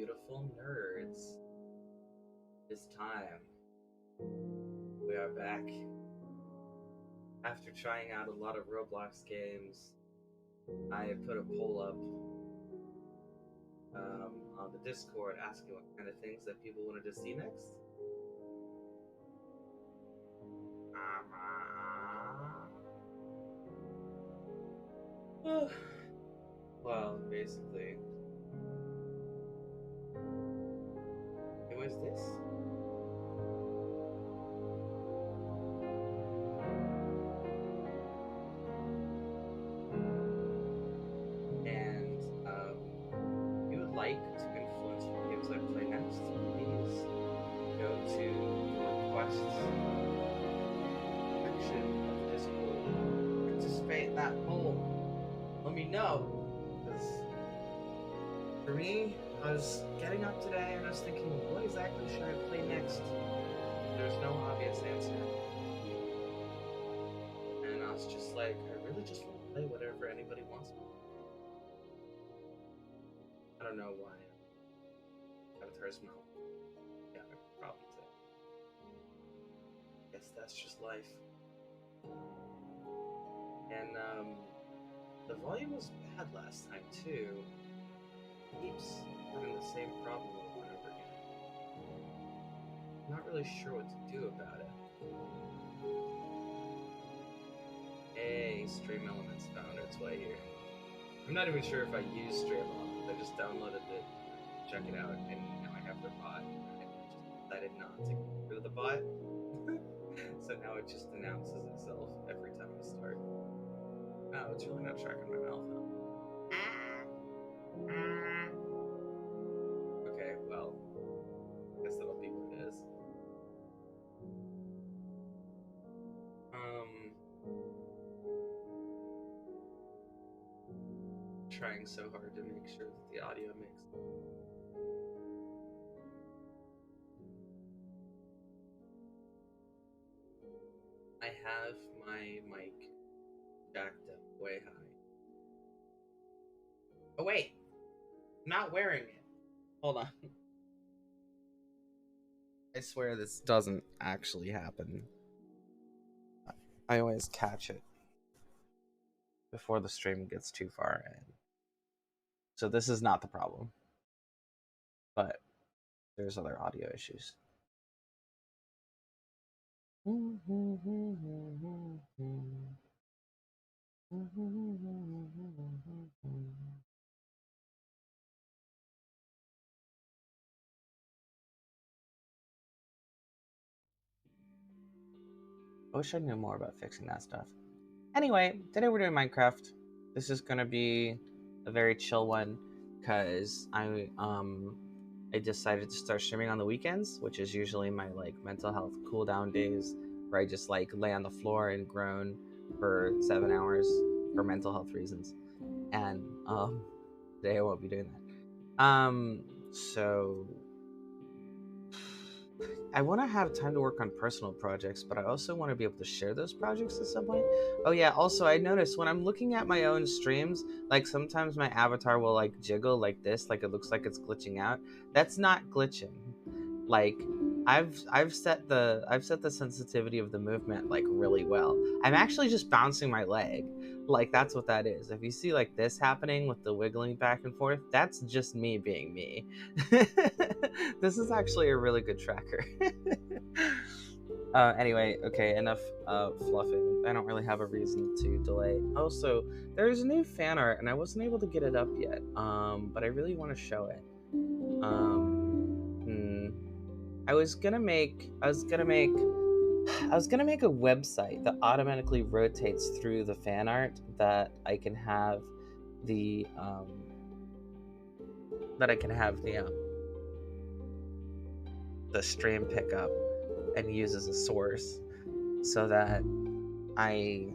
beautiful nerds. It's time. We are back. After trying out a lot of Roblox games, I put a poll up on the Discord asking what kind of things that people wanted to see next. Well, basically, it was this. And if you would like to influence what games I play next, please go to the requests section of the Discord. Participate in that poll. Let me know. Because for me, I was getting up today and I was thinking, what exactly should I play next? There's no obvious answer. And I was just like, I really just want to play whatever anybody wants to. I don't know why Avatar's not. Yeah, probably too. Guess that's just life. And the volume was bad last time too. It keeps having the same problem over and over again. I'm not really sure what to do about it. Hey, Stream Elements found its way here. I'm not even sure if I use Stream Elements. I just downloaded it, check it out, and now I have their bot. I just decided not to get rid of the bot. So now it just announces itself every time I start. Oh, it's really not tracking my mouth, huh? Okay, well, I guess that'll be what it is. Trying so hard to make sure that the audio makes sense. I have my mic jacked up way high. Oh wait! I'm not wearing it. Hold on. I swear this doesn't actually happen. I always catch it before the stream gets too far in. So this is not the problem. But there's other audio issues. I wish I knew more about fixing that stuff. Anyway, today we're doing Minecraft. This is gonna be a very chill one because I decided to start streaming on the weekends, which is usually my like mental health cool down days where I just like lay on the floor and groan for 7 hours for mental health reasons. And today I won't be doing that. So I want to have time to work on personal projects, but I also want to be able to share those projects at some point. Oh yeah, also I noticed when I'm looking at my own streams, like sometimes my avatar will like jiggle like this, like it looks like it's glitching out. That's not glitching. Like I've set the sensitivity of the movement like really well. I'm actually just bouncing my leg. Like that's what that is. If you see like this happening with the wiggling back and forth, that's just me being me. This is actually a really good tracker. Anyway, okay, enough fluffing. I don't really have a reason to delay. Also, there's a new fan art and I wasn't able to get it up yet. But I really want to show it. I was gonna make a website that automatically rotates through the fan art that I can have the stream pick up and use as a source so that I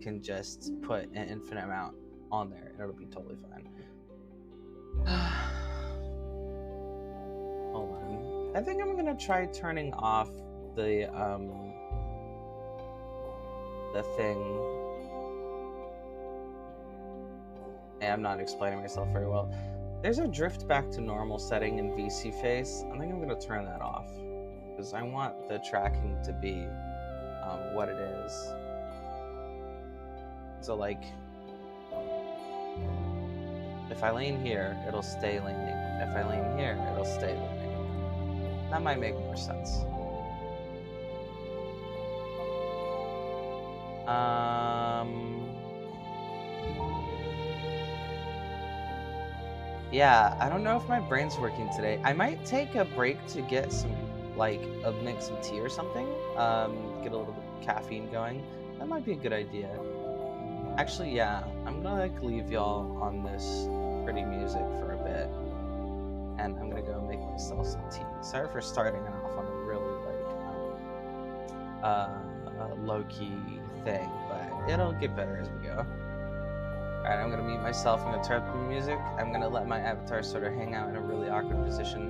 can just put an infinite amount on there and it'll be totally fine. Hold on. I think I'm gonna try turning off the thing. Hey, I'm not explaining myself very well. There's a drift back to normal setting in VC face. I think I'm gonna turn that off because I want the tracking to be what it is. So like, if I lean here, it'll stay leaning. If I lean here, it'll stay leaning. That might make more sense. Yeah, I don't know if my brain's working today. I might take a break to get some, like, make some tea or something. Get a little bit of caffeine going. That might be a good idea. Actually, yeah, I'm gonna like leave y'all on this pretty music for a bit, and I'm gonna go make myself some tea. Sorry for starting off on a really like low-key thing, but it'll get better as we go. Alright, I'm gonna mute myself, I'm gonna turn up the music, I'm gonna let my avatar sort of hang out in a really awkward position,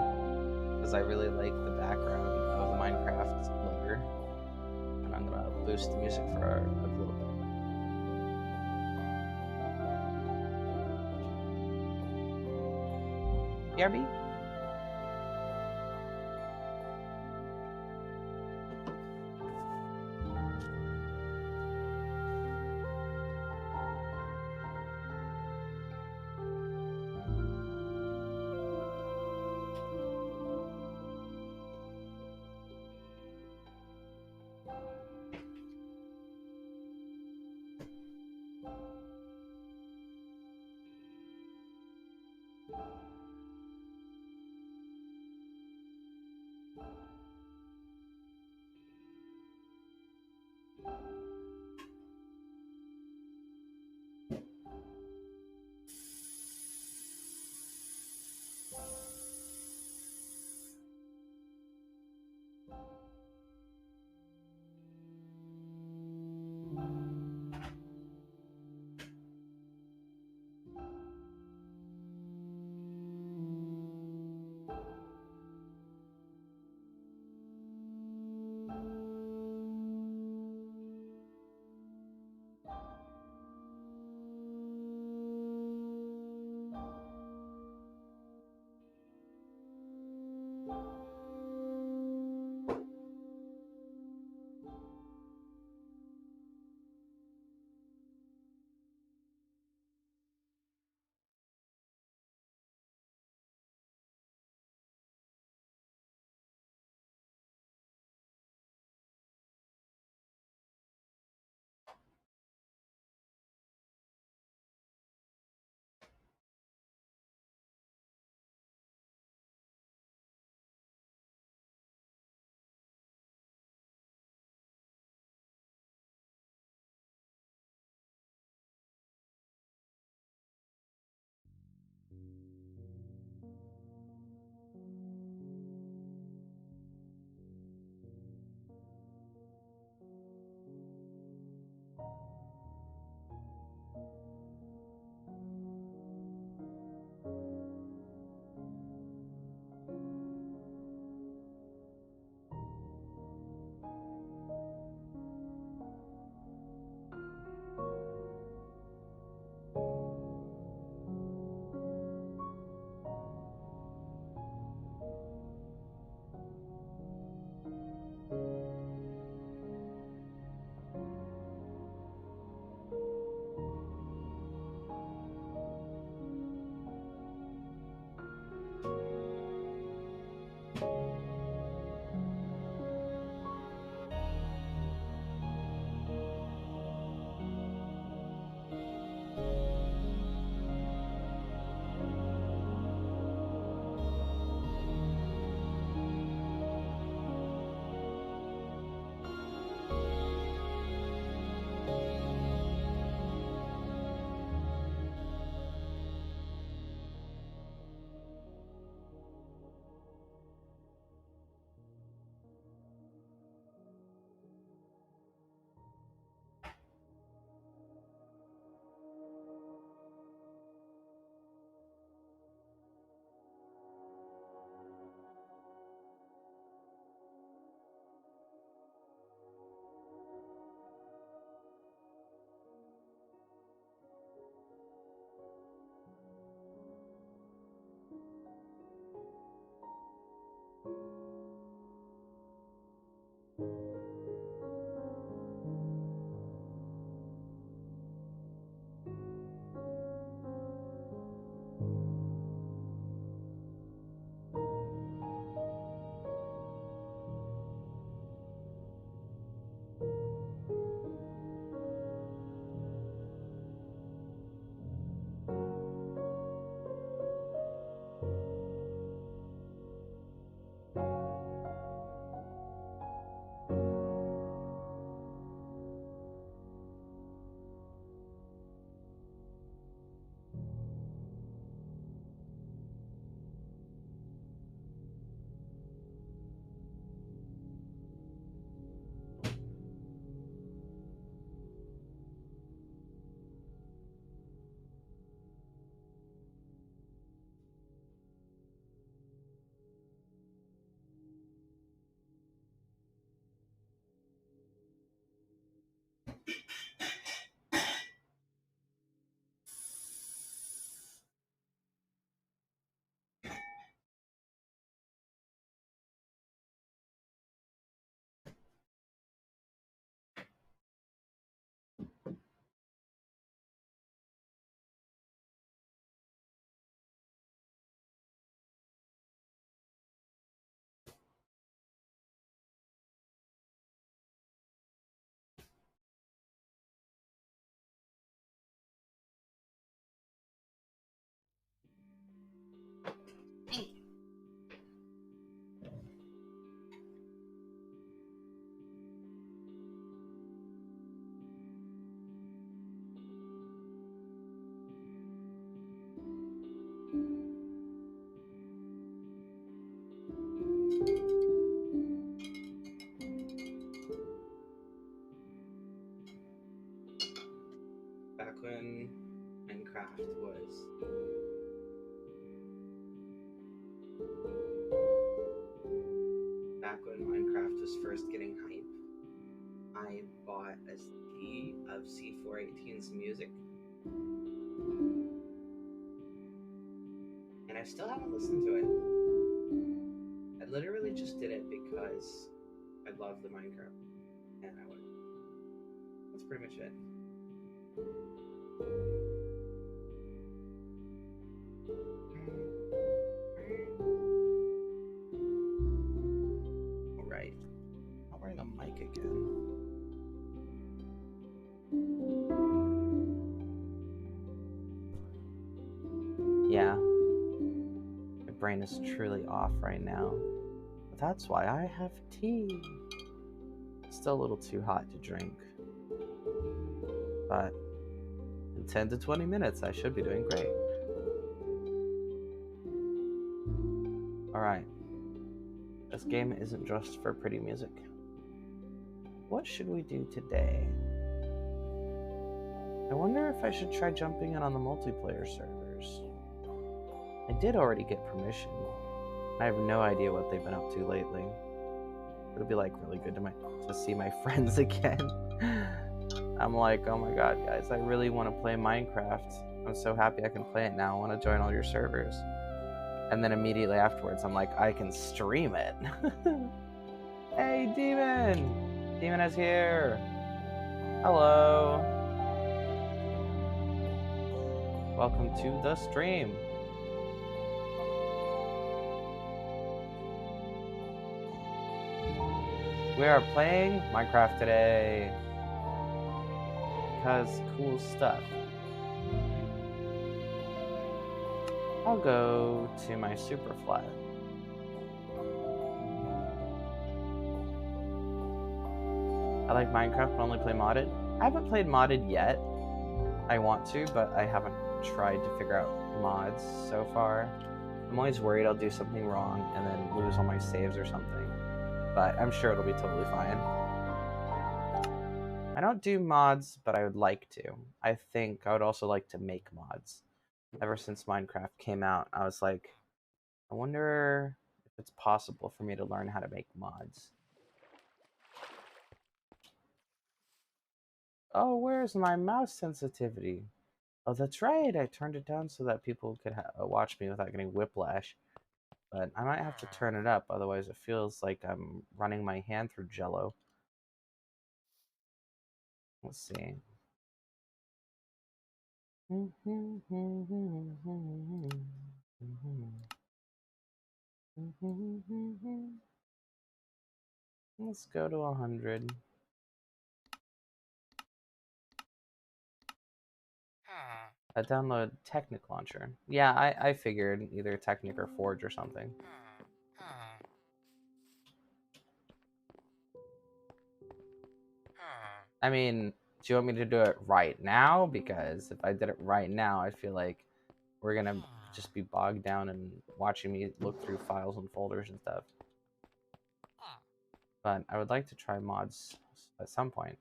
because I really like the background of the Minecraft loader, and I'm gonna boost the music for a little bit. BRB? when Minecraft was first getting hype, I bought a CD of C418's music, and I still haven't listened to it. I literally just did it because I love the Minecraft, and I went. That's pretty much it. Alright. I'll wear the mic again. Yeah. My brain is truly off right now. But that's why I have tea. It's still a little too hot to drink. But in 10 to 20 minutes, I should be doing great. Alright. This game isn't just for pretty music. What should we do today? I wonder if I should try jumping in on the multiplayer servers. I did already get permission. I have no idea what they've been up to lately. It'll be like really good to see my friends again. I'm like, oh my god, guys, I really want to play Minecraft. I'm so happy I can play it now. I want to join all your servers. And then immediately afterwards, I'm like, I can stream it. Hey, Demon! Demon is here. Hello. Welcome to the stream. We are playing Minecraft today. Because cool stuff. I'll go to my super flat. I like Minecraft, but only play modded. I haven't played modded yet. I want to, but I haven't tried to figure out mods so far. I'm always worried I'll do something wrong and then lose all my saves or something. But I'm sure it'll be totally fine. I don't do mods, but I would like to. I think I would also like to make mods. Ever since Minecraft came out, I was like, I wonder if it's possible for me to learn how to make mods. Oh, where's my mouse sensitivity? Oh, that's right. I turned it down so that people could watch me without getting whiplash. But I might have to turn it up, otherwise it feels like I'm running my hand through jello. Let's see. Let's go to 100. I download Technic Launcher. Yeah, I figured either Technic or Forge or something. I mean, do you want me to do it right now? Because if I did it right now, I feel like we're gonna just be bogged down in watching me look through files and folders and stuff. But I would like to try mods at some point.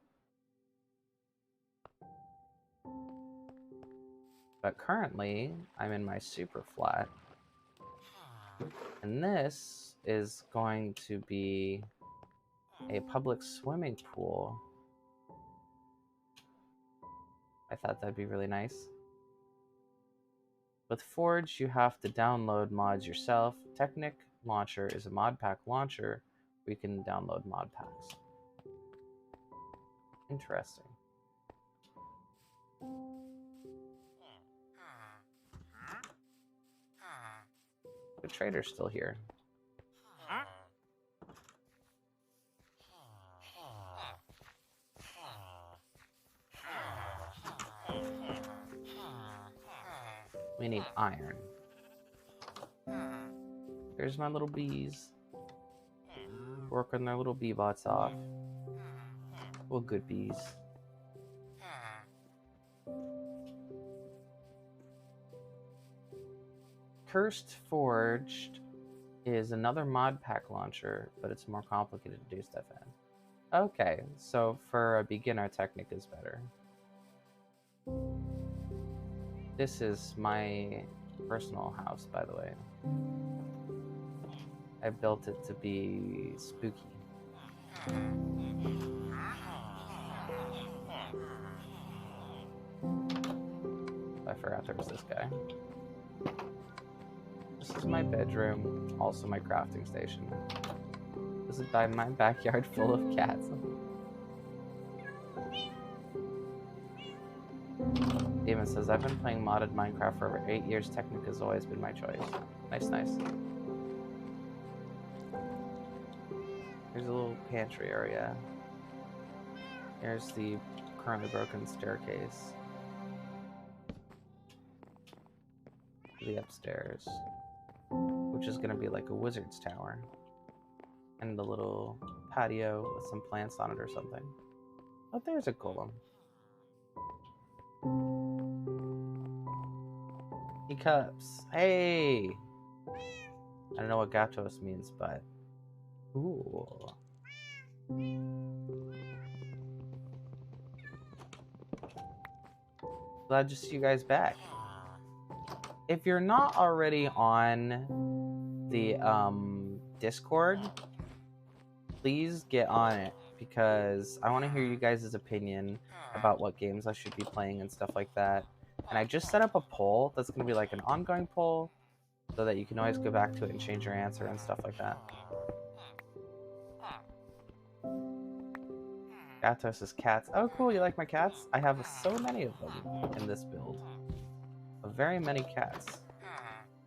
But currently, I'm in my super flat. And this is going to be a public swimming pool. I thought that'd be really nice. With Forge, you have to download mods yourself. Technic Launcher is a mod pack launcher where you can download mod packs. Interesting. The trader's still here. We need iron. Here's my little bees. Working their little bee bots off. Well, good bees. Cursed Forged is another mod pack launcher, but it's more complicated to do stuff in. Okay, so for a beginner, Technic is better. This is my personal house, by the way. I built it to be spooky. I forgot there was this guy. This is my bedroom, also my crafting station. This is my backyard full of cats. Demon says, I've been playing modded Minecraft for over 8 years. Technic has always been my choice. Nice, nice. Here's a little pantry area. Here's the currently broken staircase. The upstairs, which is gonna be like a wizard's tower. And the little patio with some plants on it or something. Oh, there's a golem. Teacups. Hey! I don't know what gatos means, but... Ooh. Glad to see you guys back. If you're not already on the Discord, please get on it, because I want to hear you guys' opinion about what games I should be playing and stuff like that. And I just set up a poll that's going to be like an ongoing poll, so that you can always go back to it and change your answer and stuff like that. Gatos is cats. Oh, cool, you like my cats? I have so many of them in this build. Very many cats.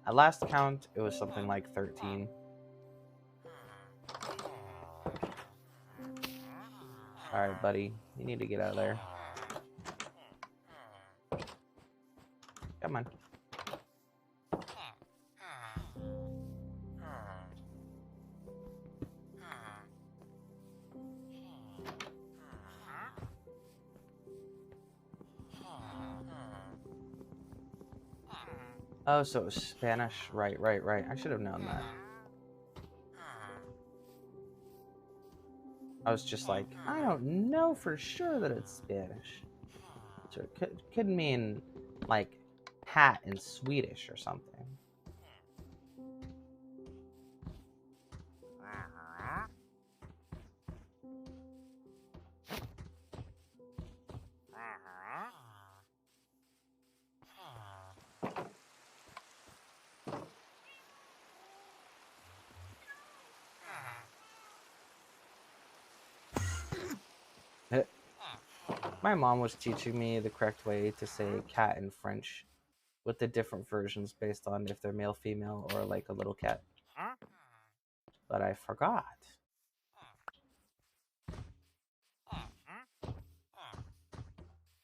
At last count, it was something like 13. Alright, buddy. You need to get out of there. Come on. Oh, so it was Spanish. Right. I should have known that. I was just like, I don't know for sure that it's Spanish. So it could mean, like, hat in Swedish or something. My mom was teaching me the correct way to say cat in French, with the different versions based on if they're male, female, or like a little cat. But I forgot.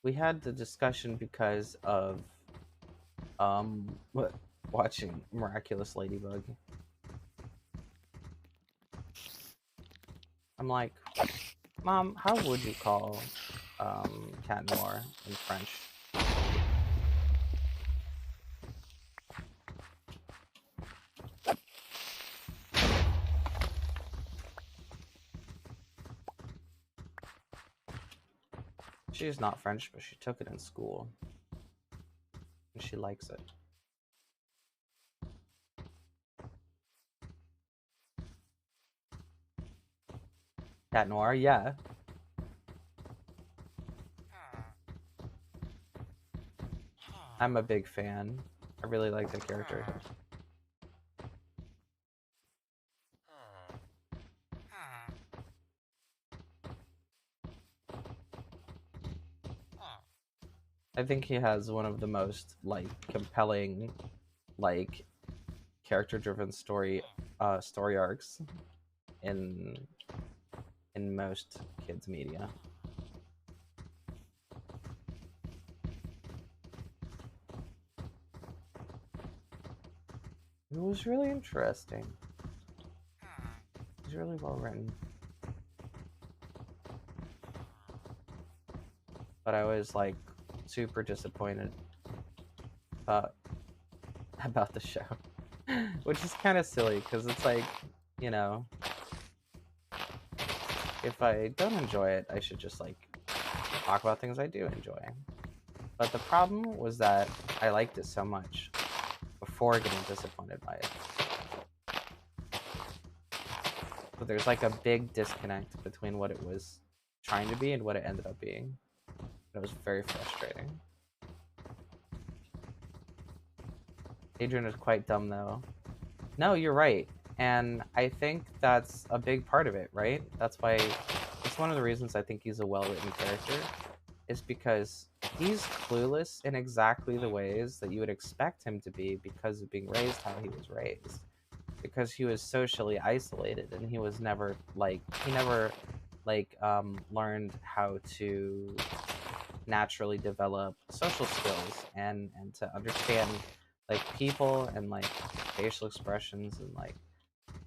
We had the discussion because of watching Miraculous Ladybug. I'm like, Mom, how would you call Cat Noir in French? She is not French, but she took it in school. And she likes it. Cat Noir, yeah. I'm a big fan. I really like the character. I think he has one of the most, like, compelling, like, character-driven story arcs in most kids' media. It was really interesting. It was really well written. But I was, like, super disappointed about the show. Which is kind of silly, because it's like, you know, if I don't enjoy it, I should just, like, talk about things I do enjoy. But the problem was that I liked it so much before getting disappointed by it. So there's like a big disconnect between what it was trying to be and what it ended up being. It was very frustrating. Adrian is quite dumb though. No, you're right. And I think that's a big part of it, right? That's why it's one of the reasons I think he's a well-written character, is because he's clueless in exactly the ways that you would expect him to be because of being raised how he was raised. Because he was socially isolated and he was never learned how to naturally develop social skills and to understand like people and like facial expressions and like,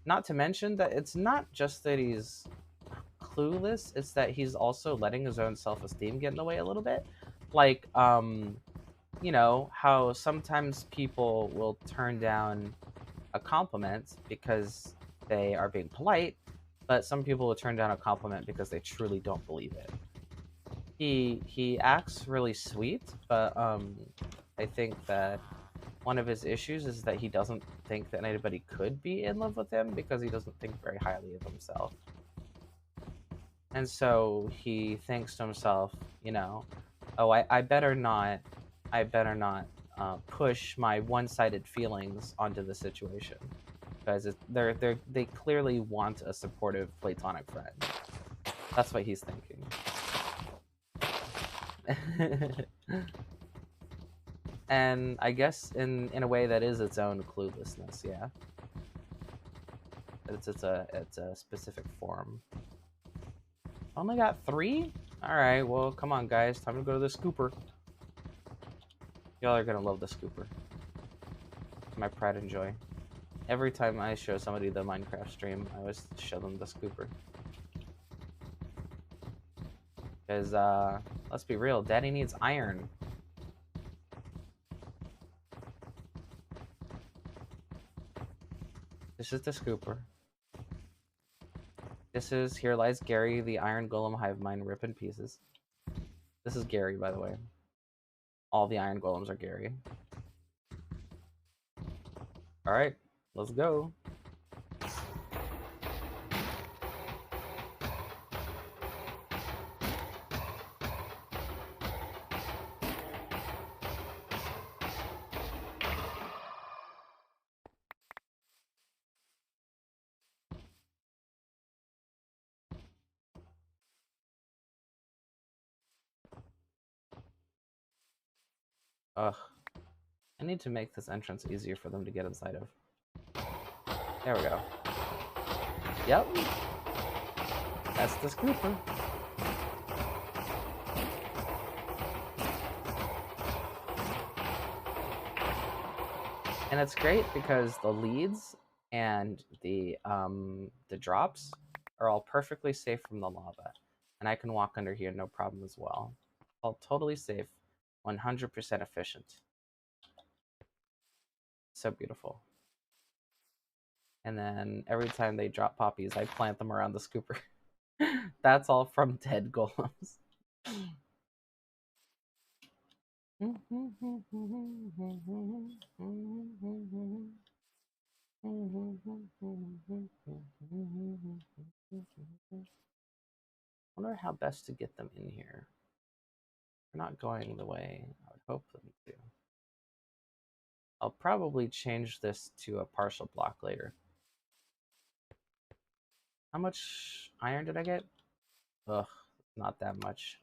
not to mention that it's not just that he's clueless, it's that he's also letting his own self-esteem get in the way a little bit. Like you know how sometimes people will turn down a compliment because they are being polite, but some people will turn down a compliment because they truly don't believe it. He acts really sweet, but I think that one of his issues is that he doesn't think that anybody could be in love with him because he doesn't think very highly of himself. And so he thinks to himself, you know, oh, I better not push my one-sided feelings onto the situation because they clearly want a supportive platonic friend. That's what he's thinking. And I guess in a way that is its own cluelessness, yeah. It's a specific form. Only got 3? Alright, well, come on, guys. Time to go to the scooper. Y'all are gonna love the scooper. My pride and joy. Every time I show somebody the Minecraft stream, I always show them the scooper. Because, let's be real, Daddy needs iron. This is the scooper. This is Here Lies Gary, the iron golem hive mind rip in pieces. This is Gary, by the way. All the iron golems are Gary. Alright, let's go. Ugh. I need to make this entrance easier for them to get inside of. There we go. Yep. That's the scooper. And it's great because the leads and the drops are all perfectly safe from the lava. And I can walk under here no problem as well. All totally safe, 100% efficient. So beautiful. And then every time they drop poppies, I plant them around the scooper. That's all from dead golems. I wonder how best to get them in here. They're not going the way I would hope them to. I'll probably change this to a partial block later. How much iron did I get? Ugh, not that much.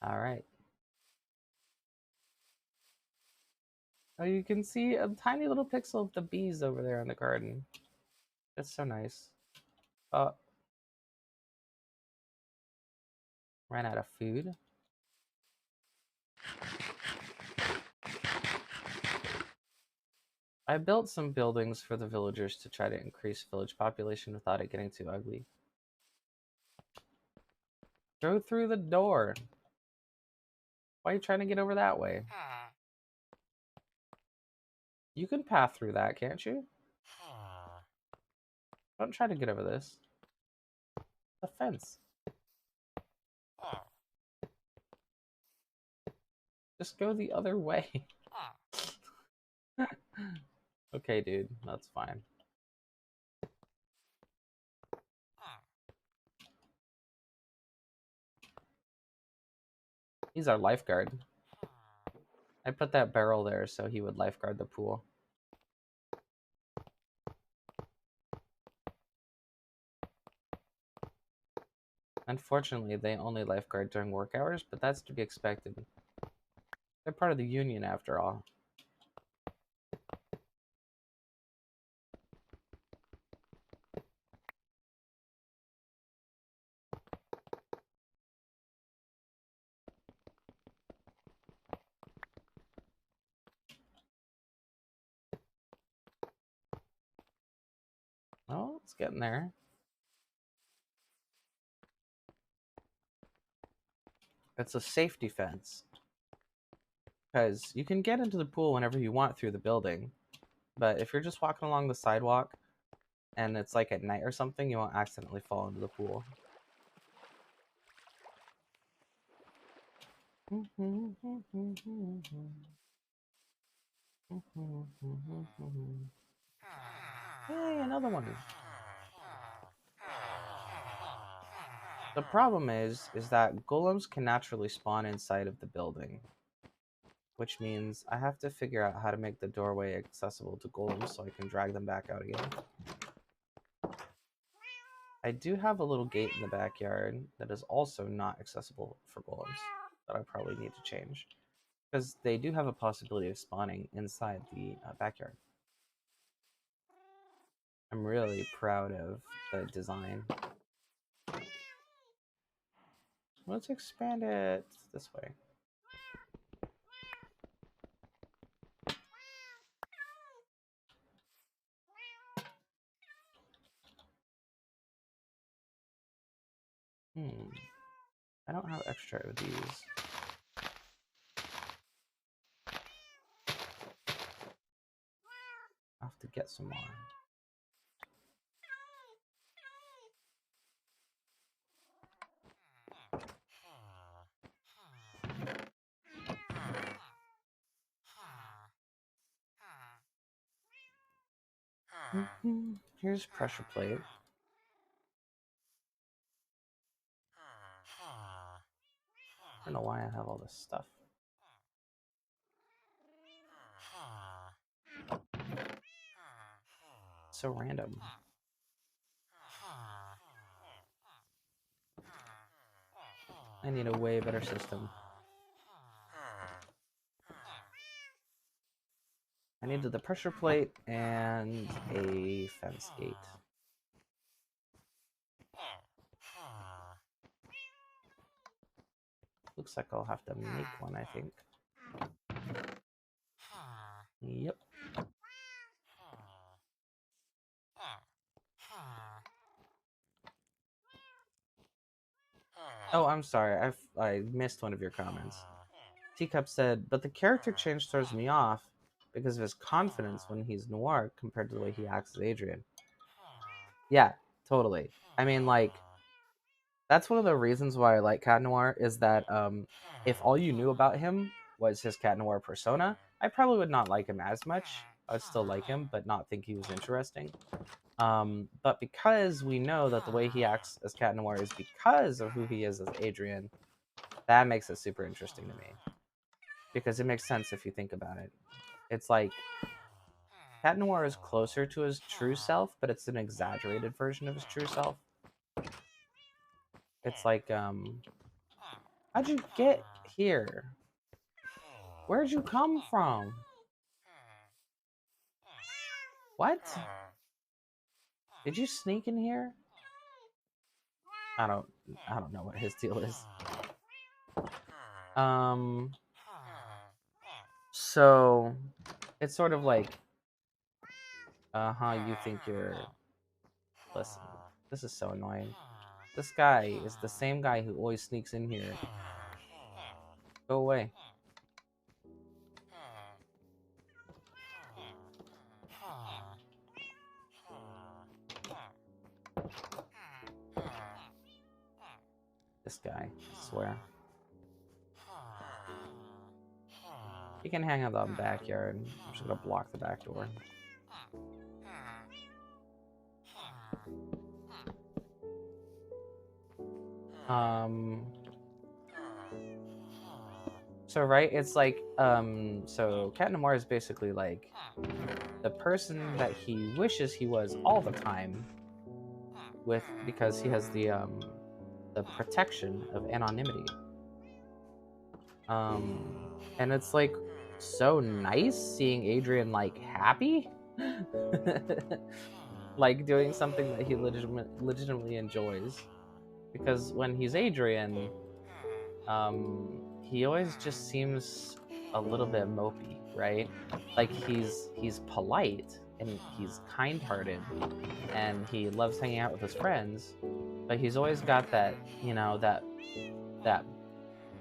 All right. Oh, you can see a tiny little pixel of the bees over there in the garden. That's so nice. Ran out of food. I built some buildings for the villagers to try to increase village population without it getting too ugly. Go through the door. Why are you trying to get over that way? You can path through that, can't you? Don't try to get over this. The fence. Just go the other way. Okay, dude. That's fine. He's our lifeguard. I put that barrel there so he would lifeguard the pool. Unfortunately, they only lifeguard during work hours, but that's to be expected. They're part of the union after all. Oh, it's getting there. It's a safety fence. Because you can get into the pool whenever you want through the building. But if you're just walking along the sidewalk and it's like at night or something, you won't accidentally fall into the pool. Hey, another one. The problem is that golems can naturally spawn inside of the building, which means I have to figure out how to make the doorway accessible to golems so I can drag them back out again. I do have a little gate in the backyard that is also not accessible for golems that I probably need to change, because they do have a possibility of spawning inside the backyard. I'm really proud of the design. Let's expand it this way. I don't have extra of these. I'll have to get some more. Here's pressure plate. I don't know why I have all this stuff. So random. I need a way better system. I needed the pressure plate and a fence gate. Looks like I'll have to make one, I think. Yep. Oh, I'm sorry. I missed one of your comments. Teacup said, but the character change throws me off because of his confidence when he's noir compared to the way he acts as Adrian. Yeah, totally. I mean, like, that's one of the reasons why I like Cat Noir is that if all you knew about him was his Cat Noir persona, I probably would not like him as much. I'd still like him, but not think he was interesting. But because we know that the way he acts as Cat Noir is because of who he is as Adrian, that makes it super interesting to me. Because it makes sense if you think about it. It's like Cat Noir is closer to his true self, but it's an exaggerated version of his true self. It's like, how'd you get here? Where'd you come from? What? Did you sneak in here? I don't know what his deal is. So it's sort of like, you think you're... Listen, this is so annoying. This guy is the same guy who always sneaks in here. Go away. this guy, I swear. He can hang out in the backyard. I'm just gonna block the back door. So right, it's like, so Cat Noir is basically like the person that he wishes he was all the time, because he has the protection of anonymity. And it's like so nice seeing Adrian like happy, like doing something that he legitimately enjoys. Because when he's Adrian, he always just seems a little bit mopey, right? Like he's polite and he's kind-hearted and he loves hanging out with his friends, but he's always got that, you know, that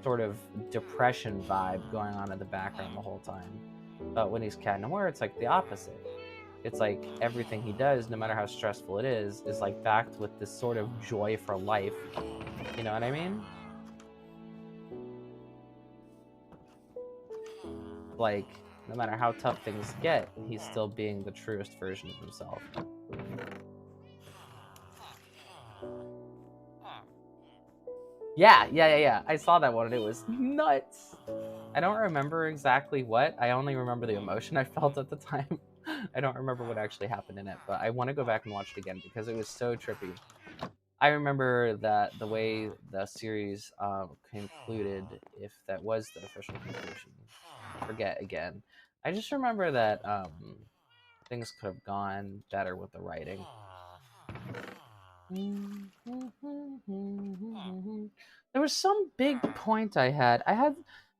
sort of depression vibe going on in the background the whole time. But when he's Cat Noir, it's like the opposite. It's like everything he does, no matter how stressful it is like backed with this sort of joy for life. You know what I mean? Like, no matter how tough things get, he's still being the truest version of himself. Yeah. I saw that one and it was nuts. I don't remember exactly what. I only remember the emotion I felt at the time. I don't remember what actually happened in it, but I want to go back and watch it again because it was so trippy. I remember that the way the series concluded, if that was the official conclusion, I forget again. I just remember that things could have gone better with the writing. There was some big point I had.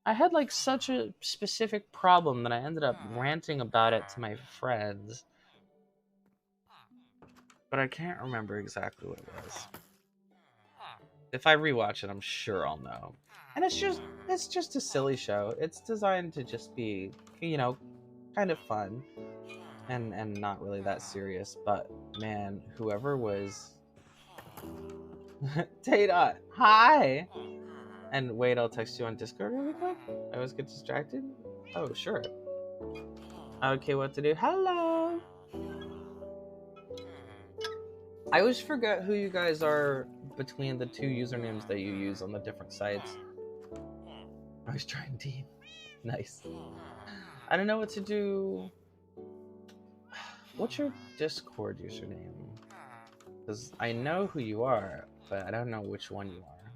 I had like such a specific problem that I ended up ranting about it to my friends. But I can't remember exactly what it was. If I rewatch it, I'm sure I'll know. And it's just a silly show. It's designed to just be, you know, kind of fun and not really that serious. But man, whoever was Tata, hi. And wait, I'll text you on Discord really quick. I always get distracted. Oh, sure. Okay, what to do? Hello. I always forget who you guys are between the two usernames that you use on the different sites. I was trying deep. Nice. I don't know what to do. What's your Discord username? Because I know who you are, but I don't know which one you are.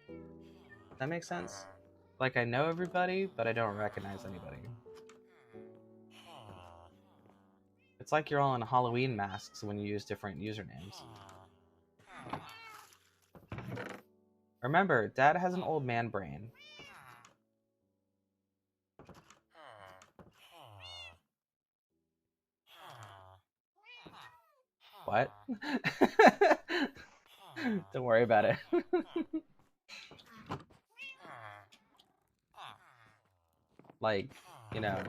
Does that make sense? Like, I know everybody, but I don't recognize anybody. It's like you're all in Halloween masks when you use different usernames. Remember, Dad has an old man brain. What? Don't worry about it. Like, you know,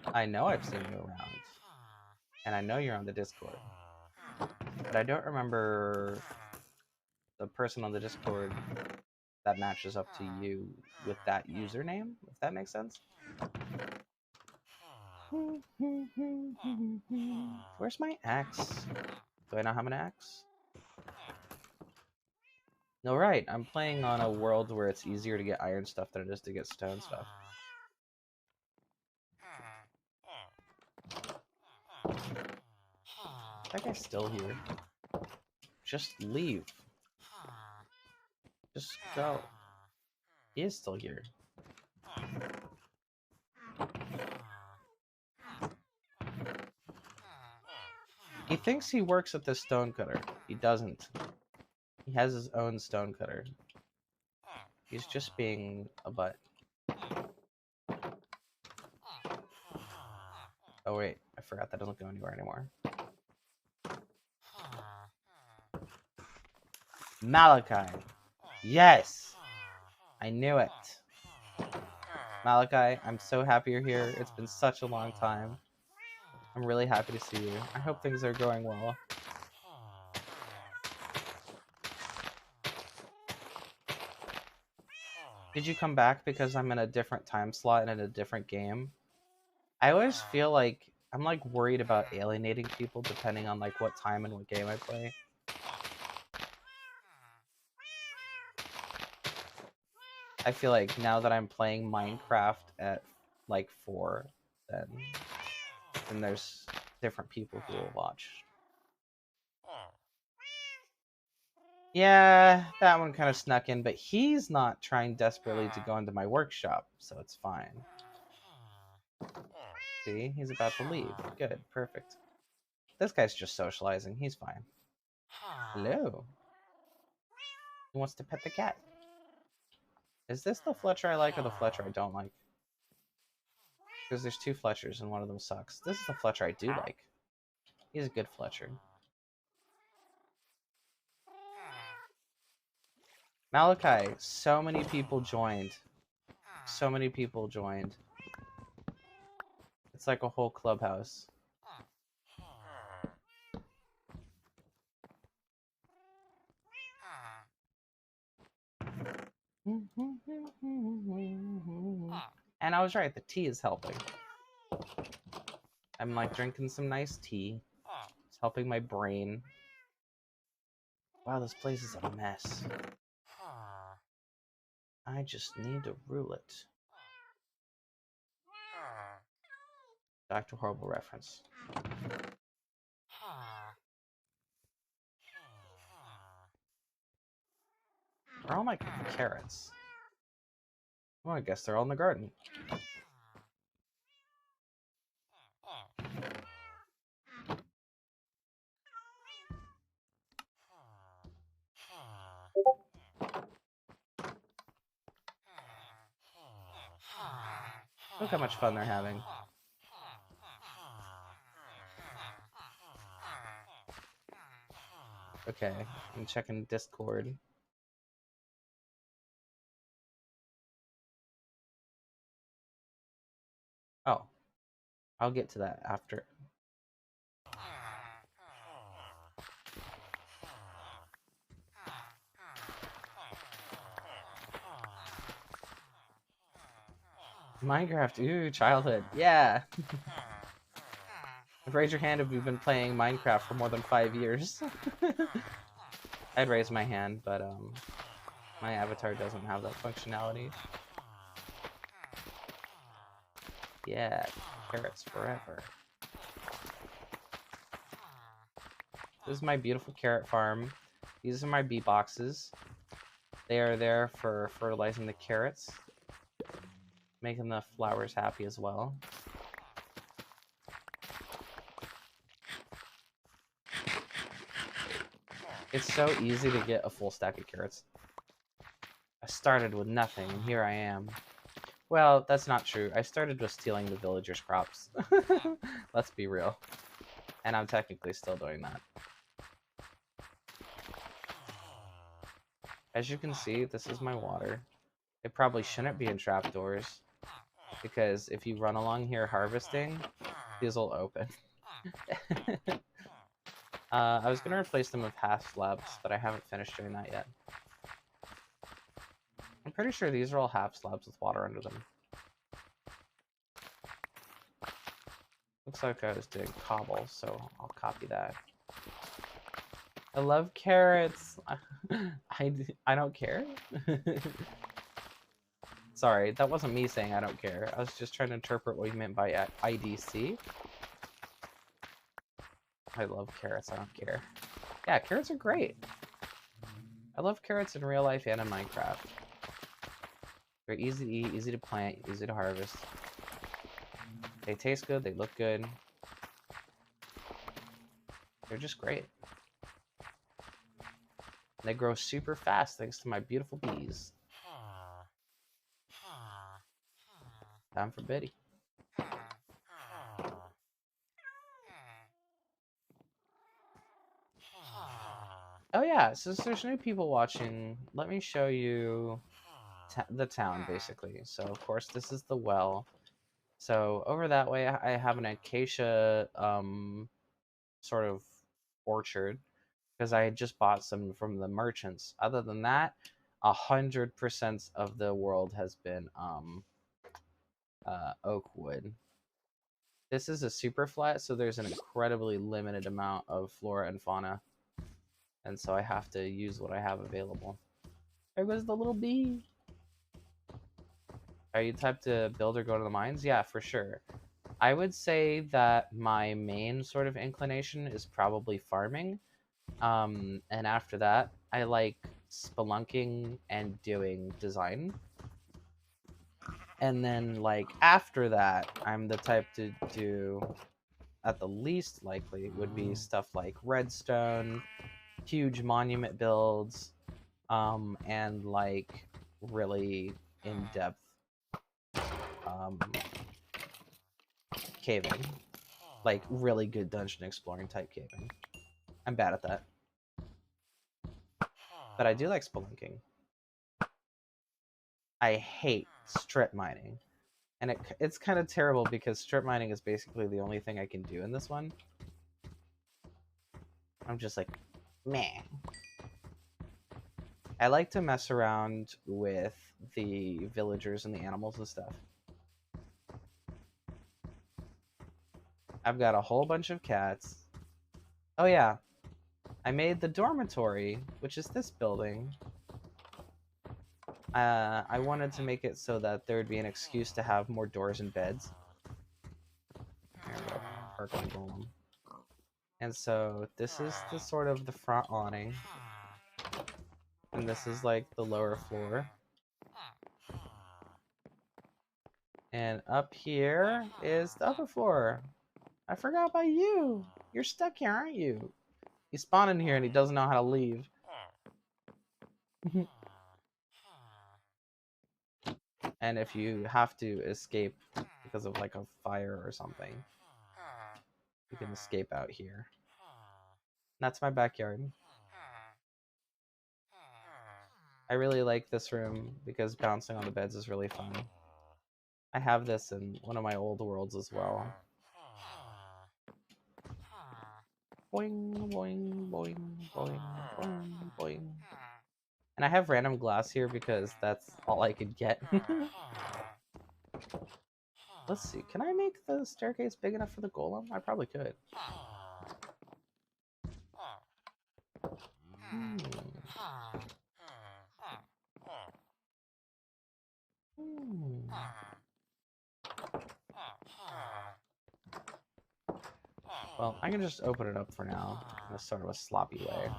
I know I've seen you around. And I know you're on the Discord. But I don't remember the person on the Discord that matches up to you with that username, if that makes sense. Where's my axe? Do I not have an axe? No, right. I'm playing on a world where it's easier to get iron stuff than it is to get stone stuff. That guy's still here. Just leave. Just go. He is still here. He thinks he works at this stone cutter. He doesn't. He has his own stone cutter. He's just being a butt. Oh wait, I forgot that doesn't go anywhere anymore. Malachi. Yes! I knew it. Malachi, I'm so happy you're here. It's been such a long time. I'm really happy to see you. I hope things are going well. Did you come back because I'm in a different time slot and in a different game? I always feel like I'm like worried about alienating people depending on like what time and what game I play. I feel like now that I'm playing Minecraft at like 4, then there's different people who will watch. Yeah, that one kind of snuck in, but he's not trying desperately to go into my workshop, so it's fine. See, he's about to leave. Good, perfect. This guy's just socializing. He's fine. Hello. He wants to pet the cat. Is this the Fletcher I like or the Fletcher I don't like? Because there's 2 Fletchers and one of them sucks. This is the Fletcher I do like. He's a good Fletcher. Malachi, so many people joined. So many people joined. It's like a whole clubhouse. And I was right, the tea is helping. I'm like drinking some nice tea. It's helping my brain. Wow, this place is a mess. I just need to rule it. Back to horrible reference. Where are all my carrots? Well, I guess they're all in the garden. Look how much fun they're having. Okay, I'm checking Discord. Oh, I'll get to that after. Minecraft, ooh, childhood, yeah. Raise your hand if you've been playing Minecraft for more than 5 years. I'd raise my hand, but my avatar doesn't have that functionality. Yeah, carrots forever. This is my beautiful carrot farm. These are my bee boxes. They are there for fertilizing the carrots, making the flowers happy as well. It's so easy to get a full stack of carrots. I started with nothing, and here I am. Well, that's not true. I started with stealing the villagers' crops. Let's be real. And I'm technically still doing that. As you can see, this is my water. It probably shouldn't be in trapdoors, because if you run along here harvesting, these will open. I was going to replace them with half slabs, but I haven't finished doing that yet. I'm pretty sure these are all half slabs with water under them. Looks like I was doing cobble, so I'll copy that. I love carrots. I don't care. Sorry, that wasn't me saying I don't care. I was just trying to interpret what you meant by IDC. I love carrots, I don't care. Yeah, carrots are great. I love carrots in real life and in Minecraft. They're easy to eat, easy to plant, easy to harvest. They taste good, they look good. They're just great. They grow super fast thanks to my beautiful bees. Time for Biddy. Oh yeah, since there's new people watching, let me show you the town, basically. So, of course, this is the well. So, over that way, I have an acacia sort of orchard, because I had just bought some from the merchants. Other than that, 100% of the world has been oak wood. This is a super flat, so there's an incredibly limited amount of flora and fauna. And so I have to use what I have available. There goes the little bee. Are you the type to build or go to the mines? Yeah, for sure. I would say that my main sort of inclination is probably farming. And after that, I like spelunking and doing design. And then, like, after that, I'm the type to do, at the least likely, would be stuff like redstone, huge monument builds, and, like, really in-depth caving. Like, really good dungeon exploring type caving. I'm bad at that. But I do like spelunking. I hate strip mining. And it's kind of terrible because strip mining is basically the only thing I can do in this one. I'm just like, meh. I like to mess around with the villagers and the animals and stuff. I've got a whole bunch of cats. Oh yeah, I made the dormitory, which is this building. I wanted to make it so that there would be an excuse to have more doors and beds. There we go, park on golem. And so this is the sort of the front awning. And this is like the lower floor. And up here is the upper floor. I forgot about you. You're stuck here, aren't you? He spawned in here and he doesn't know how to leave. And if you have to escape because of like a fire or something, you can escape out here. That's my backyard. I really like this room because bouncing on the beds is really fun. I have this in one of my old worlds as well. Boing, boing, boing, boing, boing, boing. And I have random glass here because that's all I could get. Let's see, can I make the staircase big enough for the golem? I probably could. Well, I can just open it up for now in a sort of a sloppy way.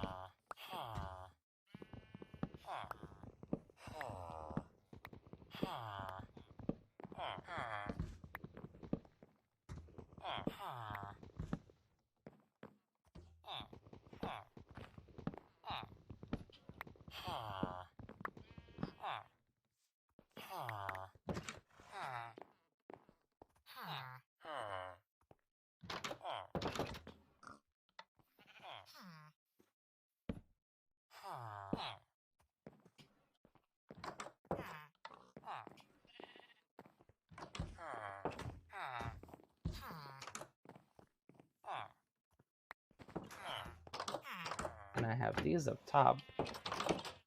And I have these up top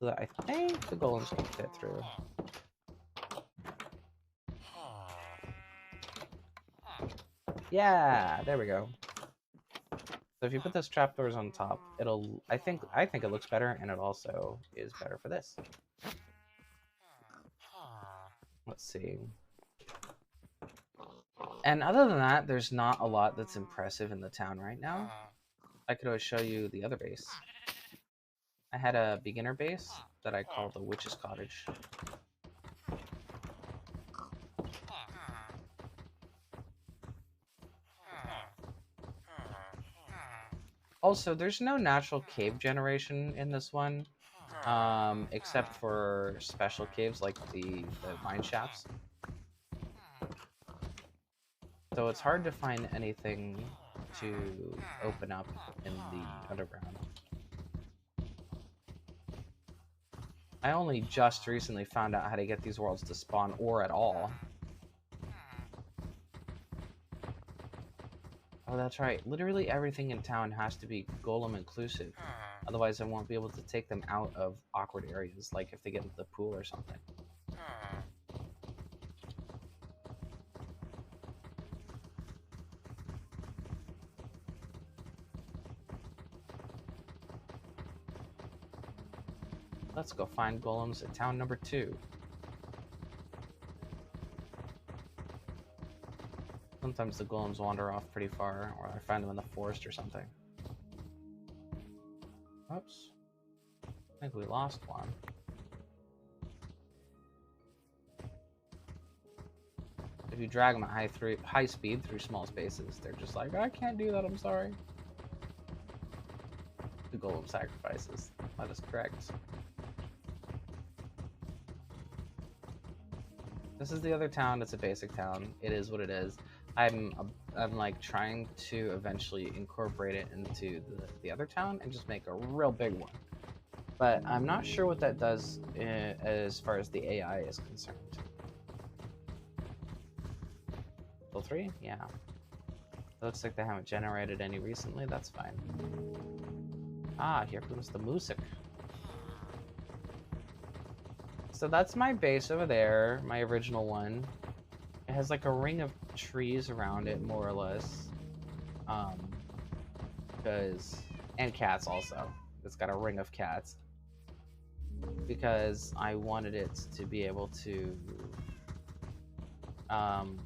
so that I think the golems can fit through. Yeah, there we go. So if you put those trapdoors on top, it'll I think it looks better, and it also is better for this. Let's see. And other than that, there's not a lot that's impressive in the town right now. I could always show you the other base. I had a beginner base that I call the Witch's Cottage. Also, there's no natural cave generation in this one, except for special caves like the mine shafts. So it's hard to find anything to open up in the underground. I only just recently found out how to get these worlds to spawn ore at all. Oh, that's right. Literally everything in town has to be golem inclusive. Otherwise, I won't be able to take them out of awkward areas, like if they get into the pool or something. Let's go find golems at town number 2. Sometimes the golems wander off pretty far, or I find them in the forest or something. Oops. I think we lost one. If you drag them at high speed through small spaces, they're just like, I can't do that, I'm sorry. The golem sacrifices. That is correct. This is the other town. It's a basic town. It is what it is. I'm like trying to eventually incorporate it into the other town and just make a real big one. But I'm not sure what that does as far as the AI is concerned. Level 3? Yeah. It looks like they haven't generated any recently. That's fine. Ah, here comes the music. So that's my base over there, my original one. It has like a ring of trees around it, more or less. And cats also. It's got a ring of cats. Because I wanted it to be able to... well,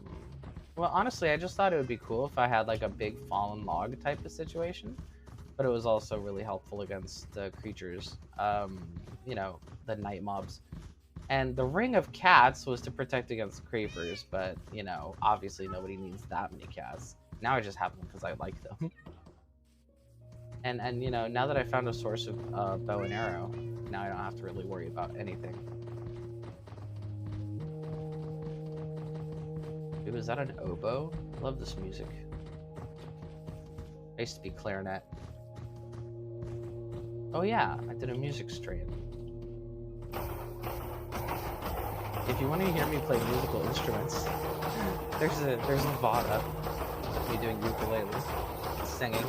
honestly, I just thought it would be cool if I had like a big fallen log type of situation. But it was also really helpful against the creatures. You know, the night mobs. And the ring of cats was to protect against creepers, but, you know, obviously nobody needs that many cats. Now I just have them because I like them. and, you know, now that I found a source of bow and arrow, now I don't have to really worry about anything. Ooh, is that an oboe? I love this music. I used to be clarinet. Oh yeah, I did a music stream. If you want to hear me play musical instruments, there's a VOD up. Me doing ukulele, singing.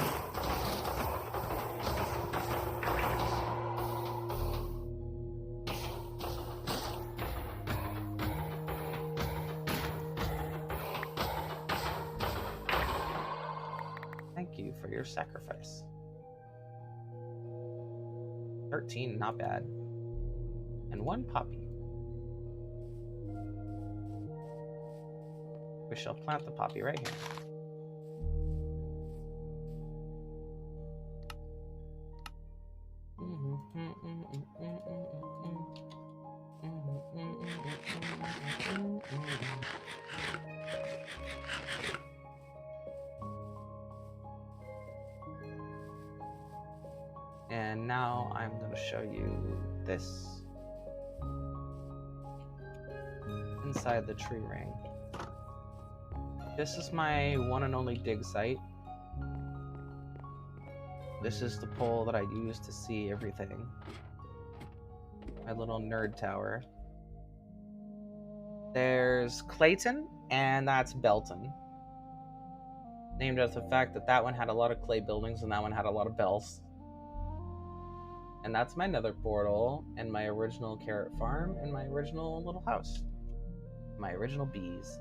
Thank you for your sacrifice. 13, not bad. And 1 puppy. We shall plant the poppy right here. And now I'm going to show you this. Inside the tree ring. This is my one and only dig site. This is the pole that I use to see everything. My little nerd tower. There's Clayton, and that's Belton. Named after the fact that that one had a lot of clay buildings and that one had a lot of bells. And that's my nether portal, and my original carrot farm, and my original little house. My original bees.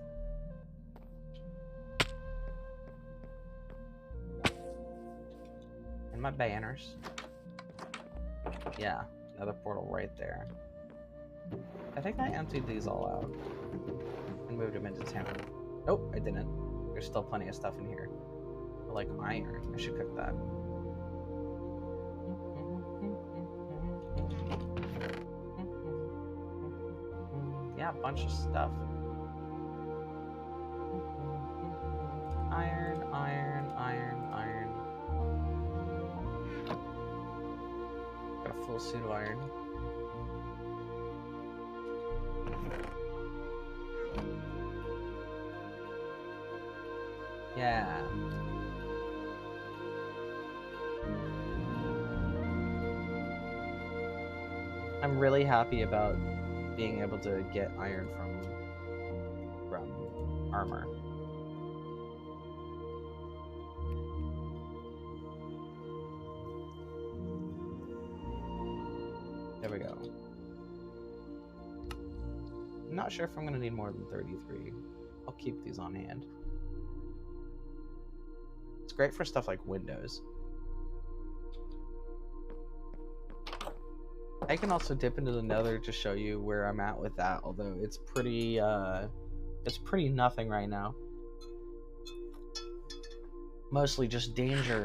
And my banners. Yeah, another portal right there. I think I emptied these all out and moved them into town. Nope, I didn't. There's still plenty of stuff in here. Like iron. I should cook that. Yeah, a bunch of stuff. Iron, iron, iron, iron. Got a full suit of iron. Yeah. I'm really happy about being able to get iron from armor. There we go. I'm not sure if I'm gonna need more than 33. I'll keep these on hand. It's great for stuff like windows. I can also dip into the nether to show you where I'm at with that, although it's pretty nothing right now. Mostly just danger.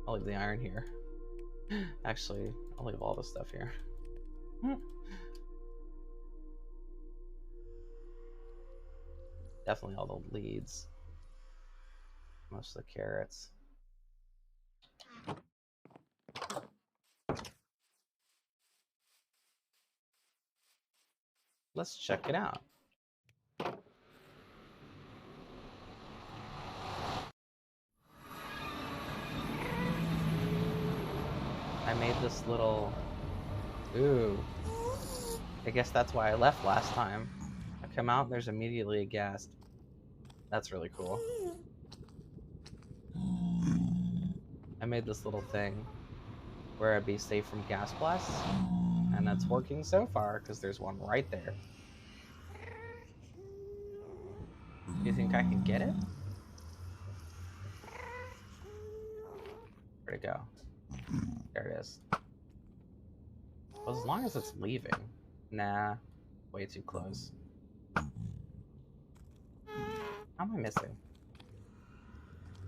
I'll leave the iron here. Actually, I'll leave all the stuff here. Definitely all the leads. Most of the carrots. Let's check it out. I made this little... Ooh. I guess that's why I left last time. I come out, there's immediately a ghast. That's really cool. I made this little thing where I'd be safe from gas blasts, and that's working so far because there's one right there. Do you think I can get it? Where'd it go? There it is. Well, as long as it's leaving. Nah, way too close. How am I missing?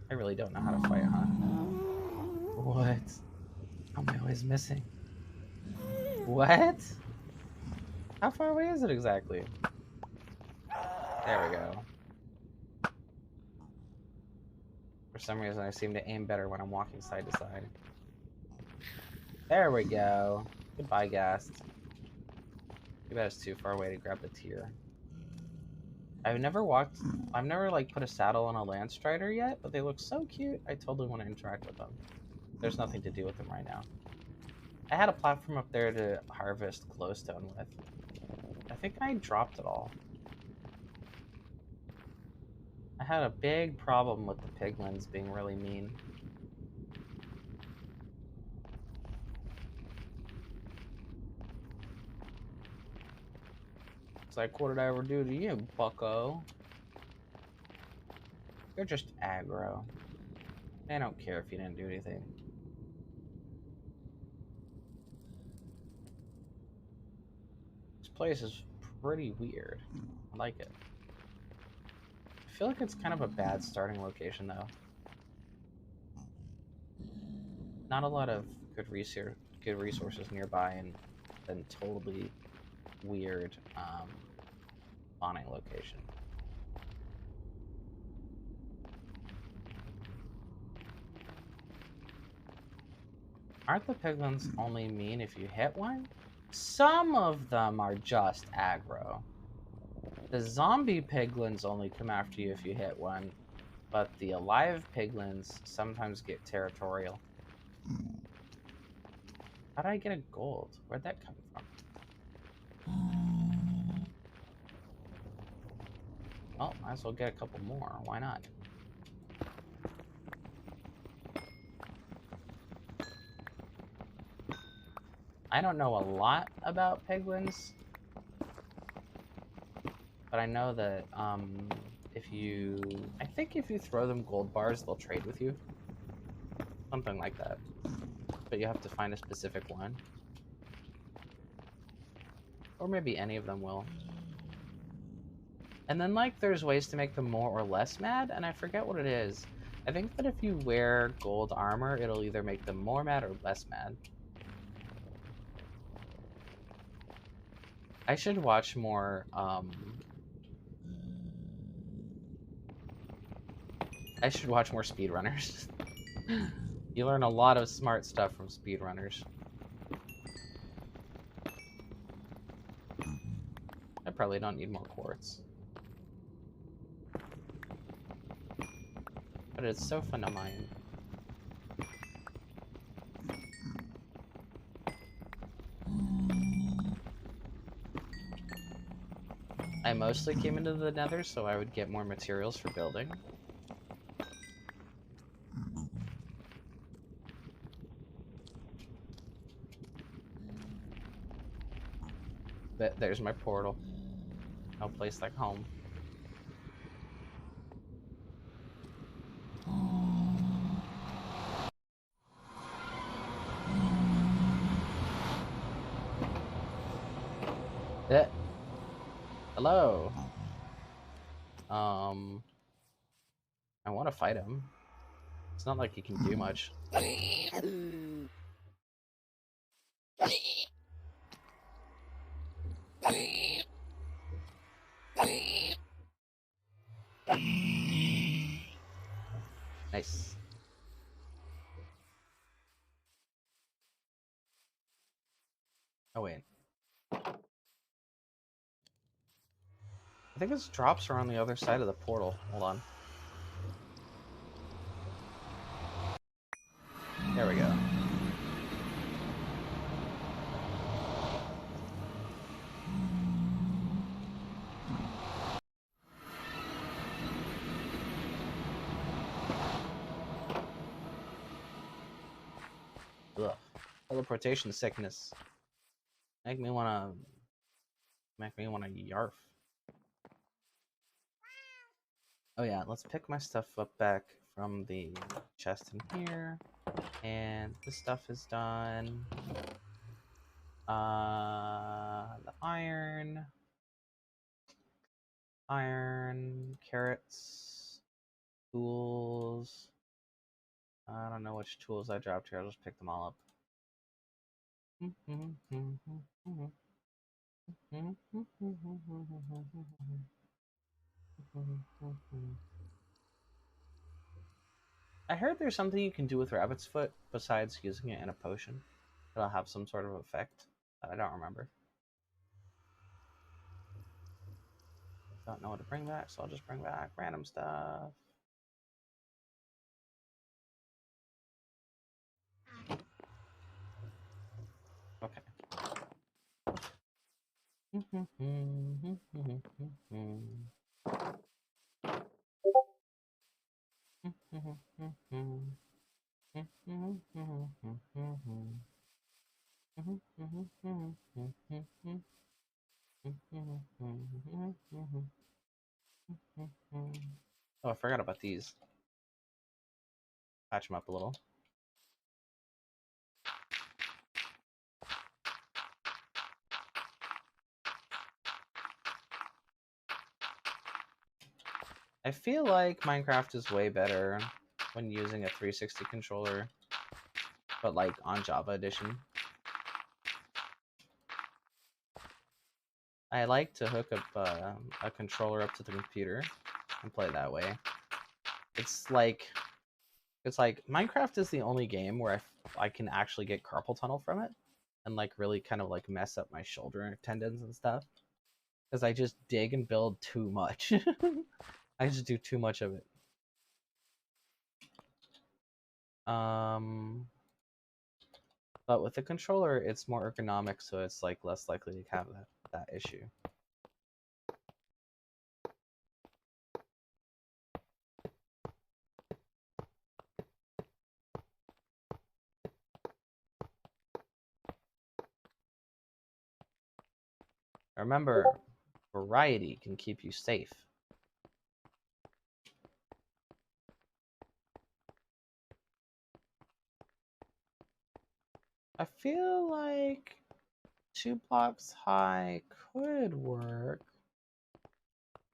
I really don't know how to fight, huh? What? How am I always missing? What? How far away is it exactly? There we go. For some reason, I seem to aim better when I'm walking side to side. There we go. Goodbye, ghast. Too bad it's too far away to grab the tier. I've never like put a saddle on a land strider yet, but they look so cute. I totally want to interact with them. There's nothing to do with them right now. I had a platform up there to harvest glowstone with. I think I dropped it all. I had a big problem with the piglins being really mean. It's like, what did I ever do to you, bucko? You're just aggro. They don't care if you didn't do anything. This place is pretty weird. I like it. I feel like it's kind of a bad starting location, though. Not a lot of good resources nearby, and then totally weird spawning location. Aren't the piglins only mean if you hit one? Some of them are just aggro. The zombie piglins only come after you if you hit one, but the alive piglins sometimes get territorial. How did I get a gold? Where'd that come from? Well, might as well get a couple more. Why not? I don't know a lot about piglins, but I know that I think if you throw them gold bars, they'll trade with you. Something like that. But you have to find a specific one. Or maybe any of them will. And then, like, there's ways to make them more or less mad, and I forget what it is. I think that if you wear gold armor, it'll either make them more mad or less mad. I should watch more, speedrunners. You learn a lot of smart stuff from speedrunners. I probably don't need more quartz. But it's so fun to mine. I mostly came into the nether so I would get more materials for building. There's my portal. No place like home. Yeah. Hello. I want to fight him. It's not like he can do much. Nice. Oh wait. I think his drops are on the other side of the portal. Hold on. There we go. Ugh. Teleportation sickness. Make me wanna yarf. Oh yeah, let's pick my stuff up back from the chest in here. And this stuff is done. The iron, carrots, tools. I don't know which tools I dropped here. I'll just pick them all up. I heard there's something you can do with rabbit's foot besides using it in a potion. It'll have some sort of effect that I don't remember. Don't know what to bring back, so I'll just bring back random stuff. Okay. Oh, I forgot about these. Patch them up a little. I feel like Minecraft is way better when using a 360 controller, but like on Java Edition. I like to hook up a controller up to the computer and play that way. It's like Minecraft is the only game where I can actually get carpal tunnel from it and like really kind of like mess up my shoulder tendons and stuff because I just dig and build too much. I just do too much of it. But with the controller, it's more ergonomic, so it's like less likely to have that issue. Remember, variety can keep you safe. I feel like 2 blocks high could work,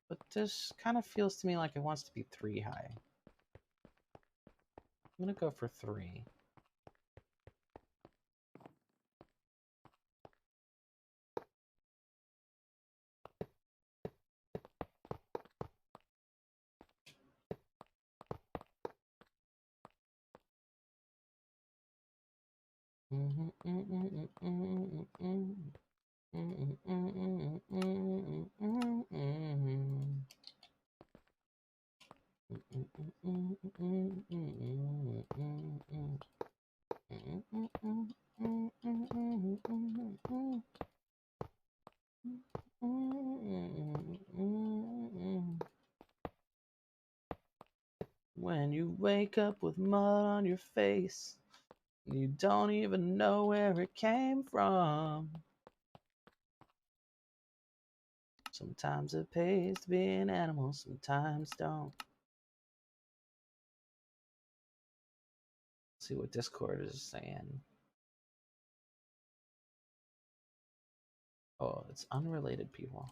but this kind of feels to me like it wants to be 3 high. I'm gonna go for 3. When you wake up with mud on your face, you don't even know where it came from. Sometimes it pays to be an animal, sometimes don't. Let's see what Discord is saying. Oh, it's unrelated people.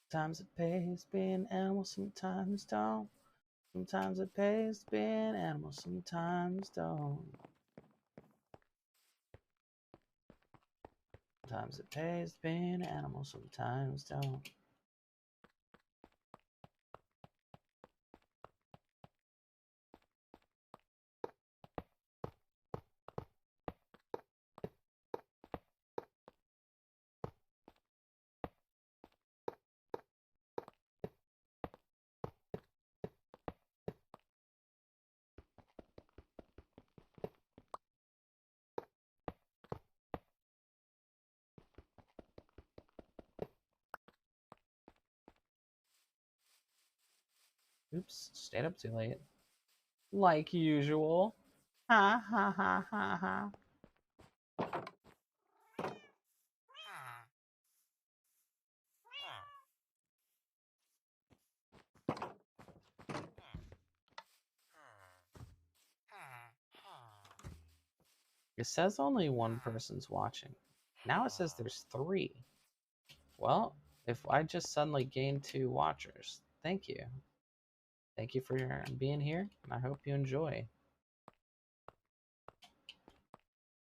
Sometimes it pays to be an animal, sometimes don't. Sometimes it pays to be an animal, sometimes don't. Sometimes it pays to be an animal, sometimes don't. Oops, stayed up too late. Like usual. Ha ha ha ha ha. It says only one person's watching. Now it says there's 3. Well, if I just suddenly gained 2 watchers, thank you. Thank you for being here, and I hope you enjoy.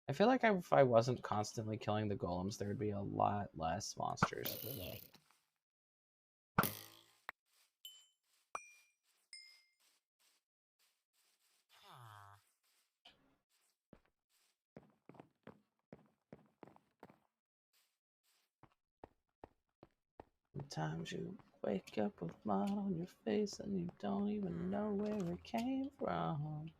I feel like if I wasn't constantly killing the golems, there would be a lot less monsters. Sometimes you wake up with mud on your face and you don't even know where it came from.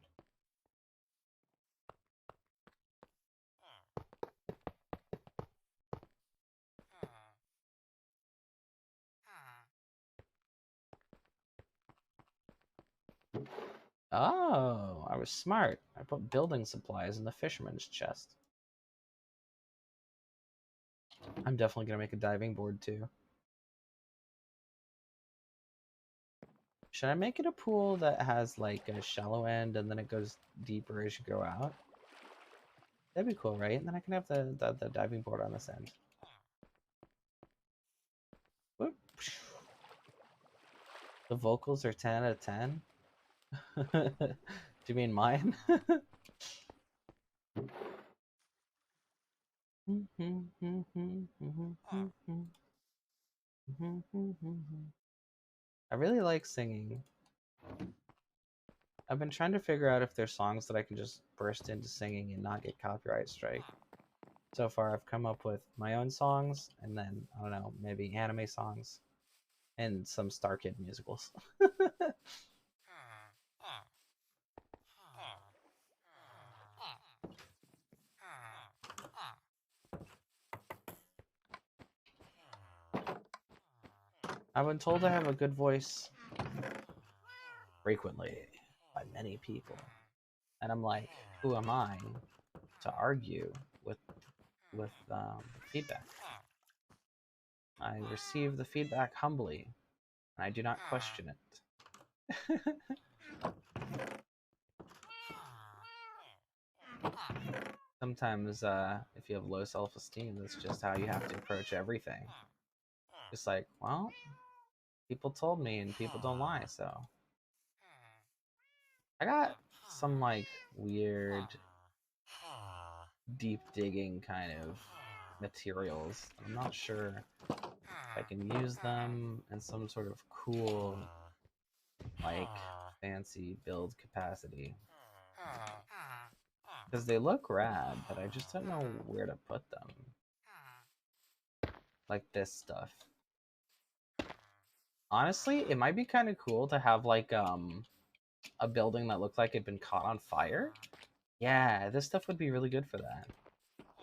Oh, I was smart. I put building supplies in the fisherman's chest. I'm definitely gonna make a diving board too. Should I make it a pool that has like a shallow end and then it goes deeper as you go out? That'd be cool, right? And then I can have the diving board on this end. Whoop. The vocals are 10 out of 10? Do you mean mine? I really like singing. I've been trying to figure out if there's songs that I can just burst into singing and not get copyright strike. So far, I've come up with my own songs, and then, I don't know, maybe anime songs, and some Star Kid musicals. I've been told I have a good voice frequently by many people. And I'm like, who am I to argue with feedback? I receive the feedback humbly, and I do not question it. Sometimes, if you have low self-esteem, that's just how you have to approach everything. Just like, well, people told me, and people don't lie, so. I got some, like, weird, deep digging kind of materials. I'm not sure if I can use them in some sort of cool, like, fancy build capacity. Because they look rad, but I just don't know where to put them. Like this stuff. Honestly, it might be kind of cool to have, like, a building that looked like it'd been caught on fire. Yeah, this stuff would be really good for that.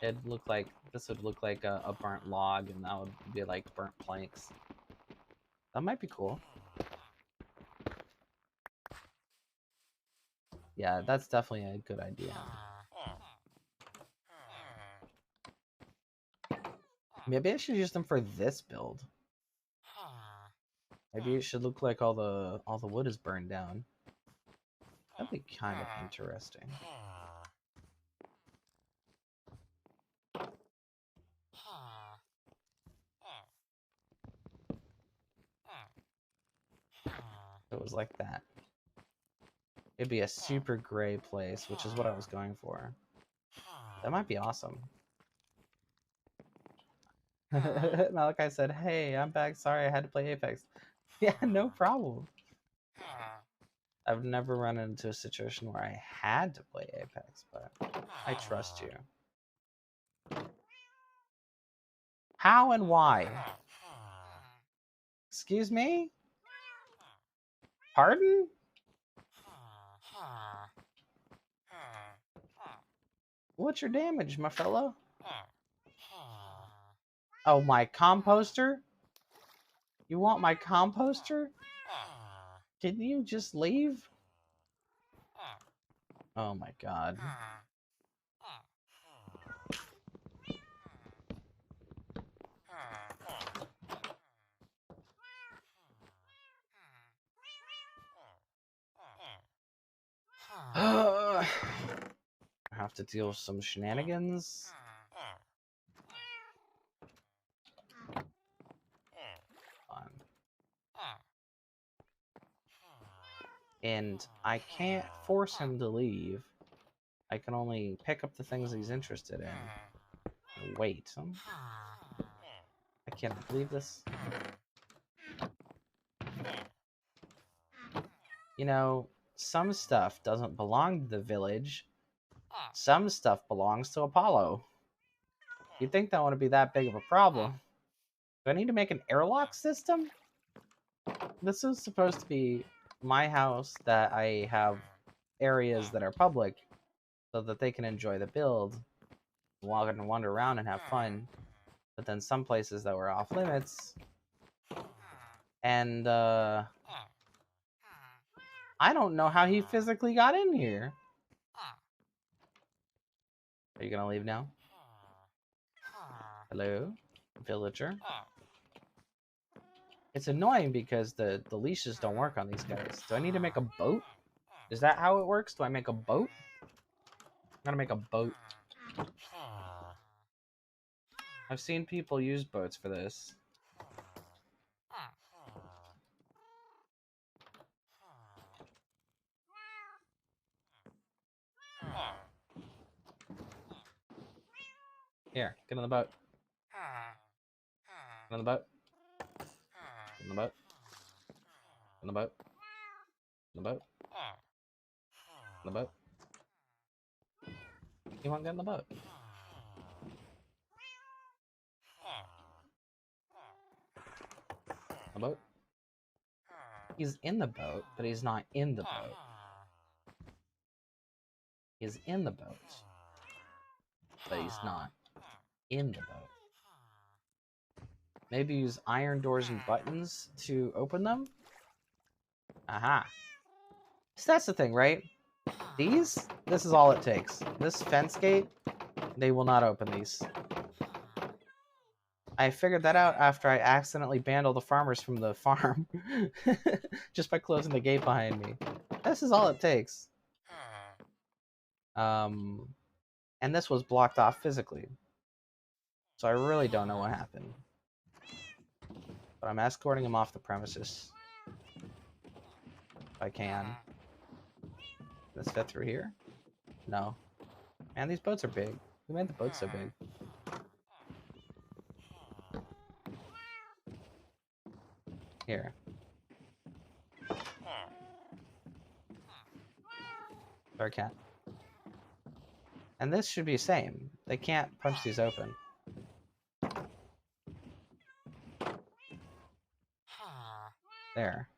This would look like a burnt log, and that would be like burnt planks. That might be cool. Yeah, that's definitely a good idea. Maybe I should use them for this build. Maybe it should look like all the wood is burned down. That'd be kind of interesting. It was like that. It'd be a super gray place, which is what I was going for. That might be awesome. Malachi said, "Hey, I'm back. Sorry, I had to play Apex." Yeah, no problem. I've never run into a situation where I had to play Apex, but I trust you. How and why? Excuse me? Pardon? What's your damage, my fellow? Oh, my composter? You want my composter? Can you just leave? Oh my god. I have to deal with some shenanigans. Fun. And I can't force him to leave. I can only pick up the things he's interested in. Wait. I can't believe this. You know, some stuff doesn't belong to the village. Some stuff belongs to Apollo. You'd think that wouldn't be that big of a problem. Do I need to make an airlock system? This is supposed to be my house that I have areas that are public so that they can enjoy the build, walk and wander around and have fun. But then some places that were off limits, and I don't know how he physically got in here. Are you gonna leave now? Hello, villager. It's annoying because the leashes don't work on these guys. Do I need to make a boat? Is that how it works? Do I make a boat? I'm gonna make a boat. I've seen people use boats for this. Here, get on the boat. Get on the boat. Get on the boat. Get on the boat. Get on the boat. Get on the boat. You won't get in the boat. The boat? He's in the boat, but he's not in the boat. He's in the boat, but he's not in the boat. Maybe use iron doors and buttons to open them? Aha. So that's the thing, right? This is all it takes. This fence gate, they will not open these. I figured that out after I accidentally banned all the farmers from the farm. Just by closing the gate behind me. This is all it takes. And this was blocked off physically. So I really don't know what happened. But I'm escorting him off the premises. If I can. Let's fit through here? No. Man, these boats are big. Who made the boat so big? Here. Or can't. And this should be the same. They can't punch these open. There.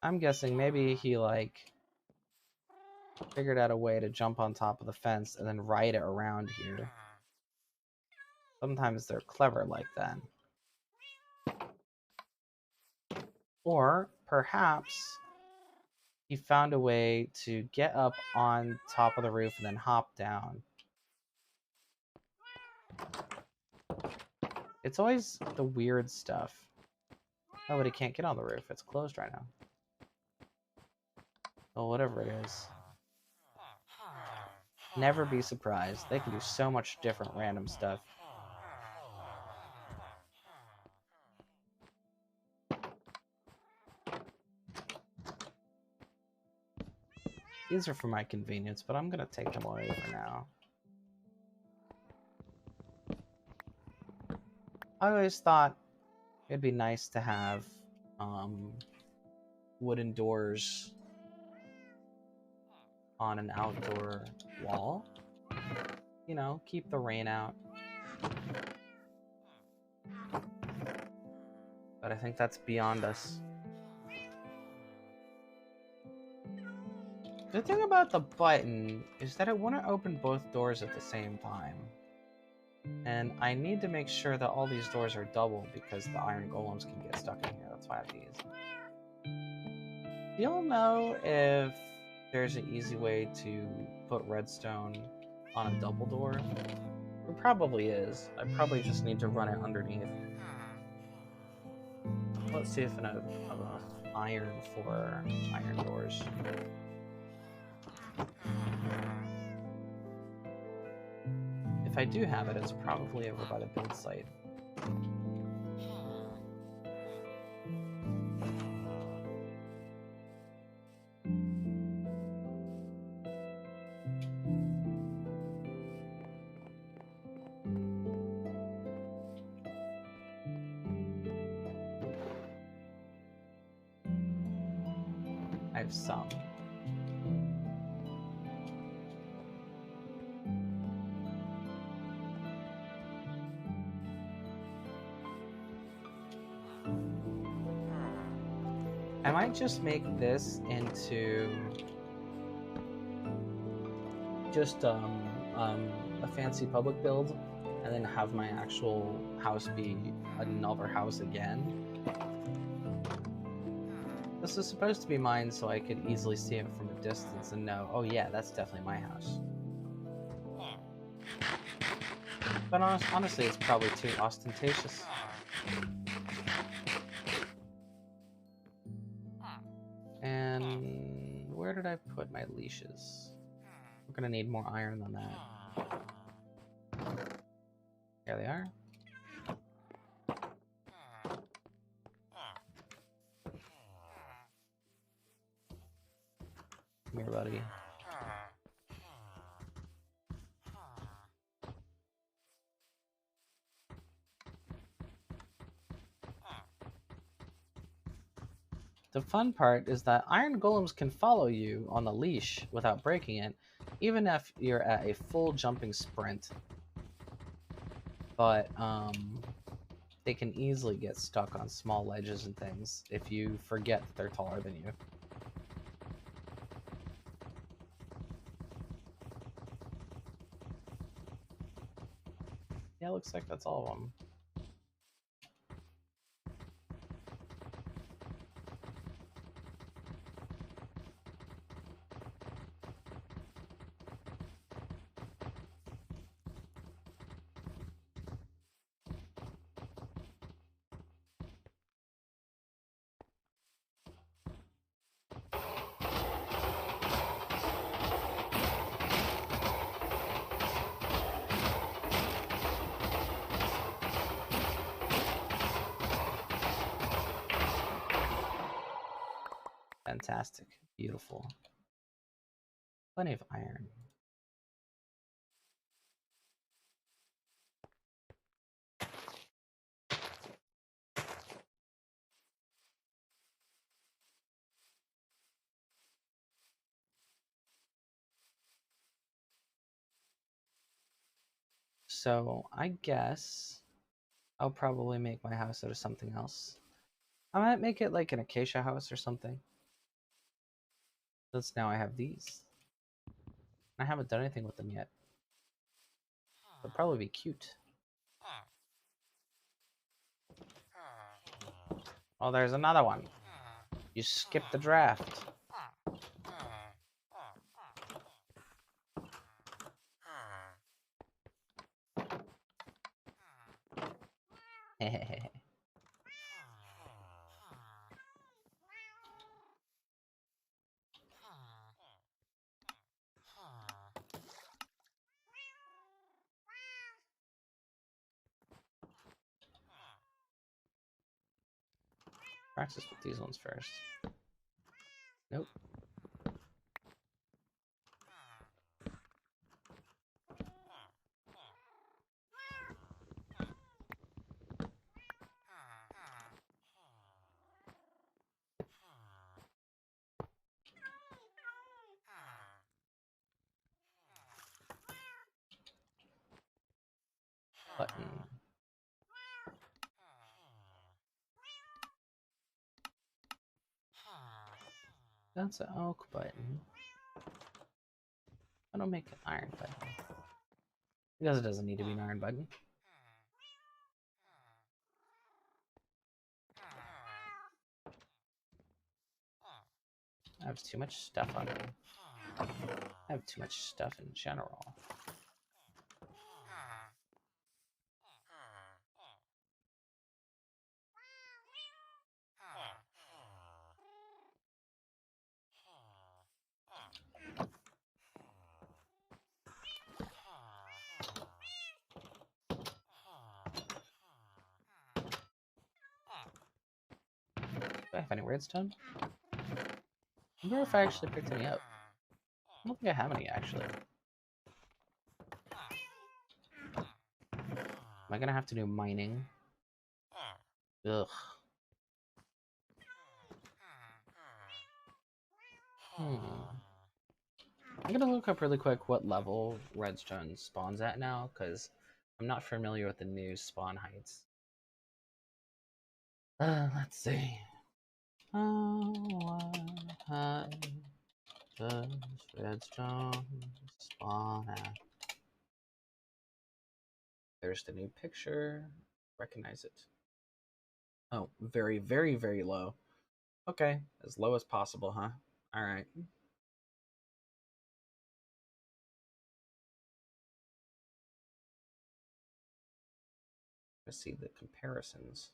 I'm guessing maybe he, like, figured out a way to jump on top of the fence and then ride it around here. Sometimes they're clever like that. Or perhaps he found a way to get up on top of the roof and then hop down. It's always the weird stuff. Oh, but he can't get on the roof. It's closed right now. Well, whatever it is. Never be surprised. They can do so much different random stuff. These are for my convenience, but I'm going to take them away for now. I always thought it'd be nice to have wooden doors on an outdoor wall. You know, keep the rain out. But I think that's beyond us. The thing about the button is that it wouldn't open both doors at the same time. And I need to make sure that all these doors are double because the iron golems can get stuck in here. That's why I have these. You'll know if there's an easy way to put redstone on a double door. There probably is. I probably just need to run it underneath. Let's see if enough iron for iron doors. If I do have it, it's probably over by the build site. I have some. I might just make this into just a fancy public build, and then have my actual house be another house again. This is supposed to be mine, so I could easily see it from a distance and know, oh yeah, that's definitely my house. But honestly, it's probably too ostentatious. And where did I put my leashes? We're gonna need more iron than that. There they are. Come here, buddy. The fun part is that iron golems can follow you on the leash without breaking it, even if you're at a full jumping sprint. But they can easily get stuck on small ledges and things if you forget that they're taller than you. Yeah, looks like that's all of them. Fantastic. Beautiful. Plenty of iron. So I guess I'll probably make my house out of something else. I might make it like an acacia house or something. Since now I have these. I haven't done anything with them yet. They'll probably be cute. Oh, there's another one. You skipped the draft. Practice with these ones first. Nope. Button. That's an oak button. I don't make an iron button. Because it doesn't need to be an iron button. I have too much stuff on me. I have too much stuff in general. Do I have any redstone? I wonder if I actually picked any up. I don't think I have any, actually. Am I gonna have to do mining? Ugh. I'm gonna look up really quick what level redstone spawns at now, because I'm not familiar with the new spawn heights. Let's see. What does redstone spawn at? There's the new picture. Recognize it. Oh, very, very, very low. Okay, as low as possible, huh? All right. Let's see the comparisons.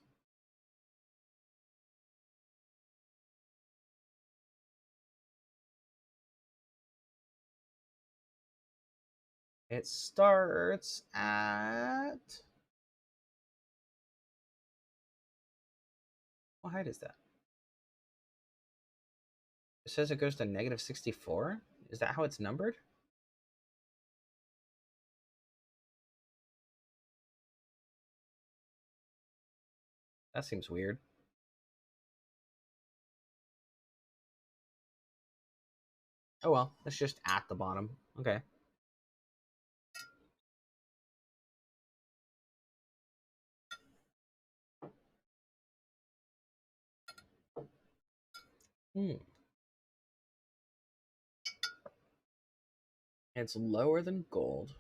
It starts at... What height is that? It says it goes to negative 64? Is that how it's numbered? That seems weird. Oh well, it's just at the bottom. Okay. It's lower than gold.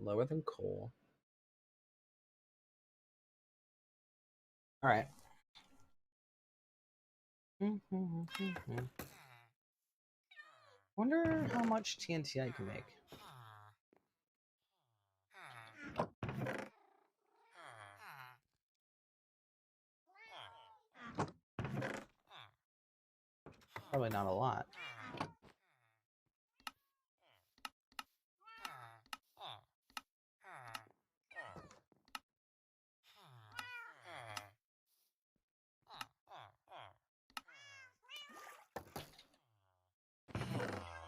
Lower than coal. All right. Wonder how much TNT I can make. Probably not a lot.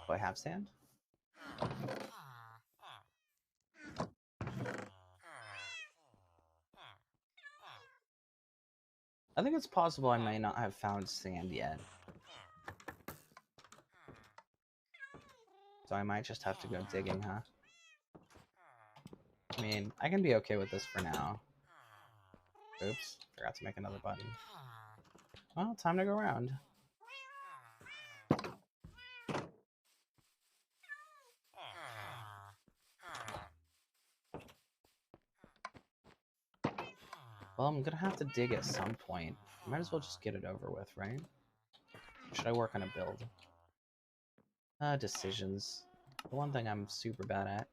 Do I have sand? I think it's possible I may not have found sand yet. So I might just have to go digging, huh? I mean, I can be okay with this for now. Oops, forgot to make another button. Well, time to go around. Well, I'm gonna have to dig at some point. Might as well just get it over with, right? Should I work on a build? Decisions. The one thing I'm super bad at.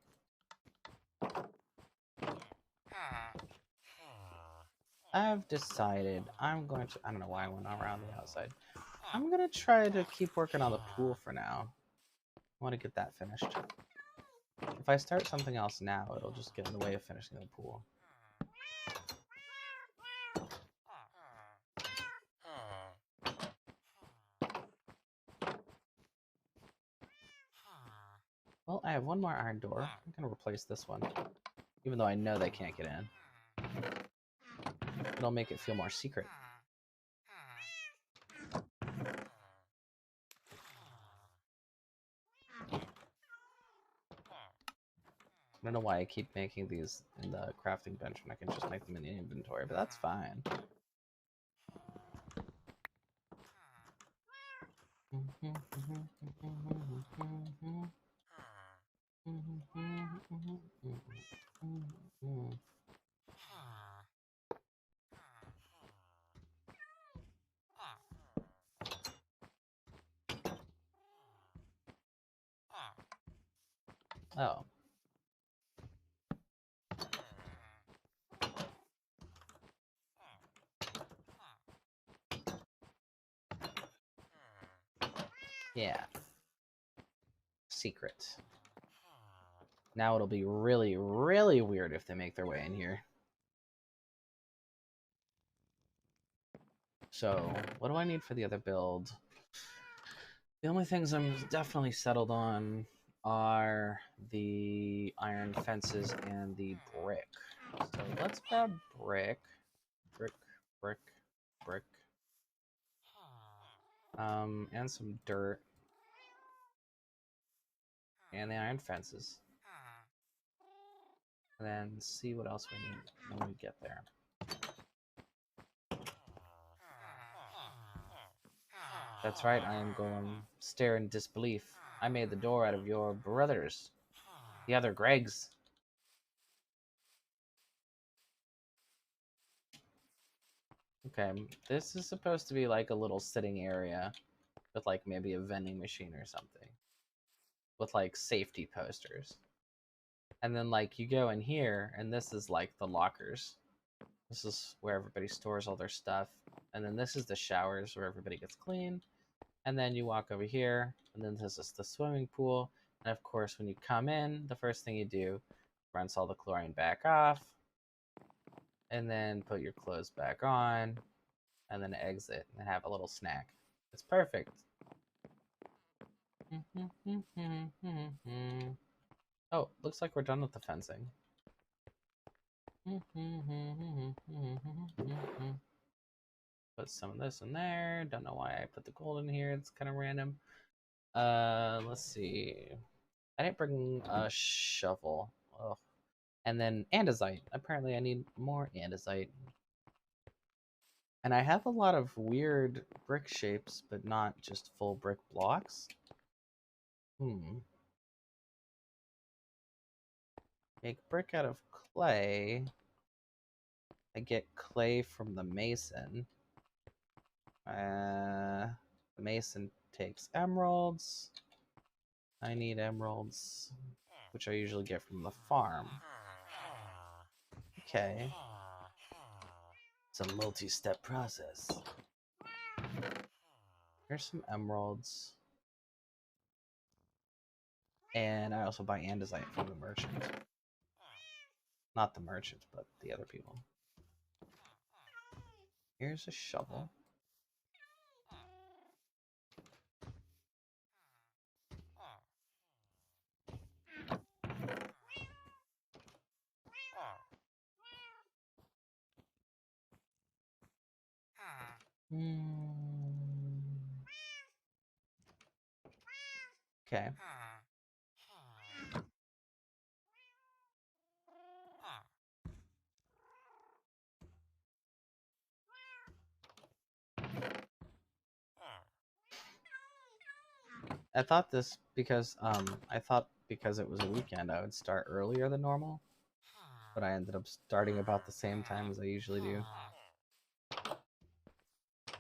I've decided I'm going to... I don't know why I went around the outside. I'm gonna try to keep working on the pool for now. I want to get that finished. If I start something else now, it'll just get in the way of finishing the pool. Well, I have one more iron door. I'm gonna replace this one. Even though I know they can't get in. It'll make it feel more secret. I don't know why I keep making these in the crafting bench when I can just make them in the inventory, but that's fine. Oh. Yeah. Secret. Now it'll be really, really weird if they make their way in here. So, what do I need for the other build? The only things I'm definitely settled on are the iron fences and the brick. So let's grab brick. Brick. And some dirt. And the iron fences. And then see what else we need when we get there. That's right, I am going stare in disbelief. I made the door out of your brothers. The other Gregs. Okay, this is supposed to be like a little sitting area with like maybe a vending machine or something. With like safety posters. And then like you go in here and this is like the lockers. This is where everybody stores all their stuff. And then this is the showers where everybody gets clean. And then you walk over here, and then this is the swimming pool. And of course, when you come in, the first thing you do, rinse all the chlorine back off, and then put your clothes back on, and then exit and have a little snack. It's perfect. Oh, looks like we're done with the fencing. Put some of this in there. Don't know why I put the gold in here. It's kind of random. Let's see. I didn't bring a shovel. Ugh. And then andesite. Apparently I need more andesite. And I have a lot of weird brick shapes, but not just full brick blocks. Make brick out of clay. I get clay from the mason. The mason takes emeralds. I need emeralds, which I usually get from the farm. Okay. It's a multi-step process. Here's some emeralds. And I also buy andesite from the merchant. Not the merchant, but the other people. Here's a shovel. Okay. I thought because it was a weekend, I would start earlier than normal. but I ended up starting about the same time as I usually do.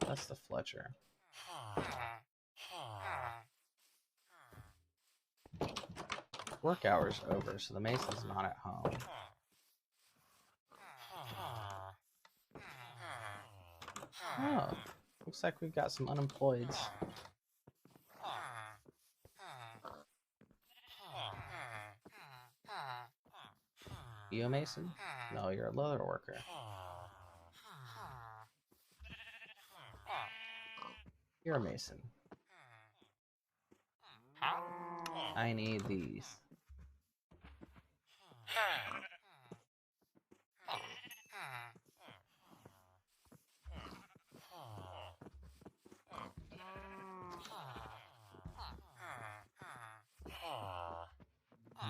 That's the Fletcher. Work hours over, so the Mason's not at home. Oh, looks like we've got some unemployeds. You a Mason? No, you're a leather worker. You're a Mason. I need these.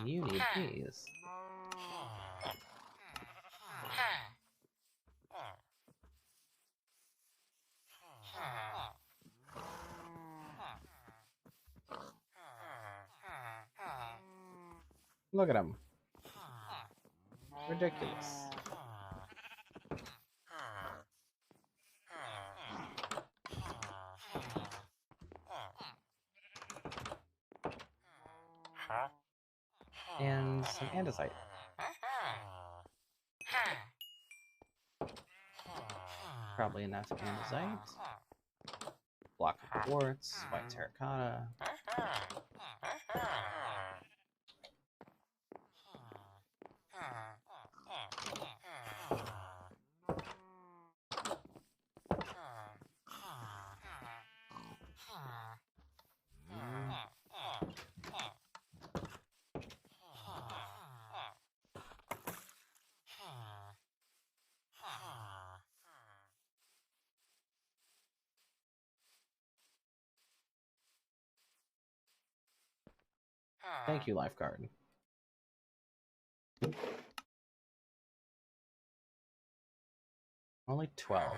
You need these. Look at him. Ridiculous. And some andesite. Probably enough andesite. Block of quartz, white terracotta. Thank you, lifeguard. Only 12.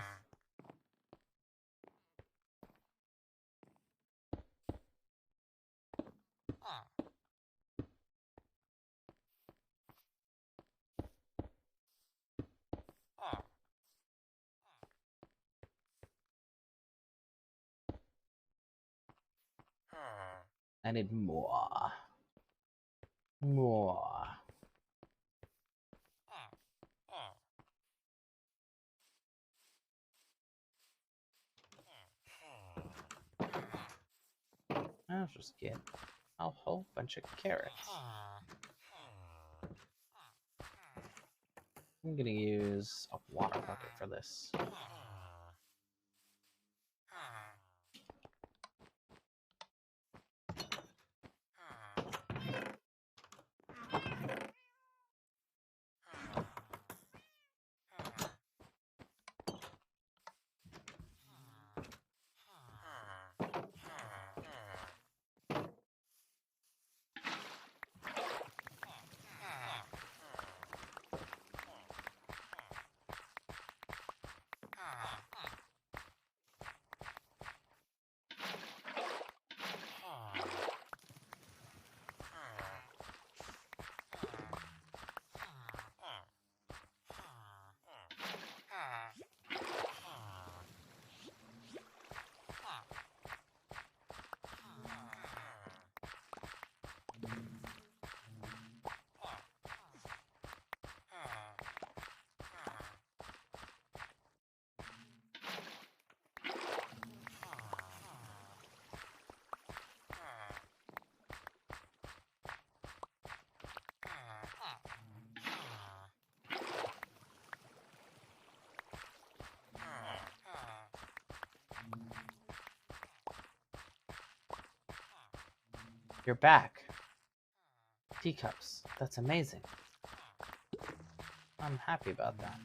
I need more. More. I'll just get a whole bunch of carrots. I'm gonna use a water bucket for this. You're back. Teacups. That's amazing. I'm happy about that.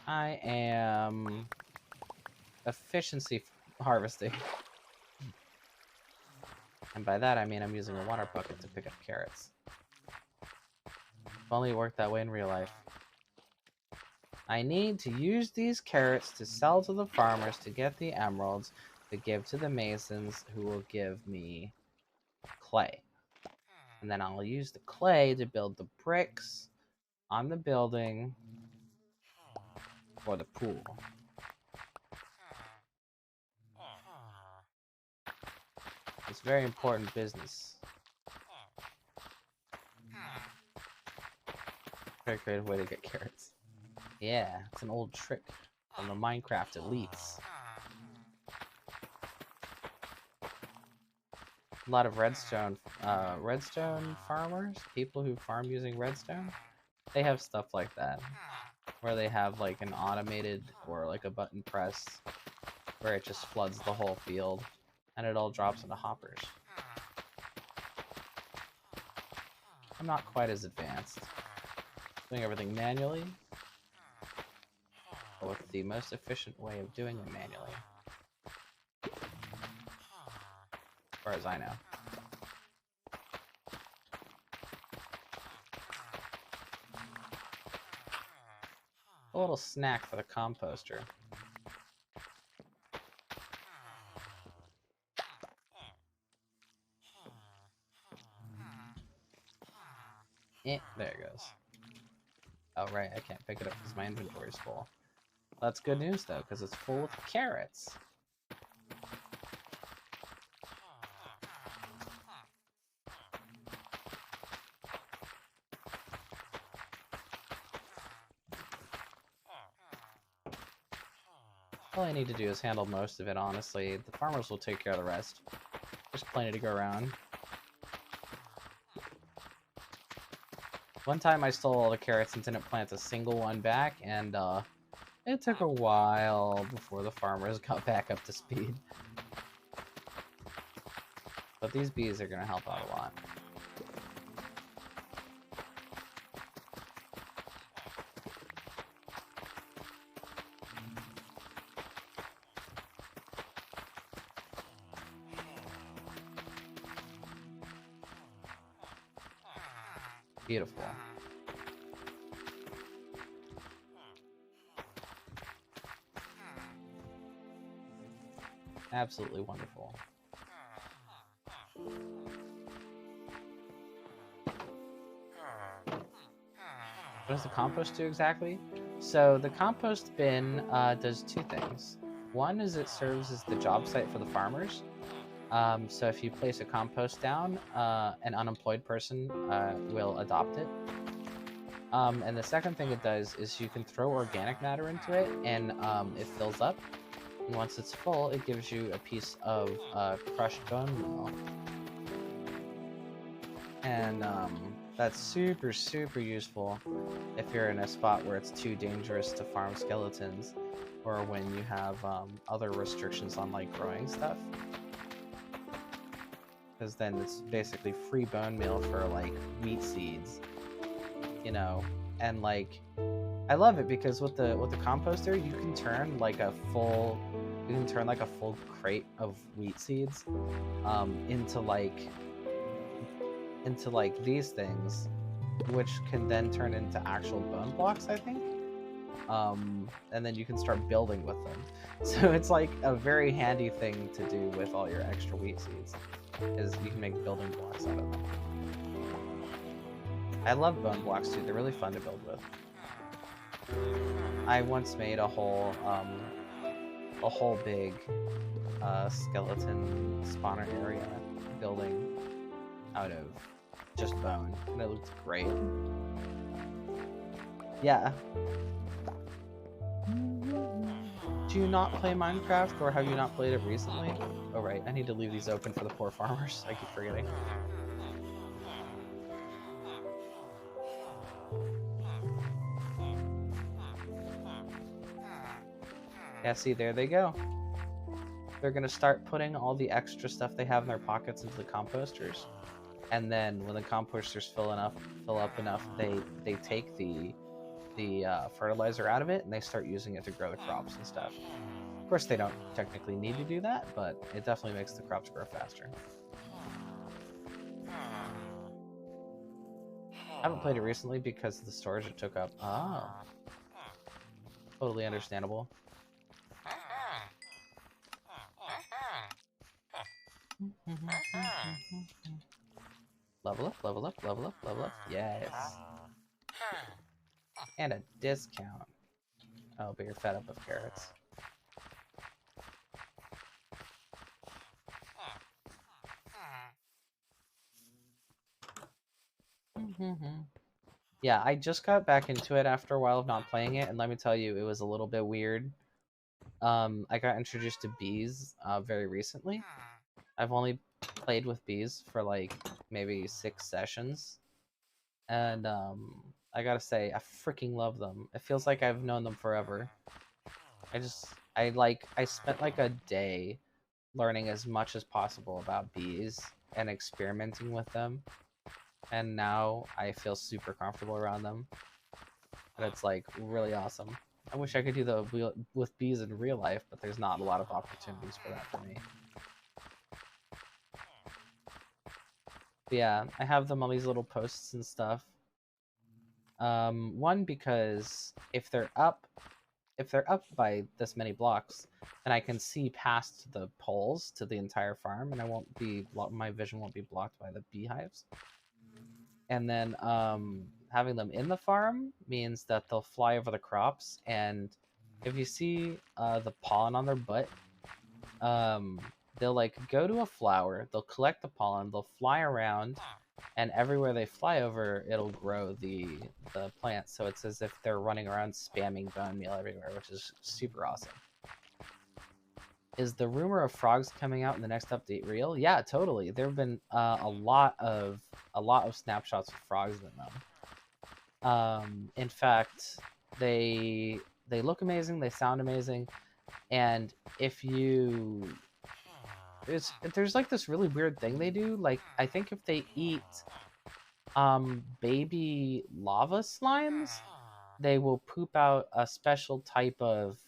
I am efficiency harvesting. And by that I mean I'm using a water bucket to pick up carrots. If only it worked that way in real life. I need to use these carrots to sell to the farmers to get the emeralds to give to the masons who will give me clay. And then I'll use the clay to build the bricks on the building for the pool. It's very important business. Very creative way to get carrots. Yeah, it's an old trick from the Minecraft elites. A lot of redstone farmers, people who farm using redstone, they have stuff like that, where they have like an automated or like a button press where it just floods the whole field and it all drops into hoppers. I'm not quite as advanced. Doing everything manually, but with the most efficient way of doing it manually. As far as I know. A little snack for the composter. There it goes. Oh, right, I can't pick it up because my inventory's full. That's good news, though, because it's full of carrots. All I need to do is handle most of it, honestly. The farmers will take care of the rest. There's plenty to go around. One time I stole all the carrots and didn't plant a single one back, and it took a while before the farmers got back up to speed. But these bees are going to help out a lot. Beautiful. Absolutely wonderful. What does the compost do exactly? So the compost bin does two things. One is it serves as the job site for the farmers. So if you place a compost down, an unemployed person will adopt it. And the second thing it does is you can throw organic matter into it, and it fills up. And once it's full, it gives you a piece of crushed bone meal. And that's super, super useful if you're in a spot where it's too dangerous to farm skeletons, or when you have other restrictions on like growing stuff. Because then it's basically free bone meal for like wheat seeds, you know. And like, I love it because with the composter, you can turn like a full crate of wheat seeds into these things, which can then turn into actual bone blocks, I think. And then you can start building with them. So it's like a very handy thing to do with all your extra wheat seeds, is you can make building blocks out of them. I love bone blocks too, they're really fun to build with. I once made a whole big skeleton spawner area building out of just bone, and it looked great. Yeah. Do you not play Minecraft, or have you not played it recently? Oh right, I need to leave these open for the poor farmers. I keep forgetting. Yeah, see, there they go. They're gonna start putting all the extra stuff they have in their pockets into the composters. And then when the composters fill up enough, they take the fertilizer out of it, and they start using it to grow the crops and stuff. Of course, they don't technically need to do that, but it definitely makes the crops grow faster. I haven't played it recently because of the storage it took up. Oh. Totally understandable. Level up, level up, level up, level up. Yes. And a discount. Oh, but you're fed up with carrots. Yeah, I just got back into it after a while of not playing it, and let me tell you, it was a little bit weird. I got introduced to bees very recently. I've only played with bees for like maybe 6 sessions, and I gotta say, I freaking love them. It feels like I've known them forever. I spent like a day learning as much as possible about bees and experimenting with them, and now I feel super comfortable around them. And it's like really awesome. I wish I could do the with bees in real life, but there's not a lot of opportunities for that for me. But yeah, I have them on these little posts and stuff. One, because if they're up by this many blocks, then I can see past the poles to the entire farm, and my vision won't be blocked by the beehives. And then having them in the farm means that they'll fly over the crops, and if you see the pollen on their butt, they'll like go to a flower, they'll collect the pollen, they'll fly around, and everywhere they fly over, it'll grow the plant. So it's as if they're running around spamming bone meal everywhere, which is super awesome. Is the rumor of frogs coming out in the next update real? Yeah, totally. There have been a lot of snapshots with frogs in them. In fact, they look amazing, they sound amazing, and if you there's like this really weird thing they do. Like, I think if they eat baby lava slimes, they will poop out a special type of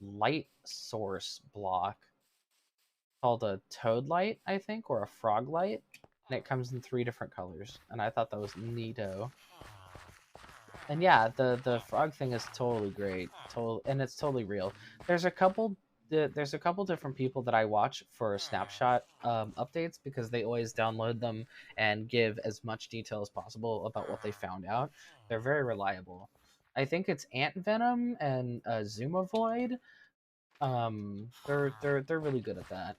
light source block called a toad light, I think, or a frog light, and it comes in 3 different colors, and I thought that was neato. And yeah, the frog thing is totally great, and it's totally real. There's a couple different people that I watch for snapshot updates, because they always download them and give as much detail as possible about what they found out. They're very reliable. I think it's Ant Venom and Zumavoid. They're really good at that.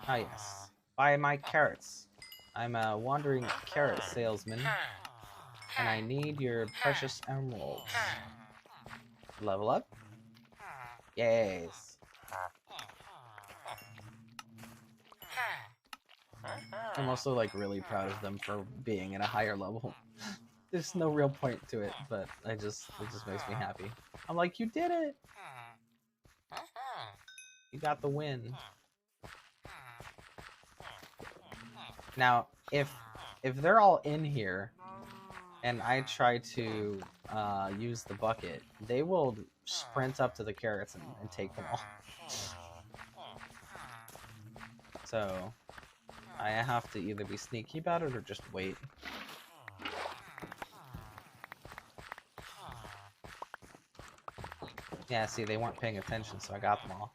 Ah yes, buy my carrots. I'm a wandering carrot salesman, and I need your precious emeralds. Level up? Yes. I'm also like really proud of them for being at a higher level. There's no real point to it, but it just makes me happy. I'm like, you did it! You got the win. Now, if they're all in here, and I try to use the bucket, they will sprint up to the carrots and take them all. So I have to either be sneaky about it or just wait. Yeah, see, they weren't paying attention, so I got them all.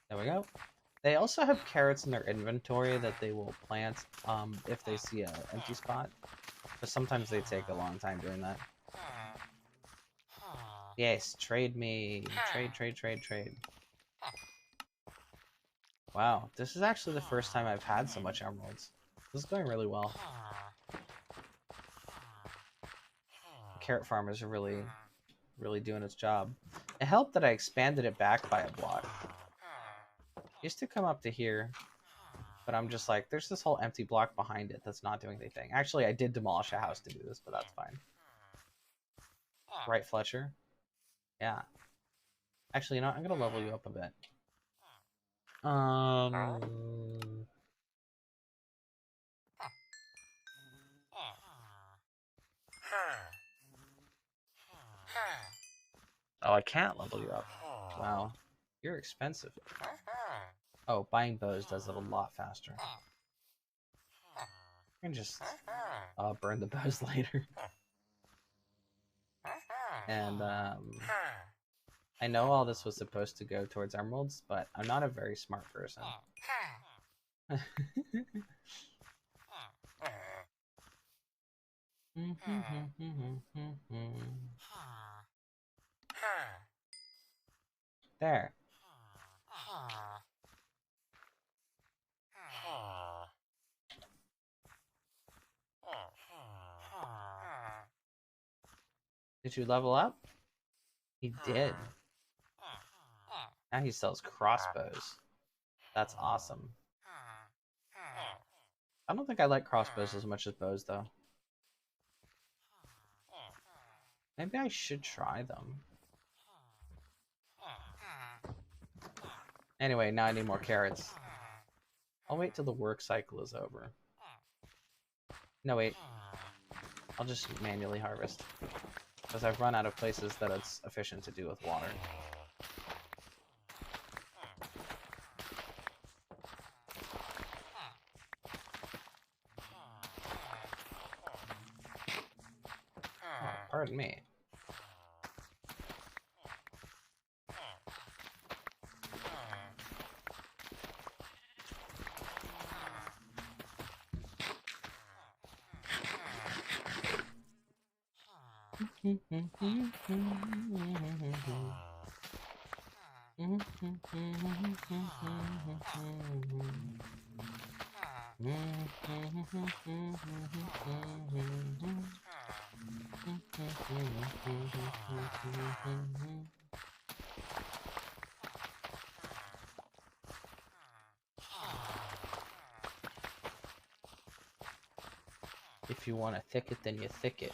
There we go. They also have carrots in their inventory that they will plant if they see an empty spot. But sometimes they take a long time doing that. Yes, trade me. Trade. Wow, this is actually the first time I've had so much emeralds. This is going really well. Carrot farmers are really doing its job. It helped that I expanded it back by a block. It used to come up to here, but I'm just like, there's this whole empty block behind it that's not doing anything. Actually, I did demolish a house to do this, but that's fine. Right, Fletcher? Yeah. Actually, you know what? I'm gonna level you up a bit. Oh, I can't level you up. Wow. You're expensive. Oh, buying bows does it a lot faster. I can just burn the bows later. And I know all this was supposed to go towards emeralds, but I'm not a very smart person. There. Did you level up? He did. Now he sells crossbows. That's awesome. I don't think I like crossbows as much as bows, though. Maybe I should try them. Anyway, now I need more carrots. I'll wait till the work cycle is over. No, wait. I'll just manually harvest. Because I've run out of places that it's efficient to do with water. Oh, pardon me. If you want to thick it, then you thick it.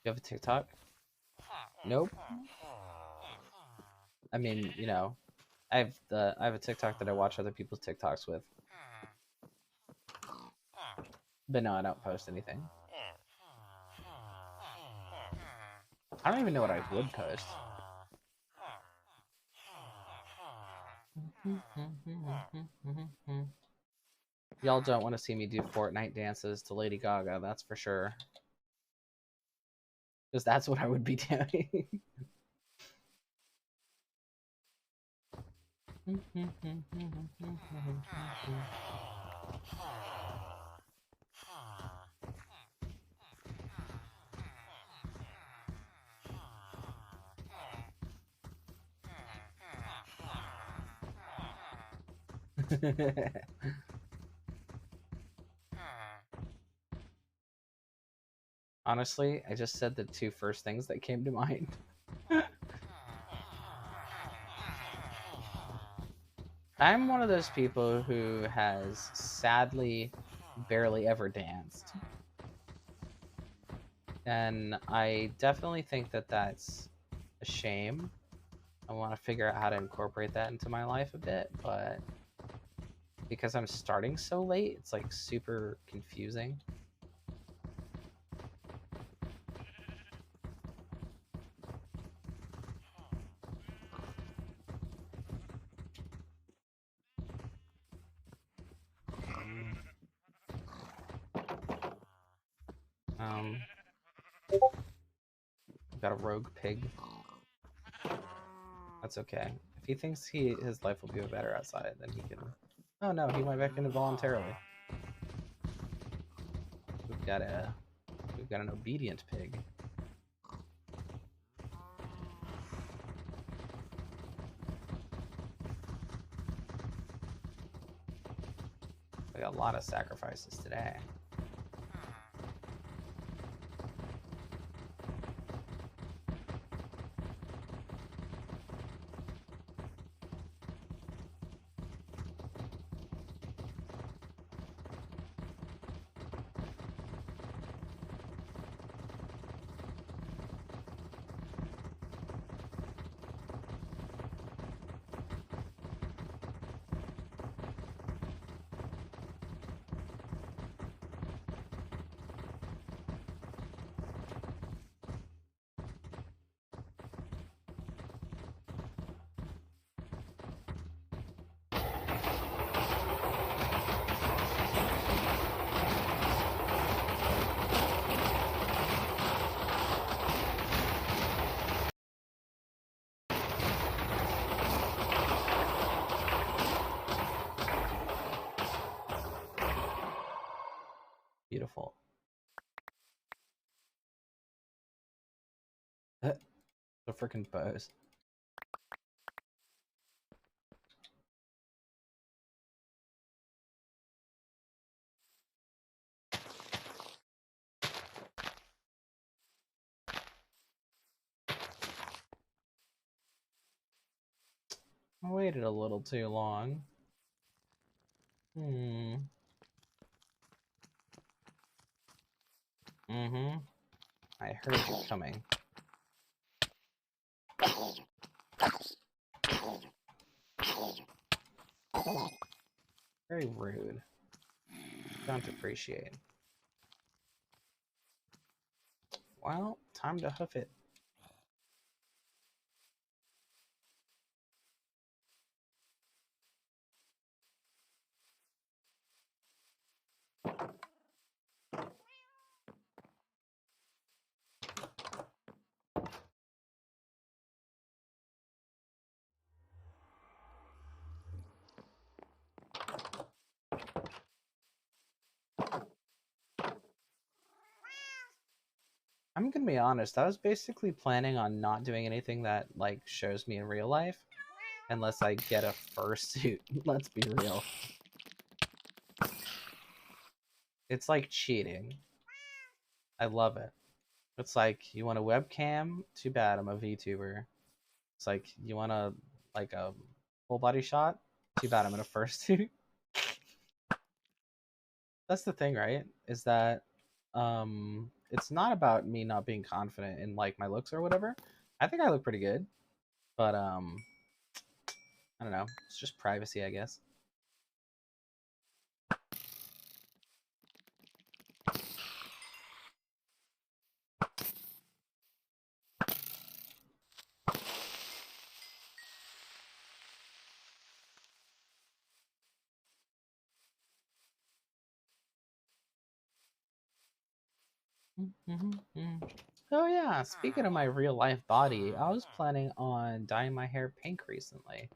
You have a TikTok? Nope. I mean, you know, I have a TikTok that I watch other people's TikToks with. But no, I don't post anything. I don't even know what I would post. Y'all don't want to see me do Fortnite dances to Lady Gaga, that's for sure. Because that's what I would be doing. Honestly, I just said the two first things that came to mind. I'm one of those people who has sadly barely ever danced. And I definitely think that that's a shame. I want to figure out how to incorporate that into my life a bit, but because I'm starting so late, it's like super confusing. Got a rogue pig. That's okay. If he thinks his life will be better outside, then he can... Oh no, he went back in voluntarily. We've got an obedient pig. We got a lot of sacrifices today. Beautiful. The freaking bows. I waited a little too long. I heard you coming. Very rude. Don't appreciate. Well, time to hoof it. I'm gonna be honest, I was basically planning on not doing anything that, like, shows me in real life. Unless I get a fursuit. Let's be real. It's like cheating. I love it. It's like, you want a webcam? Too bad, I'm a VTuber. It's like, you want a full body shot? Too bad, I'm in a fursuit. That's the thing, right? Is that it's not about me not being confident in, like, my looks or whatever. I think I look pretty good. But I don't know. It's just privacy, I guess. Oh yeah, speaking of my real life body, I was planning on dyeing my hair pink recently.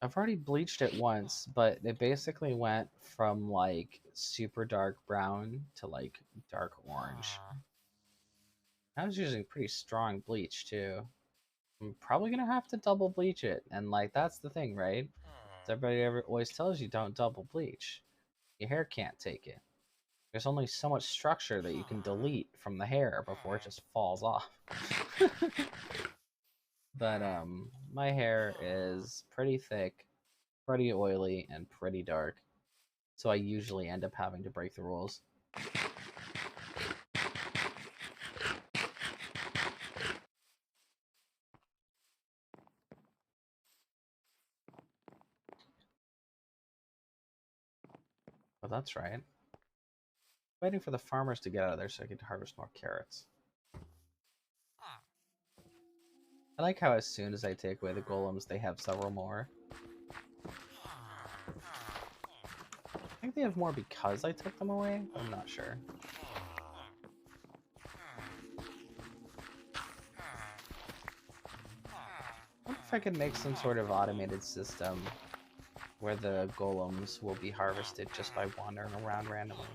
I've already bleached it once, but it basically went from like super dark brown to like dark orange. I was using pretty strong bleach too. I'm probably gonna have to double bleach it, and like that's the thing, right? Everybody always tells you don't double bleach. Your hair can't take it. There's only so much structure that you can delete from the hair before it just falls off. But my hair is pretty thick, pretty oily, and pretty dark. So I usually end up having to break the rules. But that's right. Waiting for the farmers to get out of there so I can harvest more carrots. I like how as soon as I take away the golems, they have several more. I think they have more because I took them away, but I'm not sure. I wonder if I could make some sort of automated system where the golems will be harvested just by wandering around randomly.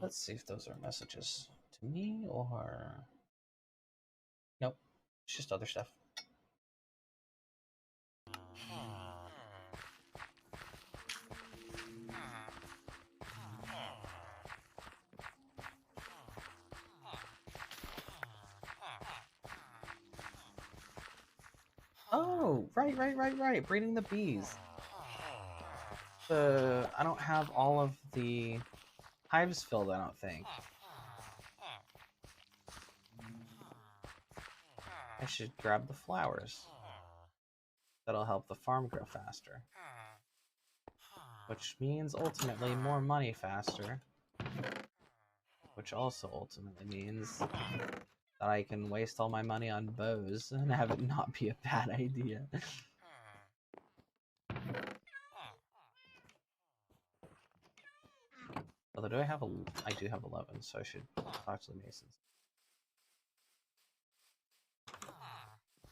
Let's see if those are messages to me or... Nope, it's just other stuff. Oh, right. Breeding the bees. I don't have all of the hives filled, I don't think. I should grab the flowers. That'll help the farm grow faster. Which means ultimately more money faster. Which also ultimately means that I can waste all my money on bows and have it not be a bad idea. Although I do have 11, so I should talk to the masons.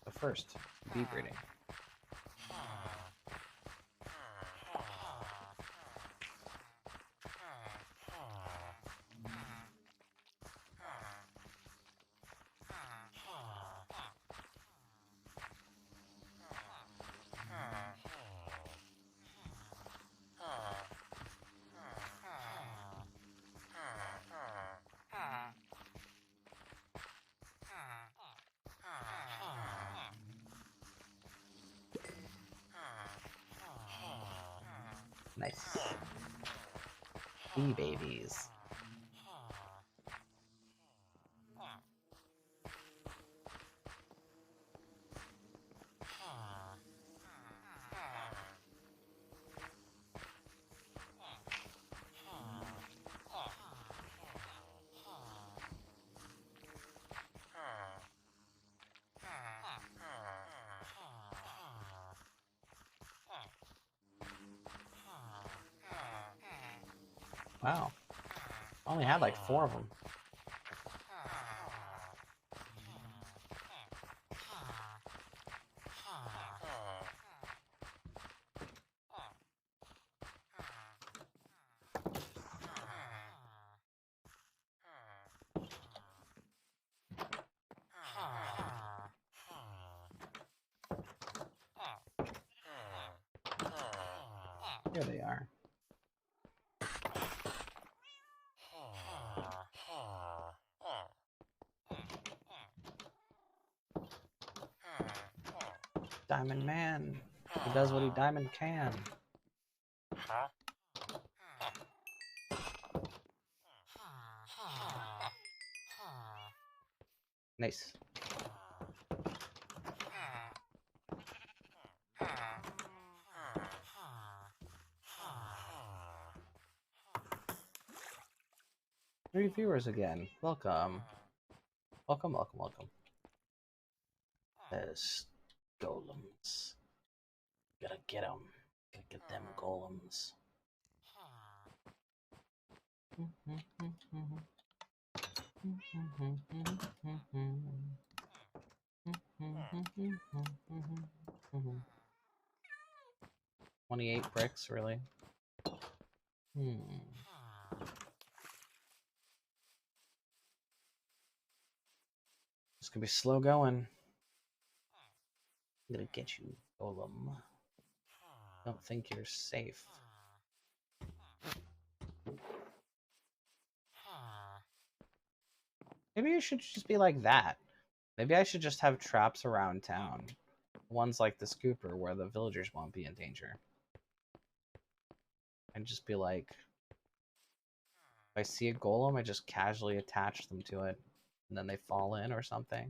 But first, bee breeding. Nice. Bee babies. Wow. I only had like 4 of them. Here they are. Diamond Man. He does what he diamond can. Nice. Three viewers again. Welcome. Welcome. There's golems. Gotta get them. Gotta get them golems. $28 bricks, really? This could be slow going. I'm gonna get you, golem. Don't think you're safe. Maybe it should just be like that. Maybe I should just have traps around town. Ones like the scooper where the villagers won't be in danger. And just be like, if I see a golem, I just casually attach them to it. And then they fall in or something.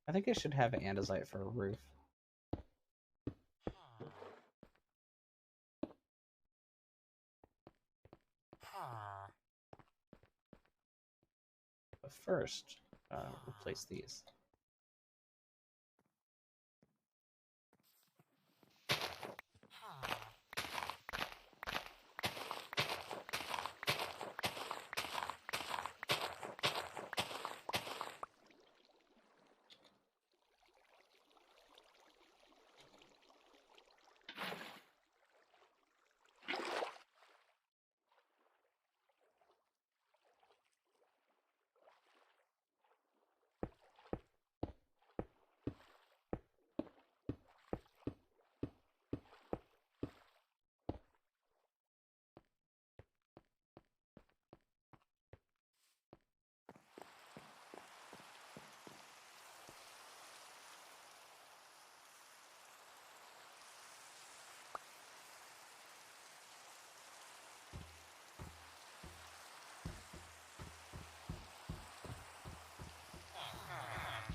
I think I should have andesite for a roof. But first, replace these.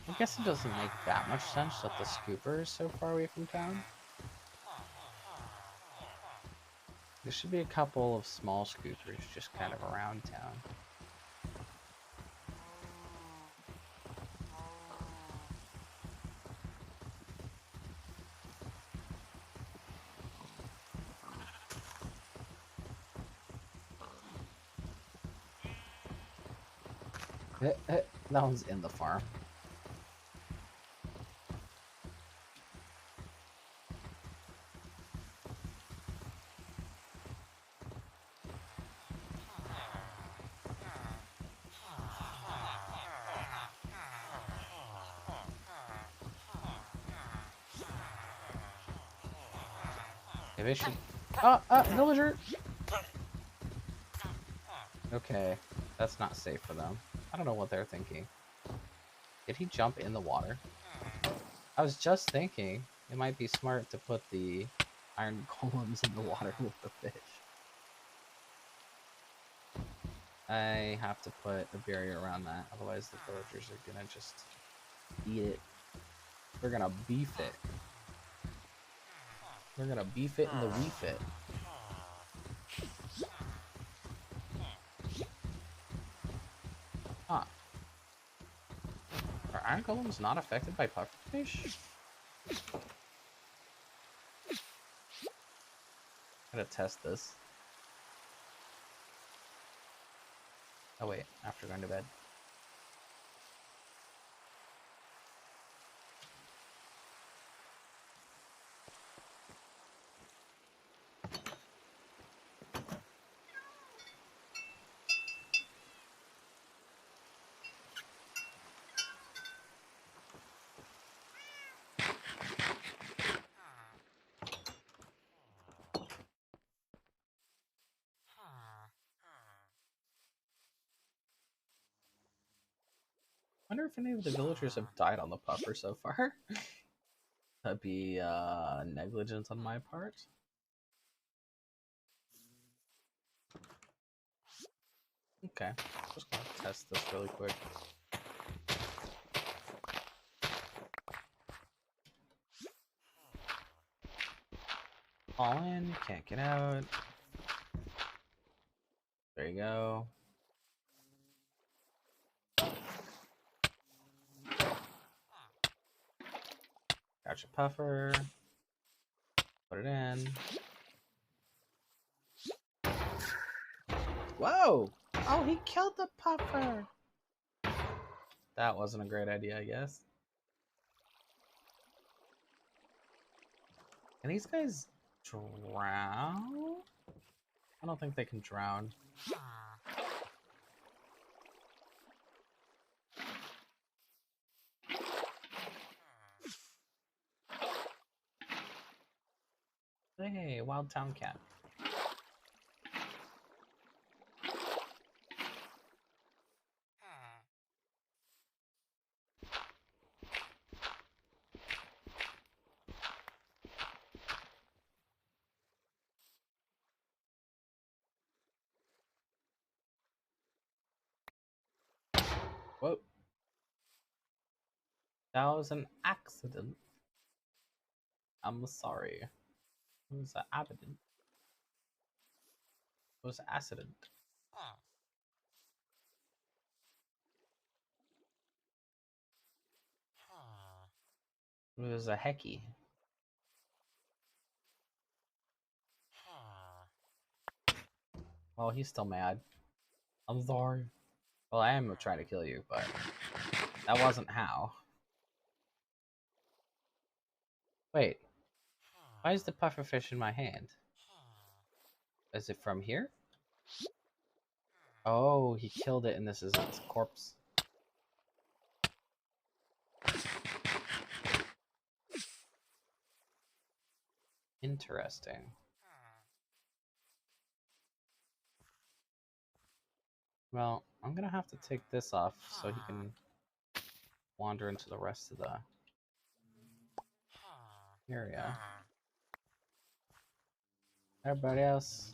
I guess it doesn't make that much sense that the scooper is so far away from town. There should be a couple of small scoopers just kind of around town. That one's in the farm. Maybe I should... villager! Okay, that's not safe for them. I don't know what they're thinking. Did he jump in the water? I was just thinking it might be smart to put the iron golems in the water with the fish. I have to put a barrier around that, otherwise the villagers are gonna just eat it. They're gonna beef it. They're gonna beef it in the wee fit. Huh. Are iron golems not affected by pufferfish? I'm gonna test this. Oh wait, after going to bed. I wonder if any of the villagers have died on the puffer so far. That'd be negligence on my part. Okay, just gonna test this really quick. Fall in, can't get out. There you go. Gotcha puffer. Put it in. Whoa! Oh, he killed the puffer! That wasn't a great idea, I guess. Can these guys drown? I don't think they can drown. Hey, wild town cat. Whoa. That was an accident. I'm sorry. It was an accident. It was an accident. It was a hecky. Well, he's still mad. I'm sorry. Well, I am trying to kill you, but that wasn't how. Wait. Why is the pufferfish in my hand? Is it from here? Oh, he killed it and this is its corpse. Interesting. Well, I'm gonna have to take this off so he can wander into the rest of the area. Everybody else.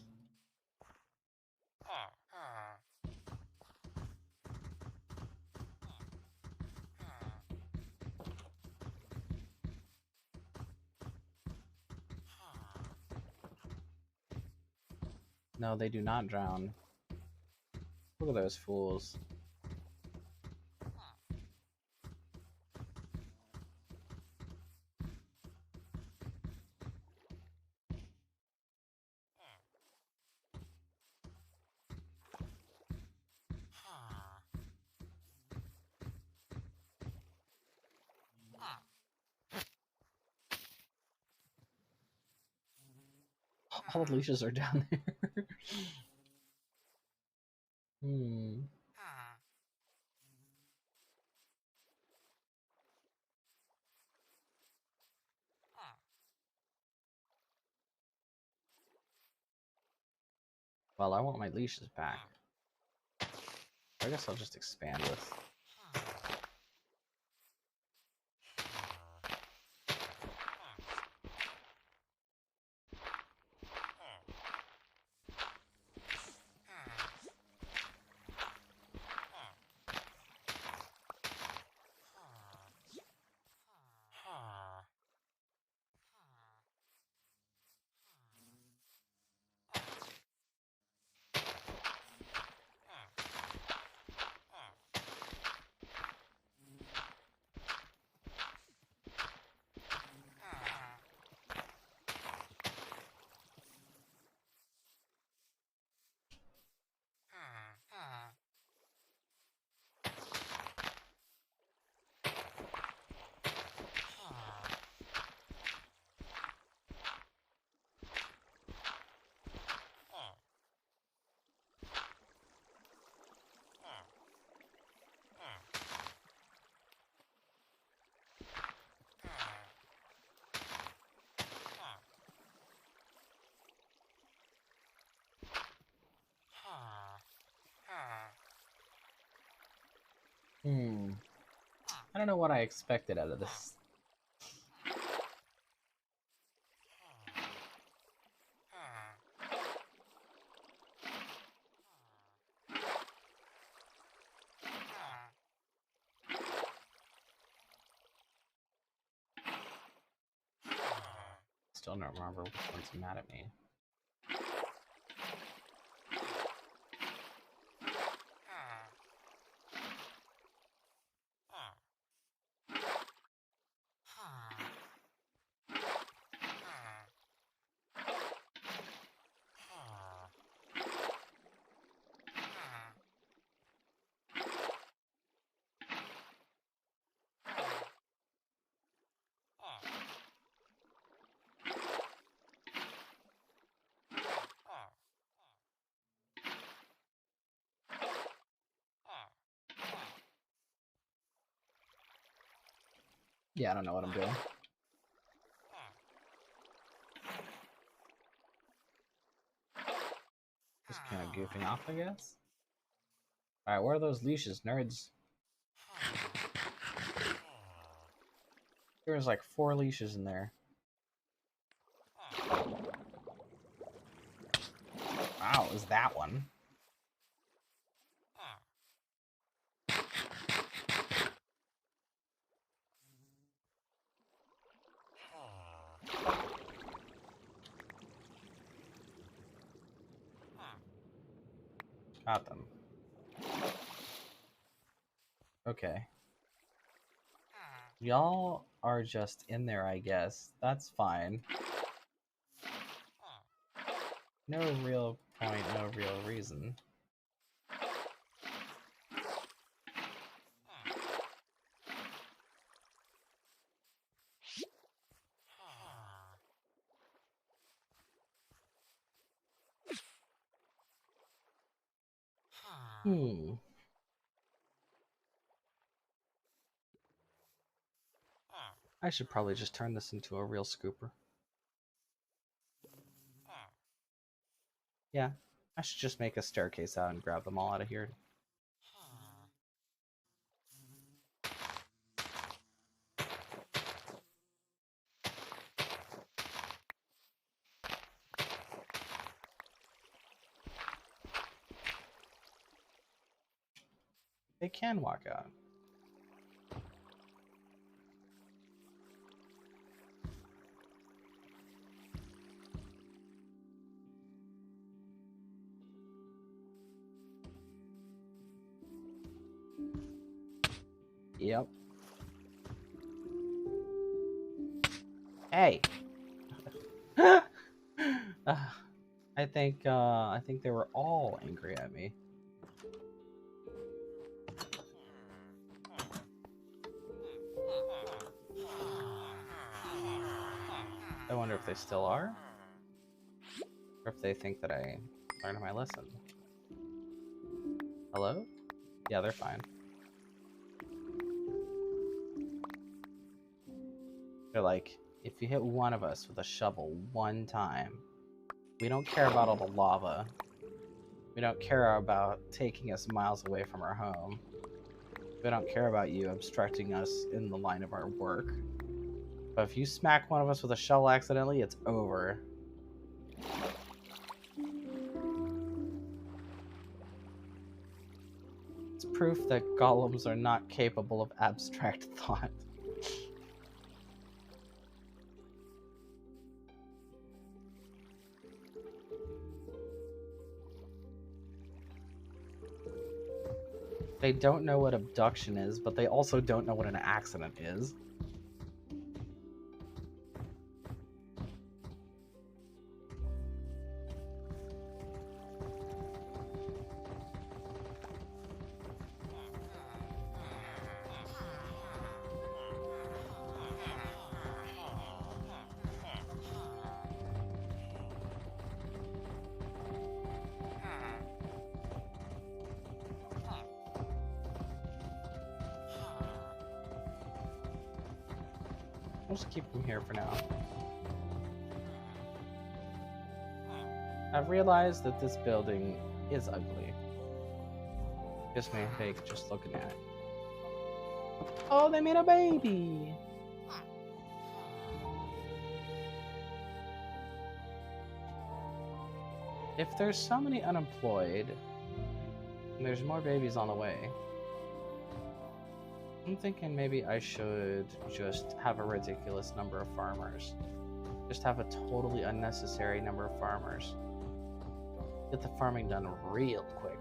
No, they do not drown. Look at those fools. All the leashes are down there. Hmm. Well, I want my leashes back. I guess I'll just expand this. I don't know what I expected out of this. Still don't remember which one's mad at me. Yeah, I don't know what I'm doing. Just kind of goofing off, I guess. Alright, where are those leashes, nerds? There's like 4 leashes in there. Wow, is that one? Got them. Okay. Y'all are just in there, I guess. That's fine. No real point, no real reason. I should probably just turn this into a real scooper. Yeah, I should just make a staircase out and grab them all out of here. They can walk out. Yep. Hey. I think they were all angry at me. I wonder if they still are, or if they think that I learned my lesson. Hello? Yeah, they're fine. They're like, if you hit one of us with a shovel one time, we don't care about all the lava. We don't care about taking us miles away from our home. We don't care about you obstructing us in the line of our work. But if you smack one of us with a shovel accidentally, it's over. It's proof that golems are not capable of abstract thought. They don't know what abduction is, but they also don't know what an accident is. I'll just keep them here for now. I've realized that this building is ugly. Gives me a headache just looking at it. Oh, they made a baby! If there's so many unemployed, and there's more babies on the way, I'm thinking maybe I should just have a ridiculous number of farmers. Just have a totally unnecessary number of farmers. Get the farming done real quick.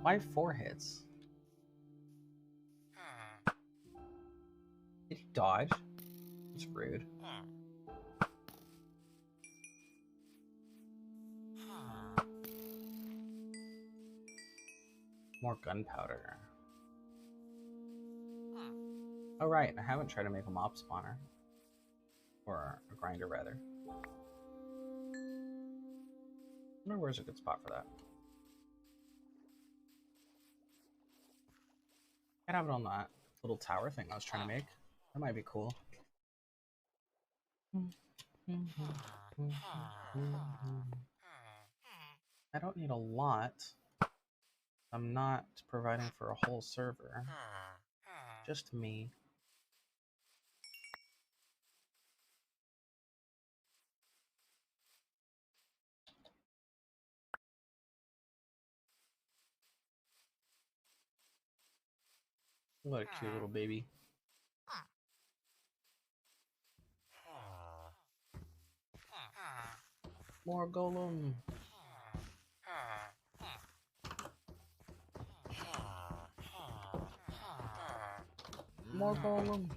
Why 4 hits? Did he dodge? It's rude. More gunpowder. Oh right, I haven't tried to make a mob spawner. Or a grinder, rather. I wonder where's a good spot for that. I'd have it on that little tower thing I was trying to make. That might be cool. I don't need a lot. I'm not providing for a whole server. Just me. What a cute little baby. More golem. More golem.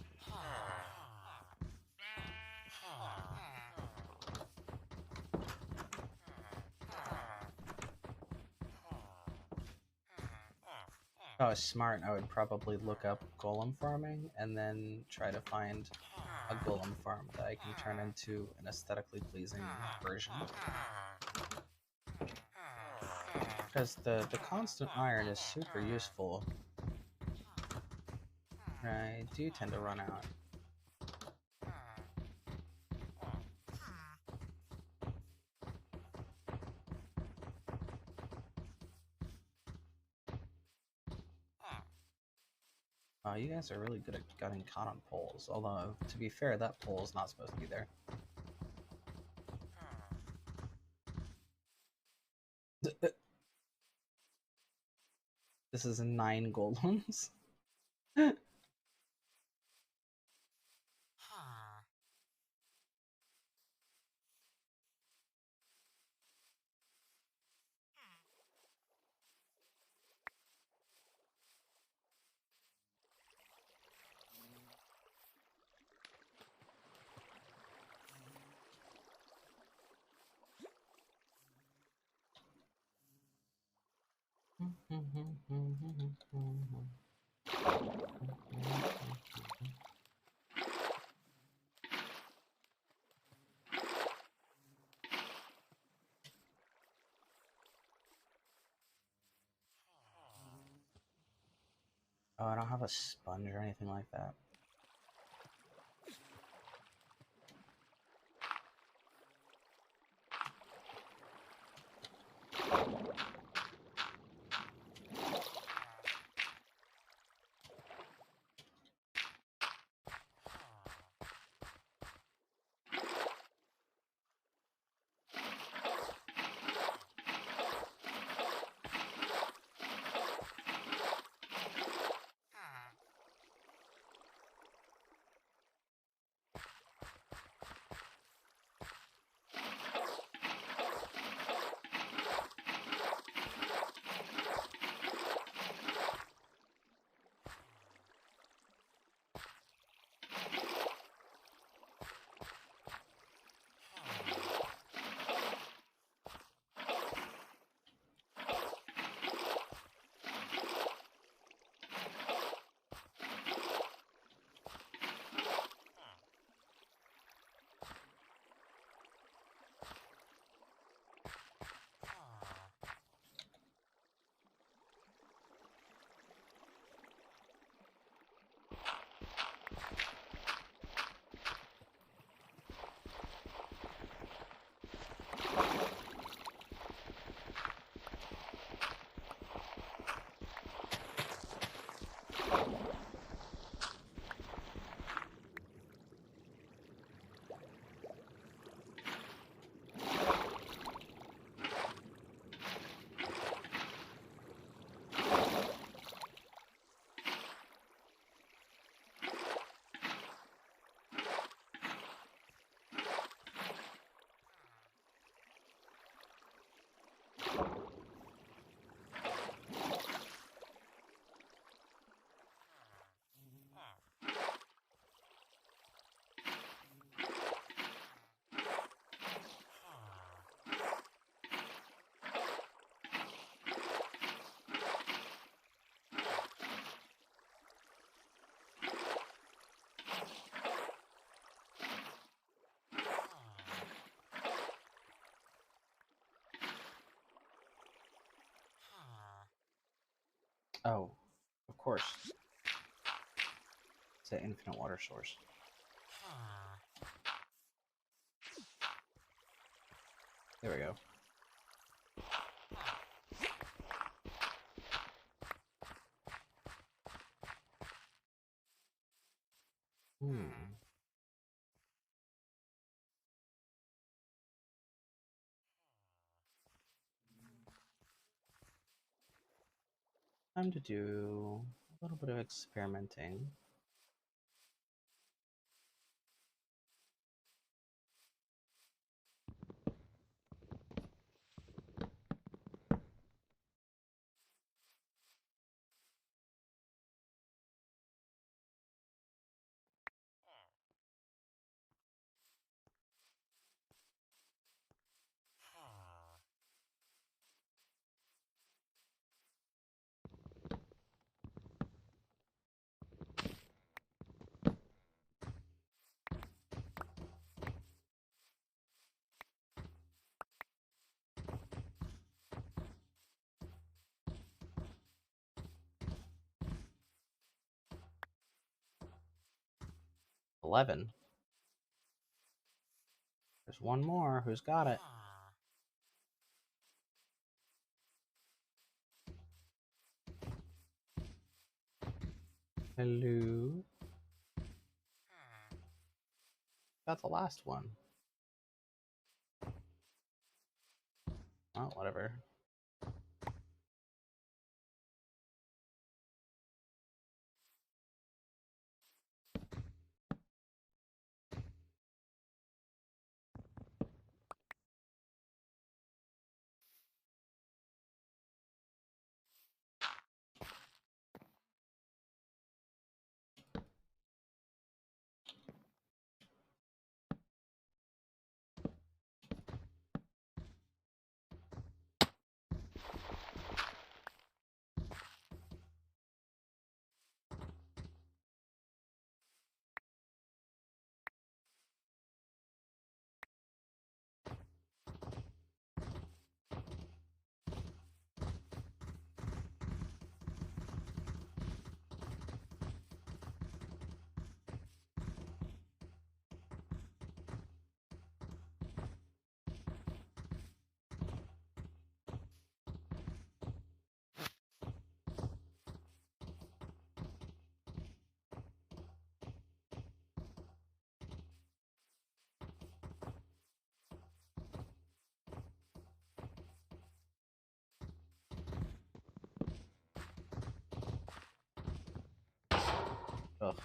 If I was smart, I would probably look up golem farming and then try to find a golem farm that I can turn into an aesthetically pleasing version. Because the constant iron is super useful. I do tend to run out. You guys are really good at getting caught on poles, although, to be fair, that pole is not supposed to be there. This is 9 golems? Oh, I don't have a sponge or anything like that. Oh, of course. It's an infinite water source. There we go. Time to do a little bit of experimenting. 11. There's one more. Who's got it? Hello? Got the last one. Oh, whatever. Ugh.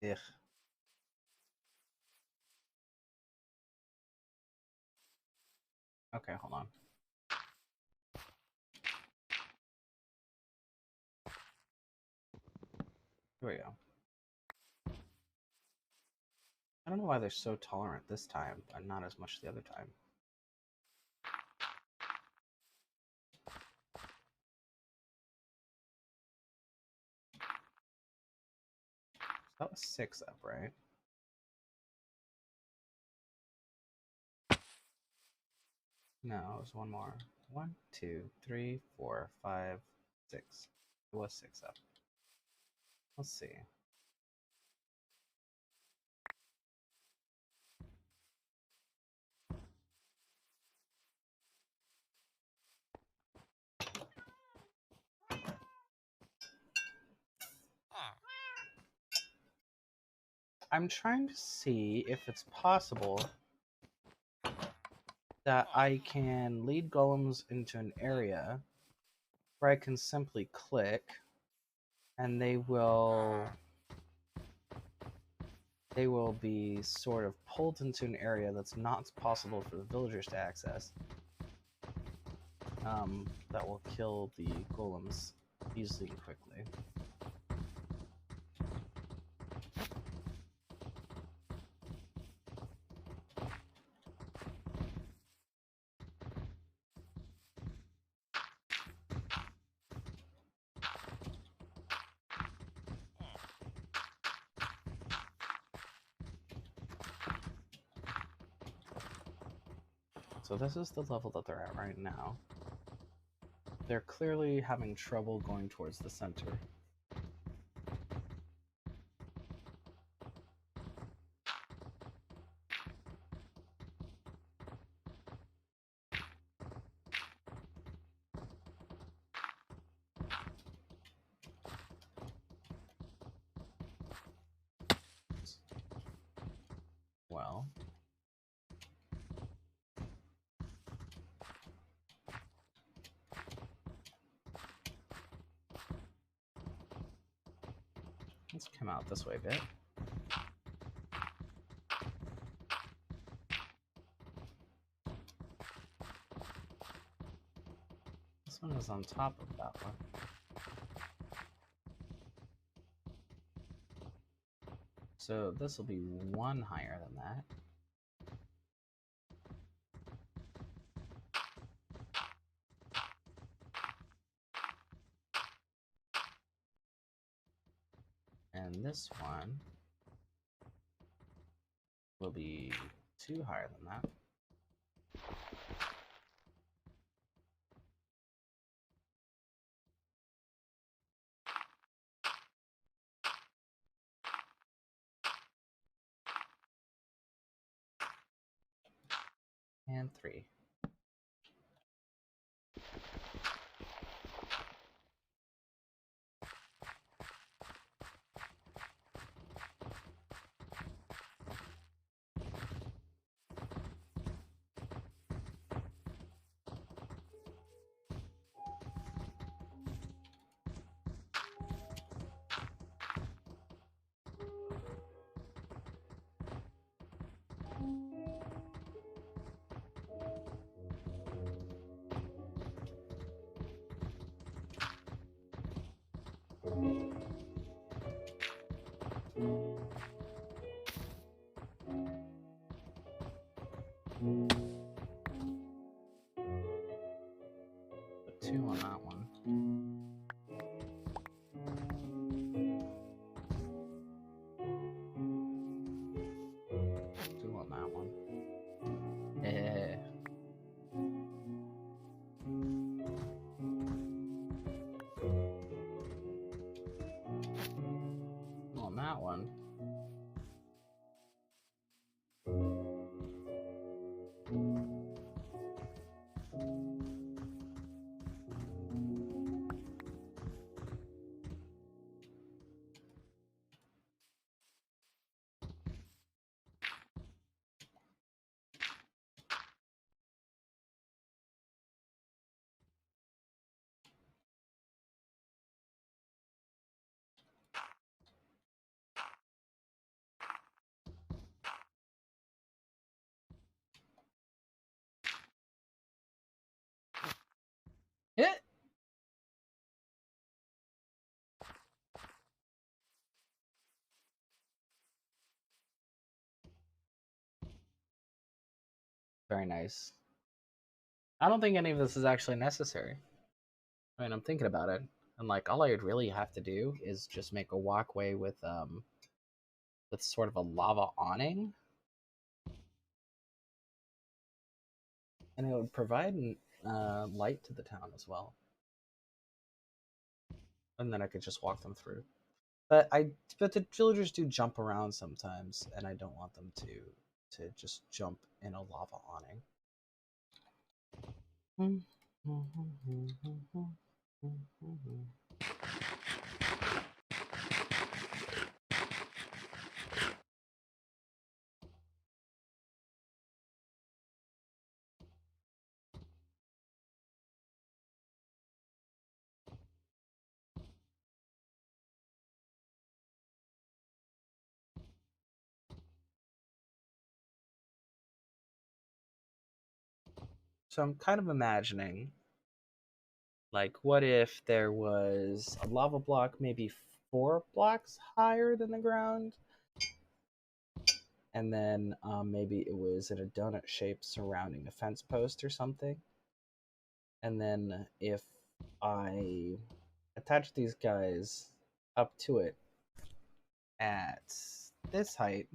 Ugh. Okay, hold on. Here we go. I don't know why they're so tolerant this time, but not as much the other time. That was 6 up, right? No, it was one more. 1, 2, 3, 4, 5, 6. It was 6 up. Let's see. I'm trying to see if it's possible that I can lead golems into an area where I can simply click and they will be sort of pulled into an area that's not possible for the villagers to access. That will kill the golems easily and quickly. So this is the level that they're at right now. They're clearly having trouble going towards the center. Well, let's come out this way a bit. This this one is on top of that one. So this will be one higher than that. And this one will be two higher than that. And three. Put two on that one. Two on that one. Yeah. On that one. Hit. Very nice. I don't think any of this is actually necessary. I mean, I'm thinking about it, and like all I would really have to do is just make a walkway with sort of a lava awning, and it would provide light to the town as well. And then I could just walk them through. But the villagers do jump around sometimes, and I don't want them to just jump in a lava awning. So I'm kind of imagining, like, what if there was a lava block maybe 4 blocks higher than the ground, and then maybe it was in a donut shape surrounding a fence post or something. And then if I attach these guys up to it at this height,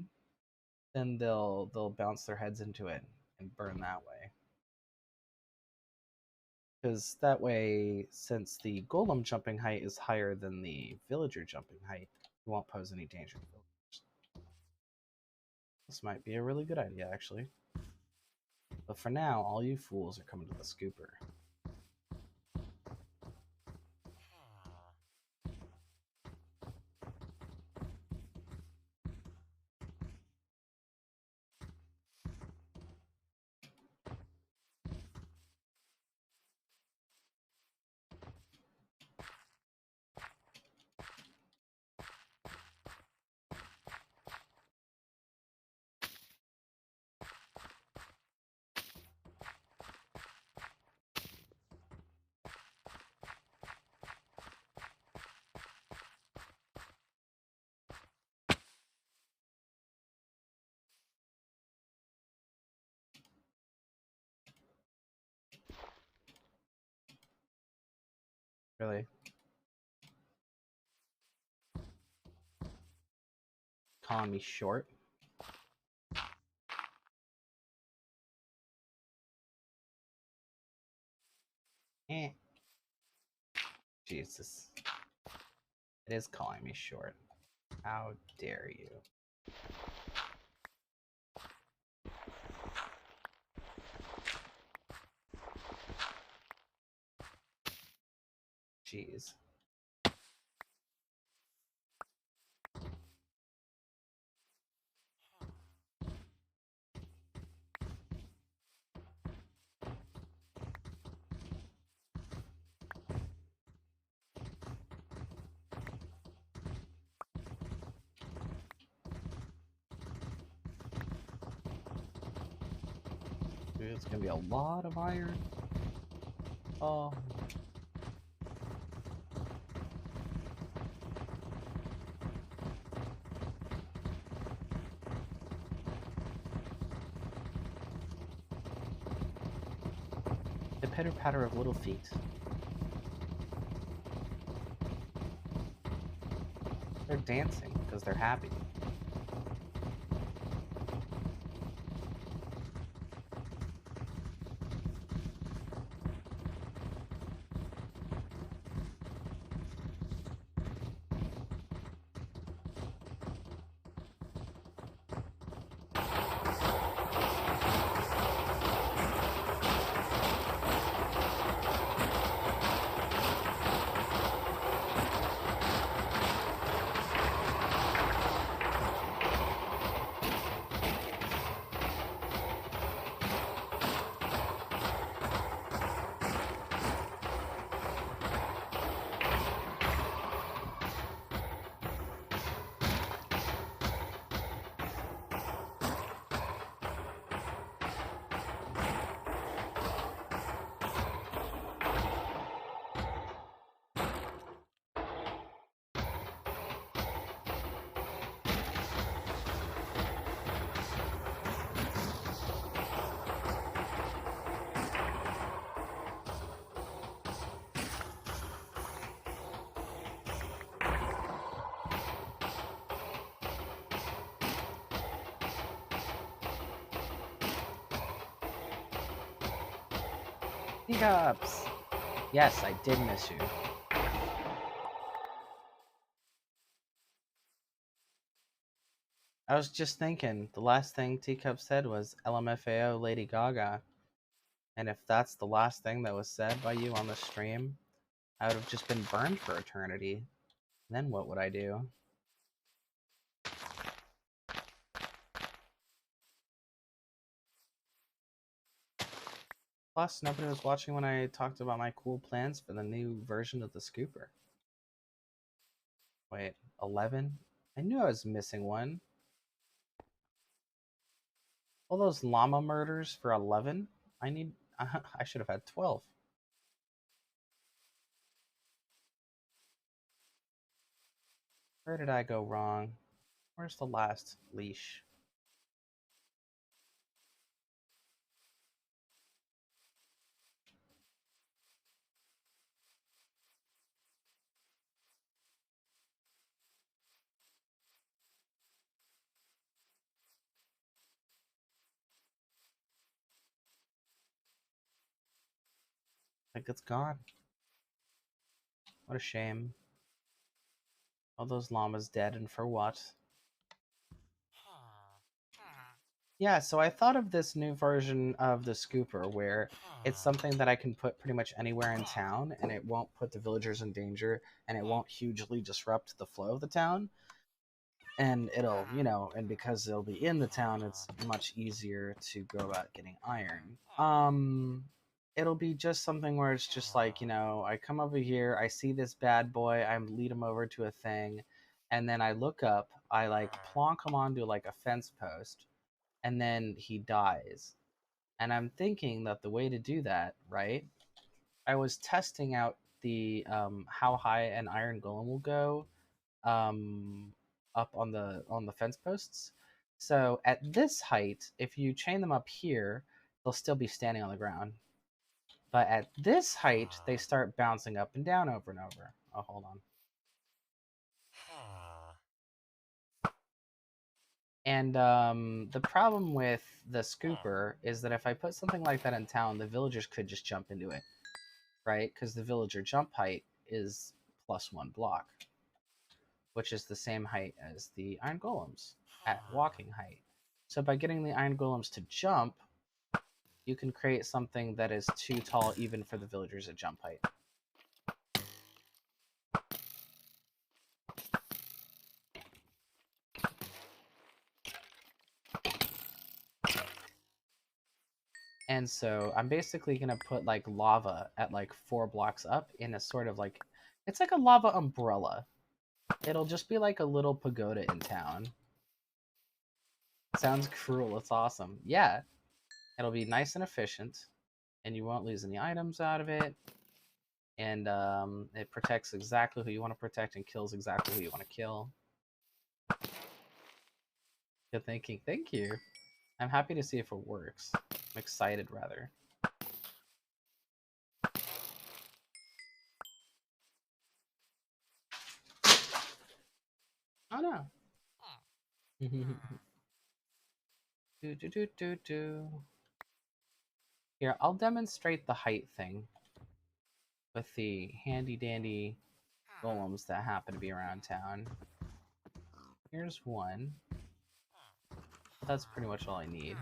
then they'll bounce their heads into it and burn that way. Because that way, since the golem jumping height is higher than the villager jumping height, it won't pose any danger to villagers. This might be a really good idea, actually. But for now, all you fools are coming to the scooper. Really? Calling me short? Eh. Jesus. It is calling me short. How dare you? Jeez. Dude, it's gonna be a lot of iron. Oh. The pitter-patter of little feet. They're dancing because they're happy. Teacups! Yes, I did miss you. I was just thinking, the last thing Teacup said was LMFAO Lady Gaga. And if that's the last thing that was said by you on the stream, I would have just been burned for eternity. Then what would I do? Plus, nobody was watching when I talked about my cool plans for the new version of the scooper. Wait, 11? I knew I was missing one. All those llama murders for 11? I should have had 12. Where did I go wrong? Where's the last leash? I think it's gone. What a shame. All those llamas dead, and for what? Yeah, so I thought of this new version of the scooper where it's something that I can put pretty much anywhere in town and it won't put the villagers in danger and it won't hugely disrupt the flow of the town. And it'll, and because it'll be in the town, it's much easier to go about getting iron. It'll be just something where it's just like, I come over here, I see this bad boy, I lead him over to a thing, and then I look up, I like plonk him onto like a fence post, and then he dies. And I'm thinking that the way to do that, right? I was testing out the how high an iron golem will go um, up on the fence posts. So at this height, if you chain them up here, they'll still be standing on the ground. But at this height, they start bouncing up and down over and over. Oh, hold on. And the problem with the scooper is that if I put something like that in town, the villagers could just jump into it, right? Because the villager jump height is +1 block, which is the same height as the iron golems at walking height. So by getting the iron golems to jump, you can create something that is too tall even for the villagers at jump height. And so I'm basically going to put like lava at like 4 blocks up in a sort of like, it's like a lava umbrella. It'll just be like a little pagoda in town. Sounds cruel. It's awesome. Yeah. It'll be nice and efficient, and you won't lose any items out of it. And it protects exactly who you want to protect and kills exactly who you want to kill. Good thinking. Thank you. I'm happy to see if it works. I'm excited, rather. Oh no. do. Here, I'll demonstrate the height thing with the handy dandy golems that happen to be around town. Here's one. That's pretty much all I need.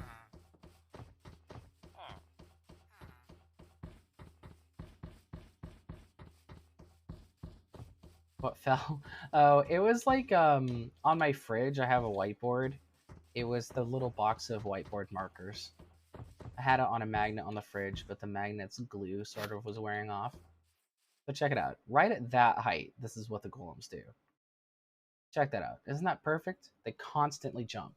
What fell? Oh, it was like on my fridge I have a whiteboard. It was the little box of whiteboard markers. I had it on a magnet on the fridge, but the magnet's glue sort of was wearing off. But check it out. Right at that height, this is what the golems do. Check that out. Isn't that perfect? They constantly jump.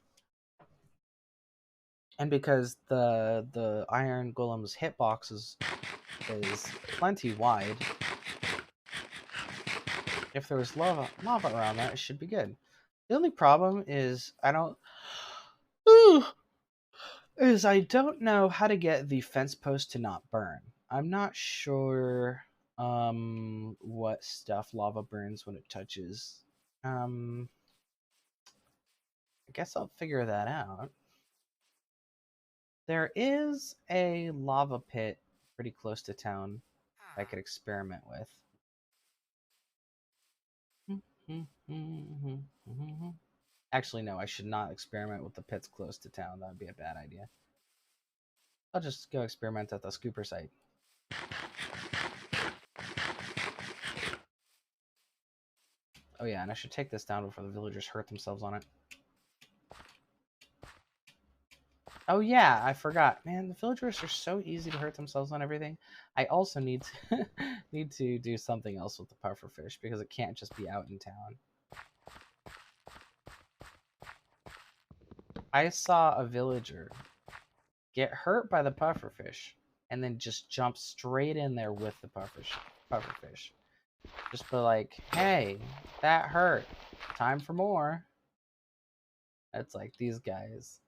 And because the iron golem's hitbox is plenty wide, if there was lava around that, it should be good. The only problem is I don't know how to get the fence post to not burn. I'm not sure what stuff lava burns when it touches. I guess I'll figure that out. There is a lava pit pretty close to town I could experiment with. Actually, no, I should not experiment with the pits close to town. That would be a bad idea. I'll just go experiment at the scooper site. Oh yeah, and I should take this down before the villagers hurt themselves on it. Oh yeah, I forgot. Man, the villagers are so easy to hurt themselves on everything. I also need to need to do something else with the pufferfish because it can't just be out in town. I saw a villager get hurt by the pufferfish and then just jump straight in there with the pufferfish. Just be like, hey, that hurt. Time for more. It's like these guys.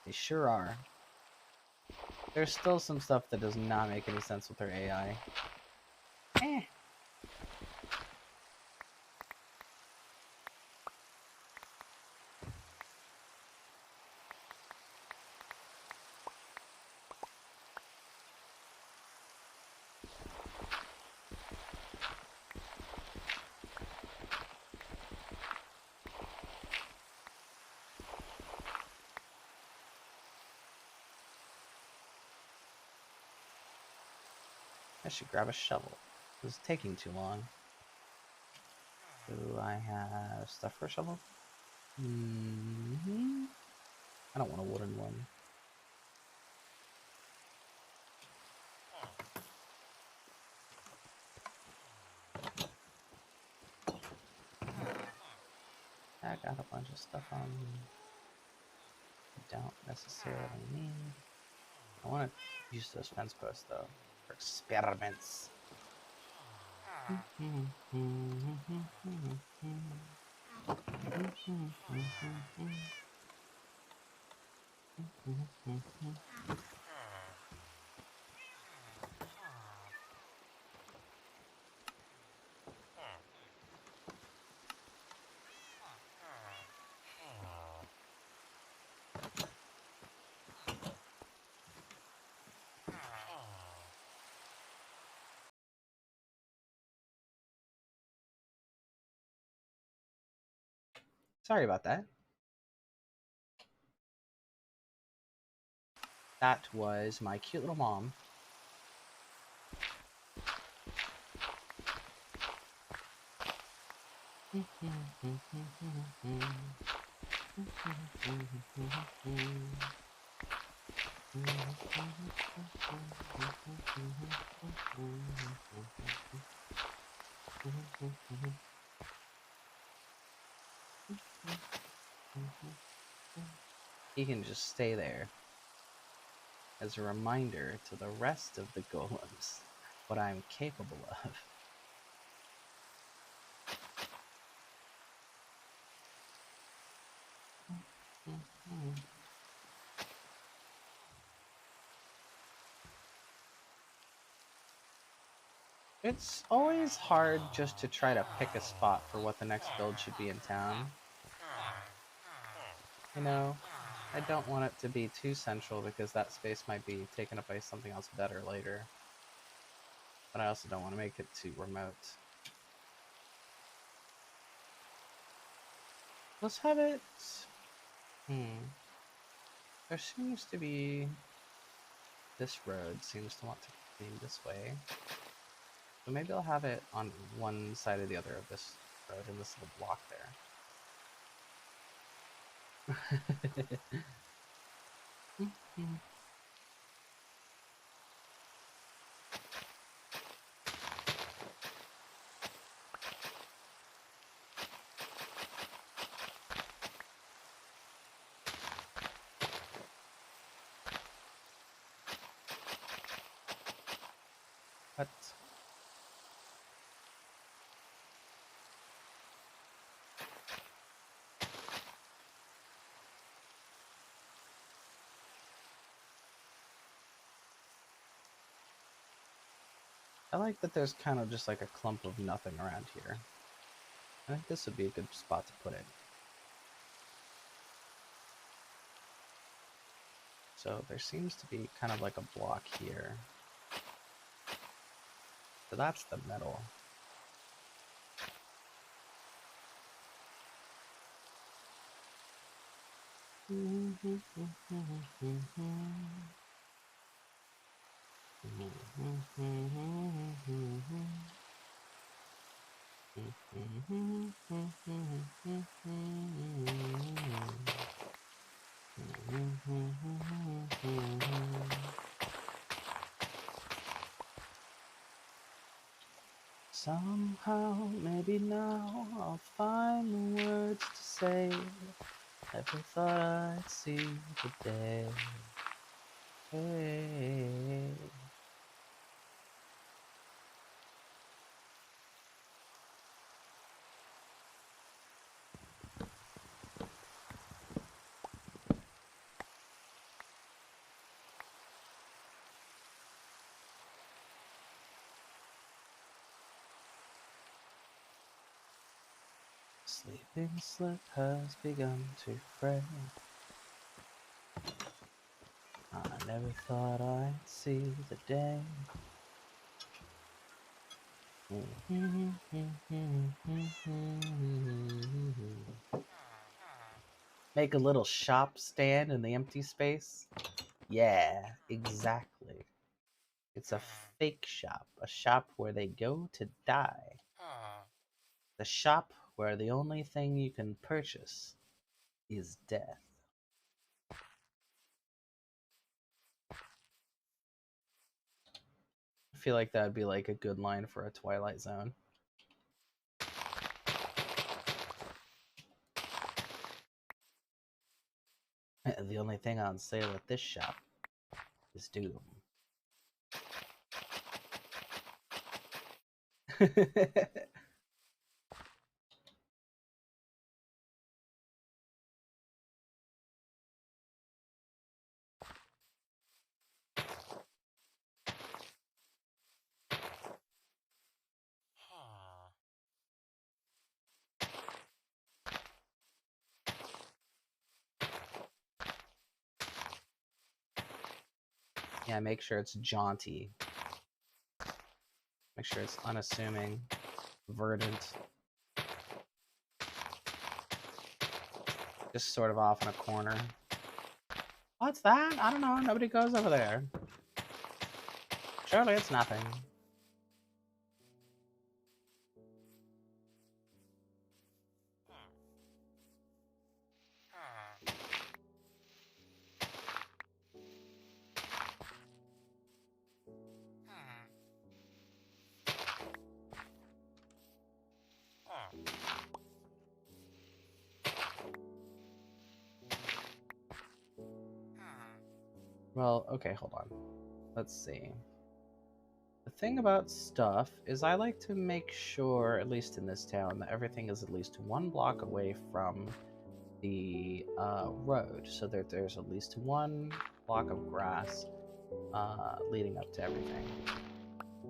They sure are. There's still some stuff that does not make any sense with their AI. I should grab a shovel. This is taking too long. Do I have stuff for a shovel? I don't want a wooden one. I got a bunch of stuff on me. don't necessarily need. I want to use those fence posts though for experiments. Sorry about that. That was my cute little mom. He can just stay there as a reminder to the rest of the golems what I'm capable of. It's always hard just to try to pick a spot for what the next build should be in town. You know, I don't want it to be too central because that space might be taken up by something else better later. But I also don't want to make it too remote. Let's have it... There seems to be... This road seems to want to lead this way. So maybe I'll have it on one side or the other of this road in this little block there. But I like that there's kind of just like a clump of nothing around here. I think this would be a good spot to put it. So there seems to be kind of like a block here. So that's the middle. Somehow, maybe now, I'll find the words to say. Never thought I'd see the day. Hey. Sleeping slip has begun to fray. I never thought I'd see the day. Make a little shop stand in the empty space? Yeah, exactly. It's a fake shop, a shop where they go to die. The shop where the only thing you can purchase is death. I feel like that would be like a good line for a Twilight Zone. The only thing on sale at this shop is Doom. Yeah, make sure it's jaunty. Make sure it's unassuming, verdant. Just sort of off in a corner. What's that? I don't know. Nobody goes over there. Surely it's nothing. Well, okay, hold on. Let's see. The thing about stuff is I like to make sure, at least in this town, that everything is at least 1 block away from the road, so that there's at least 1 block of grass leading up to everything.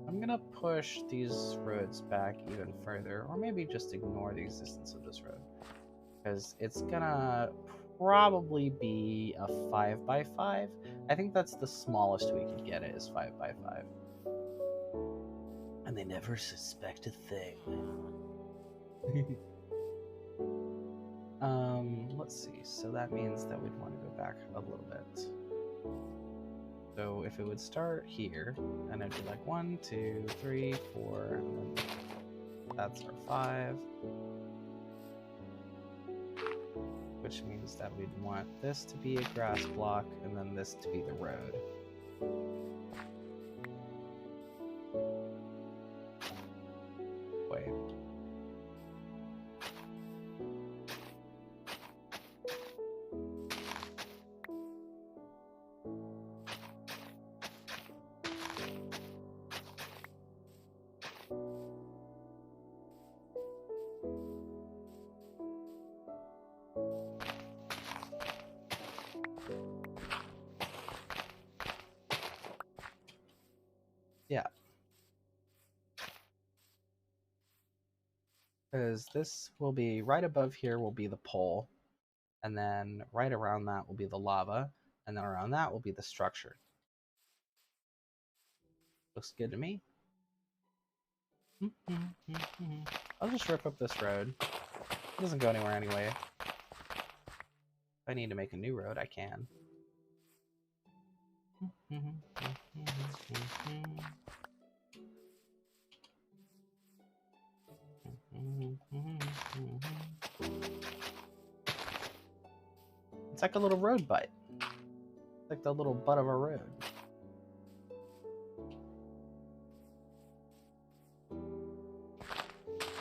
I'm gonna push these roads back even further, or maybe just ignore the existence of this road, because it's gonna probably be a 5x5. I think that's the smallest we could get it, is 5x5. And they never suspect a thing. Let's see. So that means that we'd want to go back a little bit. So if it would start here, and it'd be like 1, 2, 3, 4, and then that's our 5. Which means that we'd want this to be a grass block, and then this to be the road. Wait. Yeah. Because this will be right above here will be the pole, and then right around that will be the lava, and then around that will be the structure. Looks good to me. I'll just rip up this road. It doesn't go anywhere anyway. If I need to make a new road, I can. It's like a little road butt. It's like the little butt of a road.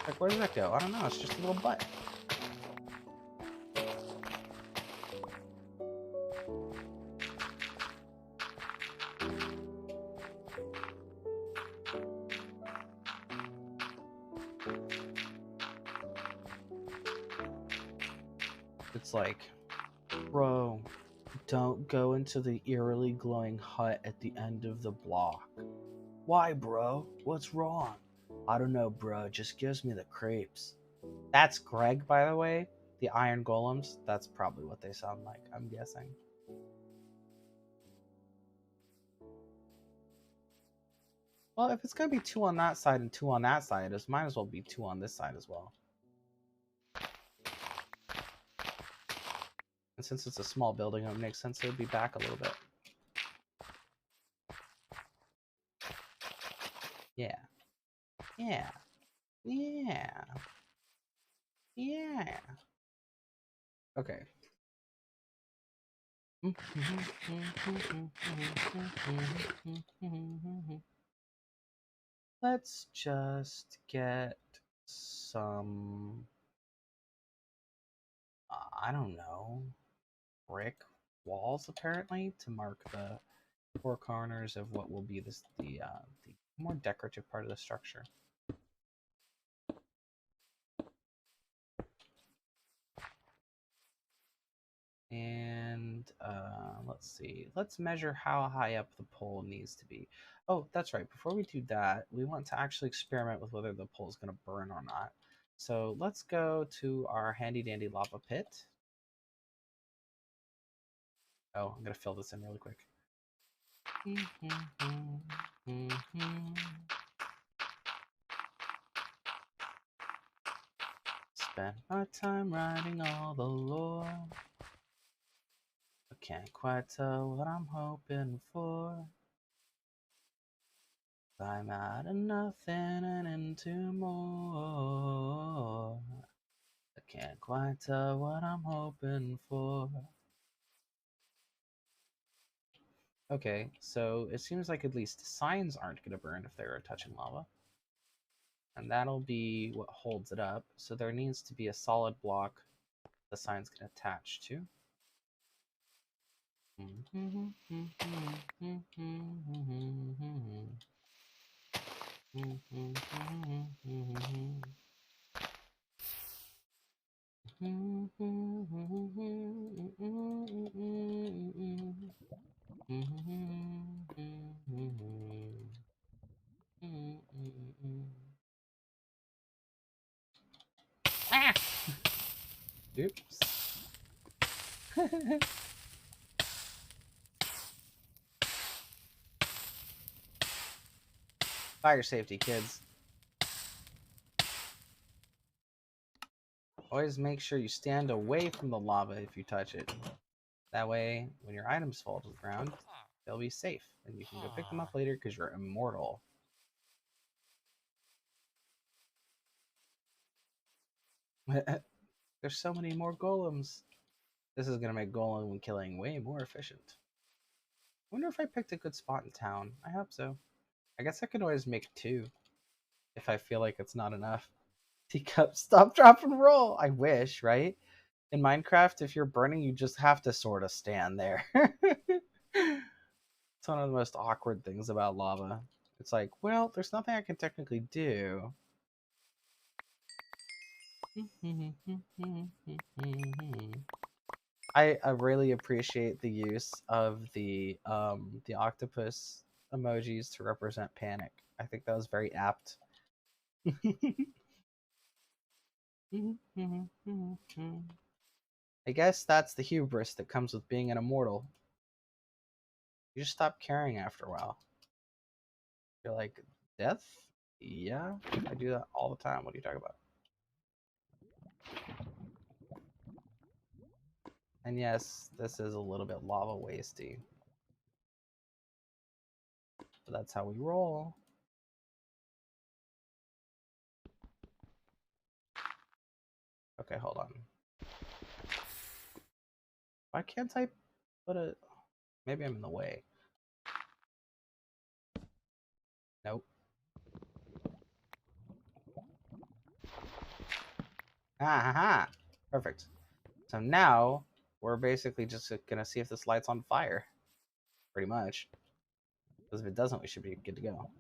Like, where does that go? I don't know. It's just a little butt. It's like, bro, don't go into the eerily glowing hut at the end of the block. Why, bro? What's wrong? I don't know, bro. It just gives me the creeps. That's Greg, by the way. The iron golems. That's probably what they sound like, I'm guessing. Well, if it's going to be 2 on that side and 2 on that side, it might as well be 2 on this side as well. And since it's a small building, it would make sense it would be back a little bit. Yeah. Yeah. Yeah. Yeah. Okay. Let's just get some, I don't know, brick. walls apparently to mark the four corners of what will be the more decorative part of the structure. And let's see. Let's measure how high up the pole needs to be. Oh, that's right. Before we do that, we want to actually experiment with whether the pole is going to burn or not. So let's go to our handy dandy lava pit. Oh, I'm going to fill this in really quick. Spent my time writing all the lore. I can't quite tell what I'm hoping for. I'm out of nothing and into more. I can't quite tell what I'm hoping for. Okay, so it seems like at least signs aren't going to burn if they're touching lava. And that'll be what holds it up. So there needs to be a solid block the signs can attach to. Ah! Oops. Fire safety, kids. Always make sure you stand away from the lava if you touch it. That way, when your items fall to the ground, they'll be safe, and you can go pick them up later because you're immortal. There's so many more golems. This is going to make golem killing way more efficient. I wonder if I picked a good spot in town. I hope so. I guess I could always make 2 if I feel like it's not enough. Teacup, stop, drop, and roll. I wish, right? In Minecraft, if you're burning, you just have to sort of stand there. It's one of the most awkward things about lava. It's like, well, there's nothing I can technically do. I really appreciate the use of the octopus emojis to represent panic. I think that was very apt. I guess that's the hubris that comes with being an immortal. You just stop caring after a while. You're like, death? Yeah, I do that all the time. What are you talking about? And yes, this is a little bit lava wasty. But that's how we roll. Okay, hold on. Why can't I put it? Maybe I'm in the way. Nope. Ha! Perfect. So now we're basically just gonna see if this light's on fire. Pretty much. Because if it doesn't, we should be good to go.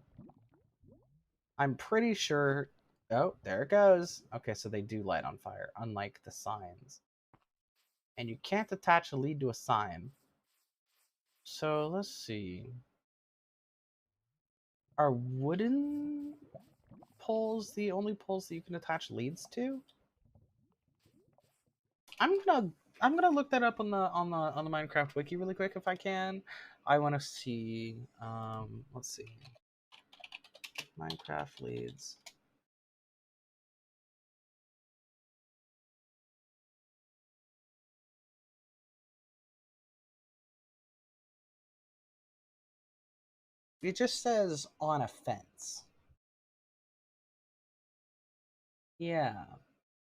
I'm pretty sure. Oh, there it goes. Okay, so they do light on fire, unlike the signs. And you can't attach a lead to a sign. So let's see. Are wooden poles the only poles that you can attach leads to? I'm gonna look that up on the Minecraft wiki really quick if I can. I want to see. Let's see. Minecraft leads. It just says on a fence. Yeah.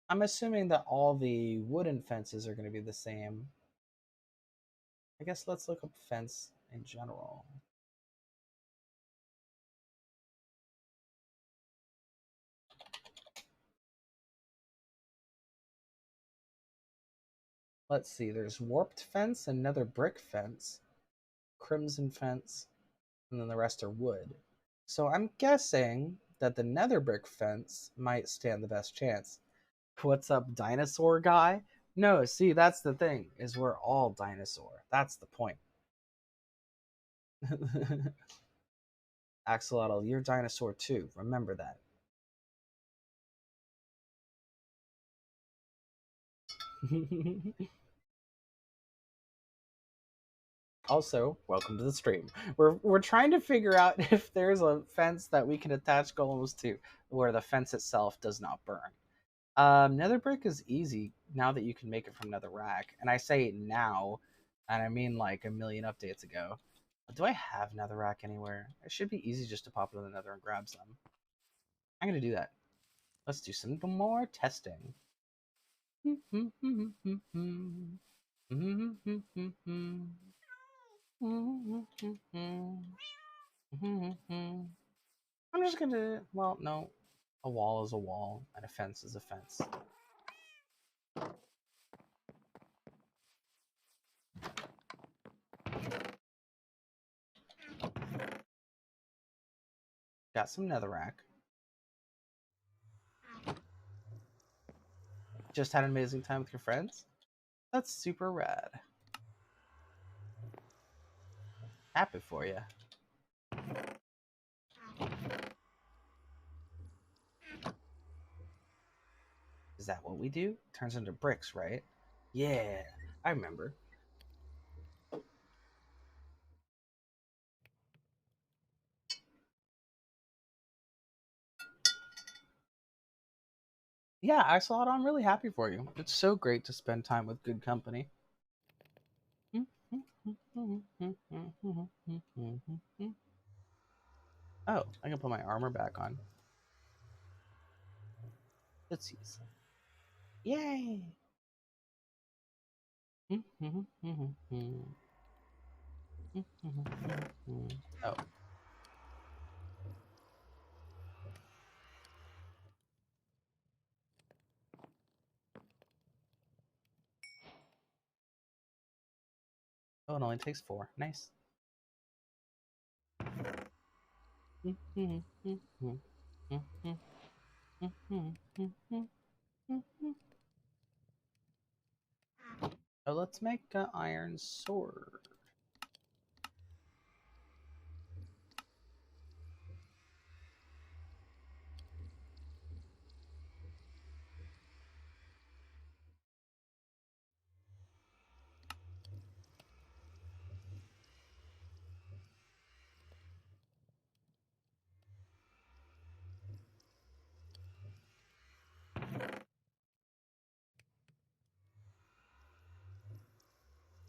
I'm assuming that all the wooden fences are going to be the same. I guess let's look up fence in general. Let's see, there's warped fence and nether brick fence, crimson fence, and then the rest are wood. So I'm guessing that the nether brick fence might stand the best chance. What's up, dinosaur guy? No, see, that's the thing, is we're all dinosaur. That's the point. Axolotl, you're dinosaur too. Remember that. Also, welcome to the stream. We're trying to figure out if there's a fence that we can attach golems to where the fence itself does not burn. Nether brick is easy now that you can make it from netherrack, and I say now, and I mean like a million updates ago. Do I have netherrack anywhere? It should be easy just to pop it in the nether and grab some. I'm gonna do that. Let's do some more testing. I'm just gonna, well, no. A wall is a wall, and a fence is a fence. Got some netherrack. Just had an amazing time with your friends? That's super rad. Happy for you. Is that what we do? Turns into bricks, right? Yeah, I remember. Yeah, Axolotl, I'm really happy for you. It's so great to spend time with good company. Oh, I can put my armor back on. Let's use. Yay! Oh. Oh, it only takes 4. Nice. Oh, let's make an iron sword.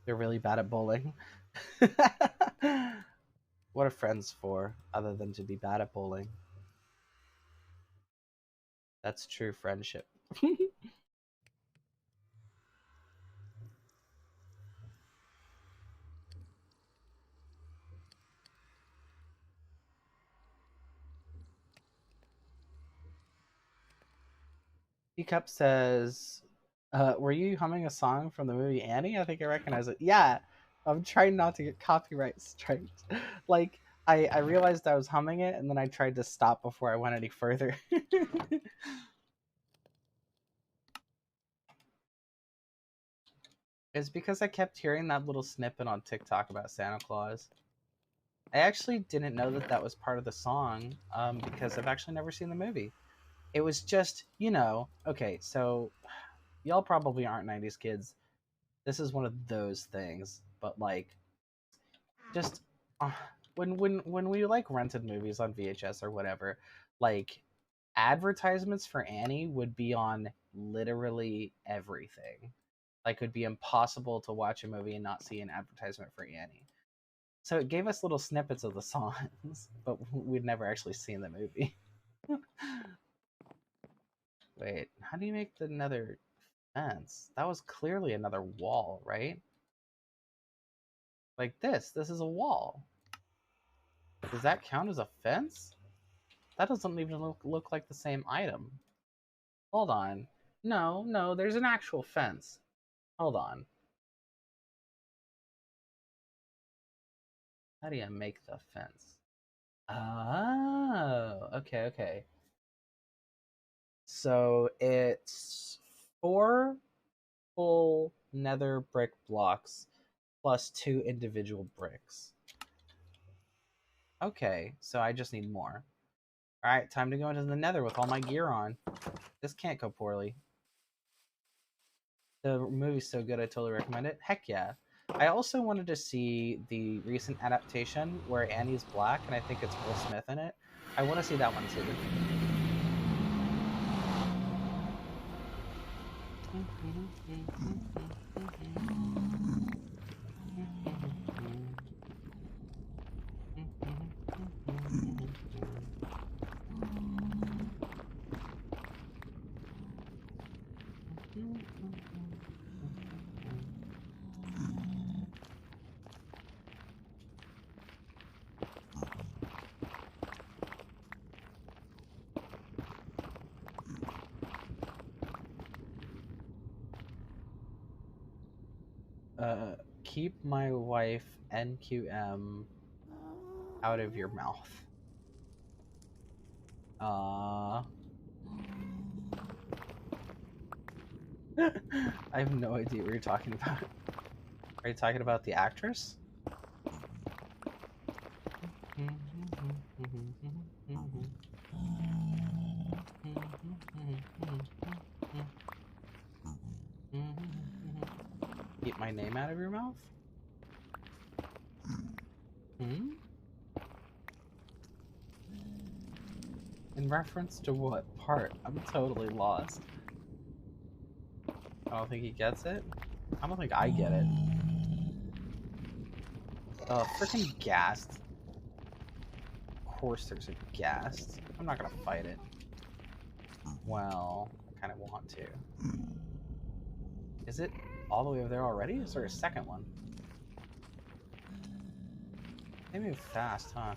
They're really bad at bowling. What are friends for, other than to be bad at bowling? That's true friendship. Teacup says, were you humming a song from the movie Annie? I think I recognize it. Yeah, I'm trying not to get copyright strikes. Like, I realized I was humming it, and then I tried to stop before I went any further. It's because I kept hearing that little snippet on TikTok about Santa Claus. I actually didn't know that that was part of the song, because I've actually never seen the movie. It was just, okay, so y'all probably aren't 90s kids. This is one of those things, but like, just uh, when we like rented movies on VHS or whatever, like advertisements for Annie would be on literally everything. Like, it would be impossible to watch a movie and not see an advertisement for Annie. So it gave us little snippets of the songs, but we'd never actually seen the movie. Wait, how do you make another fence? That was clearly another wall, right? Like this. This is a wall. Does that count as a fence? That doesn't even look like the same item. Hold on. No, there's an actual fence. Hold on. How do you make the fence? Oh, okay, okay. So it's 4 full nether brick blocks plus 2 individual bricks. Okay, so I just need more. Alright, time to go into the nether with all my gear on. This can't go poorly. The movie's so good, I totally recommend it. Heck yeah. I also wanted to see the recent adaptation where Annie's black, and I think it's Will Smith in it. I want to see that one too. Keep my wife NQM out of your mouth. I have no idea what you're talking about. Are you talking about the actress? Keep my name out of your mouth? Hmm? In reference to what part? I'm totally lost. I don't think he gets it. I don't think I get it. Oh, freaking ghast. Of course there's a ghast. I'm not gonna fight it. Well, I kind of want to. Is it all the way over there already? Is there a second one? They move fast, huh?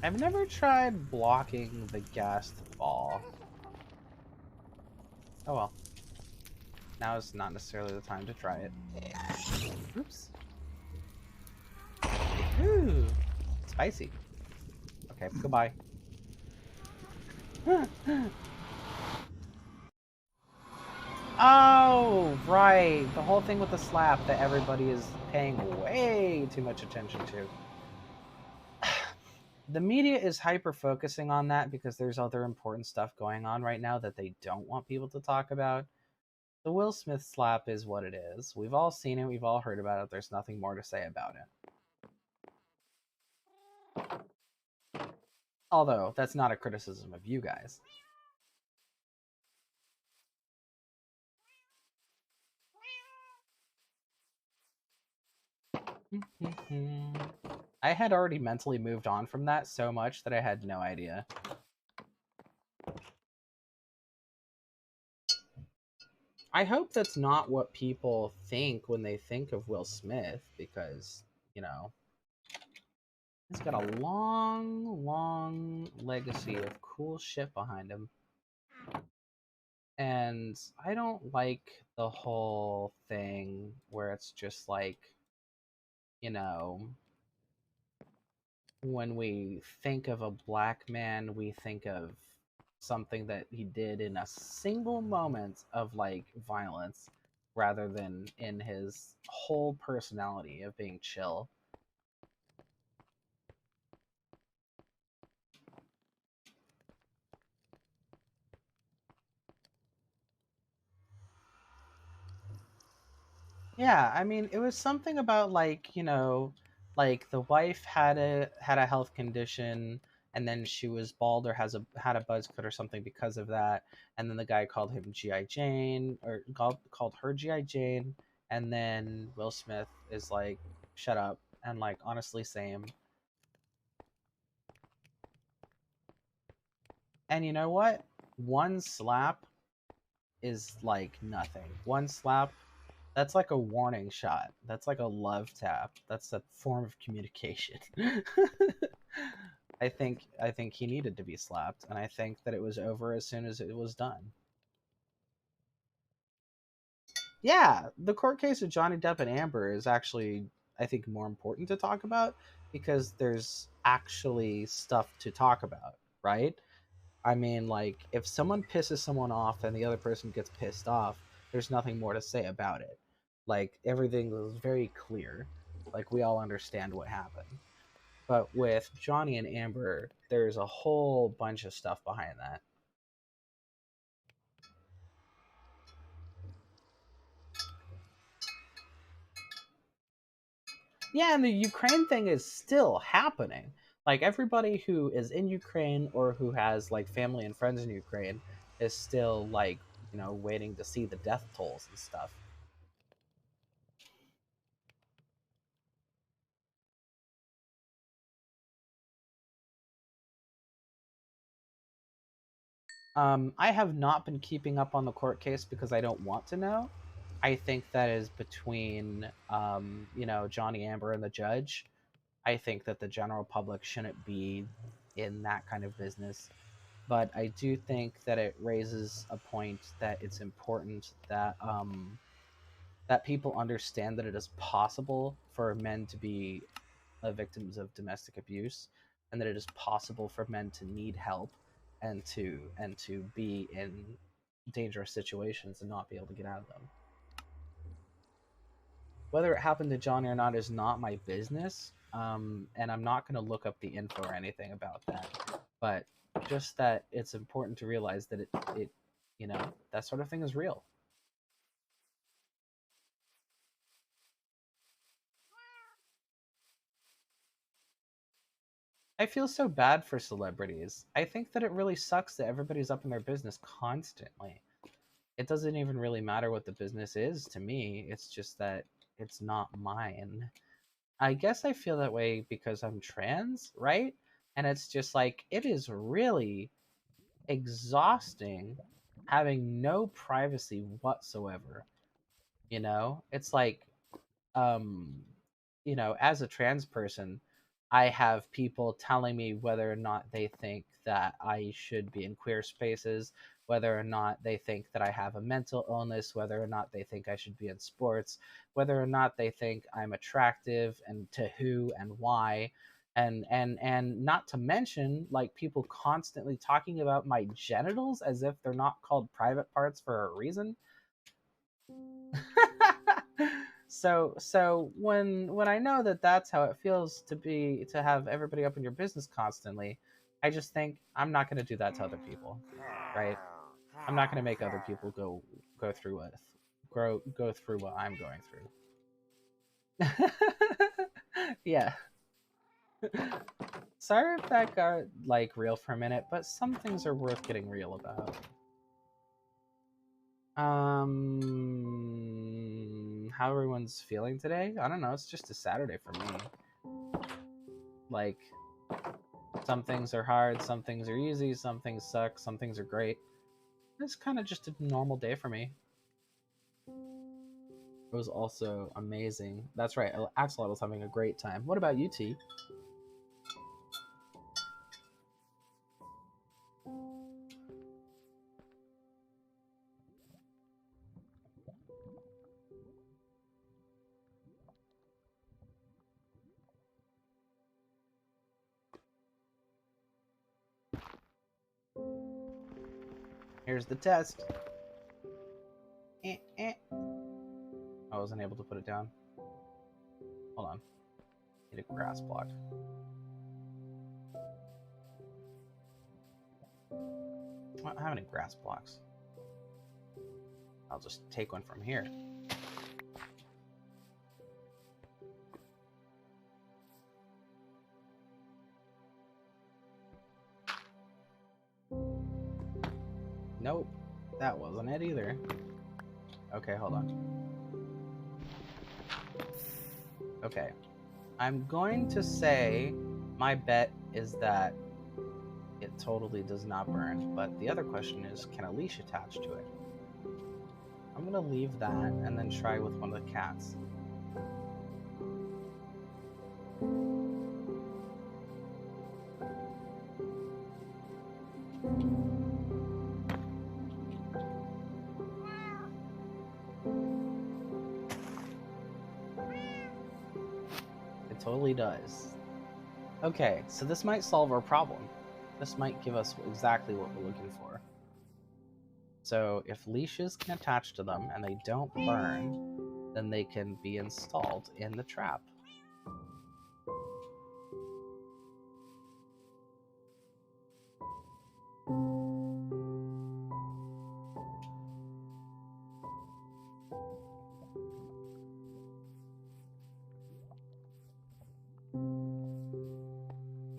I've never tried blocking the ghast ball. Oh well. Now is not necessarily the time to try it. Oops. Ooh. Spicy. Okay, goodbye. Oh, right. The whole thing with the slap that everybody is paying way too much attention to. The media is hyper focusing on that because there's other important stuff going on right now that they don't want people to talk about. The Will Smith slap is what it is. We've all seen it, we've all heard about it. There's nothing more to say about it. Although, that's not a criticism of you guys. I had already mentally moved on from that so much that I had no idea. I hope that's not what people think when they think of Will Smith, because, you know, he's got a long, long legacy of cool shit behind him. And I don't like the whole thing where it's just like, you know, when we think of a black man, we think of something that he did in a single moment of like violence rather than in his whole personality of being chill. Yeah, I mean, it was something about like, you know, like the wife had a health condition and then she was bald or had a buzz cut or something because of that, and then the guy called him GI Jane or called her GI Jane, And then Will Smith is like, shut up. And like, honestly, same. And you know what? One slap is like nothing. One slap, that's like a warning shot. That's like a love tap. That's a form of communication. I think he needed to be slapped, and I think that it was over as soon as it was done. Yeah, the court case of Johnny Depp and Amber is actually, I think, more important to talk about because there's actually stuff to talk about, right? I mean, like, if someone pisses someone off and the other person gets pissed off, there's nothing more to say about it. Like, everything was very clear. Like, we all understand what happened. But with Johnny and Amber, there's a whole bunch of stuff behind that. Yeah, and the Ukraine thing is still happening. Like, everybody who is in Ukraine or who has, like, family and friends in Ukraine is still, like, waiting to see the death tolls and stuff. I have not been keeping up on the court case because I don't want to know. I think that is between, Johnny Amber and the judge. I think that the general public shouldn't be in that kind of business. But I do think that it raises a point that it's important that people understand that it is possible for men to be victims of domestic abuse, and that it is possible for men to need help and to be in dangerous situations and not be able to get out of them. Whether it happened to Johnny or not is not my business, and I'm not going to look up the info or anything about that. But just that it's important to realize that it that sort of thing is real. I feel so bad for celebrities. I think that it really sucks that everybody's up in their business constantly. It doesn't even really matter what the business is to me. It's just that it's not mine. I guess I feel that way because I'm trans, right? And it's just like it is really exhausting having no privacy whatsoever. It's like um as a trans person, I have people telling me whether or not they think that I should be in queer spaces, whether or not they think that I have a mental illness, whether or not they think I should be in sports, whether or not they think I'm attractive and to who and why. And not to mention like people constantly talking about my genitals as if they're not called private parts for a reason. So when I know that that's how it feels to have everybody up in your business constantly, I just think I'm not going to do that to other people, right? I'm not going to make other people go through go through what I'm going through. Yeah. Sorry if that got like real for a minute, but some things are worth getting real about. How everyone's feeling today? I don't know. It's just a Saturday for me. Like, some things are hard, some things are easy, some things suck, some things are great. It's kind of just a normal day for me. It was also amazing. That's right. Axelot was having a great time. What about you, T? Here's the test. I wasn't able to put it down. Hold on. Need a grass block. I don't have any grass blocks. I'll just take one from here. Nope. That wasn't it either. Okay, hold on. Okay. I'm going to say my bet is that it totally does not burn, but the other question is, can a leash attach to it? I'm gonna leave that and then try with one of the cats. It totally does. Okay, so this might solve our problem. This might give us exactly what we're looking for. So if leashes can attach to them and they don't burn, then they can be installed in the trap.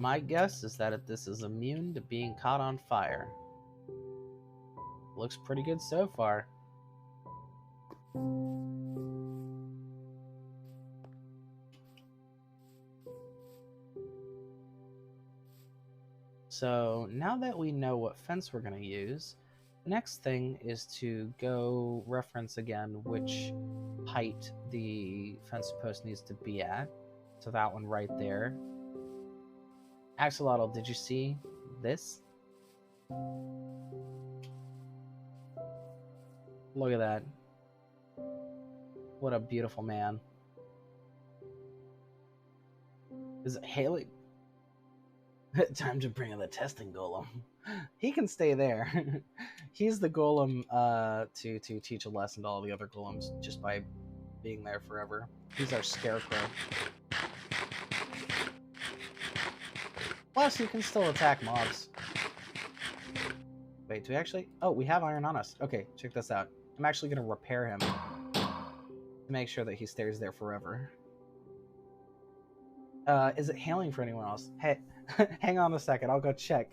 My guess is that this is immune to being caught on fire. Looks pretty good so far. So now that we know what fence we're going to use, the next thing is to go reference again which height the fence post needs to be at. So that one right there. Axolotl, did you see this? Look at that. What a beautiful man. Is it Haley? Time to bring in the testing golem. He can stay there. He's the golem to teach a lesson to all the other golems just by being there forever. He's our scarecrow. Plus, you can still attack mobs. Wait, do we actually? Oh, we have iron on us. Okay, check this out. I'm actually going to repair him to make sure that he stays there forever. Is it hailing for anyone else? Hey, hang on a second. I'll go check.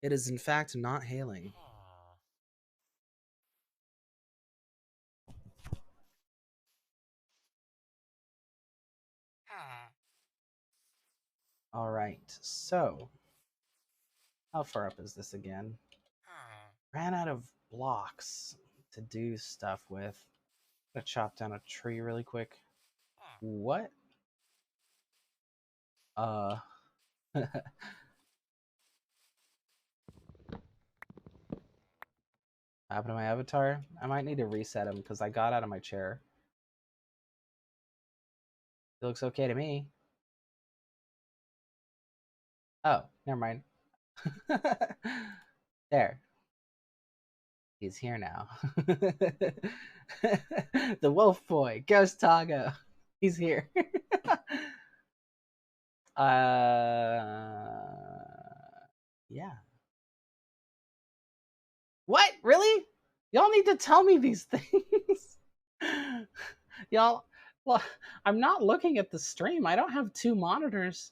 It is in fact not hailing. All right, so how far up is this again? Ran out of blocks to do stuff with. I'm gonna chop down a tree really quick. What? Happened to my avatar? I might need to reset him because I got out of my chair. It looks okay to me. Oh, never mind. There. He's here now. The wolf boy, Ghost Tago. He's here. Yeah. What? Really? Y'all need to tell me these things. Y'all, well, I'm not looking at the stream. I don't have two monitors.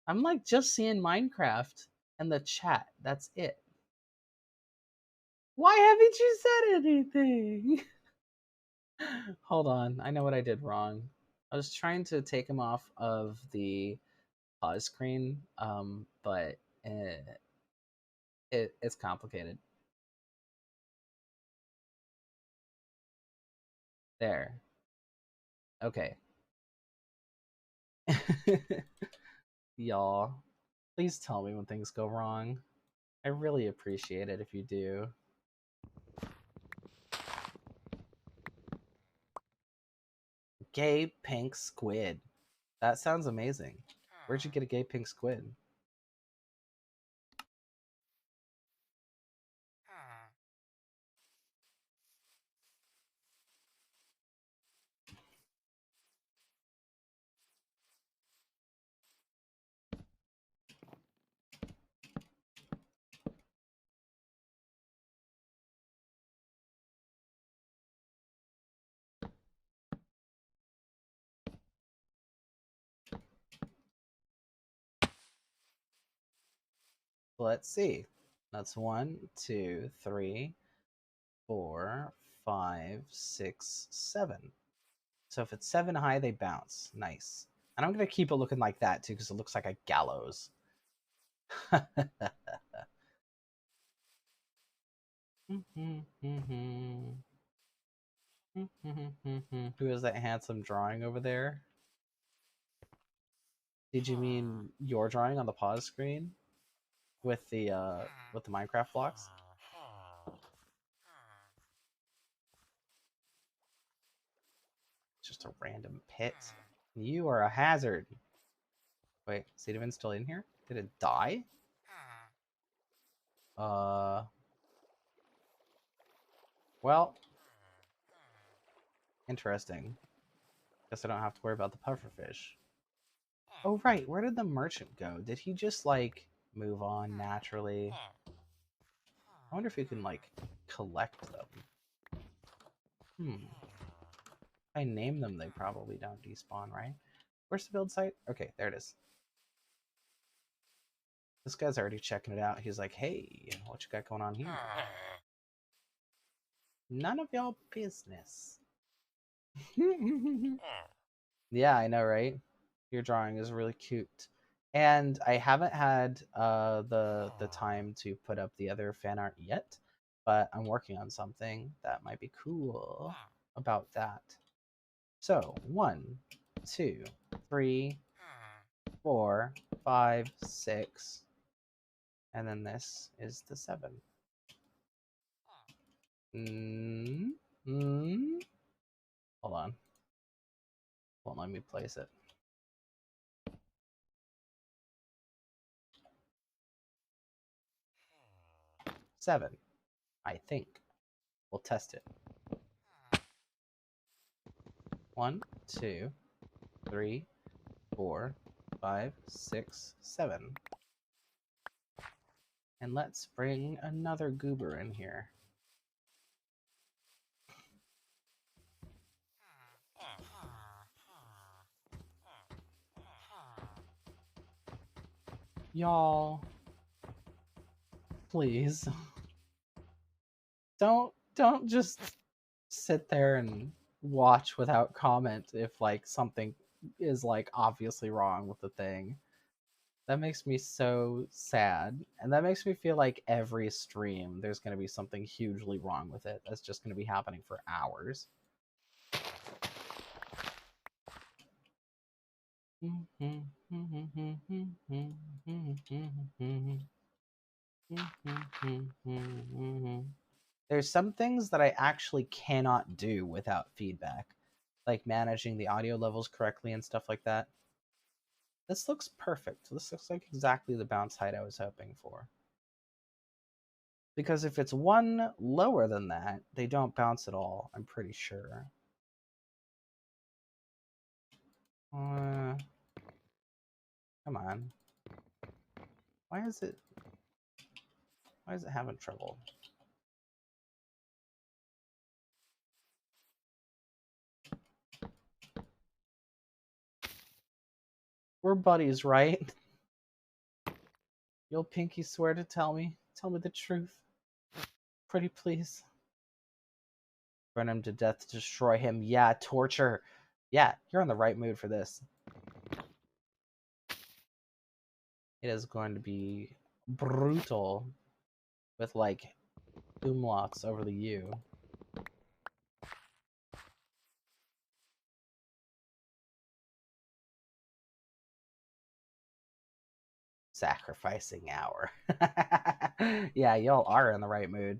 I'm like just seeing Minecraft and the chat. That's it. Why haven't you said anything? Hold on. I know what I did wrong. I was trying to take him off of the pause screen, but it's complicated. There. Okay. Y'all, please tell me when things go wrong. I really appreciate it if you do. Gay pink squid. That sounds amazing. Where'd you get a gay pink squid? Let's see. That's 1, 2, 3, 4, 5, 6, 7. So if it's 7 high, they bounce. Nice. And I'm going to keep it looking like that, too, because it looks like a gallows. Who is that handsome drawing over there? Did you mean your drawing on the pause screen with the Minecraft blocks? Just a random pit. You are a hazard. Wait, Cedarman's still in here? Did it die? Well, interesting. Guess I don't have to worry about the pufferfish. Oh, right. Where did the merchant go? Did he just, like, move on naturally? I wonder if you can, like, collect them. If I name them, they probably don't despawn, right? Where's the build site? Okay, there it is. This guy's already checking it out. He's like, hey, what you got going on here? None of your business. Yeah, I know, right? Your drawing is really cute. And I haven't had the time to put up the other fan art yet, but I'm working on something that might be cool about that. So 1, 2, 3, 4, 5, 6, and then this is the 7. Hold on. Won't let me place it. 7, I think. We'll test it. 1, 2, 3, 4, 5, 6, 7. And let's bring another goober in here. Y'all, please. Don't just sit there and watch without comment if like something is like obviously wrong with the thing. That makes me so sad. And that makes me feel like every stream there's going to be something hugely wrong with it that's just going to be happening for hours. There's some things that I actually cannot do without feedback, like managing the audio levels correctly and stuff like that. This looks perfect. This looks like exactly the bounce height I was hoping for. Because if it's 1 lower than that, they don't bounce at all, I'm pretty sure. Come on. Why is it having trouble? We're buddies, right? You'll pinky swear to tell me the truth. Pretty please. Burn him to death, destroy him. Yeah, torture. Yeah, you're in the right mood for this. It is going to be brutal with like umlauts over the U. Sacrificing hour. Yeah, y'all are in the right mood.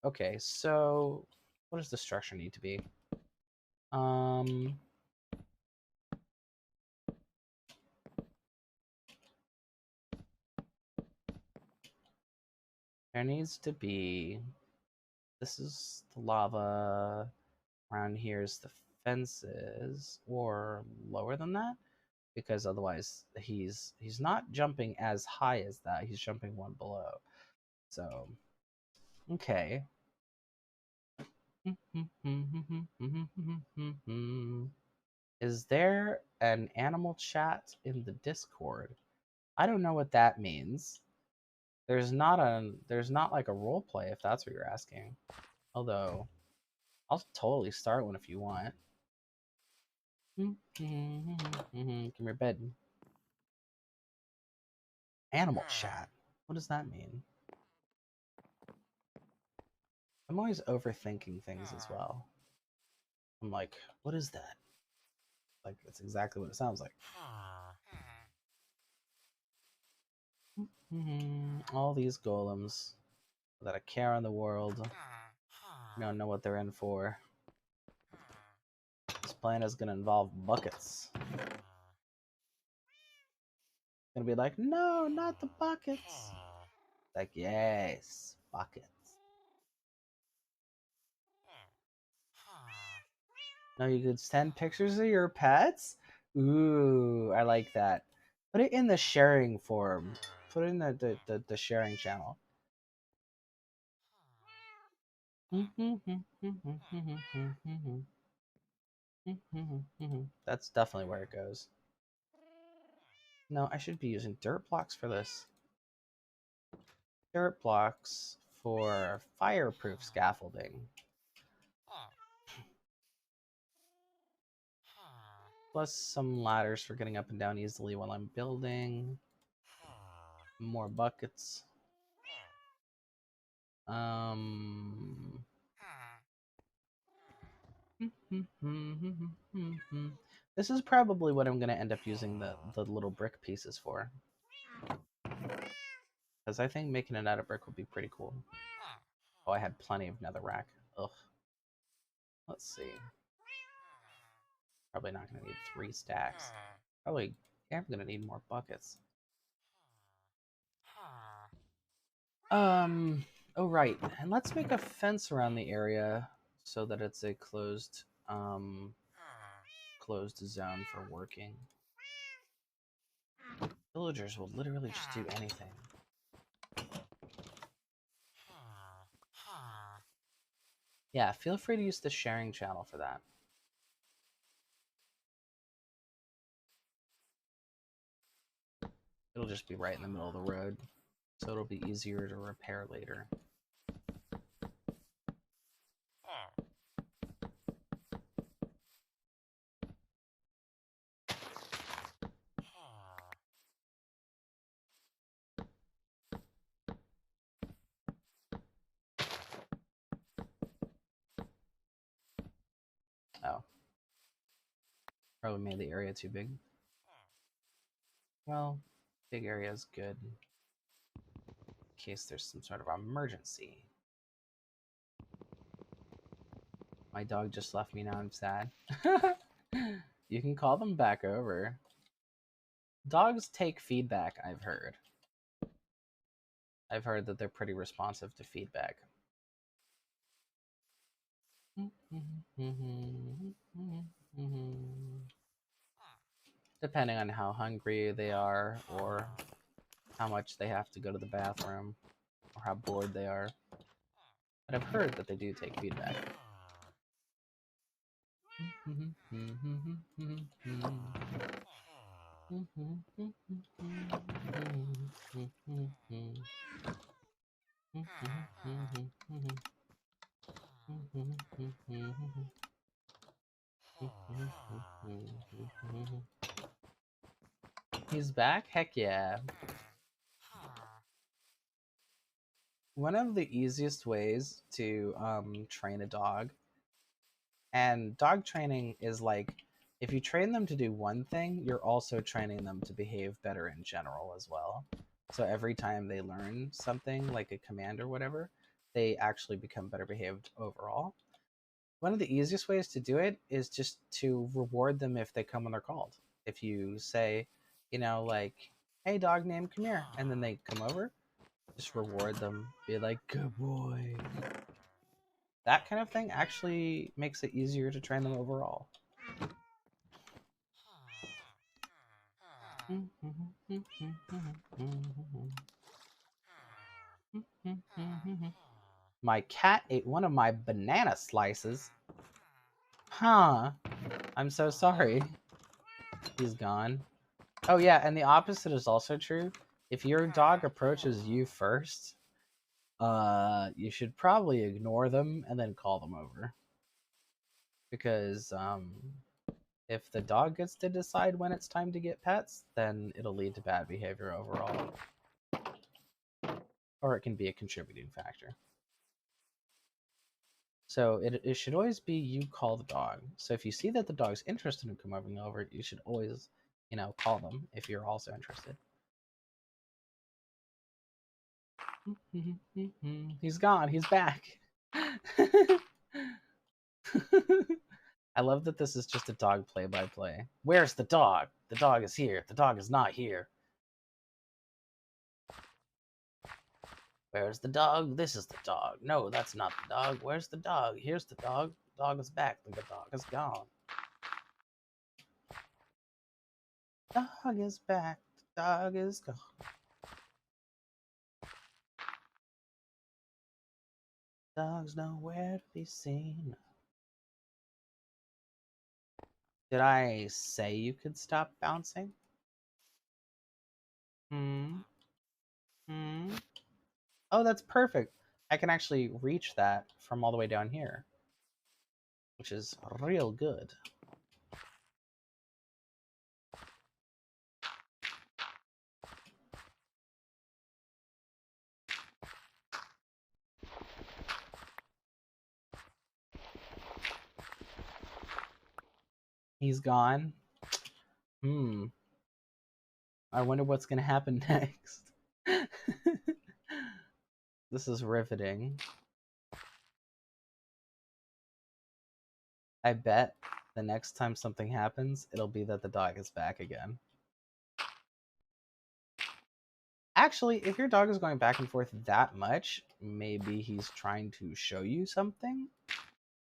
Okay, so what does the structure need to be? There needs to be, this is the lava, around here is the fences, or lower than that, because otherwise he's not jumping as high as that, he's jumping 1 below. So, okay. Is there an animal chat in the Discord? I don't know what that means. There's not like a role play if that's what you're asking. Although I'll totally start one if you want. Come here, bed. Animal chat. What does that mean? I'm always overthinking things as well. I'm like, what is that? Like, that's exactly what it sounds like. All these golems without a care in the world. You don't know what they're in for. This plan is gonna involve buckets. Gonna be like, no, not the buckets. Like, yes, buckets. No, you could send pictures of your pets? Ooh, I like that. Put it in the sharing form. Put it in the sharing channel. That's definitely where it goes. No, I should be using dirt blocks for this. Dirt blocks for fireproof scaffolding. Plus some ladders for getting up and down easily while I'm building. More buckets. This is probably what I'm going to end up using the little brick pieces for. Because I think making it out of brick would be pretty cool. Oh, I had plenty of netherrack. Ugh. Let's see. Probably not going to need 3 stacks. Probably am going to need more buckets. Oh right, and let's make a fence around the area so that it's a closed zone for working. Villagers will literally just do anything. Yeah, feel free to use the sharing channel for that. It'll just be right in the middle of the road, so it'll be easier to repair later. Oh. Probably made the area too big. Well, big area is good in case there's some sort of emergency. My dog just left me, now I'm sad. You can call them back over. Dogs take feedback, I've heard. I've heard that they're pretty responsive to feedback. Depending on how hungry they are or how much they have to go to the bathroom or how bored they are. But I've heard that they do take feedback. He's back? Heck yeah. One of the easiest ways to train a dog, and dog training is like, if you train them to do one thing, you're also training them to behave better in general as well. So every time they learn something, like a command or whatever, they actually become better behaved overall. One of the easiest ways to do it is just to reward them if they come when they're called. If you say, you know, like, hey, dog name, come here, and then they come over, just reward them. Be like, good boy. That kind of thing actually makes it easier to train them overall. My cat ate one of my banana slices. Huh. I'm so sorry. He's gone. Oh yeah, and the opposite is also true. If your dog approaches you first, you should probably ignore them and then call them over. Because if the dog gets to decide when it's time to get pets, then it'll lead to bad behavior overall. Or it can be a contributing factor. So it should always be you call the dog. So if you see that the dog's interested in coming over, you should always, call them if you're also interested. He's gone. He's back. I love that this is just a dog play-by-play. Where's the dog? The dog is here. The dog is not here. Where's the dog? This is the dog. No, that's not the dog. Where's the dog? Here's the dog. The dog is back. The dog is gone. Dog is back. The dog is gone. Dog's nowhere to be seen. Did I say you could stop bouncing? Hmm? Oh, that's perfect. I can actually reach that from all the way down here, which is real good. He's gone. I wonder what's going to happen next. This is riveting. I bet the next time something happens, it'll be that the dog is back again. Actually, if your dog is going back and forth that much, maybe he's trying to show you something.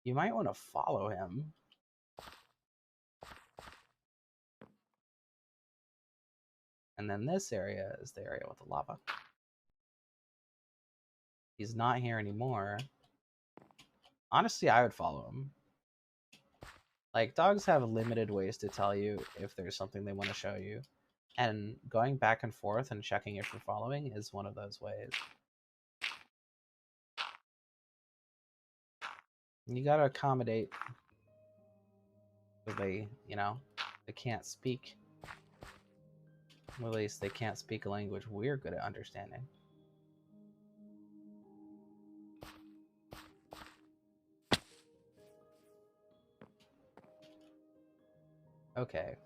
You might want to follow him. And then this area is the area with the lava. He's not here anymore. Honestly, I would follow him. Like, dogs have limited ways to tell you if there's something they want to show you. And going back and forth and checking if you're following is one of those ways. You gotta accommodate. They, they can't speak. Or at least they can't speak a language we're good at understanding. Okay.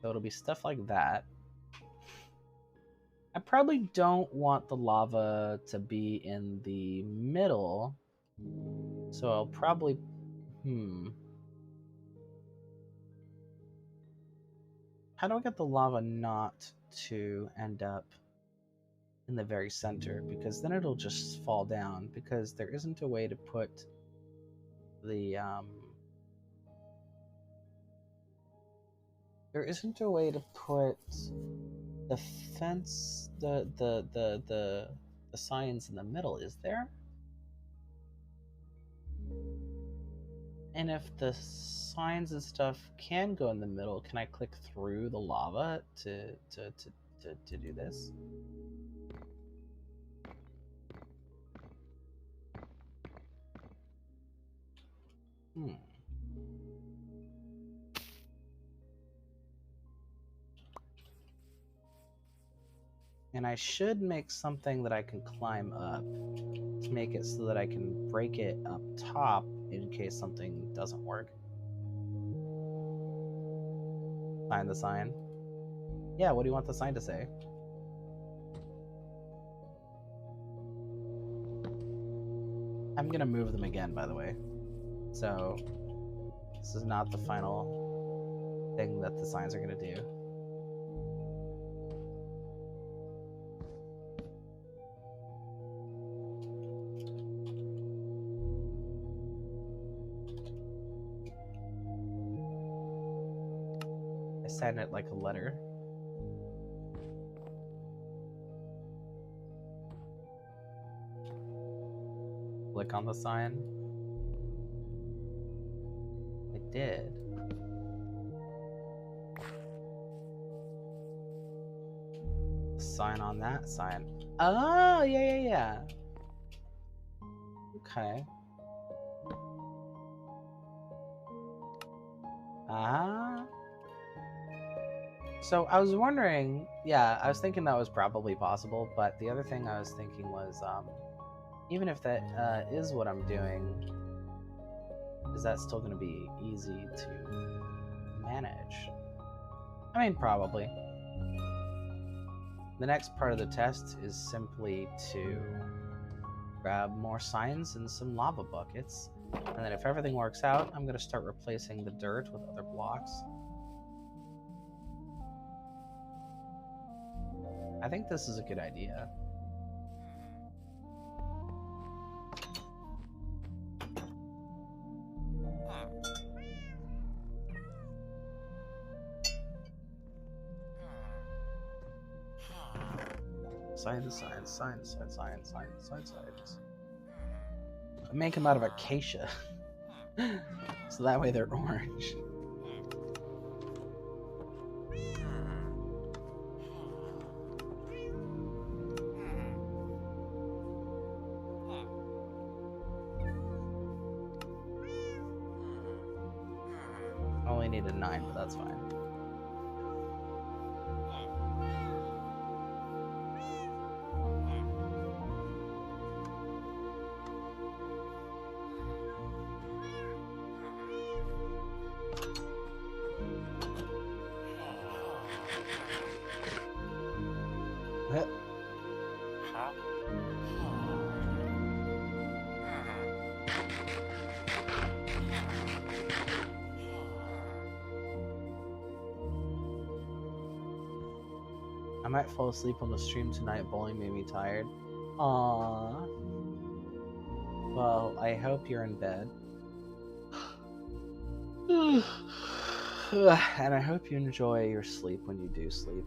So it'll be stuff like that. I probably don't want the lava to be in the middle. So I'll probably... How do I get the lava not to end up in the very center? Because then it'll just fall down. Because there isn't a way to put the... There isn't a way to put the fence, the signs in the middle, is there? And if the signs and stuff can go in the middle, can I click through the lava to do this? And I should make something that I can climb up to make it so that I can break it up top in case something doesn't work. Find the sign. Yeah, what do you want the sign to say? I'm gonna move them again, by the way. So, this is not the final thing that the signs are going to do. I send it like a letter. Click on the sign. I did. Sign on that sign. Oh, yeah. Okay. So I was wondering, yeah, I was thinking that was probably possible, but the other thing I was thinking was, even if that is what I'm doing, is that still going to be easy to manage? I mean, probably. The next part of the test is simply to grab more signs and some lava buckets, and then if everything works out, I'm going to start replacing the dirt with other blocks. I think this is a good idea. Signs. I make them out of acacia, so that way they're orange. Only need a 9, but that's fine. I might fall asleep on the stream tonight. Bowling made me tired. Aww. Well, I hope you're in bed. And I hope you enjoy your sleep when you do sleep.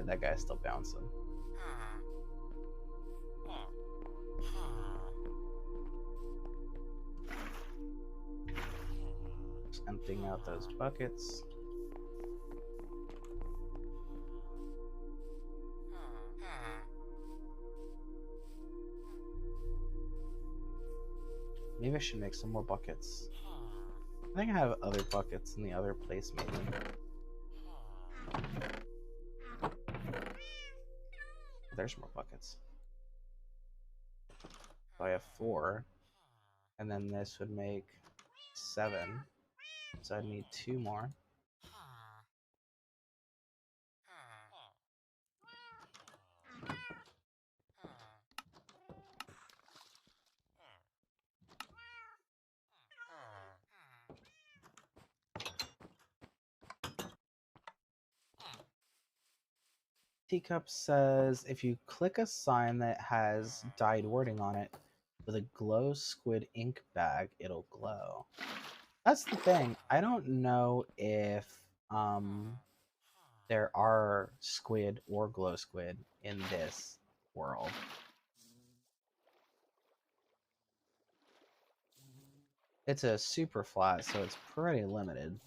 That guy's still bouncing. Just emptying out those buckets. Maybe I should make some more buckets. I think I have other buckets in the other place, maybe. There's more buckets. So I have 4. And then this would make 7. So I'd need 2 more. Teacup says if you click a sign that has dyed wording on it with a glow squid ink bag, it'll glow. That's the thing. I don't know if there are squid or glow squid in this world. It's a super flat, so it's pretty limited.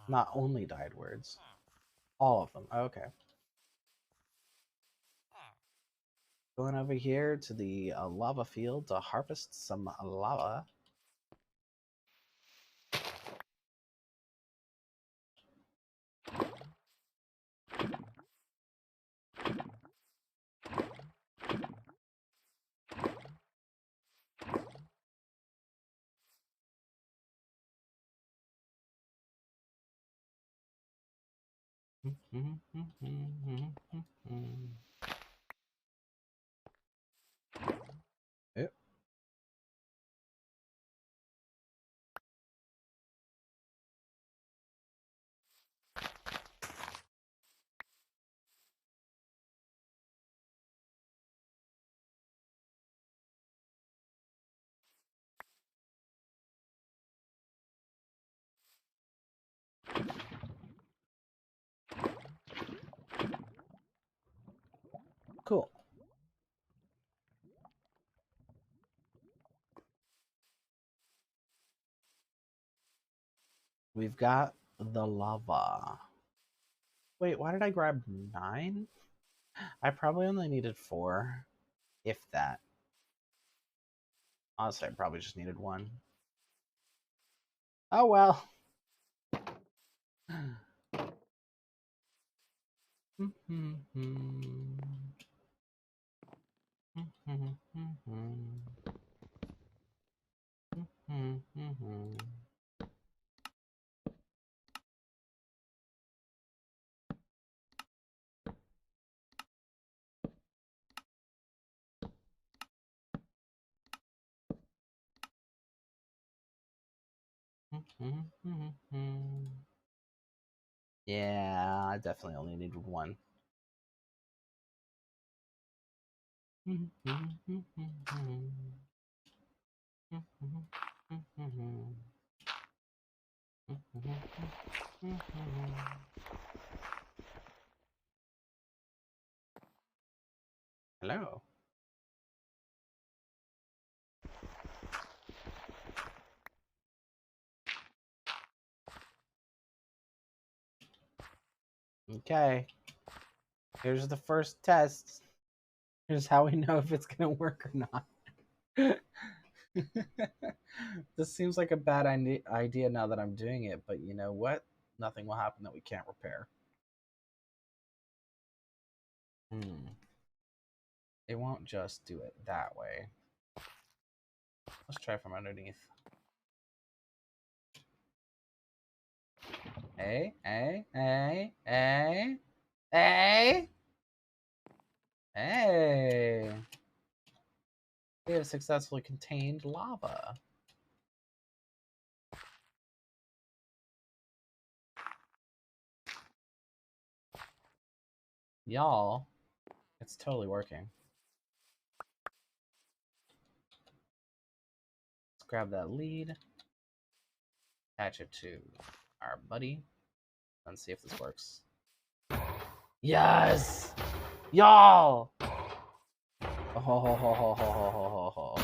Not only dyed words. All of them. Okay. Going over here to the lava field to harvest some lava. We've got the lava. Wait, why did I grab 9? I probably only needed 4, if that. Honestly, I probably just needed 1. Oh well. Yeah, I definitely only needed 1. Hello. Okay. Here's the first test. Here's how we know if it's gonna work or not. This seems like a bad idea now that I'm doing it, but you know what? Nothing will happen that we can't repair. It won't just do it that way. Let's try from underneath. Hey, hey, hey, hey, hey, hey. We have successfully contained lava. Y'all, it's totally working. Let's grab that lead, attach it to our buddy, and see if this works. Yes! Y'all! Oh,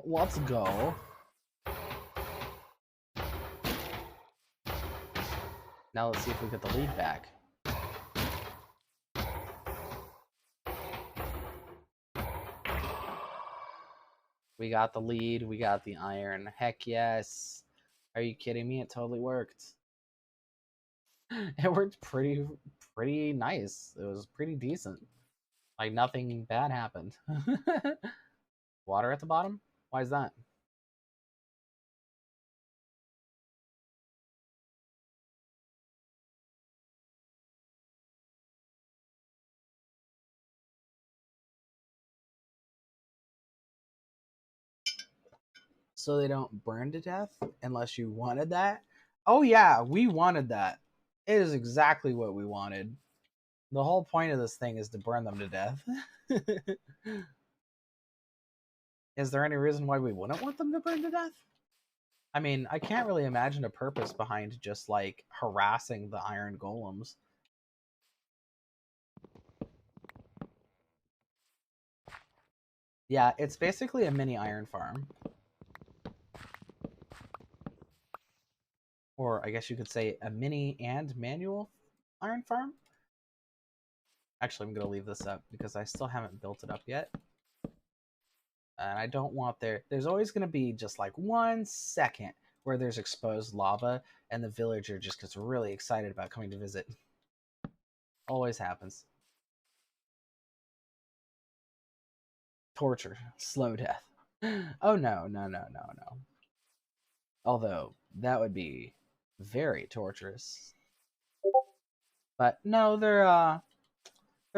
let's go. Now let's see if we get the lead back. We got the lead. We got the iron. Heck yes. Are you kidding me? It totally worked. It worked pretty nice. It was pretty decent. Like nothing bad happened. Water at the bottom? Why is that? So they don't burn to death unless you wanted that? Oh yeah, we wanted that. It is exactly what we wanted. The whole point of this thing is to burn them to death. Is there any reason why we wouldn't want them to burn to death? I mean, I can't really imagine a purpose behind just like harassing the iron golems. Yeah, it's basically a mini iron farm. Or I guess you could say a mini and manual iron farm. Actually, I'm going to leave this up because I still haven't built it up yet. And I don't want there's always going to be just like 1 second where there's exposed lava and the villager just gets really excited about coming to visit. Always happens. Torture, slow death. Oh no. Although that would be very torturous. But no, their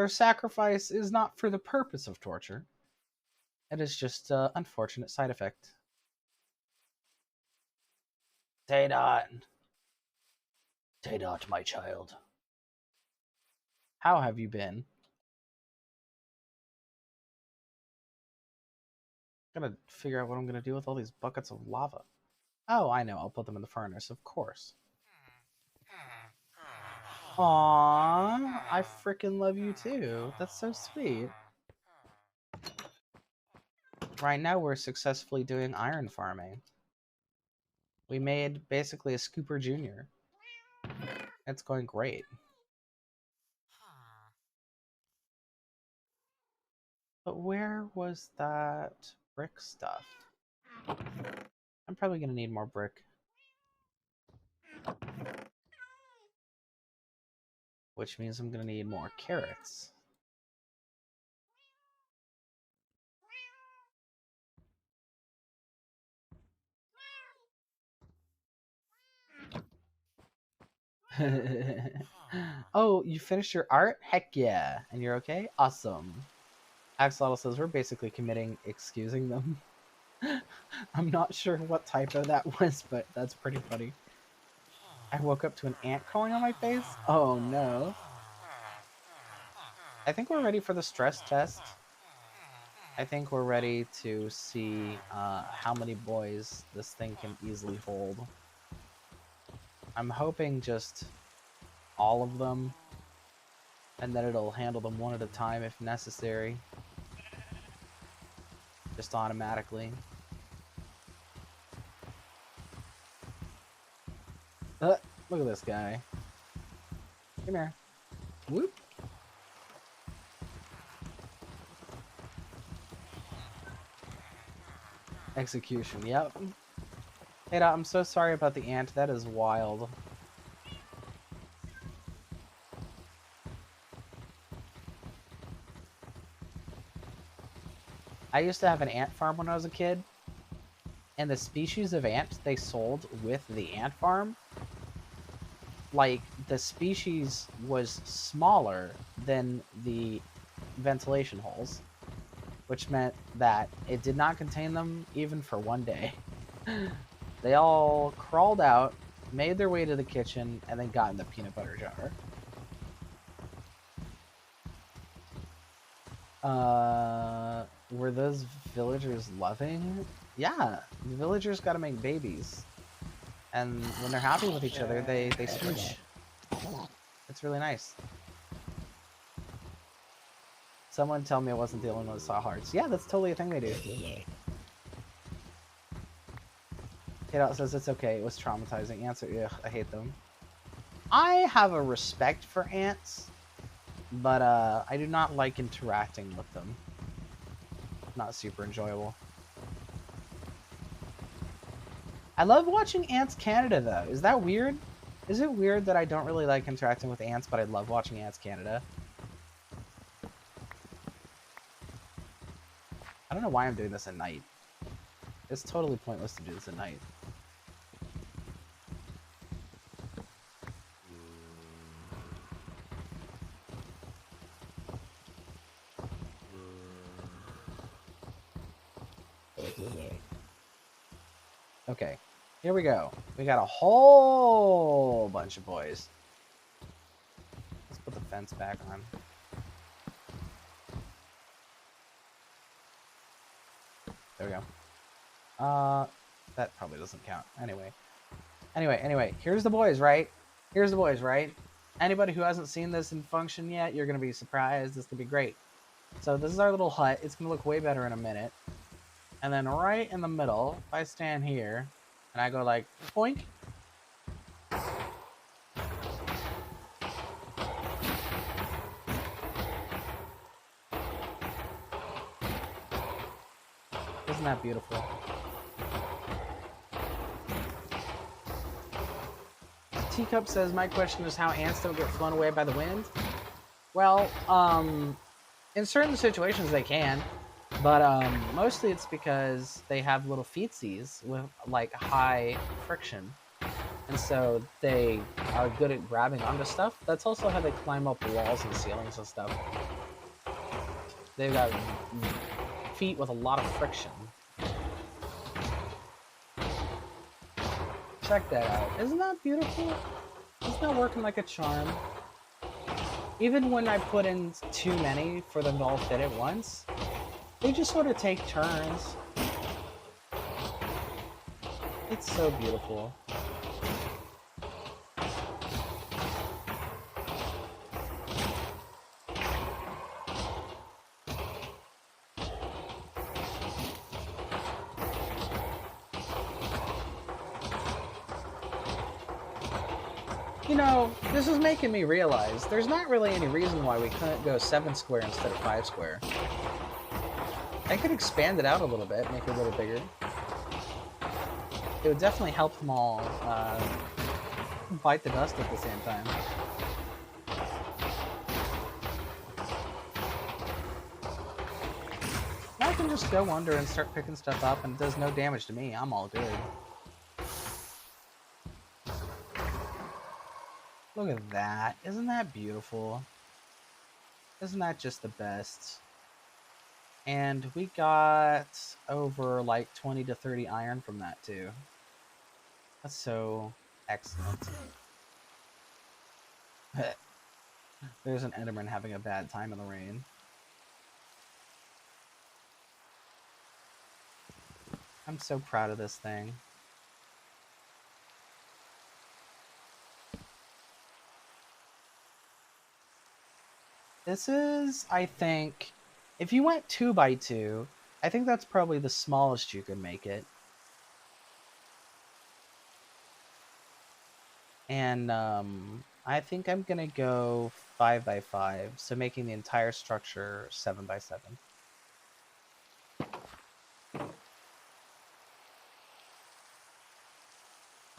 sacrifice is not for the purpose of torture. It is just an unfortunate side effect. Taydot, my child. How have you been? I'm gonna figure out what I'm gonna do with all these buckets of lava. Oh, I know. I'll put them in the furnace, of course. Aww, I freaking love you too. That's so sweet. Right now, we're successfully doing iron farming. We made basically a Scooper Junior. It's going great. But where was that brick stuff? I'm probably going to need more brick. Which means I'm going to need more carrots. Oh, you finished your art? Heck yeah. And you're okay? Awesome. Axolotl says we're basically committing excusing them. I'm not sure what typo that was, but that's pretty funny. I woke up to an ant crawling on my face? Oh no. I think we're ready for the stress test. I think we're ready to see how many boys this thing can easily hold. I'm hoping just all of them, and that it'll handle them one at a time if necessary. Just automatically. Look at this guy. Come here. Whoop. Execution, yep. Hey, I'm so sorry about the ant. That is wild. I used to have an ant farm when I was a kid, and the species of ant they sold with the ant farm, like, the species was smaller than the ventilation holes, which meant that it did not contain them even for one day. They all crawled out, made their way to the kitchen, and then got in the peanut butter jar. Were those villagers loving? Yeah, the villagers gotta make babies. And when they're happy with each other, they smooch. It's really nice. Someone tell me I wasn't the only one that saw hearts. Yeah, that's totally a thing they do. Kidot says it's okay, it was traumatizing. Ants are, ugh, I hate them. I have a respect for ants, but I do not like interacting with them. Not super enjoyable. I love watching Ants Canada, though. Is that weird? Is it weird that I don't really like interacting with ants, but I love watching Ants Canada? I don't know why I'm doing this at night. It's totally pointless to do this at night. Okay, here we go. We got a whole bunch of boys. Let's put the fence back on. There we go. That probably doesn't count. Anyway, here's the boys, right? Here's the boys, right? Anybody who hasn't seen this in function yet, you're going to be surprised. This could be great. So this is our little hut. It's going to look way better in a minute. And then right in the middle, if I stand here, and I go like, boink. Isn't that beautiful? Teacup says, my question is how ants don't get flown away by the wind. Well, in certain situations they can, but mostly it's because they have little feetsies with like high friction, and so they are good at grabbing onto stuff. That's also how they climb up walls and ceilings and stuff. They've got feet with a lot of friction. Check that out. Isn't that beautiful? Isn't that working like a charm? Even when I put in too many for them to all fit at once, they just sort of take turns. It's so beautiful. You know, this is making me realize there's not really any reason why we couldn't go 7 square instead of 5 square. I could expand it out a little bit, make it a little bigger. It would definitely help them all bite the dust at the same time. I can just go under and start picking stuff up, and it does no damage to me. I'm all good. Look at that. Isn't that beautiful? Isn't that just the best? And we got over like 20 to 30 iron from that too. That's so excellent. There's an Enderman having a bad time in the rain. I'm so proud of this thing. This is, I think, if you went 2x2, I think that's probably the smallest you could make it. And I think I'm gonna go 5x5, so making the entire structure 7x7.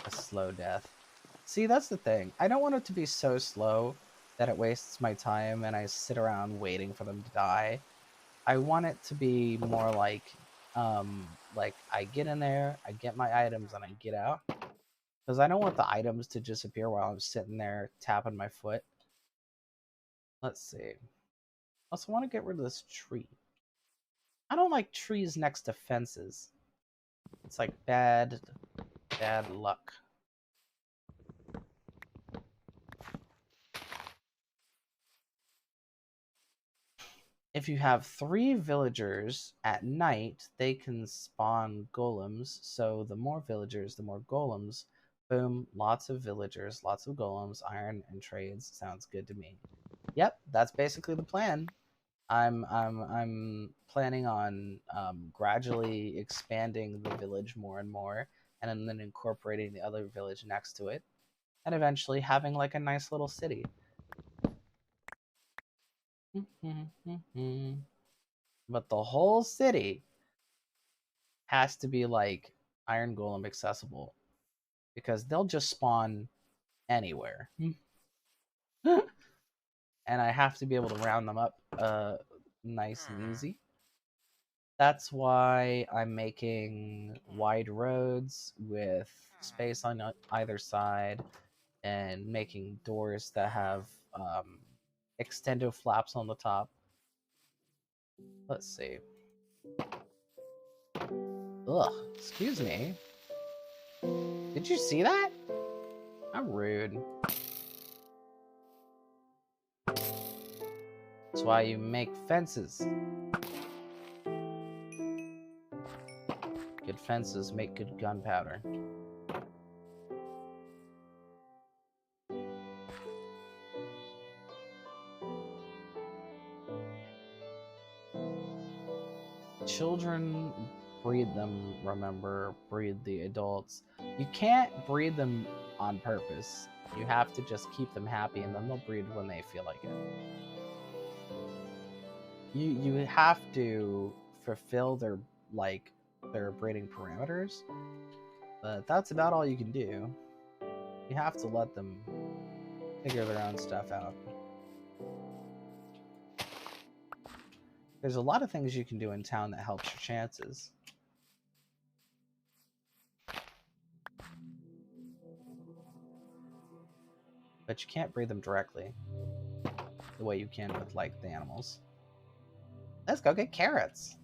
A slow death. See, that's the thing. I don't want it to be so slow that it wastes my time and I sit around waiting for them to die. I want it to be more like I get in there, I get my items, and I get out. Because I don't want the items to disappear while I'm sitting there tapping my foot. Let's see. Also, want to get rid of this tree. I don't like trees next to fences. It's like bad luck. If you have 3 villagers at night, they can spawn golems. So the more villagers, the more golems. Boom, lots of villagers, lots of golems, iron and trades. Sounds good to me. Yep, that's basically the plan. I'm planning on gradually expanding the village more and more, and then incorporating the other village next to it, and eventually having like a nice little city. But the whole city has to be like Iron Golem accessible, because they'll just spawn anywhere. And I have to be able to round them up nice and easy. That's why I'm making wide roads with space on either side, and making doors that have extendo flaps on the top. Let's see. Ugh, excuse me. Did you see that? I'm rude. That's why you make fences. Good fences make good gunpowder. Children breed them, remember, breed the adults. You can't breed them on purpose. You have to just keep them happy, and then they'll breed when they feel like it. You have to fulfill their breeding parameters, but that's about all you can do. You have to let them figure their own stuff out. There's a lot of things you can do in town that helps your chances. But you can't breed them directly the way you can with, like, the animals. Let's go get carrots.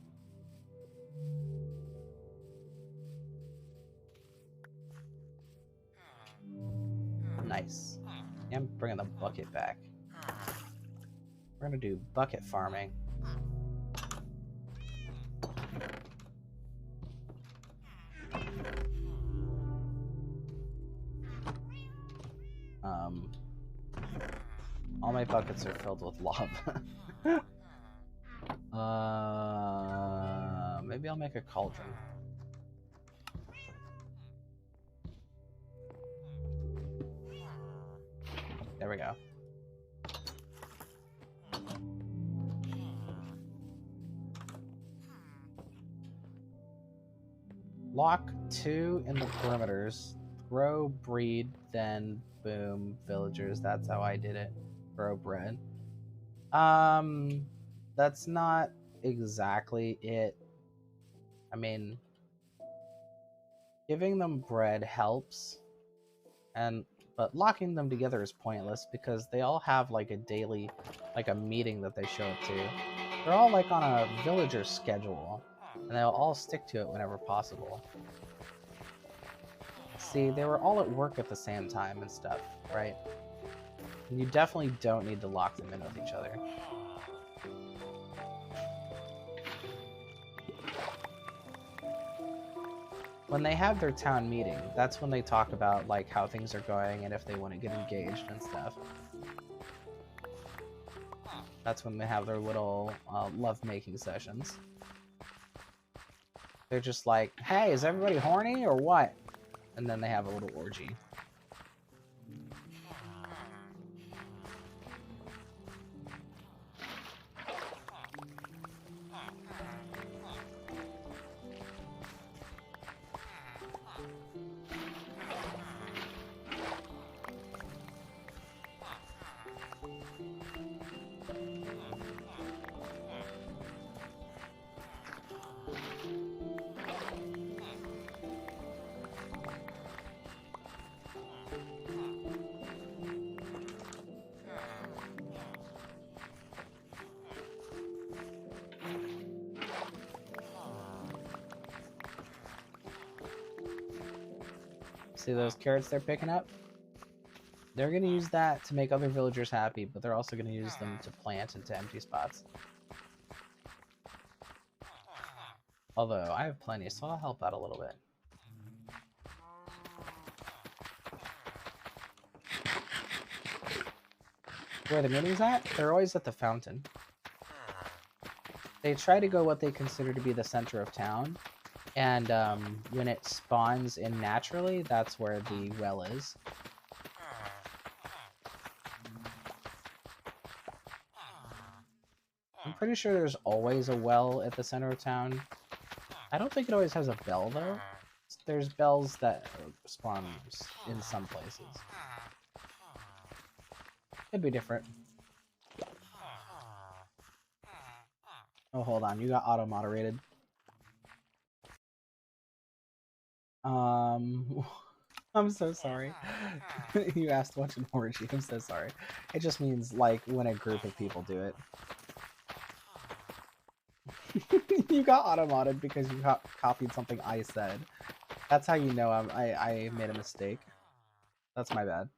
Nice. I'm bringing the bucket back. We're gonna do bucket farming. All my buckets are filled with lava. Maybe I'll make a cauldron. There we go. Lock 2 in the perimeters. Grow, breed, then boom, villagers. That's how I did it. Grow bread. That's not exactly it. I mean, giving them bread helps, but locking them together is pointless because they all have like a daily, like a meeting that they show up to. They're all like on a villager schedule, and they'll all stick to it whenever possible. See, they were all at work at the same time and stuff, right? And you definitely don't need to lock them in with each other. When they have their town meeting, that's when they talk about like how things are going and if they want to get engaged and stuff. That's when they have their little love-making sessions. They're just like, hey, is everybody horny or what? And then they have a little orgy. See those carrots they're picking up? They're going to use that to make other villagers happy, but they're also going to use them to plant into empty spots. Although, I have plenty, so I'll help out a little bit. Where the meeting's at? They're always at the fountain. They try to go what they consider to be the center of town, and when it spawns in naturally, that's where the well is. I'm pretty sure there's always a well at the center of town. I don't think it always has a bell, though. There's bells that spawn in some places. Could be different. Oh, hold on. You got auto-moderated. I'm so sorry. You asked what's an orgy. I'm so sorry. It just means, like, when a group of people do it. You got auto-modded because you copied something I said. That's how you know I made a mistake. That's my bad.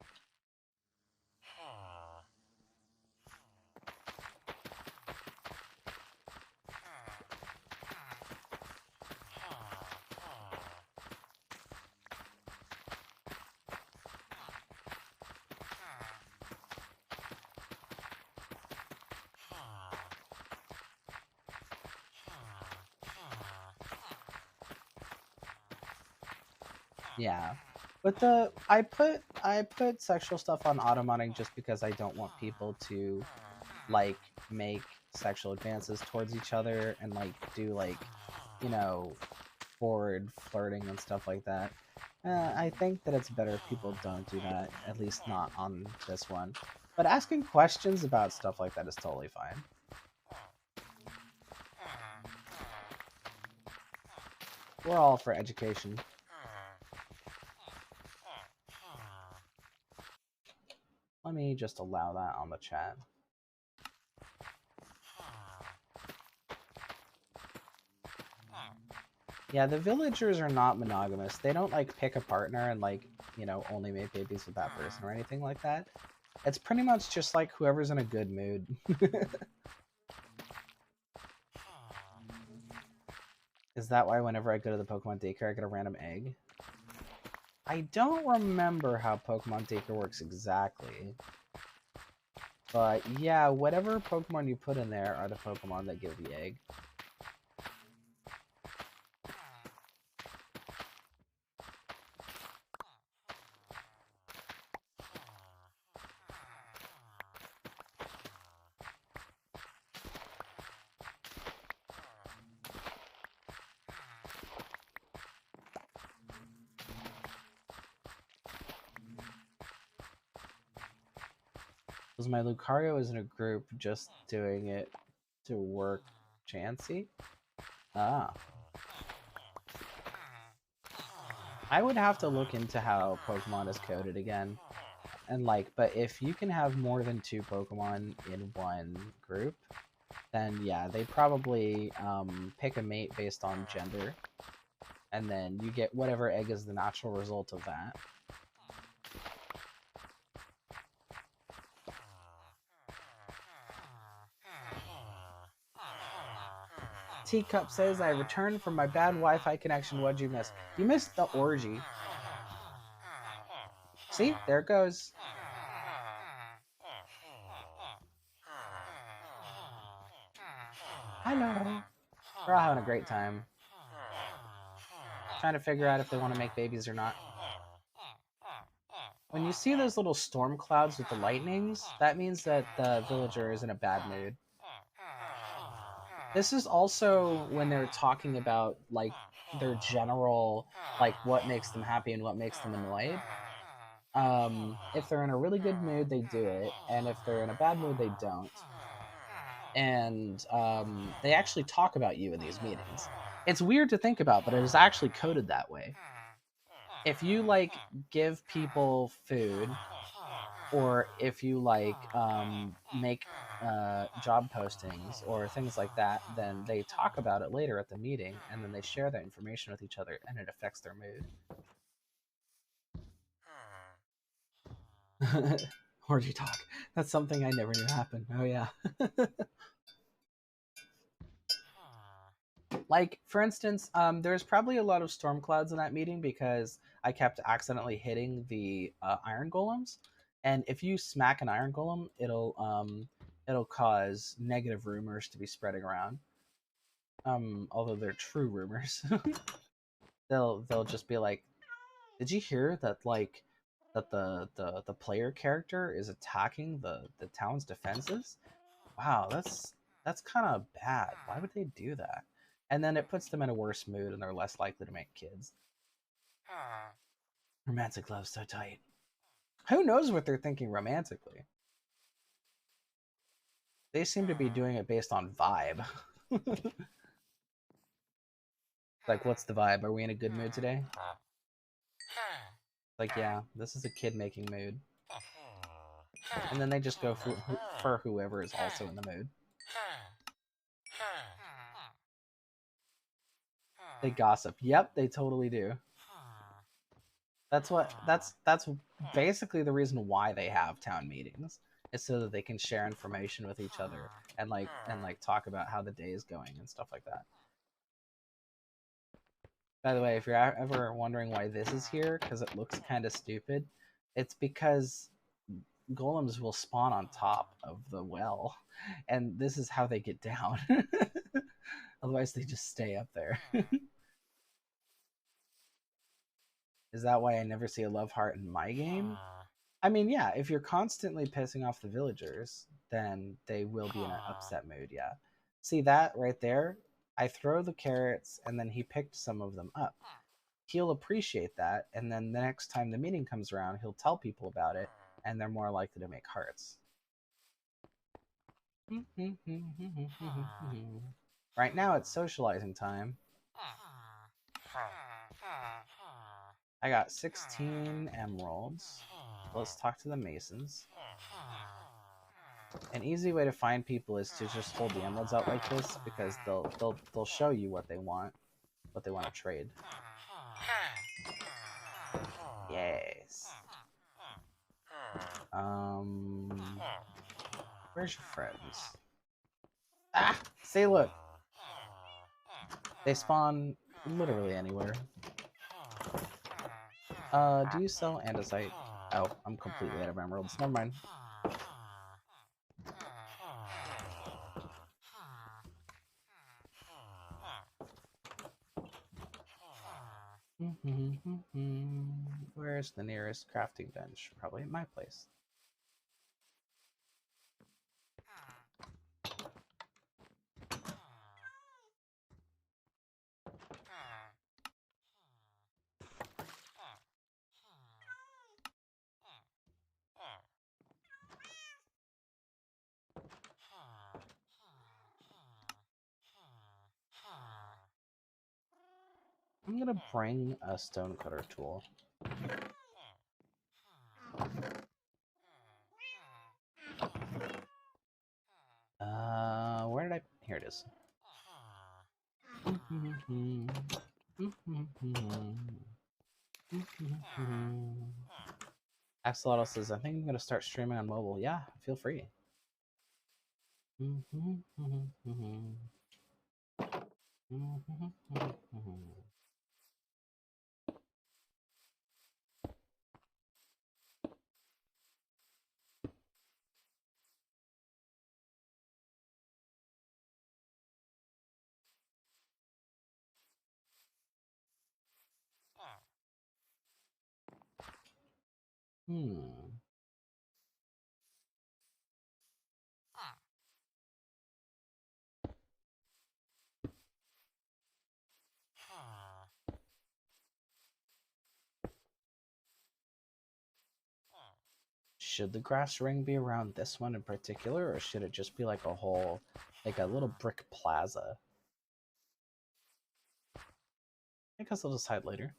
Yeah, but I put sexual stuff on auto-modding just because I don't want people to like make sexual advances towards each other and like do like, you know, forward flirting and stuff like that. I think that it's better if people don't do that, at least not on this one. But asking questions about stuff like that is totally fine. We're all for education. Let me just allow that on the chat. Yeah, the villagers are not monogamous. They don't, like, pick a partner and, like, you know, only make babies with that person or anything like that. It's pretty much just, like, whoever's in a good mood. Is that why whenever I go to the Pokemon daycare, I get a random egg? I don't remember how Pokemon daycare works exactly. But, yeah, whatever Pokemon you put in there are the Pokemon that give the egg. Was my Lucario is in a group just doing it to work Chansey? Ah. I would have to look into how Pokemon is coded again. And like, but if you can have more than 2 Pokemon in one group, then yeah, they probably pick a mate based on gender. And then you get whatever egg is the natural result of that. Teacup says, I returned from my bad Wi-Fi connection. What'd you miss? You missed the orgy. See? There it goes. Hello. We're all having a great time. Trying to figure out if they want to make babies or not. When you see those little storm clouds with the lightnings, that means that the villager is in a bad mood. This is also when they're talking about like their general, like what makes them happy and what makes them annoyed. If they're in a really good mood, they do it, and if they're in a bad mood, they don't. And they actually talk about you in these meetings. It's weird to think about, but it is actually coded that way. If you like give people food, or if you like make job postings or things like that, then they talk about it later at the meeting, and then they share that information with each other, and it affects their mood. Orgy talk. That's something I never knew happened. Oh yeah. Like, for instance, there's probably a lot of storm clouds in that meeting because I kept accidentally hitting the iron golems, and if you smack an iron golem, it'll cause negative rumors to be spreading around. Although they're true rumors, they'll just be like, "Did you hear that? Like, that the player character is attacking the town's defenses? Wow, that's kind of bad. Why would they do that?" And then it puts them in a worse mood, and they're less likely to make kids. Romantic love so tight. Who knows what they're thinking romantically? They seem to be doing it based on vibe. Like, what's the vibe? Are we in a good mood today? Like, yeah, this is a kid making mood. And then they just go for whoever is also in the mood. They gossip. Yep, they totally do. That's basically the reason why they have town meetings. Is so that they can share information with each other and talk about how the day is going and stuff like that. By the way, if you're ever wondering why this is here, because it looks kind of stupid, it's because golems will spawn on top of the well, and this is how they get down. Otherwise, they just stay up there. Is that why I never see a love heart in my game? I mean, yeah, if you're constantly pissing off the villagers, then they will be in an upset mood, yeah. See that right there? I throw the carrots, and then he picked some of them up. He'll appreciate that, and then the next time the meeting comes around, he'll tell people about it, and they're more likely to make hearts. Right now, it's socializing time. I got 16 emeralds. Let's talk to the masons. An easy way to find people is to just hold the emeralds out like this, because they'll show you what they want to trade. Yes. Where's your friends? Ah, see, look. They spawn literally anywhere. Do you sell andesite? Oh, I'm completely out of emeralds. Never mind. Where's the nearest crafting bench? Probably at my place. I'm gonna bring a stonecutter tool. Where did I? Here it is. Axolotl says, I think I'm gonna start streaming on mobile. Yeah, feel free. Should the grass ring be around this one in particular, or should it just be like a whole, like a little brick plaza? I guess I'll decide later.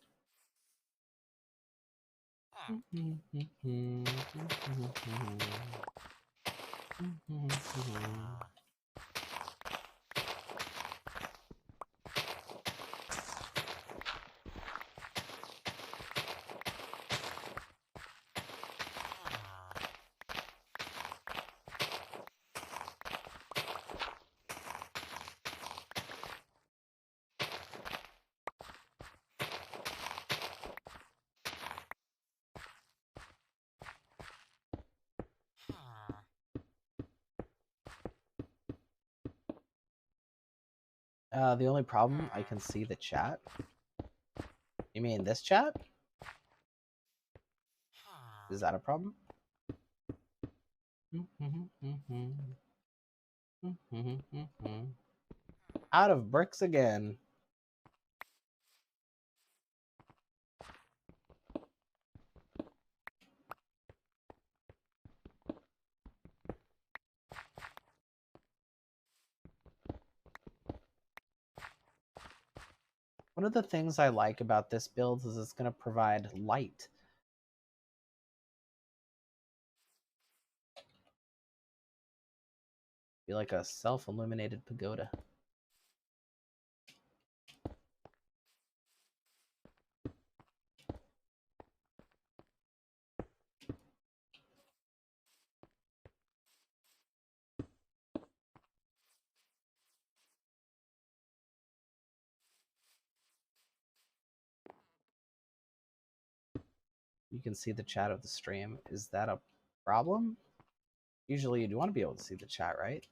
The only problem, I can see the chat. You mean this chat? Is that a problem? Out of bricks again. One of the things I like about this build is it's going to provide light. Be like a self-illuminated pagoda. You can see the chat of the stream. Is that a problem? Usually you'd want to be able to see the chat, right?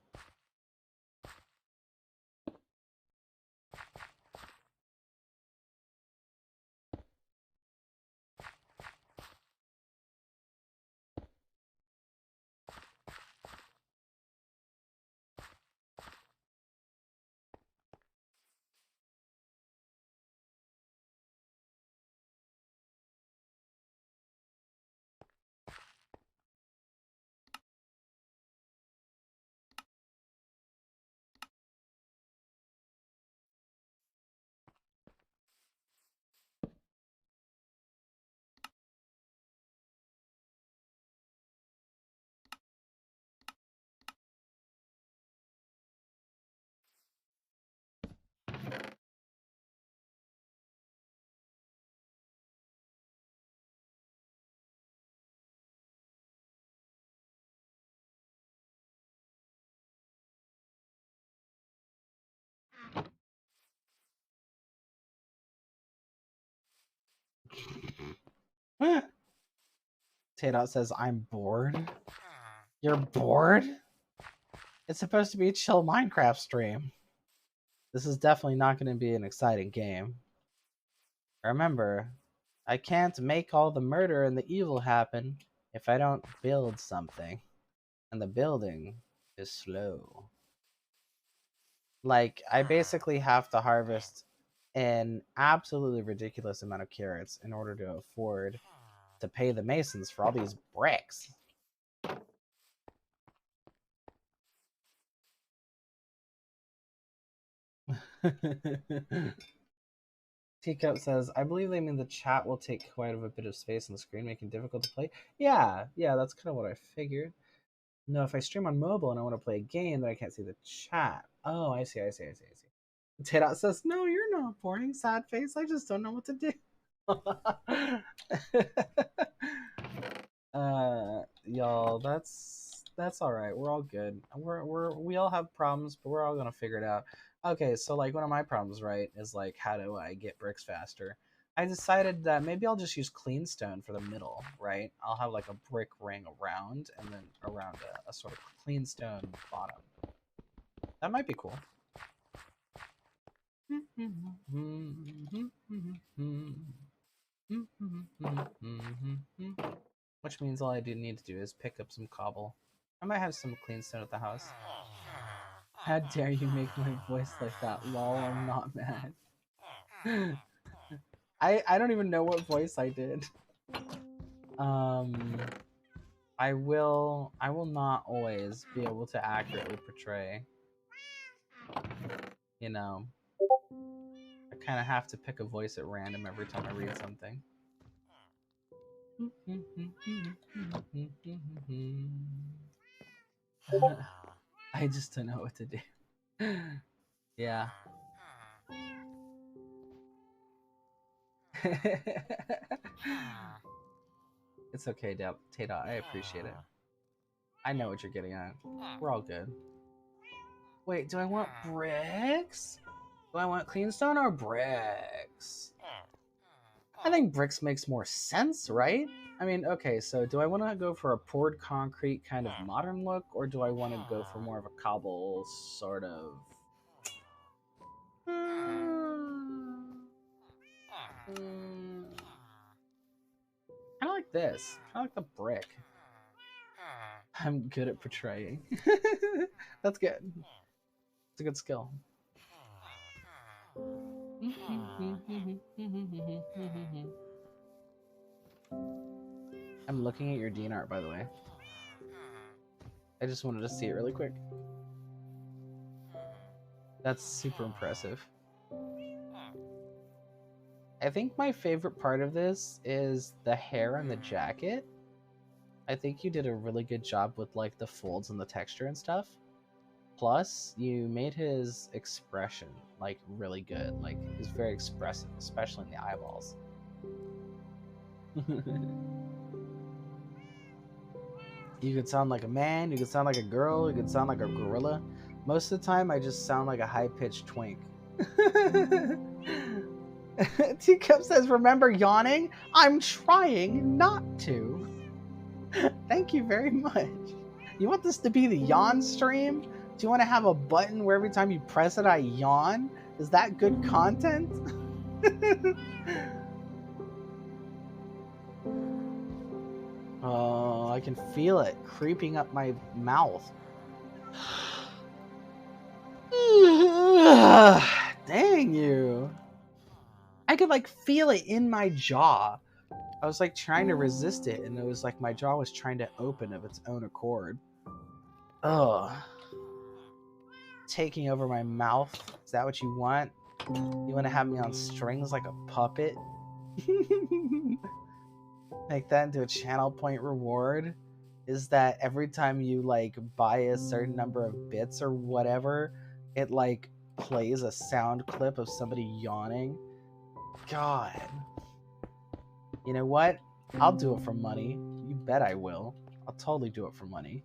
Tato says, I'm bored. You're bored? It's supposed to be a chill Minecraft stream. This is definitely not going to be an exciting game. Remember, I can't make all the murder and the evil happen if I don't build something. And the building is slow. Like, I basically have to harvest an absolutely ridiculous amount of carrots in order to afford to pay the masons for all these bricks. Teacup says, I believe they mean the chat will take quite a bit of space on the screen, making it difficult to play. Yeah, that's kind of what I figured. No, if I stream on mobile and I want to play a game, then I can't see the chat. Oh, I see. Taydot says, no, you're not boring, sad face. I just don't know what to do. Y'all, that's all right. We're all good. We all have problems, but we're all gonna figure it out. Okay, so like one of my problems, right, is like how do I get bricks faster? I decided that maybe I'll just use clean stone for the middle, right? I'll have like a brick ring around, and then around a sort of clean stone bottom. That might be cool. Which means all I do need to do is pick up some cobble. I might have some clean stone at the house. How dare you make my voice like that? Lol, I'm not mad. I don't even know what voice I did. I will not always be able to accurately portray. You know, I kind of have to pick a voice at random every time I read something. I just don't know what to do. Yeah. It's okay, Tata. I appreciate it. I know what you're getting at. We're all good. Wait, do I want bricks? Do I want clean stone or bricks? I think bricks makes more sense, right? I mean, okay, so do I want to go for a poured concrete kind of modern look, or do I want to go for more of a cobble sort of... I like this. I like the brick. I'm good at portraying. That's good. It's a good skill. I'm looking at your Dean art, by the way. I just wanted to see it really quick. That's super impressive. I think my favorite part of this is the hair and the jacket. I think you did a really good job with like the folds and the texture and stuff. Plus, you made his expression like really good. Like he's very expressive, especially in the eyeballs. You could sound like a man, you could sound like a girl, you could sound like a gorilla. Most of the time, I just sound like a high-pitched twink. Teacup says, remember yawning? I'm trying not to. Thank you very much. You want this to be the yawn stream? Do you want to have a button where every time you press it, I yawn? Is that good content? Oh, I can feel it creeping up my mouth. Dang you. I could like feel it in my jaw. I was like trying to resist it, and it was like my jaw was trying to open of its own accord. Ugh. Taking over my mouth. Is that what you want? You want to have me on strings like a puppet? Make that into a channel point reward? Is that every time you like buy a certain number of bits or whatever, it like plays a sound clip of somebody yawning? God. You know what? I'll do it for money. You bet I will. I'll totally do it for money.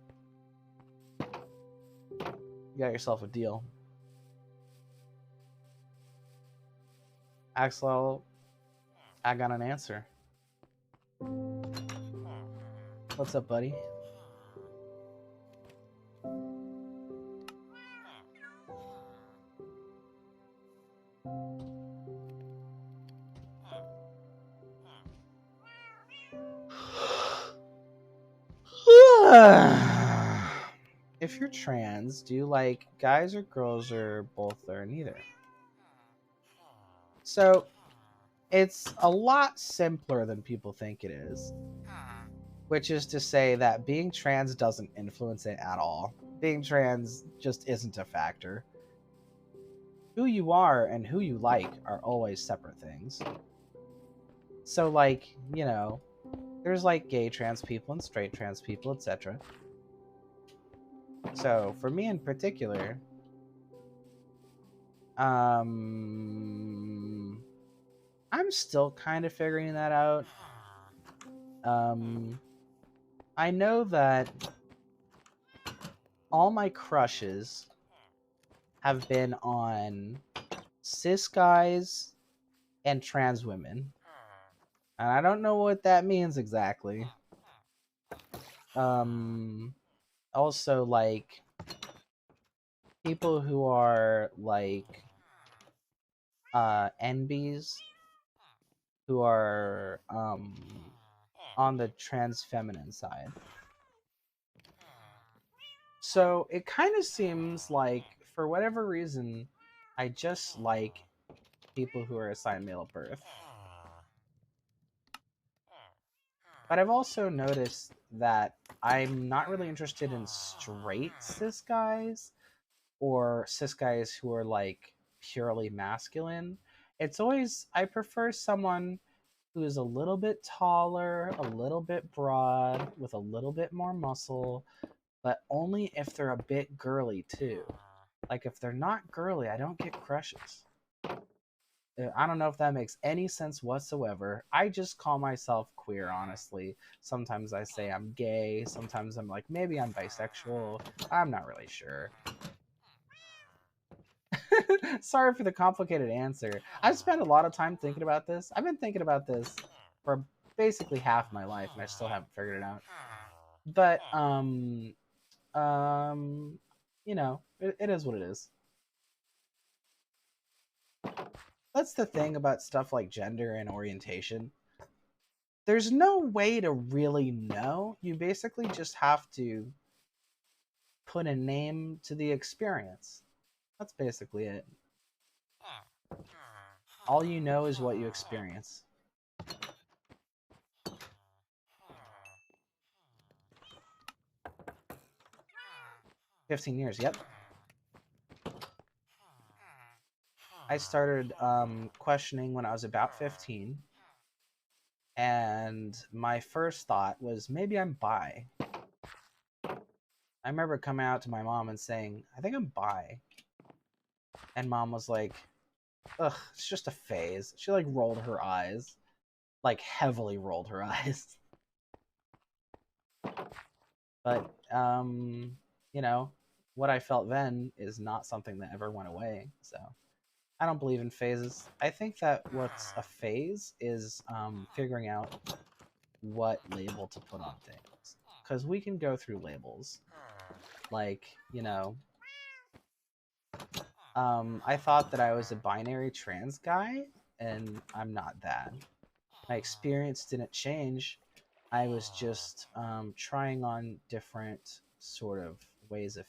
You got yourself a deal. Axel, I got an answer. What's up, buddy? If you're trans, do you like guys or girls or both or neither? So, it's a lot simpler than people think it is. Which is to say that being trans doesn't influence it at all. Being trans just isn't a factor. who you are and who you like are always separate things. So, like, you know, there's like gay trans people and straight trans people, etc. So, for me in particular, I'm still kind of figuring that out. Um, I know that all my crushes have been on cis guys and trans women. And I don't know what that means exactly. Also, like, people who are, like, NBs, who are, on the trans feminine side. So it kind of seems like, for whatever reason, I just like people who are assigned male at birth. But I've also noticed that I'm not really interested in straight cis guys or cis guys who are like purely masculine. It's always, I prefer someone who is a little bit taller, a little bit broad, with a little bit more muscle, but only if they're a bit girly too. Like, if they're not girly, I don't get crushes. I don't know if that makes any sense whatsoever. I just call myself queer, honestly. Sometimes I say I'm gay. Sometimes I'm like, maybe I'm bisexual. I'm not really sure. Sorry for the complicated answer. I've spent a lot of time thinking about this. I've been thinking about this for basically half my life, and I still haven't figured it out. But, um, you know, it is what it is. That's the thing about stuff like gender and orientation. There's no way to really know. You basically just have to put a name to the experience. That's basically it. All you know is what you experience. 15 years, yep. I started questioning when I was about 15. And my first thought was, maybe I'm bi. I remember coming out to my mom and saying, I think I'm bi. And mom was like, ugh, it's just a phase. She like rolled her eyes, like heavily rolled her eyes. But, you know, what I felt then is not something that ever went away. So I don't believe in phases. I think that what's a phase is figuring out what label to put on things. Because we can go through labels. Like, you know, I thought that I was a binary trans guy, and I'm not that. My experience didn't change. I was just trying on different sort of ways of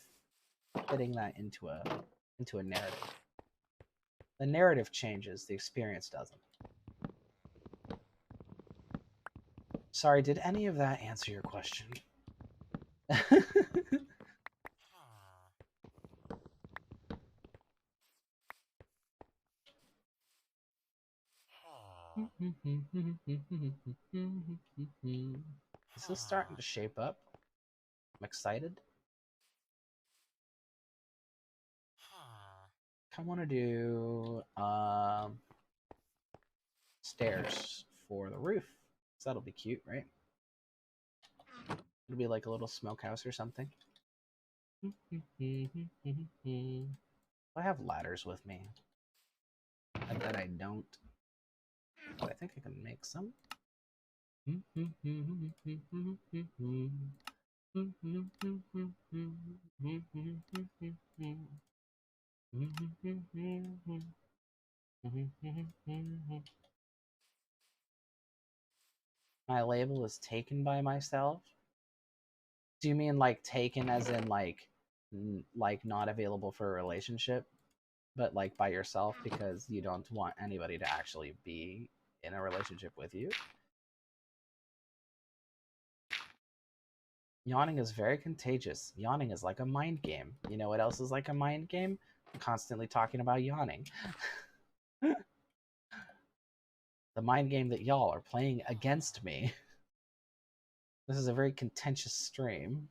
fitting that into a narrative. The narrative changes, the experience doesn't. Sorry, did any of that answer your question? Is this starting to shape up? I'm excited. I want to do stairs for the roof. So that'll be cute, right? It'll be like a little smokehouse or something. I have ladders with me. I bet I don't. But I think I can make some. My label is taken by myself. Do you mean like taken as in like not available for a relationship, but like by yourself because you don't want anybody to actually be in a relationship with you? Yawning is very contagious. Yawning is like a mind game. You know what else is like a mind game? constantly talking about yawning. The mind game that y'all are playing against me. This is a very contentious stream.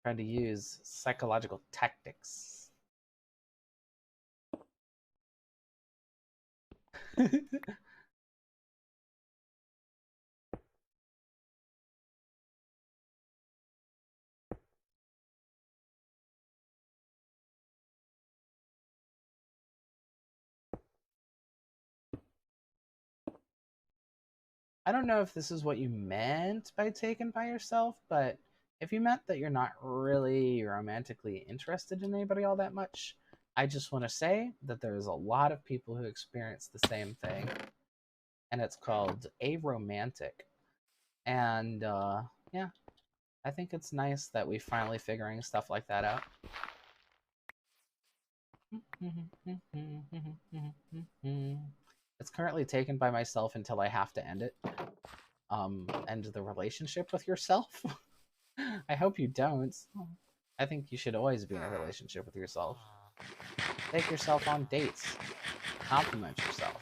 Trying to use psychological tactics. I don't know if this is what you meant by taken by yourself, but if you meant that you're not really romantically interested in anybody all that much, I just want to say that there's a lot of people who experience the same thing, and it's called aromantic. And yeah, I think it's nice that we're finally figuring stuff like that out. It's currently taken by myself until I have to end it. End the relationship with yourself. I hope you don't. I think you should always be in a relationship with yourself. Take yourself on dates. Compliment yourself.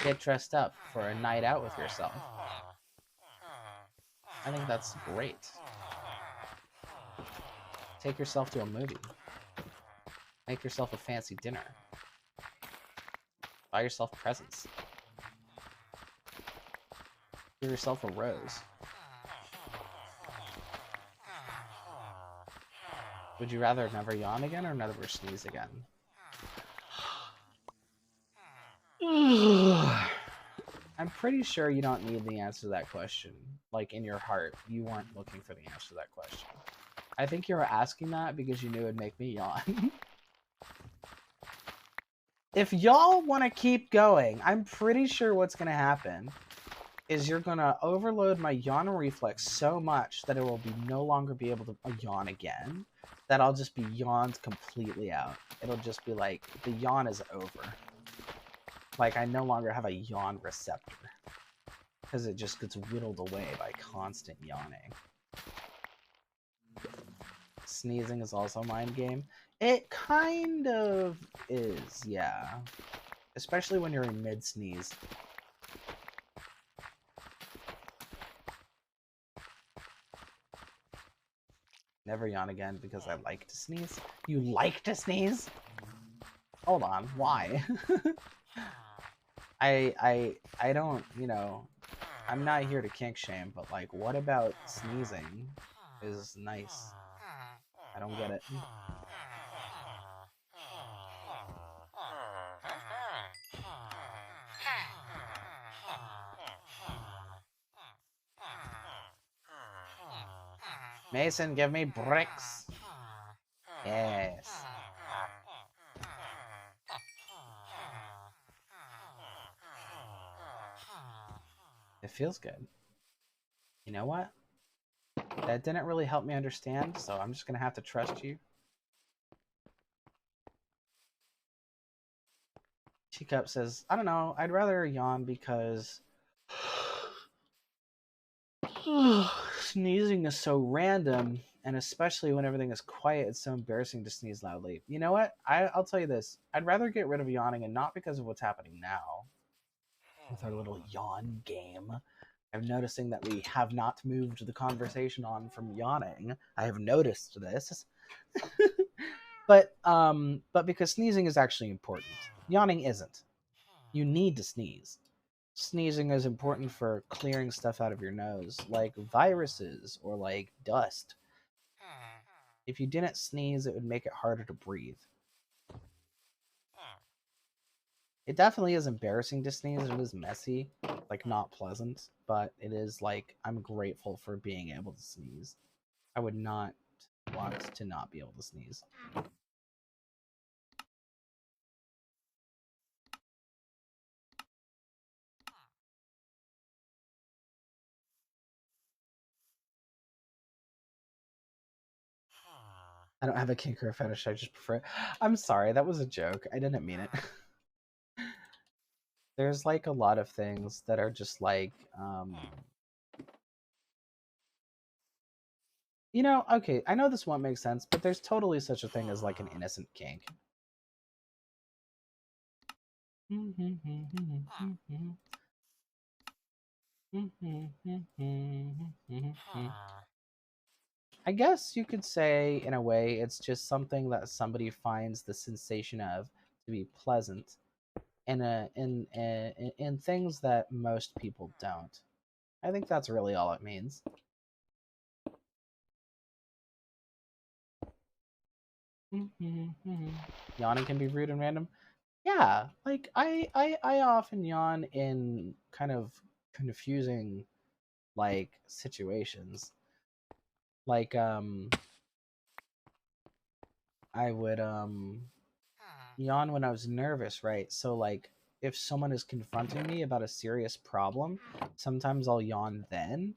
Get dressed up for a night out with yourself. I think that's great. Take yourself to a movie. Make yourself a fancy dinner. Buy yourself presents. Give yourself a rose. Would you rather never yawn again or never sneeze again? I'm pretty sure you don't need the answer to that question. Like, in your heart, you weren't looking for the answer to that question. I think you were asking that because you knew it would make me yawn. If y'all want to keep going, I'm pretty sure what's going to happen is you're going to overload my yawn reflex so much that it will be no longer be able to yawn again. That I'll just be yawned completely out. It'll just be like, the yawn is over. Like, I no longer have a yawn receptor. Because it just gets whittled away by constant yawning. Sneezing is also a mind game. It kind of is, yeah. Especially when you're in mid-sneeze. Never yawn again because I like to sneeze. You like to sneeze? Hold on, why? I don't, you know, I'm not here to kink shame, but like, what about sneezing is nice? I don't get it. Mason, give me bricks. Yes. It feels good. You know what? That didn't really help me understand, so I'm just gonna have to trust you. Teacup says, I don't know, I'd rather yawn because sneezing is so random, and especially when everything is quiet, it's so embarrassing to sneeze loudly. You know what? I'll tell you this. I'd rather get rid of yawning, and not because of what's happening now. With our little yawn game. I'm noticing that we have not moved the conversation on from yawning. I have noticed this. But because sneezing is actually important. Yawning isn't. You need to sneeze. Sneezing is important for clearing stuff out of your nose, like viruses or like dust. If you didn't sneeze, it would make it harder to breathe. It definitely is embarrassing to sneeze. It is messy, like not pleasant, but it is like, I'm grateful for being able to sneeze. I would not want to not be able to sneeze. I don't have a kink or a fetish, I just prefer it. I'm sorry, that was a joke. I didn't mean it. There's like a lot of things that are just like, you know, okay, I know this won't make sense, but there's totally such a thing as like an innocent kink. I guess you could say, in a way, it's just something that somebody finds the sensation of to be pleasant, in things that most people don't. I think that's really all it means. Yawning can be rude and random. Yeah, like I often yawn in kind of confusing like situations. Like I would yawn when I was nervous, right? So like if someone is confronting me about a serious problem, sometimes I'll yawn then,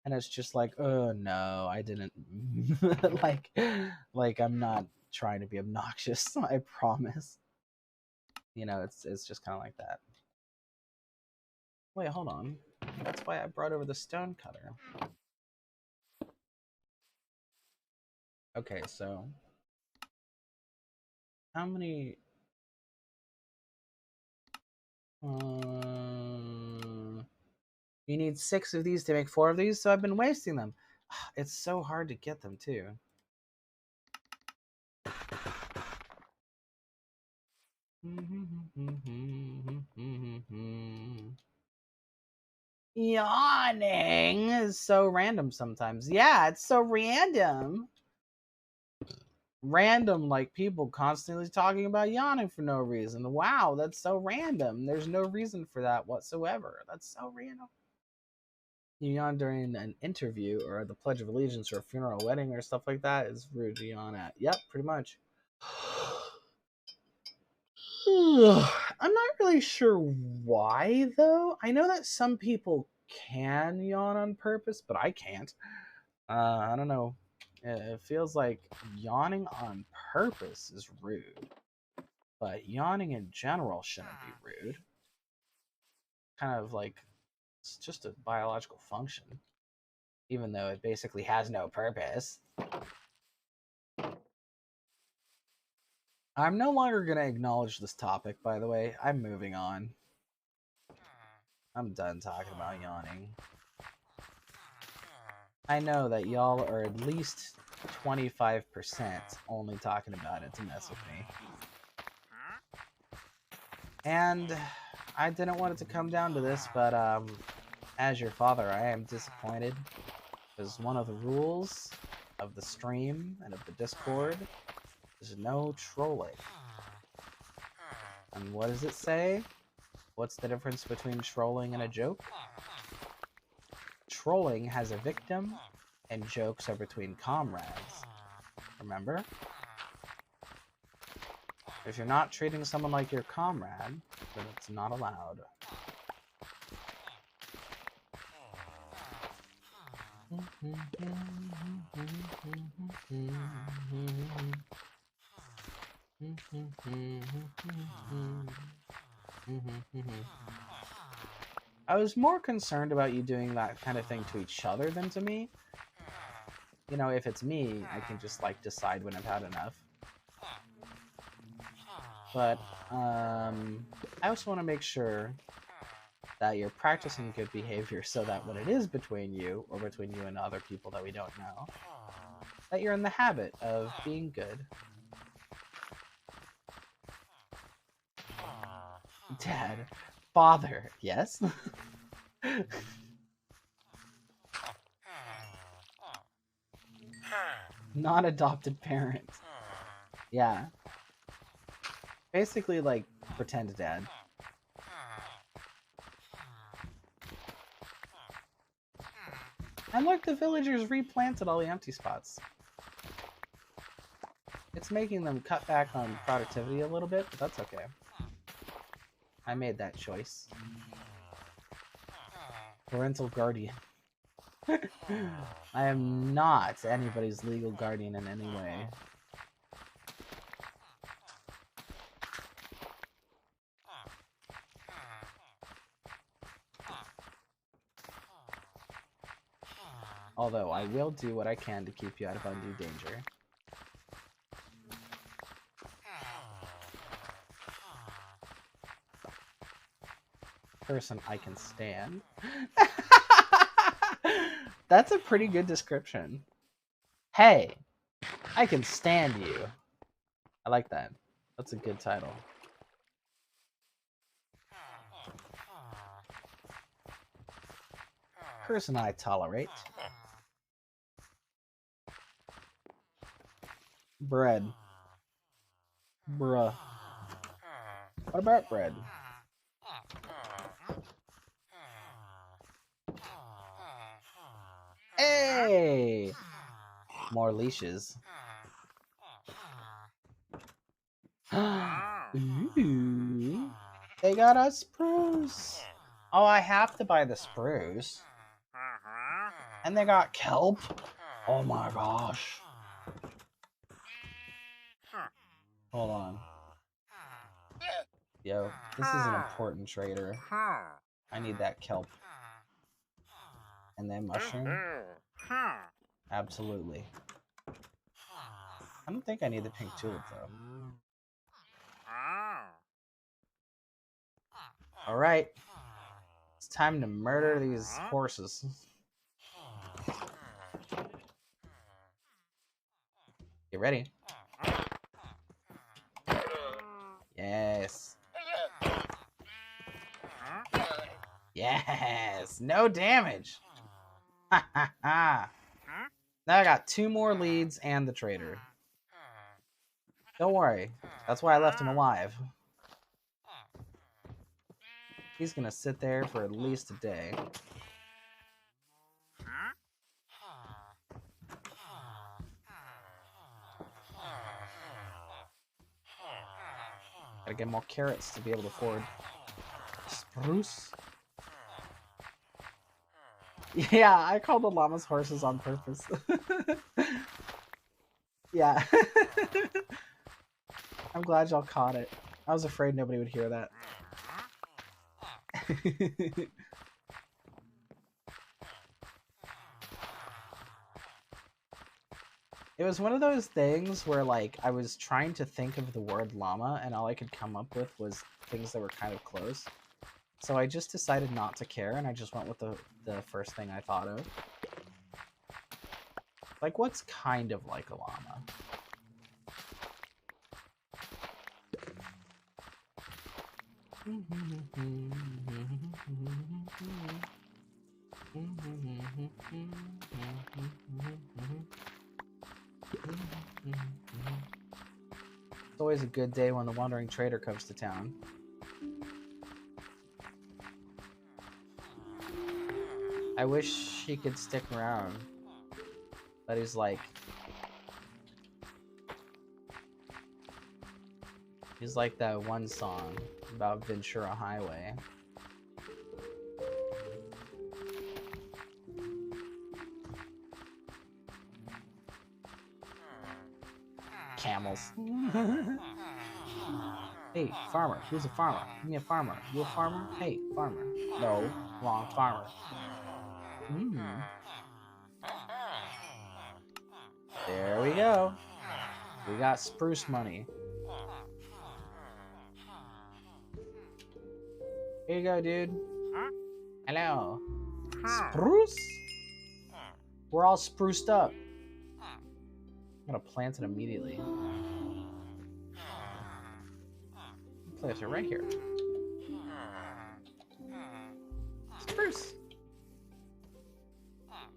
and it's just like, oh no, I didn't like like I'm not trying to be obnoxious, I promise. You know, it's just kind of like that. Wait, hold on. That's why I brought over the stone cutter. Okay, so how many you need 6 of these to make 4 of these, so I've been wasting them. It's so hard to get them too. Yawning is so random sometimes. Yeah, it's so random. Random, like people constantly talking about yawning for no reason. Wow, that's so random. There's no reason for that whatsoever. That's so random. You yawn during an interview or the Pledge of Allegiance or a funeral, wedding, or stuff like that is rude to yawn at. Yep, pretty much. I'm not really sure why, though. I know that some people can yawn on purpose, but I can't. I don't know. It feels like yawning on purpose is rude, but yawning in general shouldn't be rude. Kind of like it's just a biological function, even though it basically has no purpose. I'm no longer going to acknowledge this topic, by the way. I'm moving on. I'm done talking about yawning. I know that y'all are at least 25% only talking about it to mess with me. And I didn't want it to come down to this, but as your father, I am disappointed. Because one of the rules of the stream and of the Discord is no trolling. And what does it say? What's the difference between trolling and a joke? Trolling has a victim, and jokes are between comrades. Remember? If you're not treating someone like your comrade, then it's not allowed. I was more concerned about you doing that kind of thing to each other than to me. You know, if it's me, I can just like decide when I've had enough. But I also want to make sure that you're practicing good behavior so that when it is between you or between you and other people that we don't know, that you're in the habit of being good. Dad, father, yes? Not adopted parent. Yeah. Basically, like, pretend dad. And look, the villagers replanted all the empty spots. It's making them cut back on productivity a little bit, but that's okay. I made that choice. Parental guardian. I am not anybody's legal guardian in any way. Although I will do what I can to keep you out of undue danger. person I can stand. That's a pretty good description. Hey, I can stand you. I like that. That's a good title. Person I tolerate. Bread. Bruh. What about bread? Hey! More leashes. Ooh. They got a spruce. Oh, I have to buy the spruce. And they got kelp. Oh my gosh. Hold on. Yo, this is an important trader. I need that kelp. And then mushroom? Absolutely. I don't think I need the pink tulip though. Alright. It's time to murder these horses. Get ready. Yes. Yes. No damage. Ha ha ha. Now I got 2 more leads and the trader. Don't worry. That's why I left him alive. He's gonna sit there for at least a day. Gotta get more carrots to be able to afford spruce. Yeah, I called the llamas horses on purpose. Yeah. I'm glad y'all caught it. I was afraid nobody would hear that. It was one of those things where, like, I was trying to think of the word llama, and all I could come up with was things that were kind of close. So I just decided not to care, and I just went with the first thing I thought of. Like, what's kind of like a llama? It's always a good day when the wandering trader comes to town. I wish he could stick around, but he's like that one song about Ventura Highway. Camels. Hey, farmer. Who's a farmer? Give me a farmer. You a farmer? Hey, farmer. No, wrong farmer. There we go. We got spruce money. Here you go, dude. Hello. Spruce? We're all spruced up. I'm gonna plant it immediately. Plant it right here. Spruce.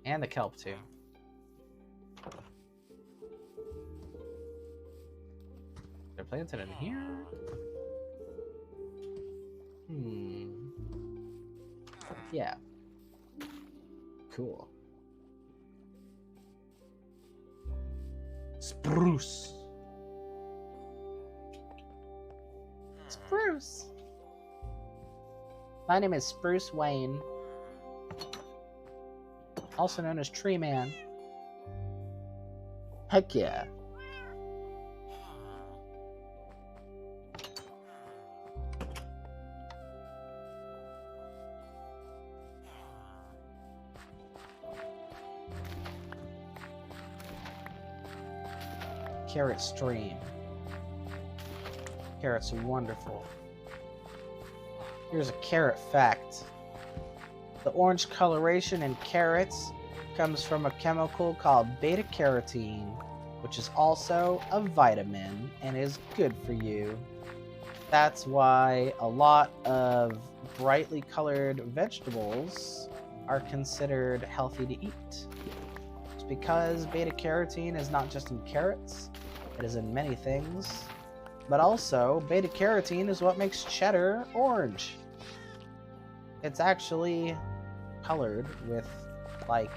And the kelp too. They're planted in here. Yeah. Cool. Spruce. Spruce. My name is Spruce Wayne, also known as Tree Man. Heck yeah. Carrot stream. Carrots are wonderful. Here's a carrot fact. The orange coloration in carrots comes from a chemical called beta-carotene, which is also a vitamin and is good for you. That's why a lot of brightly colored vegetables are considered healthy to eat. It's because beta-carotene is not just in carrots, it is in many things, but also beta-carotene is what makes cheddar orange. It's actually colored with, like,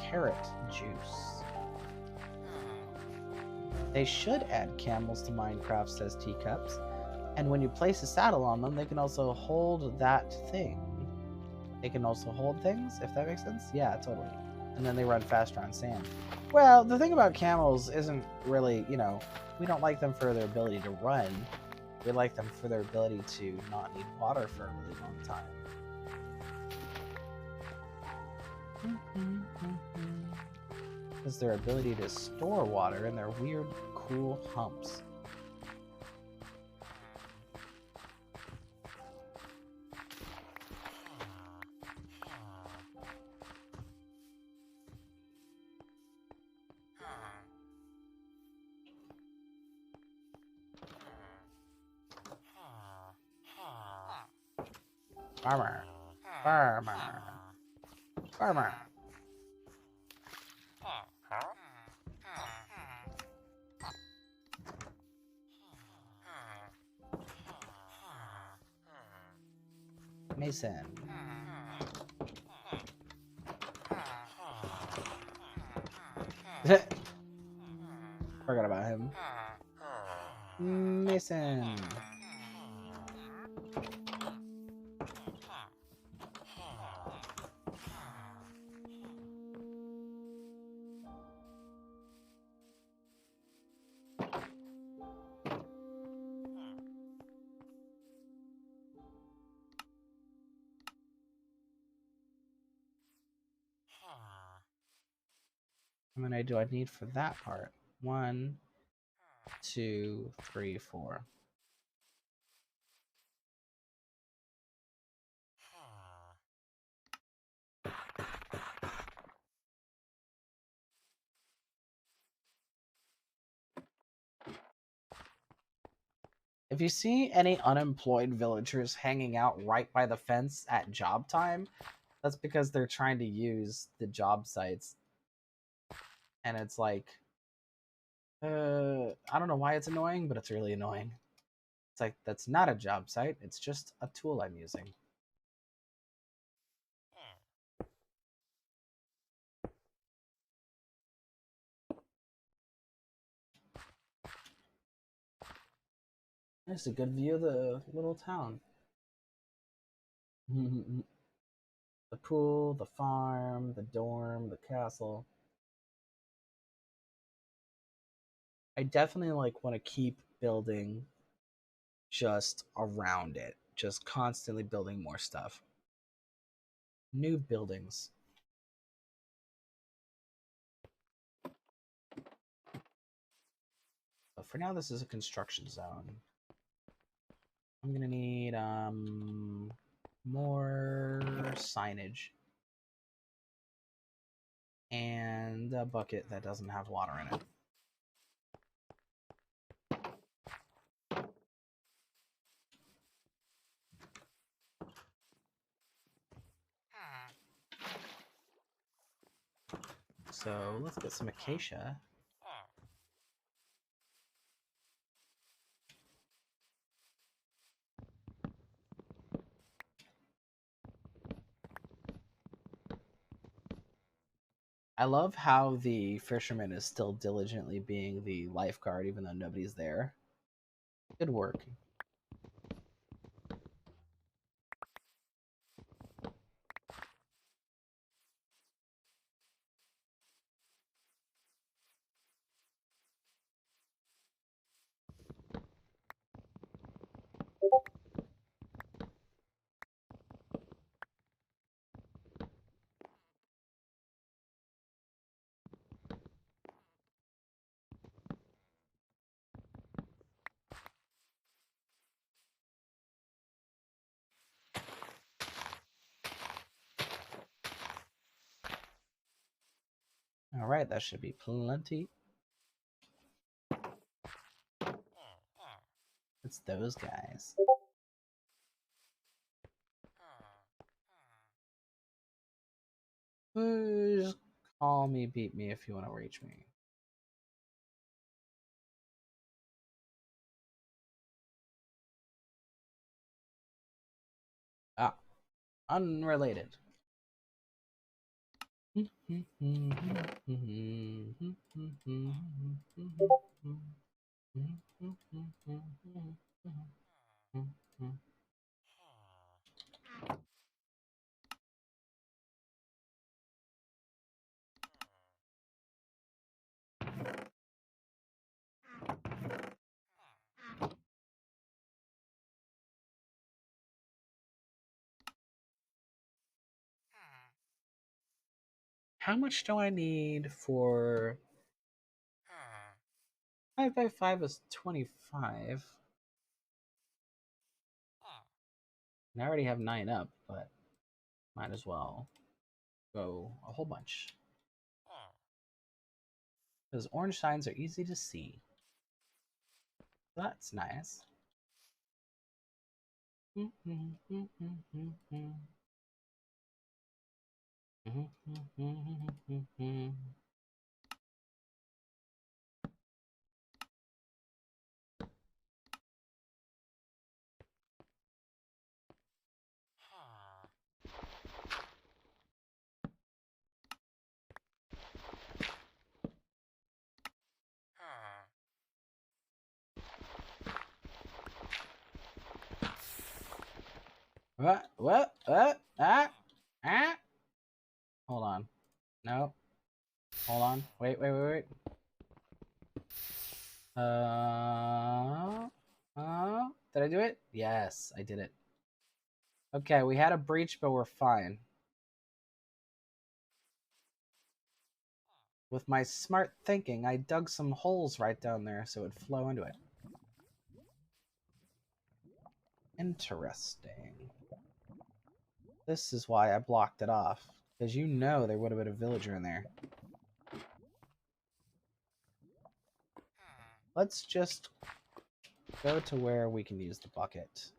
carrot juice. They should add camels to Minecraft, says Teacups. And when you place a saddle on them, they can also hold that thing. They can also hold things, if that makes sense? Yeah, totally. And then they run faster on sand. Well, the thing about camels isn't really, you know, we don't like them for their ability to run. We like them for their ability to not need water for a really long time. Is their ability to store water in their weird, cool humps. Farmer. Farmer. Farmer. Mason. Forgot about him. Mason. How many do I need for that part? 1, 2, 3, 4. If you see any unemployed villagers hanging out right by the fence at job time, that's because they're trying to use the job sites. And it's like, I don't know why it's annoying, but it's really annoying. It's like, that's not a job site, it's just a tool I'm using. There's a good view of the little town. The pool, the farm, the dorm, the castle. I definitely like want to keep building just around it, just constantly building more stuff. New buildings. But for now, this is a construction zone. I'm gonna need more signage and a bucket that doesn't have water in it. So let's get some acacia. I love how the fisherman is still diligently being the lifeguard even though nobody's there. Good work. Alright, that should be plenty. It's those guys. Just call me, beat me if you want to reach me. Ah, unrelated. How much do I need for 5 by 5 is 25. And I already have 9 up, but might as well go a whole bunch. Those orange signs are easy to see. That's nice. What? Ah? Hold on. No. Hold on. Wait. Did I do it? Yes, I did it. Okay, we had a breach, but we're fine. With my smart thinking, I dug some holes right down there so it would flow into it. Interesting. This is why I blocked it off. Because you know there would have been a villager in there. Let's just go to where we can use the bucket.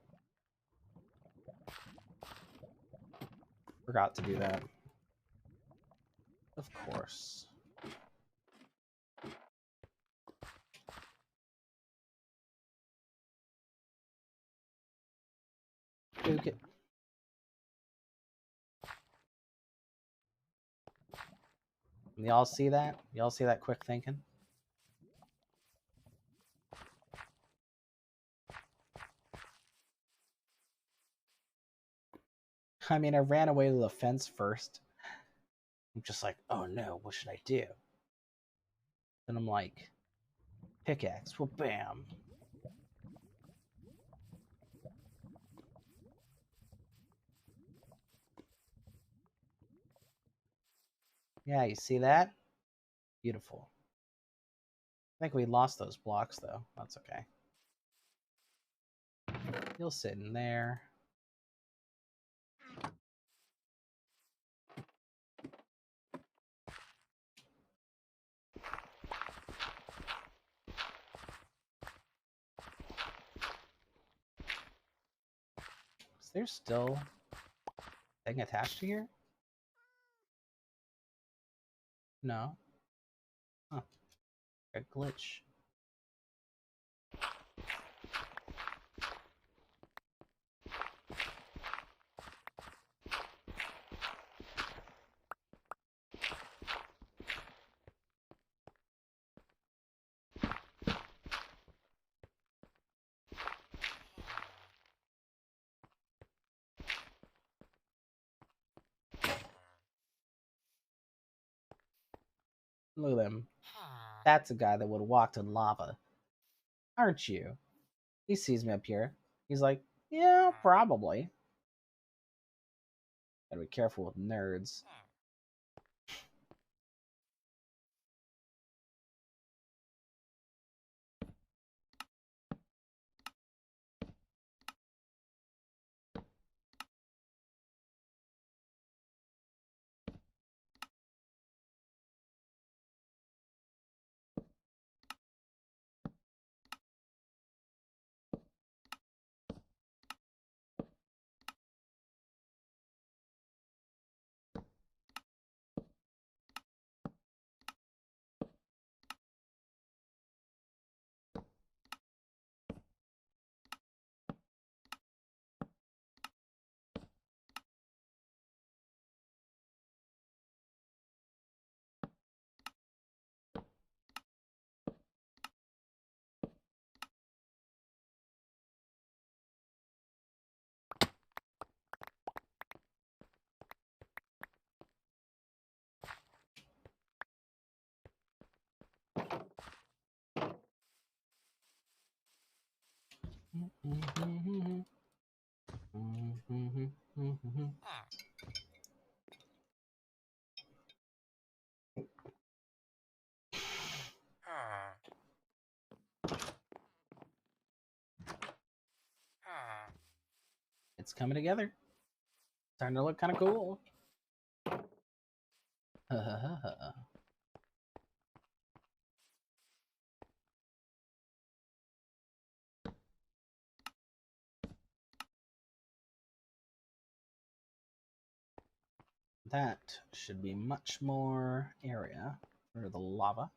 Forgot to do that. Of course. Duke it. Y'all see that? Y'all see that quick thinking? I mean, I ran away to the fence first. I'm just like, oh no, what should I do? Then I'm like, pickaxe, well, bam. Yeah, you see that? Beautiful. I think we lost those blocks, though. That's okay. You'll sit in there. Is there still a thing attached to here? No. Huh. A glitch. Look at him. That's a guy that would have walked in lava. Aren't you? He sees me up here. He's like, yeah, probably. Gotta be careful with nerds. It's coming together. Starting to look kind of cool. That should be much more area for the lava.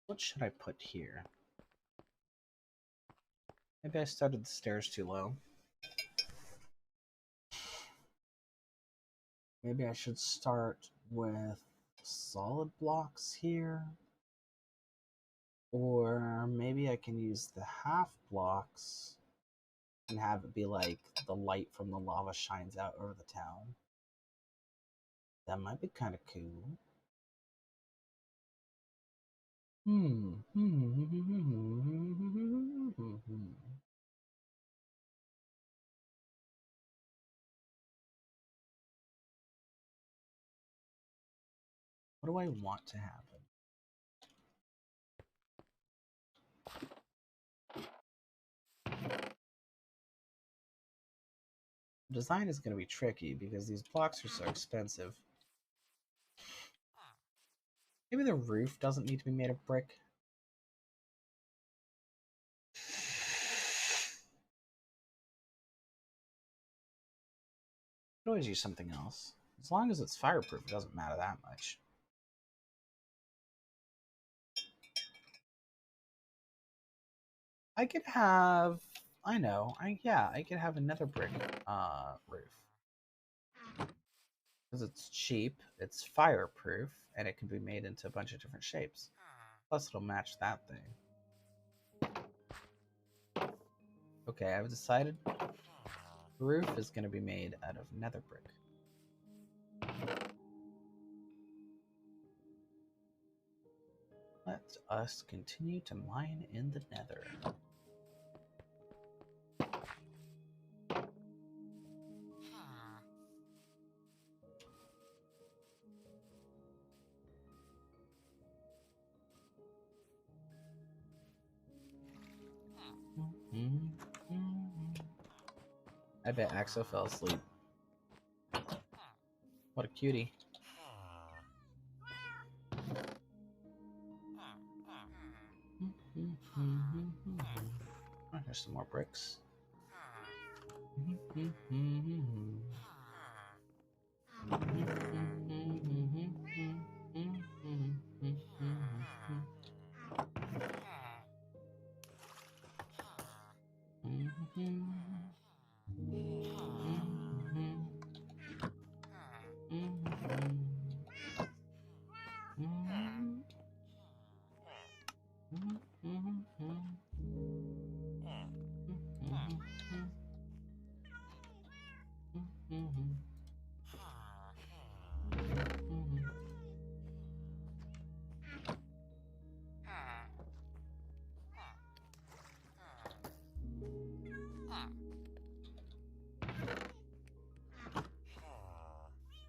What should I put here? Maybe I started the stairs too low. Maybe I should start with solid blocks here. Or maybe I can use the half blocks and have it be like the light from the lava shines out over the town. That might be kind of cool. What do I want to happen? Design is going to be tricky because these blocks are so expensive. Maybe the roof doesn't need to be made of brick. Could always use something else. As long as it's fireproof, it doesn't matter that much. I could have, I could have another brick roof. Because it's cheap, it's fireproof, and it can be made into a bunch of different shapes. Plus it'll match that thing. Okay, I've decided the roof is going to be made out of nether brick. Let us continue to mine in the nether. I bet Axel fell asleep. What a cutie. Oh, there's some more bricks.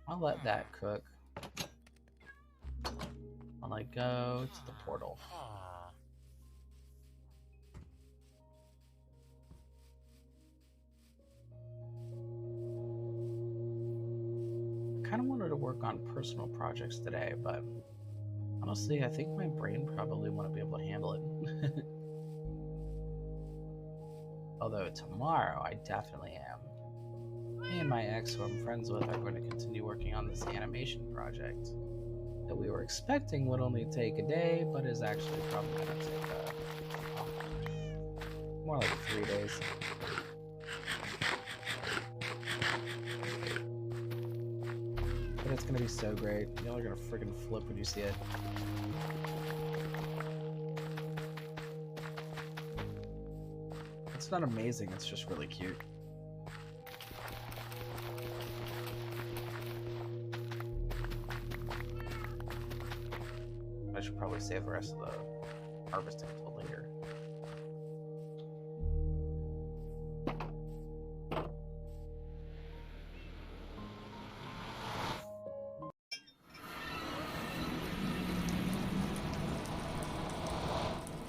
I'll let that cook while I go to the portal. I kind of wanted to work on personal projects today, but honestly, I think my brain probably wouldn't be able to handle it. Although tomorrow I definitely am. Me and my ex, who I'm friends with, are going to continue working on this animation project. that we were expecting would only take a day, but is actually probably going to take more like 3 days. But it's going to be so great. Y'all are going to freaking flip when you see it. It's not amazing, it's just really cute. I should probably save the rest of the harvesting until later.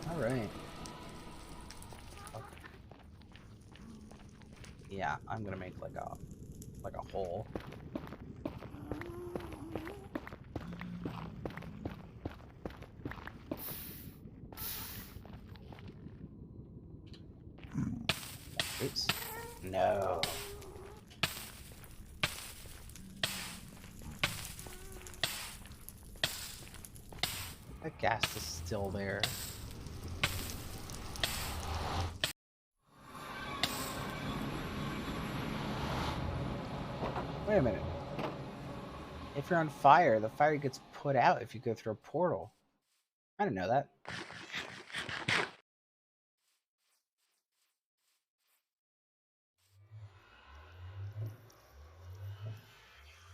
All right. Okay. Yeah, I'm gonna make like a hole. Oops. No. That gas is still there. Wait a minute. If you're on fire, the fire gets put out if you go through a portal. I didn't know that.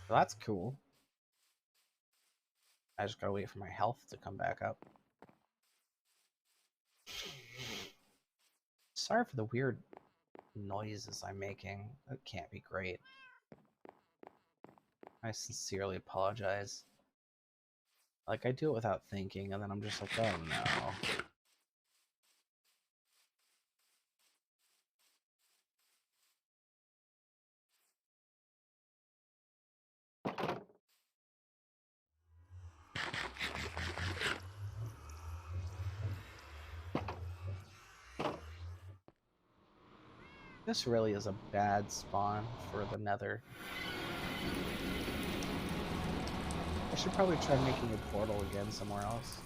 Well, that's cool. I just gotta wait for my health to come back up. Sorry for the weird noises I'm making. That can't be great. I sincerely apologize. Like, I do it without thinking, and then I'm just like, oh no. This really is a bad spawn for the nether. I should probably try making a portal again somewhere else.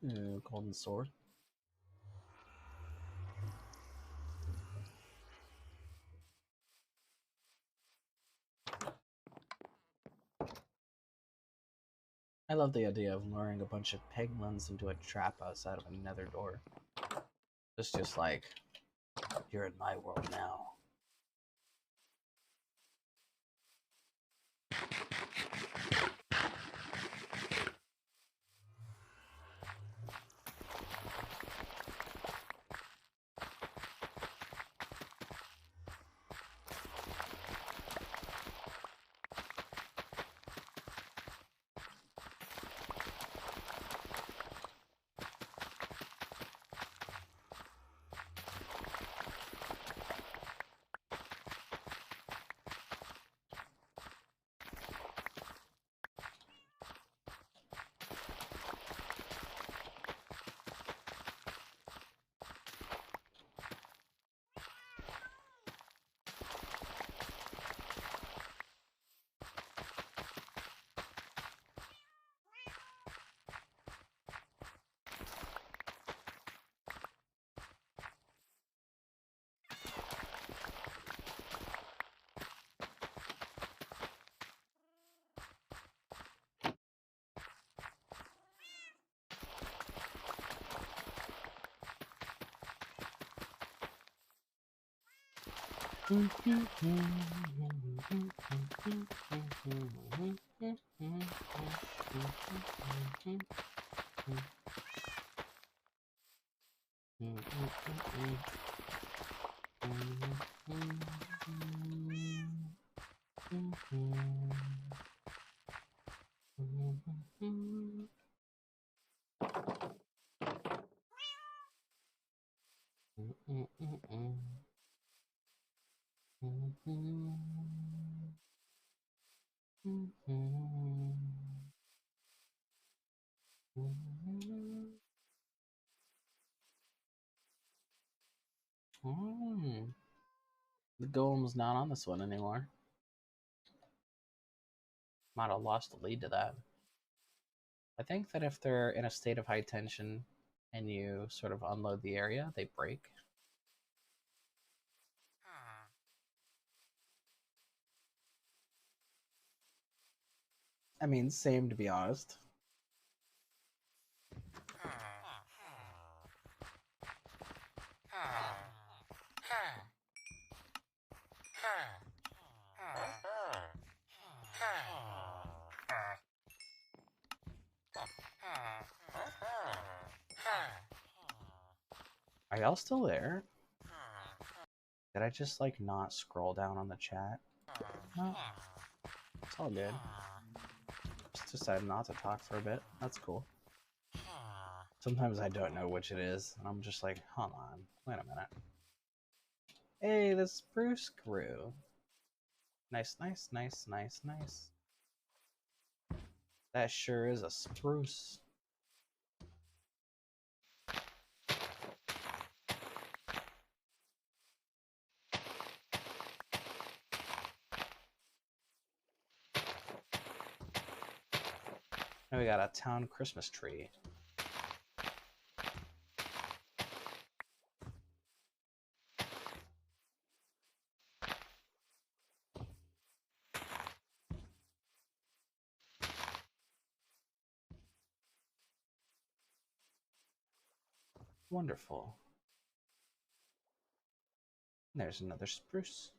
Ooh, golden sword. I love the idea of luring a bunch of piglins into a trap outside of a nether door. It's just like, you're in my world now. The golem's not on this one anymore. Might have lost the lead to that. I think that if they're in a state of high tension and you sort of unload the area, they break. I mean, same to be honest. Are y'all still there? Did I just like not scroll down on the chat? No, it's all good. Just decided not to talk for a bit. That's cool. Sometimes I don't know which it is, and I'm just like, hold on, wait a minute. Hey, the spruce grew. Nice, nice, nice, nice, nice. That sure is a spruce. Now we got a town Christmas tree. Wonderful. There's another spruce.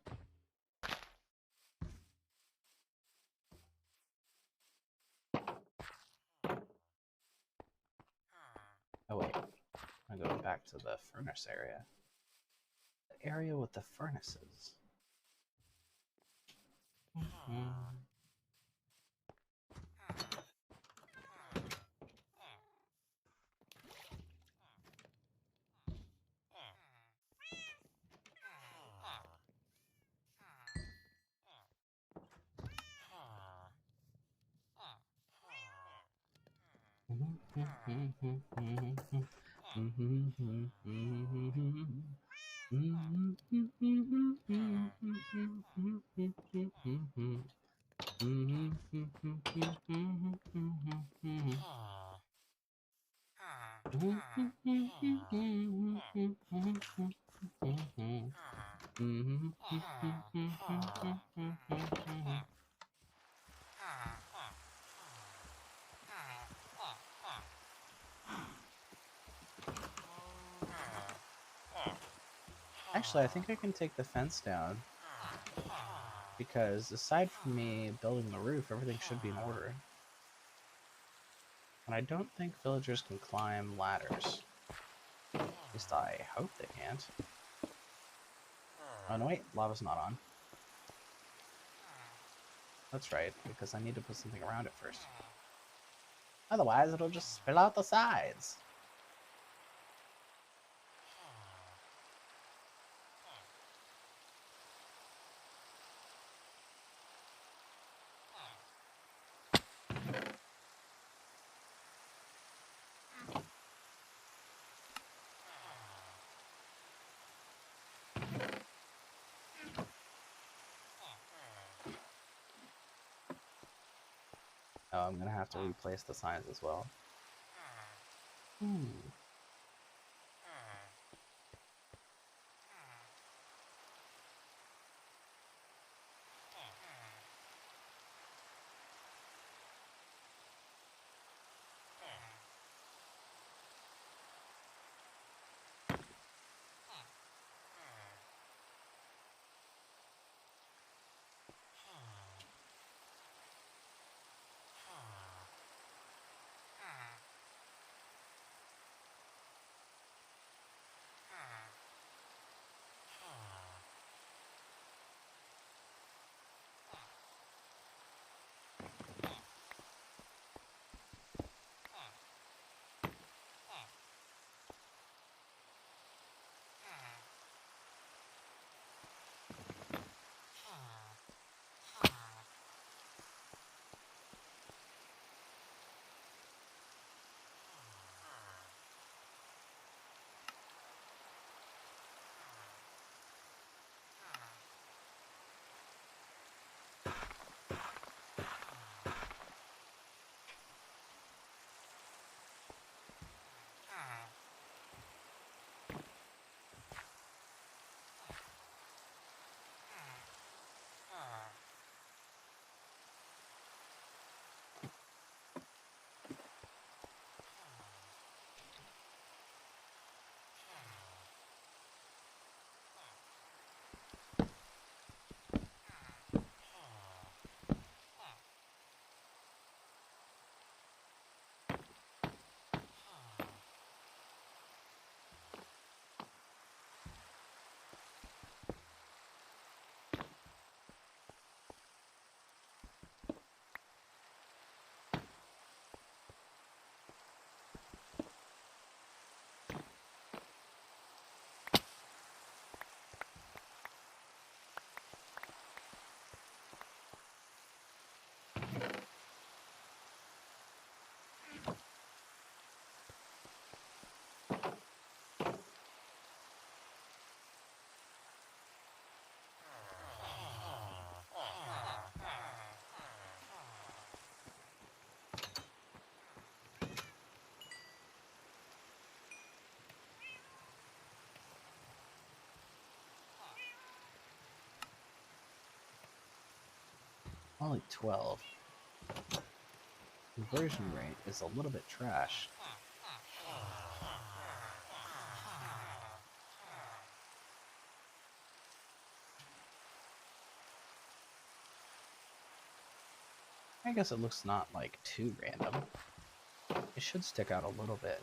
Oh wait, I'm going back to the furnace area. The area with the furnaces. Actually, I think I can take the fence down, because aside from me building the roof, everything should be in order. And I don't think villagers can climb ladders. At least I hope they can't. Oh no, wait, lava's not on. That's right, because I need to put something around it first. Otherwise, it'll just spill out the sides. Oh, I'm gonna have to replace the signs as well. Only 12. Conversion rate is a little bit trash. I guess it looks not like too random. It should stick out a little bit.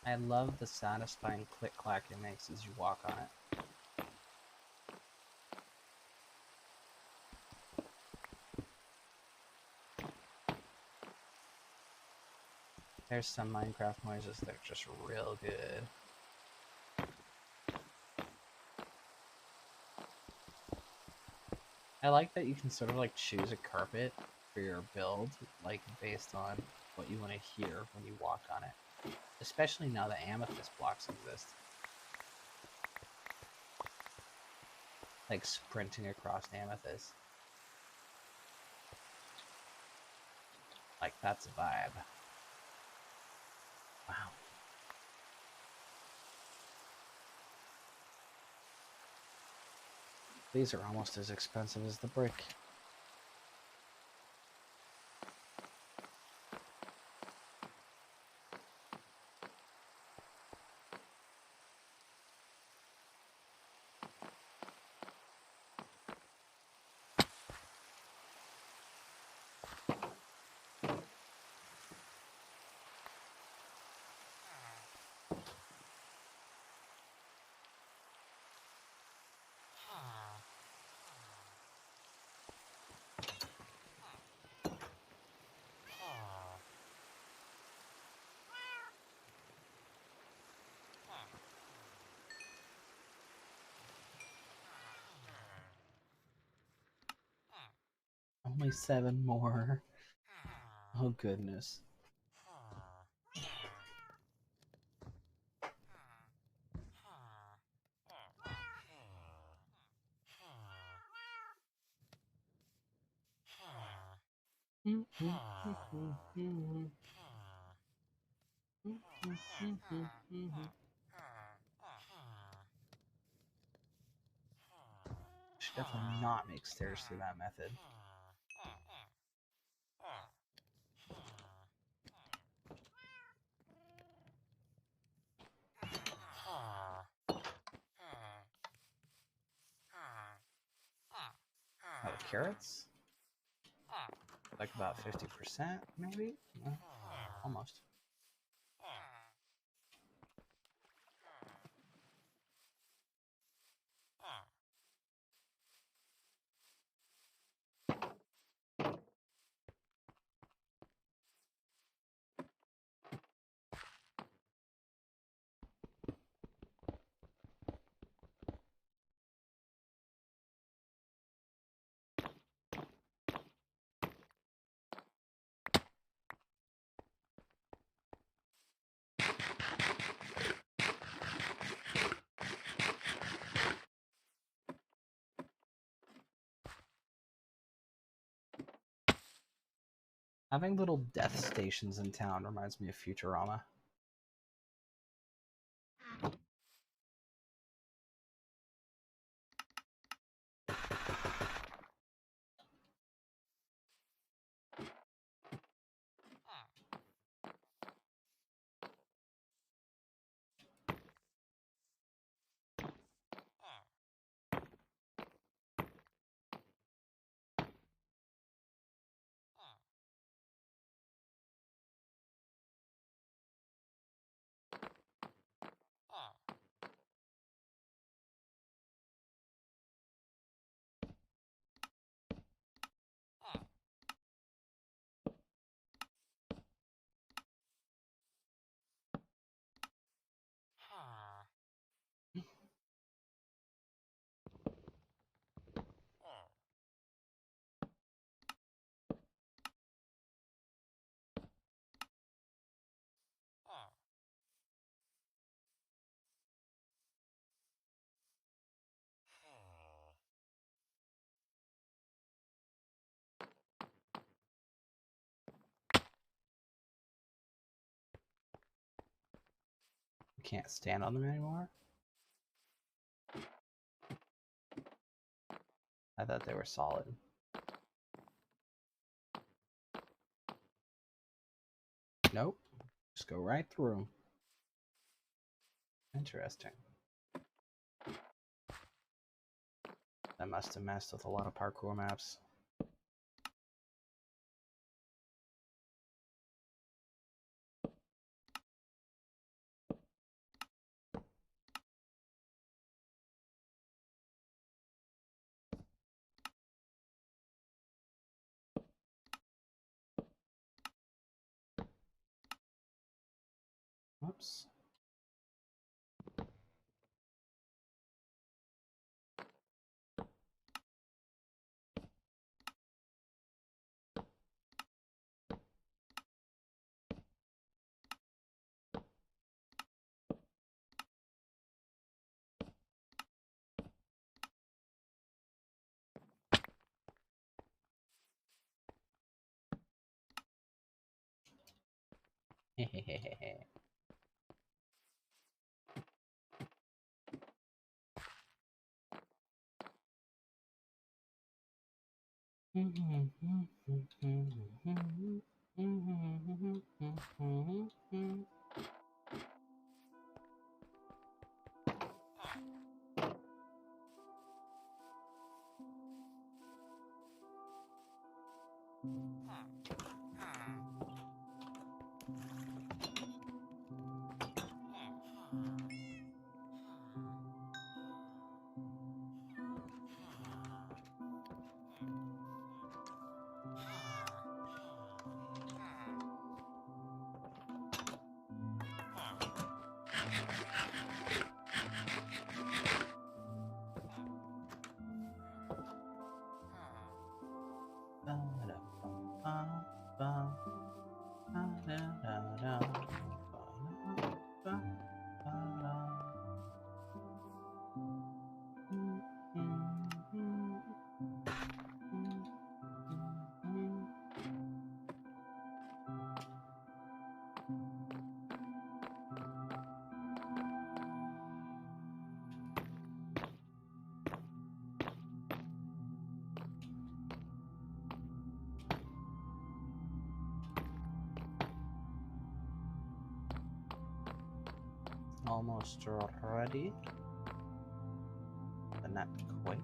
I love the satisfying click-clack it makes as you walk on it. There's some Minecraft noises that are just real good. I like that you can sort of like choose a carpet for your build, like based on what you want to hear when you walk on it. Especially now that amethyst blocks exist. Like sprinting across amethyst. Like that's a vibe. Wow. These are almost as expensive as the brick. Only 7 more. Oh goodness. Should definitely not make stairs through that method. Oh, carrots? Like about 50%, maybe? Almost. Having little death stations in town reminds me of Futurama. Can't stand on them anymore? I thought they were solid. Nope. Just go right through. Interesting. I must have messed with a lot of parkour maps. Whoops. Hehehehe. Almost ready, but not quite.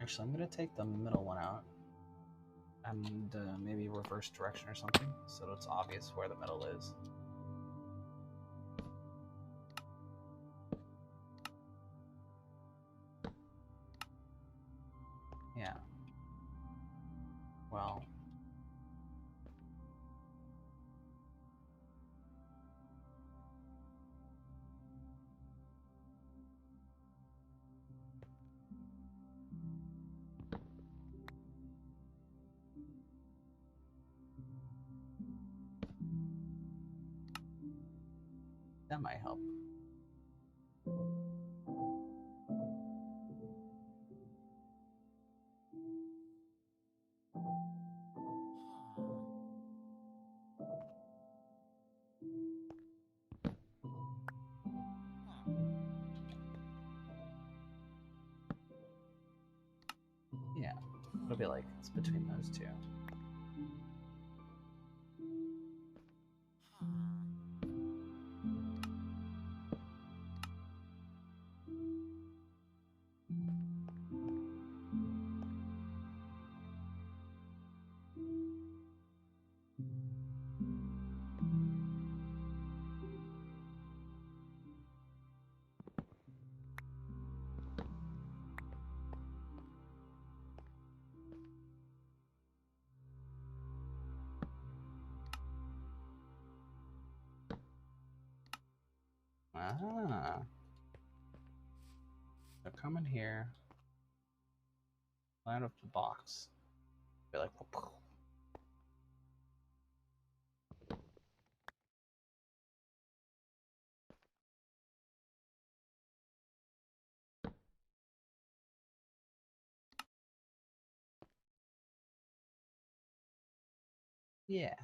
Actually, I'm gonna take the middle one out and maybe reverse direction or something so it's obvious where the middle is. Yeah. Well. That might help. Yeah, it'll be like it's between those two. Ah. So come in here, line up the box. Be like, whoop. Yeah.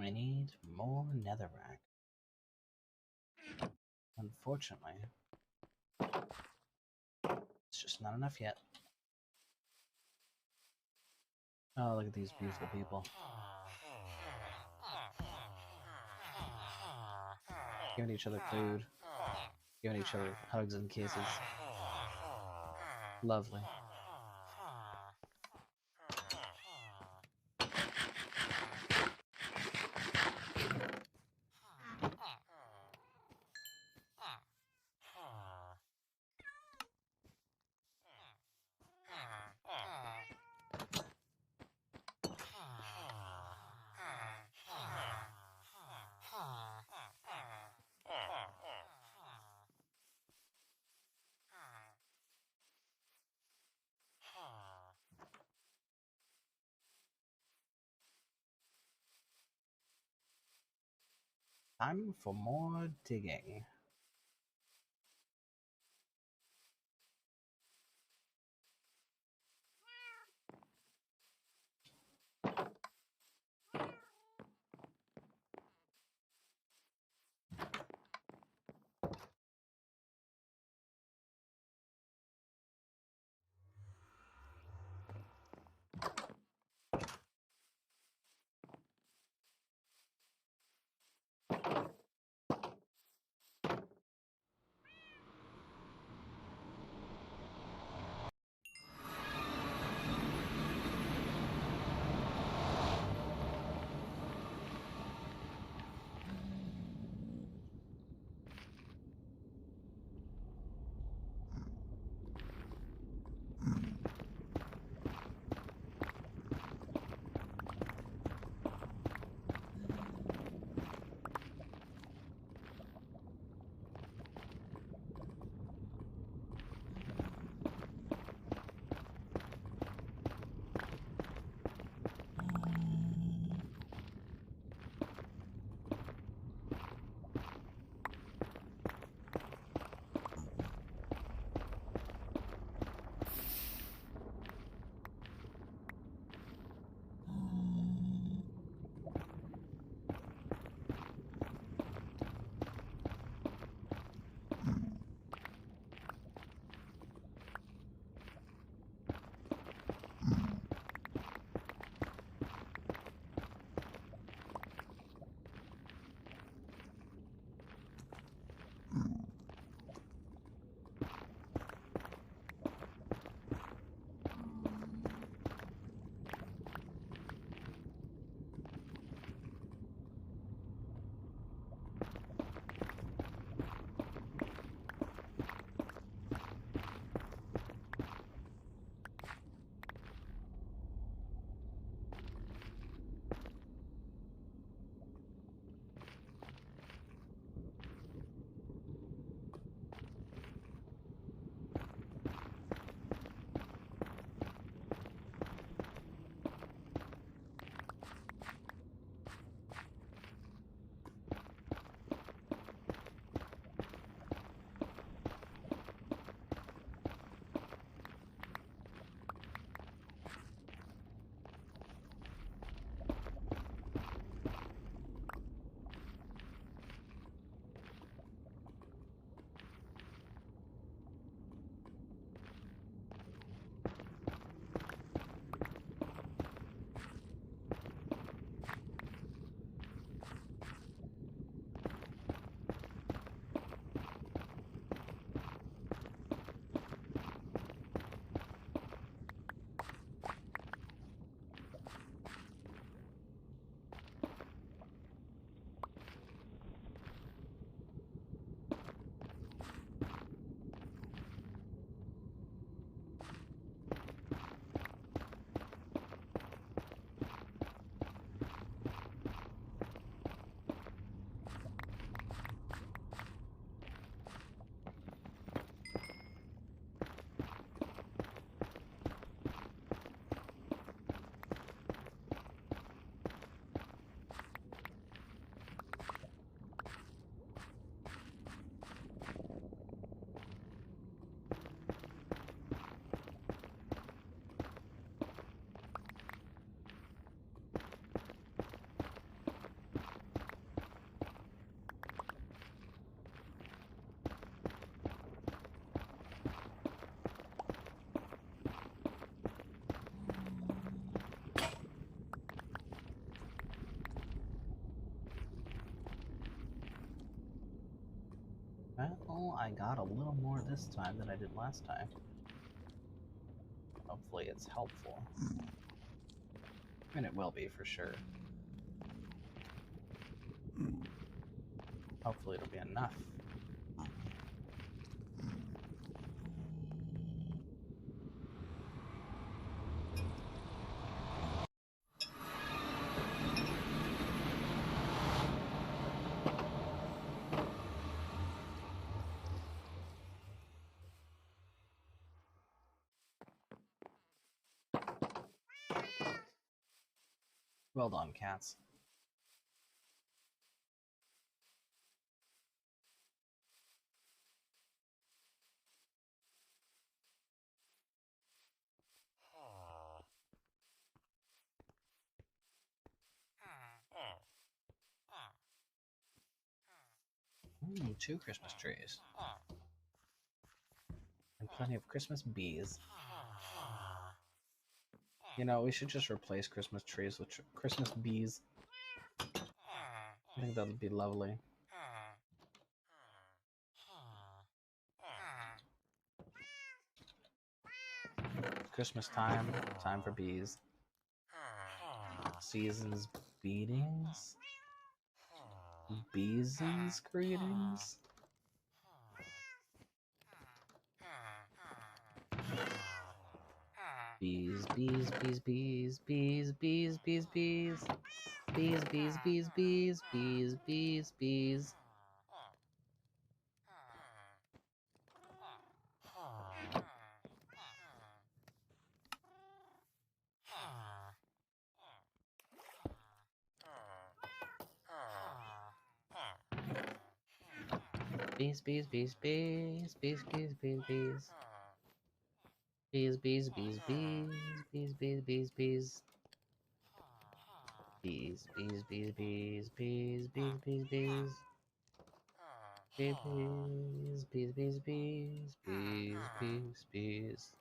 I need more netherrack. Unfortunately, it's just not enough yet. Oh, look at these beautiful people. Giving each other food. Giving each other hugs and kisses. Lovely. Time for more digging. I got a little more this time than I did last time. Hopefully it's helpful. And it will be for sure. Hopefully it'll be enough. Well done, cats. Two Christmas trees. And plenty of Christmas bees. You know, we should just replace Christmas trees with Christmas bees. I think that would be lovely. Christmas time, time for bees. Seasons beatings. Beesons greetings. Bees, bees, bees, bees, bees, bees, bees, bees. Bees, bees, bees, bees, bees, bees, bees. Bees, bees, bees, bees, bees, bees, bees, bees. Bees, bees, bees, bees, bees, bees, bees, bees. Bees, bees, bees, bees, bees, bees, bees, bees. Bees, bees, bees, bees, bees, bees, bees, bees.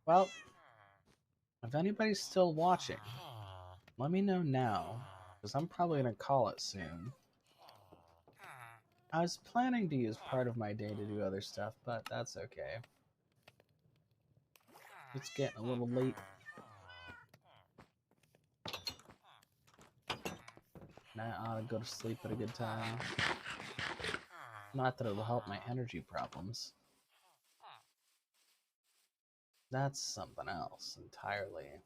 Well, if anybody's still watching, let me know now, because I'm probably going to call it soon. I was planning to use part of my day to do other stuff, but that's okay. It's getting a little late. And I ought to go to sleep at a good time. Not that it'll help my energy problems. That's something else entirely.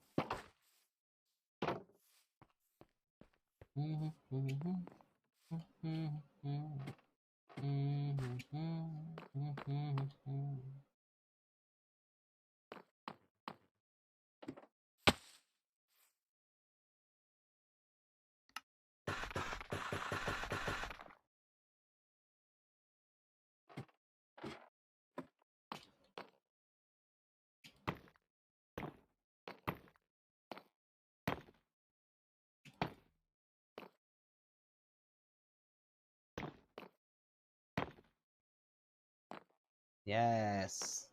Yes.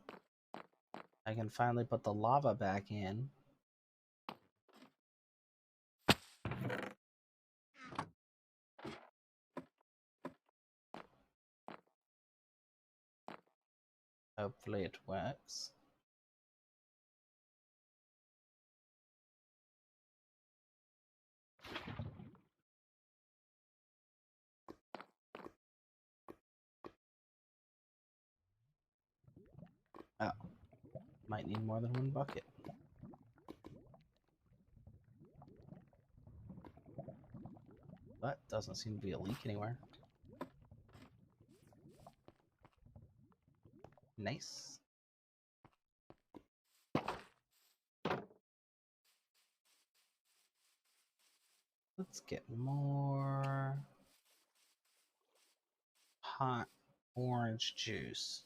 I can finally put the lava back in. Hopefully it works. Oh. Might need more than one bucket. But doesn't seem to be a leak anywhere. Nice. Let's get more hot orange juice.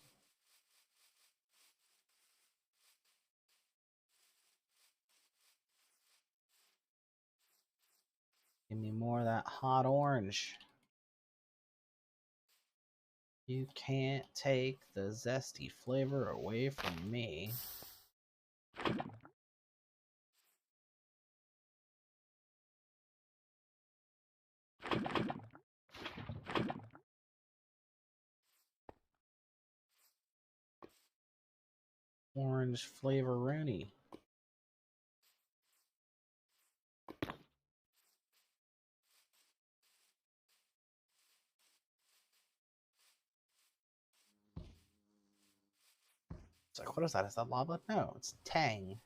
Give me more of that hot orange. You can't take the zesty flavor away from me. Orange flavor Rooney. It's like, what is that? Is that lava? No, it's Tang.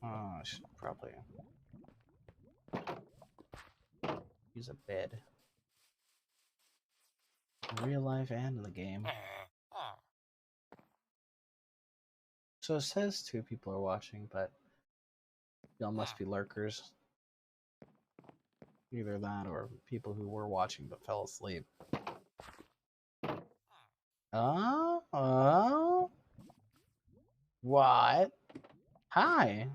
Oh, I should probably use a bed. In real life and in the game. So it says 2 people are watching, but y'all must be lurkers. Either that or people who were watching but fell asleep. Oh? What? Hi.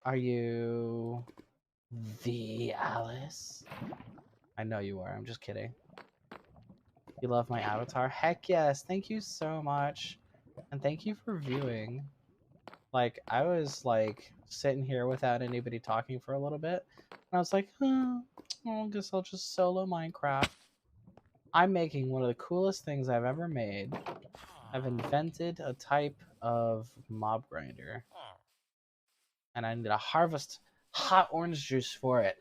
Are you the Alice? I know you are. I'm just kidding. You love my avatar? Heck yes. Thank you so much. And thank you for viewing. Like, I was, like, sitting here without anybody talking for a little bit. And I was like, I guess I'll just solo Minecraft. I'm making one of the coolest things I've ever made. I've invented a type of mob grinder. And I need to harvest hot orange juice for it.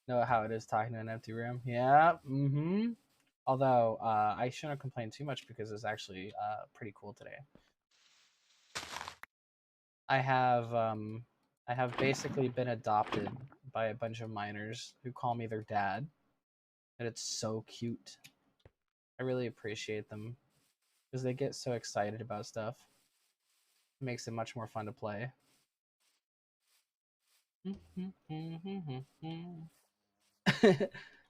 Know how it is talking to an empty room? Yeah. Although I shouldn't complain too much because it's actually pretty cool today. I have basically been adopted by a bunch of miners who call me their dad, and it's so cute. I really appreciate them because they get so excited about stuff. It makes it much more fun to play.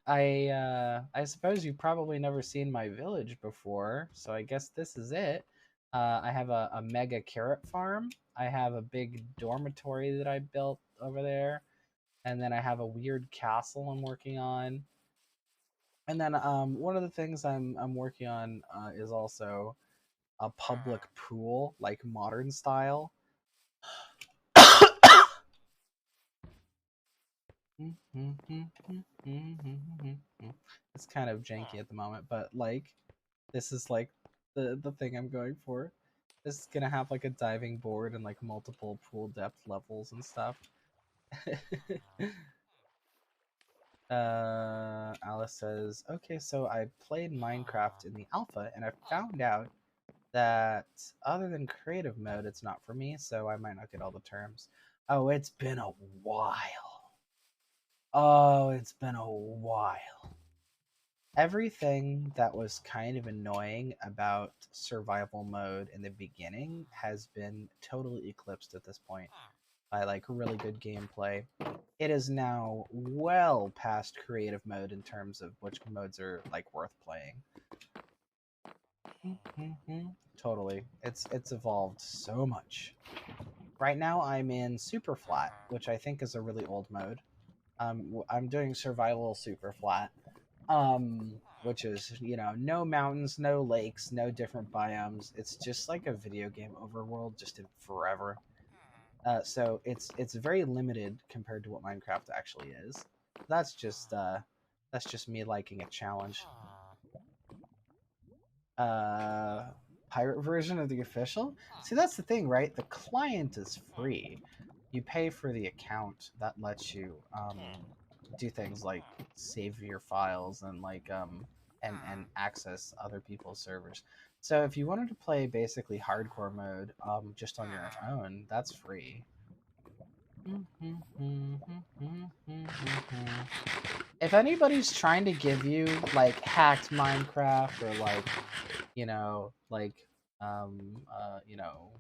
I suppose you've probably never seen my village before, so I guess this is it. I have a mega carrot farm. I have a big dormitory that I built over there, and then I have a weird castle I'm working on. And then one of the things I'm working on is also a public pool, like modern style. It's kind of janky at the moment, but like this is like the thing I'm going for. This is gonna have like a diving board and like multiple pool depth levels and stuff. Alice says, okay, so I played Minecraft in the alpha and I found out that other than creative mode, it's not for me, so I might not get all the terms. Oh, it's been a while. Oh, it's been a while. Everything that was kind of annoying about survival mode in the beginning has been totally eclipsed at this point by like really good gameplay. It is now well past creative mode in terms of which modes are like worth playing. Totally. It's evolved so much. Right now I'm in super flat, which I think is a really old mode. I'm doing survival super flat, which is, you know, no mountains, no lakes, no different biomes. It's just like a video game overworld, just in forever. So it's very limited compared to what Minecraft actually is. That's just me liking a challenge. Pirate version of the official? See, that's the thing, right? The client is free. you pay for the account that lets you do things like save your files and like and access other people's servers. So if you wanted to play basically hardcore mode just on your own, that's free. If anybody's trying to give you like hacked Minecraft or like, you know, like you know,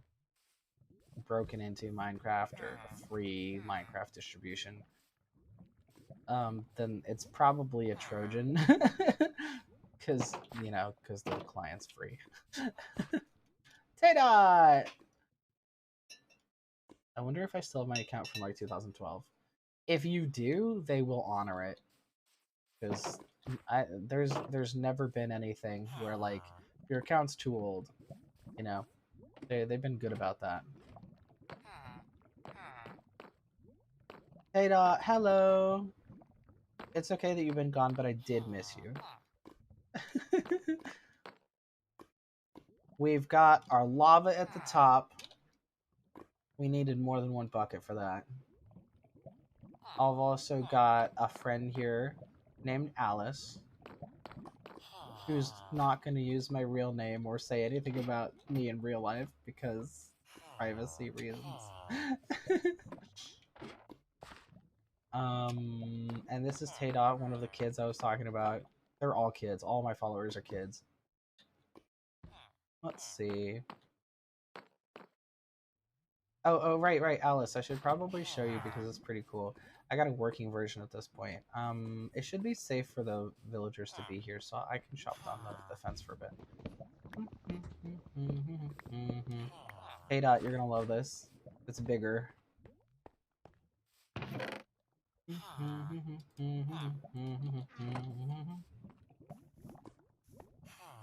broken into Minecraft or free Minecraft distribution, then it's probably a Trojan, because you know, because the client's free. Tay-Dot! I wonder if I still have my account from like 2012. If you do, they will honor it, because there's never been anything where like your account's too old. You know, they've been good about that. Tay-Dot, hello. It's okay that you've been gone, but I did miss you. We've got our lava at the top. We needed more than one bucket for that. I've also got a friend here named Alice, who's not going to use my real name or say anything about me in real life because privacy reasons. And this is Tay-Dot, one of the kids I was talking about. They're all kids. All my followers are kids. Let's see. Oh, right, Alice. I should probably show you because it's pretty cool. I got a working version at this point. It should be safe for the villagers to be here, so I can chop down the fence for a bit. Hey Dot, you're gonna love this. It's bigger.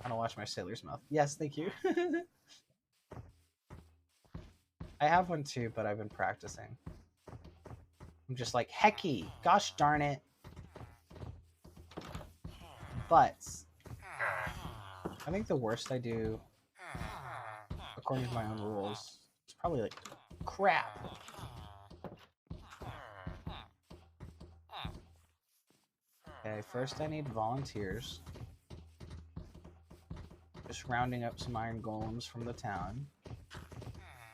I don't wash my sailor's mouth. Yes, thank you. I have one too, but I've been practicing. I'm just like, hecky, gosh darn it. But I think the worst I do, according to my own rules, is probably like, crap. Okay, first I need volunteers. Just rounding up some iron golems from the town.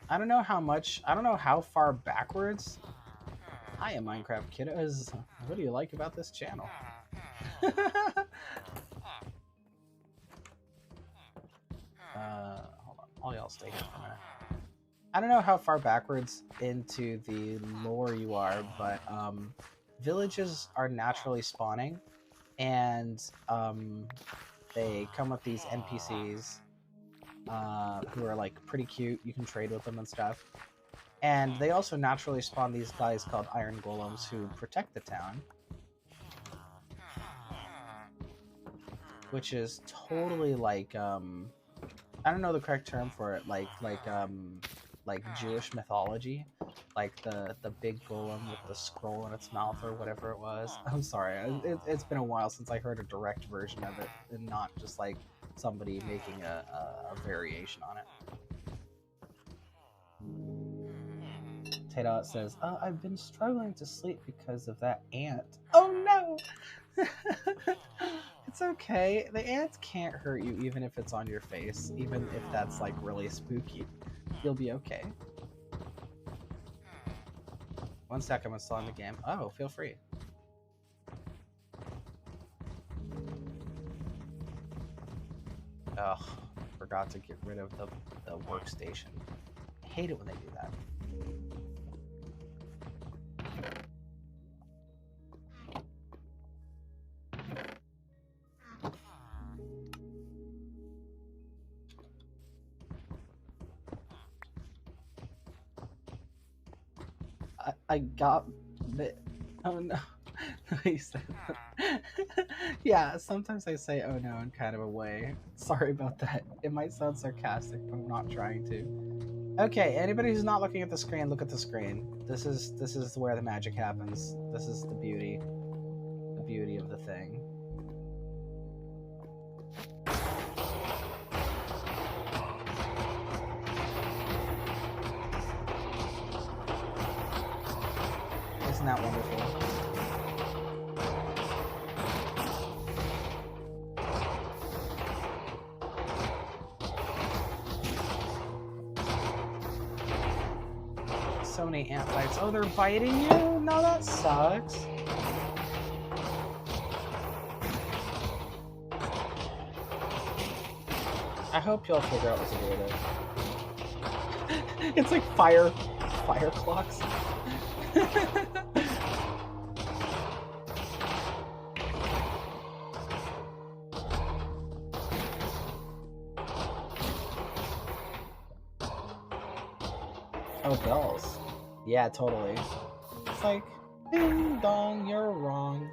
I don't know how far backwards. Hiya, Minecraft kiddos. What do you like about this channel? Hold on, all y'all stay here for a minute. I don't know how far backwards into the lore you are, but villages are naturally spawning, and they come with these NPCs who are like pretty cute. You can trade with them and stuff. And they also naturally spawn these guys called iron golems who protect the town. Which is totally like I don't know the correct term for it, like Jewish mythology. Like the big golem with the scroll in its mouth or whatever it was. I'm sorry, it's been a while since I heard a direct version of it and not just like somebody making a variation on it. Tay-Dot says, I've been struggling to sleep because of that ant. Oh no! It's okay. The ants can't hurt you even if it's on your face, even if that's like really spooky. You'll be okay. One sec, I'm installing the game. Oh, feel free. Ugh, forgot to get rid of the workstation. I hate it when they do that. I got the... Oh no. He said yeah, sometimes I say oh no in kind of a way. Sorry about that. It might sound sarcastic, but I'm not trying to. Okay, anybody who's not looking at the screen, look at the screen. This is where the magic happens. This is the beauty of the thing. wonderful. So many ant bites. Oh, they're biting you? No, that sucks. I hope y'all figure out what to do with it. It's like fire clocks. Oh, bells. Yeah, totally. It's like, ding dong, you're wrong.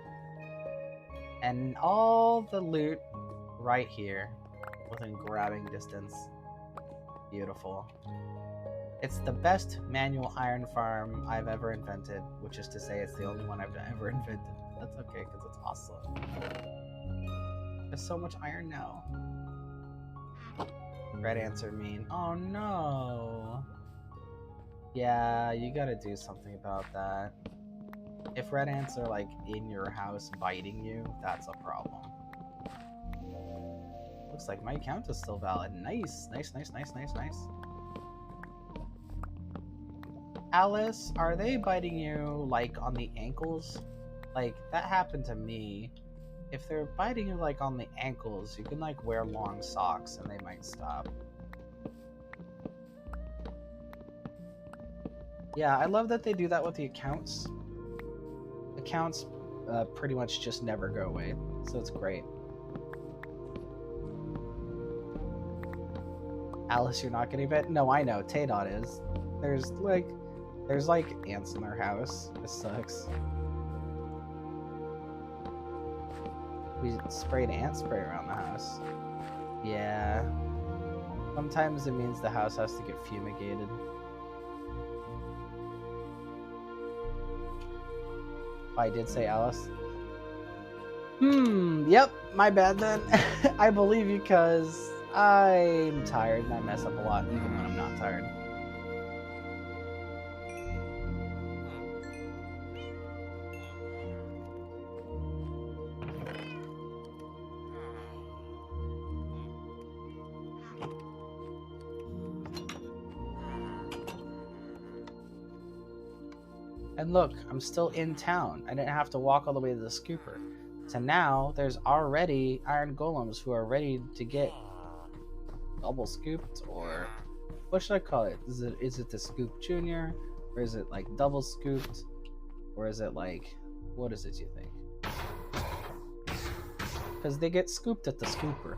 And all the loot right here within grabbing distance. Beautiful. It's the best manual iron farm I've ever invented, which is to say it's the only one I've ever invented. That's okay, because it's awesome. There's so much iron now. Red ants are mean. Oh no. Yeah, you gotta do something about that. If red ants are like in your house biting you, that's a problem. Looks like my account is still valid. Nice. Alice, are they biting you like on the ankles? Like that happened to me. If they're biting you like on the ankles, you can like wear long socks and they might stop. Yeah, I love that they do that with the accounts. Accounts pretty much just never go away, so it's great. Alice, you're not getting bit? No, I know. Tay-Dot is. There's like ants in their house. This sucks. We sprayed ant spray around the house. Yeah. Sometimes it means the house has to get fumigated. I did say Alice. Yep, my bad then. I believe you because I'm tired and I mess up a lot even when I'm not tired. And look, I'm still in town. I didn't have to walk all the way to the scooper. So now there's already iron golems who are ready to get double scooped, or what should I call it? Is it the scoop junior, or is it like double scooped, or is it like, what is it you think? Because they get scooped at the scooper.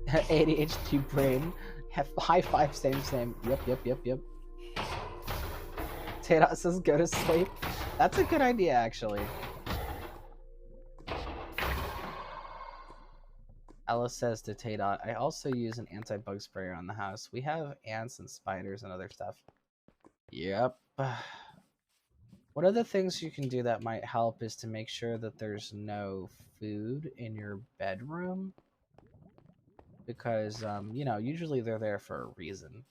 ADHD brain. High five, same. Yep. Tay-Dot says go to sleep. That's a good idea, actually. Alice says to Tay-Dot, I also use an anti-bug sprayer on the house. We have ants and spiders and other stuff. Yep. One of the things you can do that might help is to make sure that there's no food in your bedroom. Because, you know, usually they're there for a reason.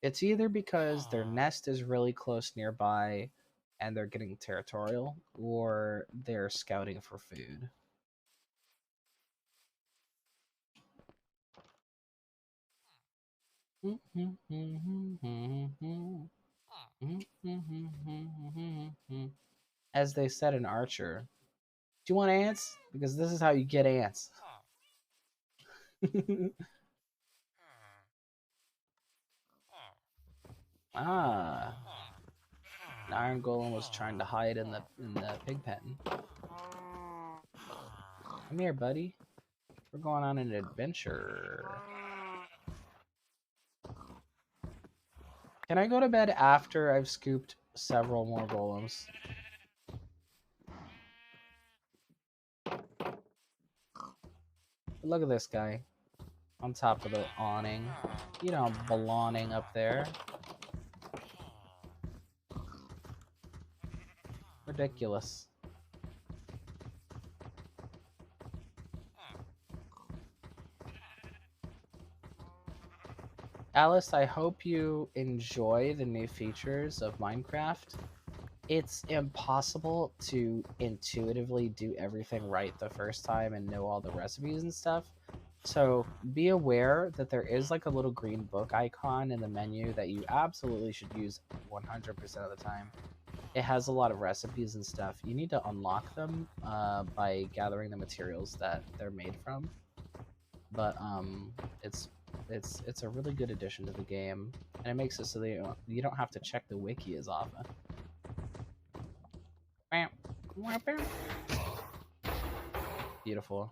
It's either because their nest is really close nearby and they're getting territorial, or they're scouting for food. As they said in Archer, do you want ants? Because this is how you get ants. Ah. An iron golem was trying to hide in the pig pen. Come here, buddy. We're going on an adventure. Can I go to bed after I've scooped several more golems? Look at this guy on top of the awning. You know, belonging up there. Ridiculous. Alice, I hope you enjoy the new features of Minecraft. It's impossible to intuitively do everything right the first time and know all the recipes and stuff. So be aware that there is like a little green book icon in the menu that you absolutely should use 100% of the time. It has a lot of recipes and stuff. You need to unlock them by gathering the materials that they're made from. But it's it's a really good addition to the game, and it makes it so that you don't have to check the wiki as often. Beautiful.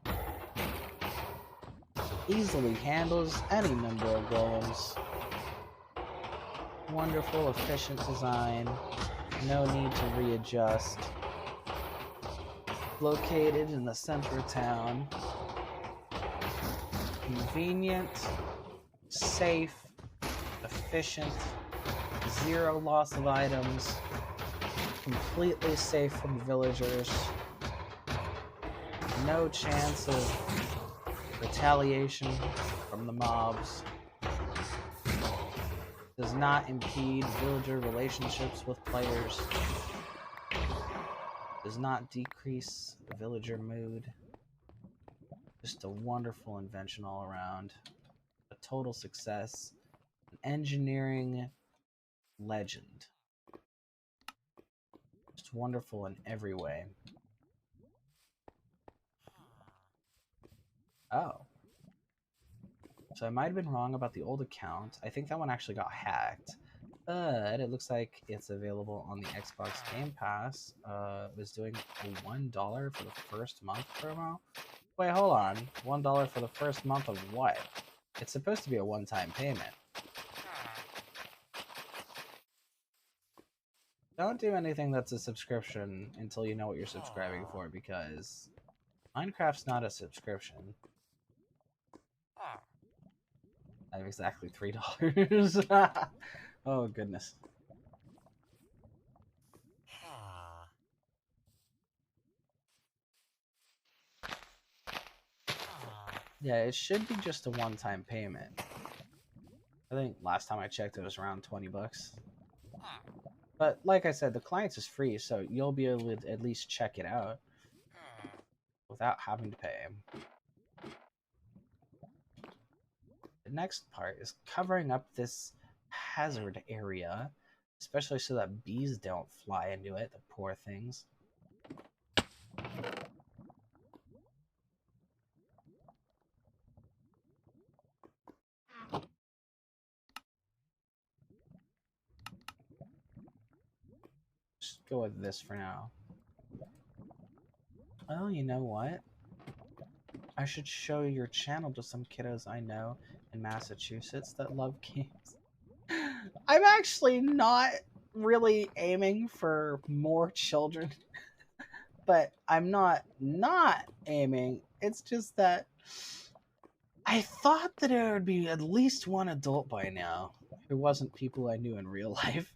Easily handles any number of golems. Wonderful, efficient design. No need to readjust. Located in the center of town. Convenient, safe, efficient, zero loss of items, completely safe from villagers, no chance of retaliation from the mobs, does not impede villager relationships with players, does not decrease villager mood. Just a wonderful invention all around. A total success. An engineering legend. Just wonderful in every way. Oh. So I might have been wrong about the old account. I think that one actually got hacked. But it looks like it's available on the Xbox Game Pass. It was doing a $1 for the first month promo. Wait, hold on. $1 for the first month of what? It's supposed to be a one-time payment. Don't do anything that's a subscription until you know what you're subscribing for, because Minecraft's not a subscription. I have exactly $3. Oh, goodness. Yeah, it should be just a one-time payment. I think last time I checked it was around 20 bucks. But like I said, the client is free, so you'll be able to at least check it out without having to pay. The next part is covering up this hazard area, especially so that bees don't fly into it, the poor things. Just go with this for now. Well, you know what? I should show your channel to some kiddos I know in Massachusetts that love games. I'm actually not really aiming for more children, but I'm not aiming. It's just that I thought that there would be at least one adult by now who wasn't people I knew in real life.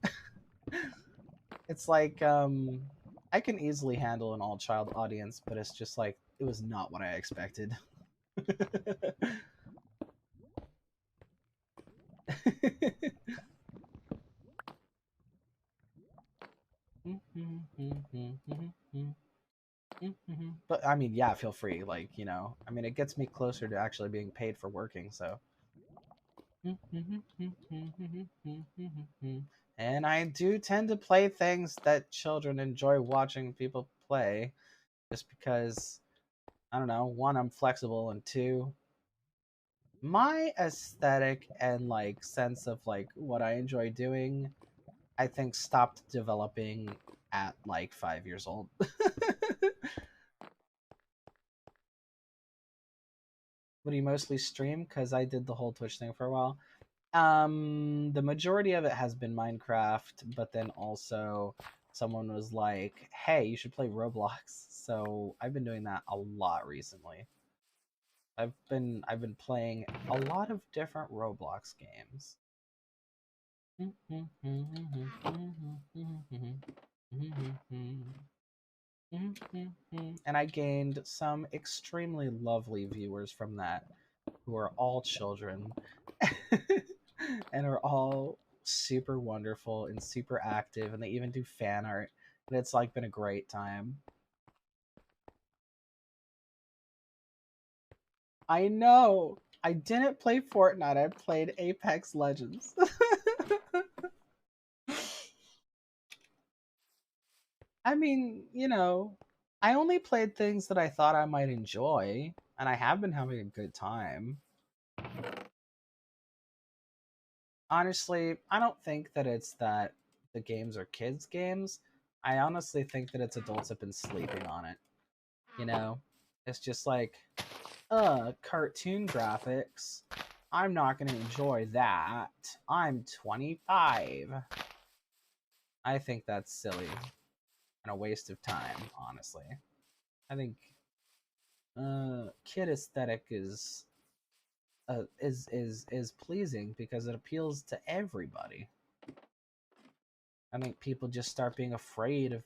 It's like, I can easily handle an all-child audience, but it's just like, it was not what I expected. But I mean, yeah, feel free. Like, you know, I mean, it gets me closer to actually being paid for working, so. And I do tend to play things that children enjoy watching people play, just because, I don't know, one, I'm flexible, and two, my aesthetic and like sense of like what I enjoy doing, I think stopped developing at like 5 years old. What do you mostly stream? Because I did the whole Twitch thing for a while. The majority of it has been Minecraft, but then also someone was like, "Hey, you should play Roblox." So I've been doing that a lot recently. I've been playing a lot of different Roblox games. And I gained some extremely lovely viewers from that, who are all children. and are all super wonderful and super active, and they even do fan art, and it's like been a great time. I know. I didn't play Fortnite. I played Apex Legends. I mean, you know, I only played things that I thought I might enjoy, and I have been having a good time. Honestly, I don't think that it's that the games are kids' games. I honestly think that it's adults have been sleeping on it. You know? It's just like, cartoon graphics. I'm not going to enjoy that. I'm 25. I think that's silly and a waste of time, honestly. I think kid aesthetic is pleasing because it appeals to everybody. I think people just start being afraid of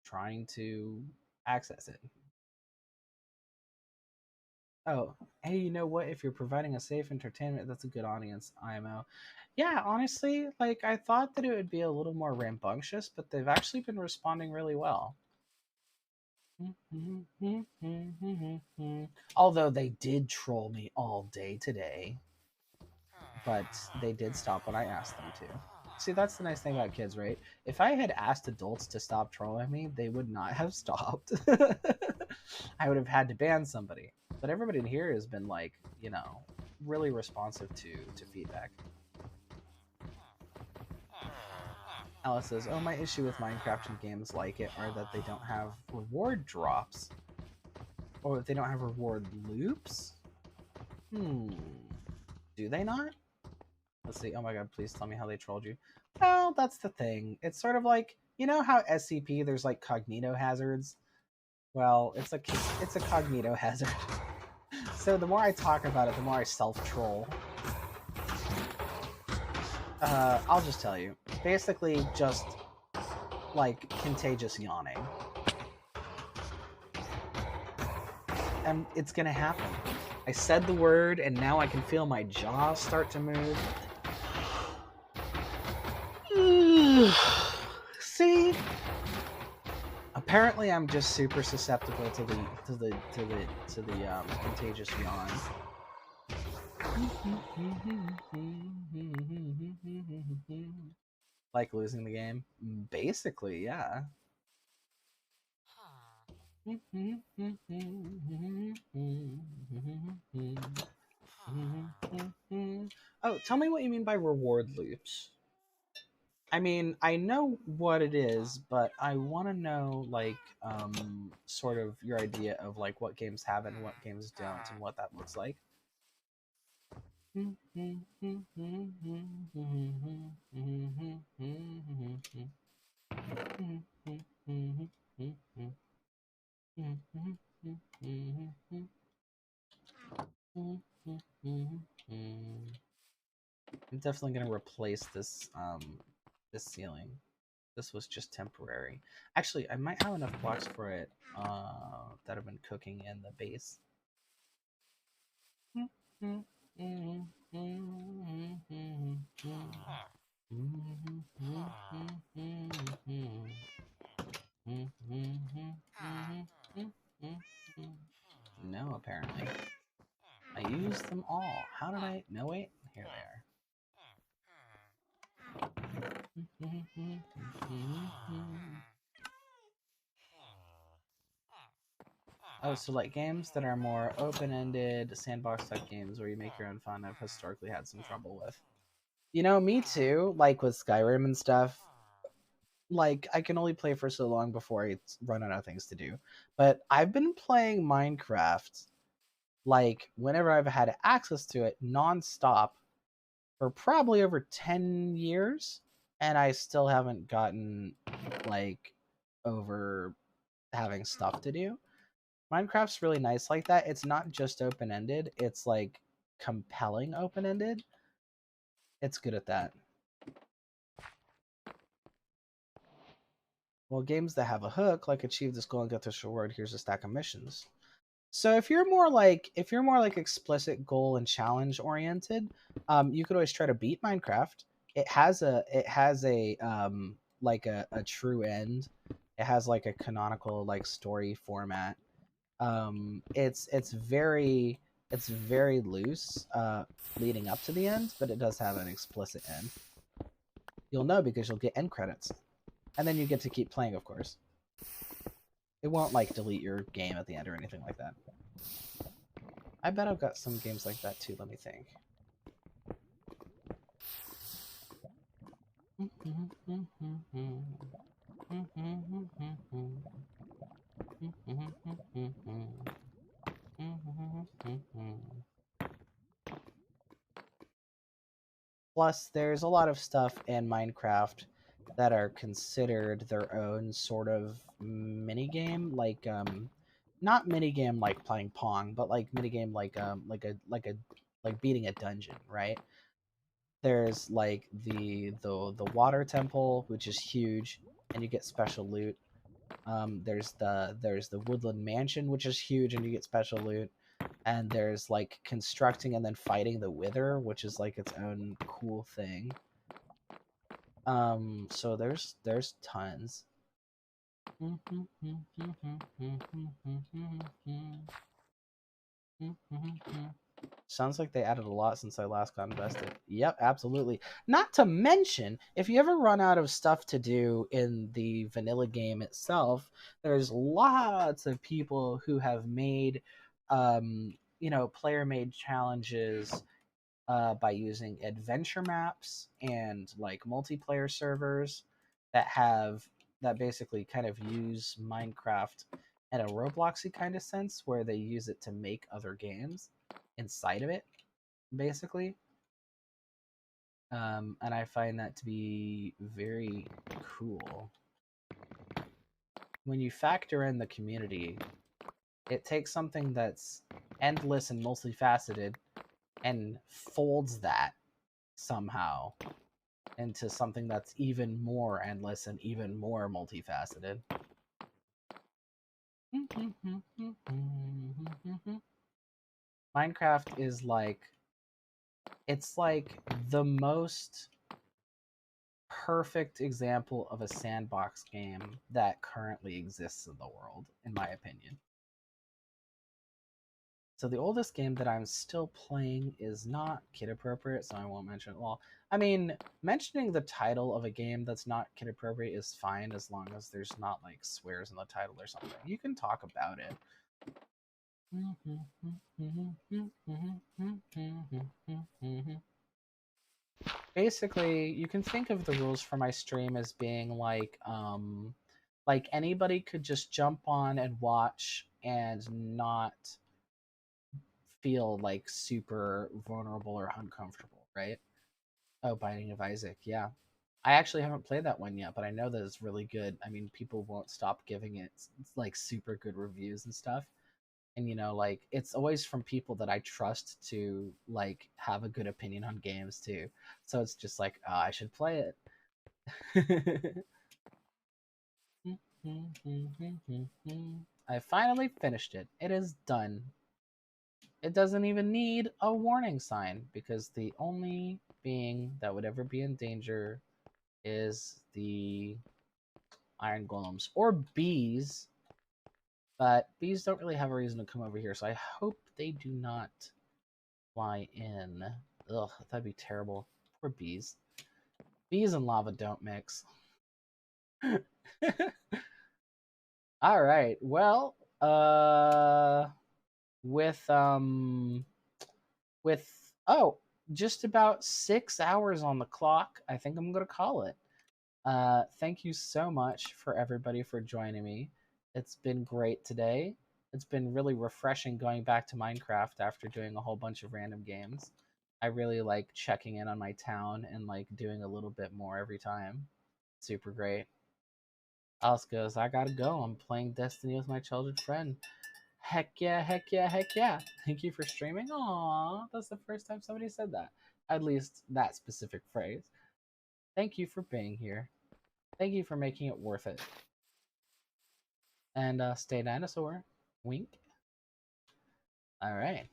trying to access it. Oh, hey, you know what? If you're providing a safe entertainment, that's a good audience, IMO. Yeah, honestly, like I thought that it would be a little more rambunctious, but they've actually been responding really well. Although they did troll me all day today, but they did stop when I asked them to. See, that's the nice thing about kids, right? If I had asked adults to stop trolling me, they would not have stopped. I would have had to ban somebody. But everybody in here has been like, you know, really responsive to feedback. Alice says, "Oh, my issue with Minecraft and games like it are that they don't have reward drops, or they don't have reward loops. Hmm, do they not? Let's see. Oh my god, please tell me how they trolled you. Well, that's the thing. It's sort of like, you know how SCP there's like cognito hazards. Well, it's a cognito hazard. So the more I talk about it, the more I self troll. I'll just tell you. Basically, just like contagious yawning. And it's gonna happen. I said the word, and now I can feel my jaw start to move. See? Apparently, I'm just super susceptible to the contagious yawn. Like losing the game? Basically, yeah. Oh, tell me what you mean by reward loops. I mean, I know what it is, but I want to know, like, sort of your idea of, like, what games have it and what games don't and what that looks like. I'm definitely gonna replace this ceiling. This was just temporary. Actually, I might have enough blocks for it that have been cooking in the base. No, apparently. I used them all. How did I? No, wait. Here they are. Oh, so like games that are more open-ended, sandbox-type games where you make your own fun, I've historically had some trouble with. You know, me too. Like with Skyrim and stuff. Like I can only play for so long before I run out of things to do. But I've been playing Minecraft like whenever I've had access to it nonstop for probably over 10 years, and I still haven't gotten like over having stuff to do. Minecraft's really nice like that. It's not just open ended, it's like compelling open ended. It's good at that. Well, games that have a hook, like achieve this goal and get this reward, here's a stack of missions. So if you're more like explicit goal and challenge oriented, you could always try to beat Minecraft. It has a like a true end. It has like a canonical like story format. It's very loose leading up to the end, but it does have an explicit end. You'll know because you'll get end credits, and then you get to keep playing, of course. It won't like delete your game at the end or anything like that. I bet I've got some games like that too. Let me think. Plus, there's a lot of stuff in Minecraft that are considered their own sort of mini game, like not mini game like playing Pong, but like mini game like beating a dungeon, right? There's like the water temple, which is huge, and you get special loot. There's the woodland mansion, which is huge, and you get special loot. And there's like constructing and then fighting the wither, which is like its own cool thing. So there's tons. Sounds like they added a lot since I last got invested. Yep, absolutely. Not to mention, if you ever run out of stuff to do in the vanilla game itself, there's lots of people who have made, player-made challenges by using adventure maps and like multiplayer servers that basically kind of use Minecraft in a Robloxy kind of sense, where they use it to make other games inside of it, basically. And I find that to be very cool. When you factor in the community, it takes something that's endless and multifaceted and folds that somehow into something that's even more endless and even more multifaceted. Minecraft is like, it's like the most perfect example of a sandbox game that currently exists in the world, in my opinion. So the oldest game that I'm still playing is not kid appropriate, so I won't mention it. Well, I mean, mentioning the title of a game that's not kid appropriate is fine as long as there's not like swears in the title or something. You can talk about it. Basically, you can think of the rules for my stream as being like anybody could just jump on and watch and not feel like super vulnerable or uncomfortable, right? Oh, Binding of Isaac, yeah. I actually haven't played that one yet, but I know that it's really good. I mean, people won't stop giving it like super good reviews and stuff. And like it's always from people that I trust to like have a good opinion on games too. So it's just like, oh, I should play it. I finally finished it. It is done. It doesn't even need a warning sign because the only being that would ever be in danger is the iron golems or bees. But bees don't really have a reason to come over here, so I hope they do not fly in. Ugh, that'd be terrible. Poor bees. Bees and lava don't mix. All right. Well, with with oh, just about 6 hours on the clock, I think I'm gonna call it. Thank you so much for everybody for joining me. It's been great today. It's been really refreshing going back to Minecraft after doing a whole bunch of random games. I really like checking in on my town and like doing a little bit more every time. Super great. Alice goes, I gotta go. I'm playing Destiny with my childhood friend. Heck yeah, heck yeah, heck yeah. Thank you for streaming. Aw, that's the first time somebody said that. At least that specific phrase. Thank you for being here. Thank you for making it worth it. And stay dinosaur. Wink. All right.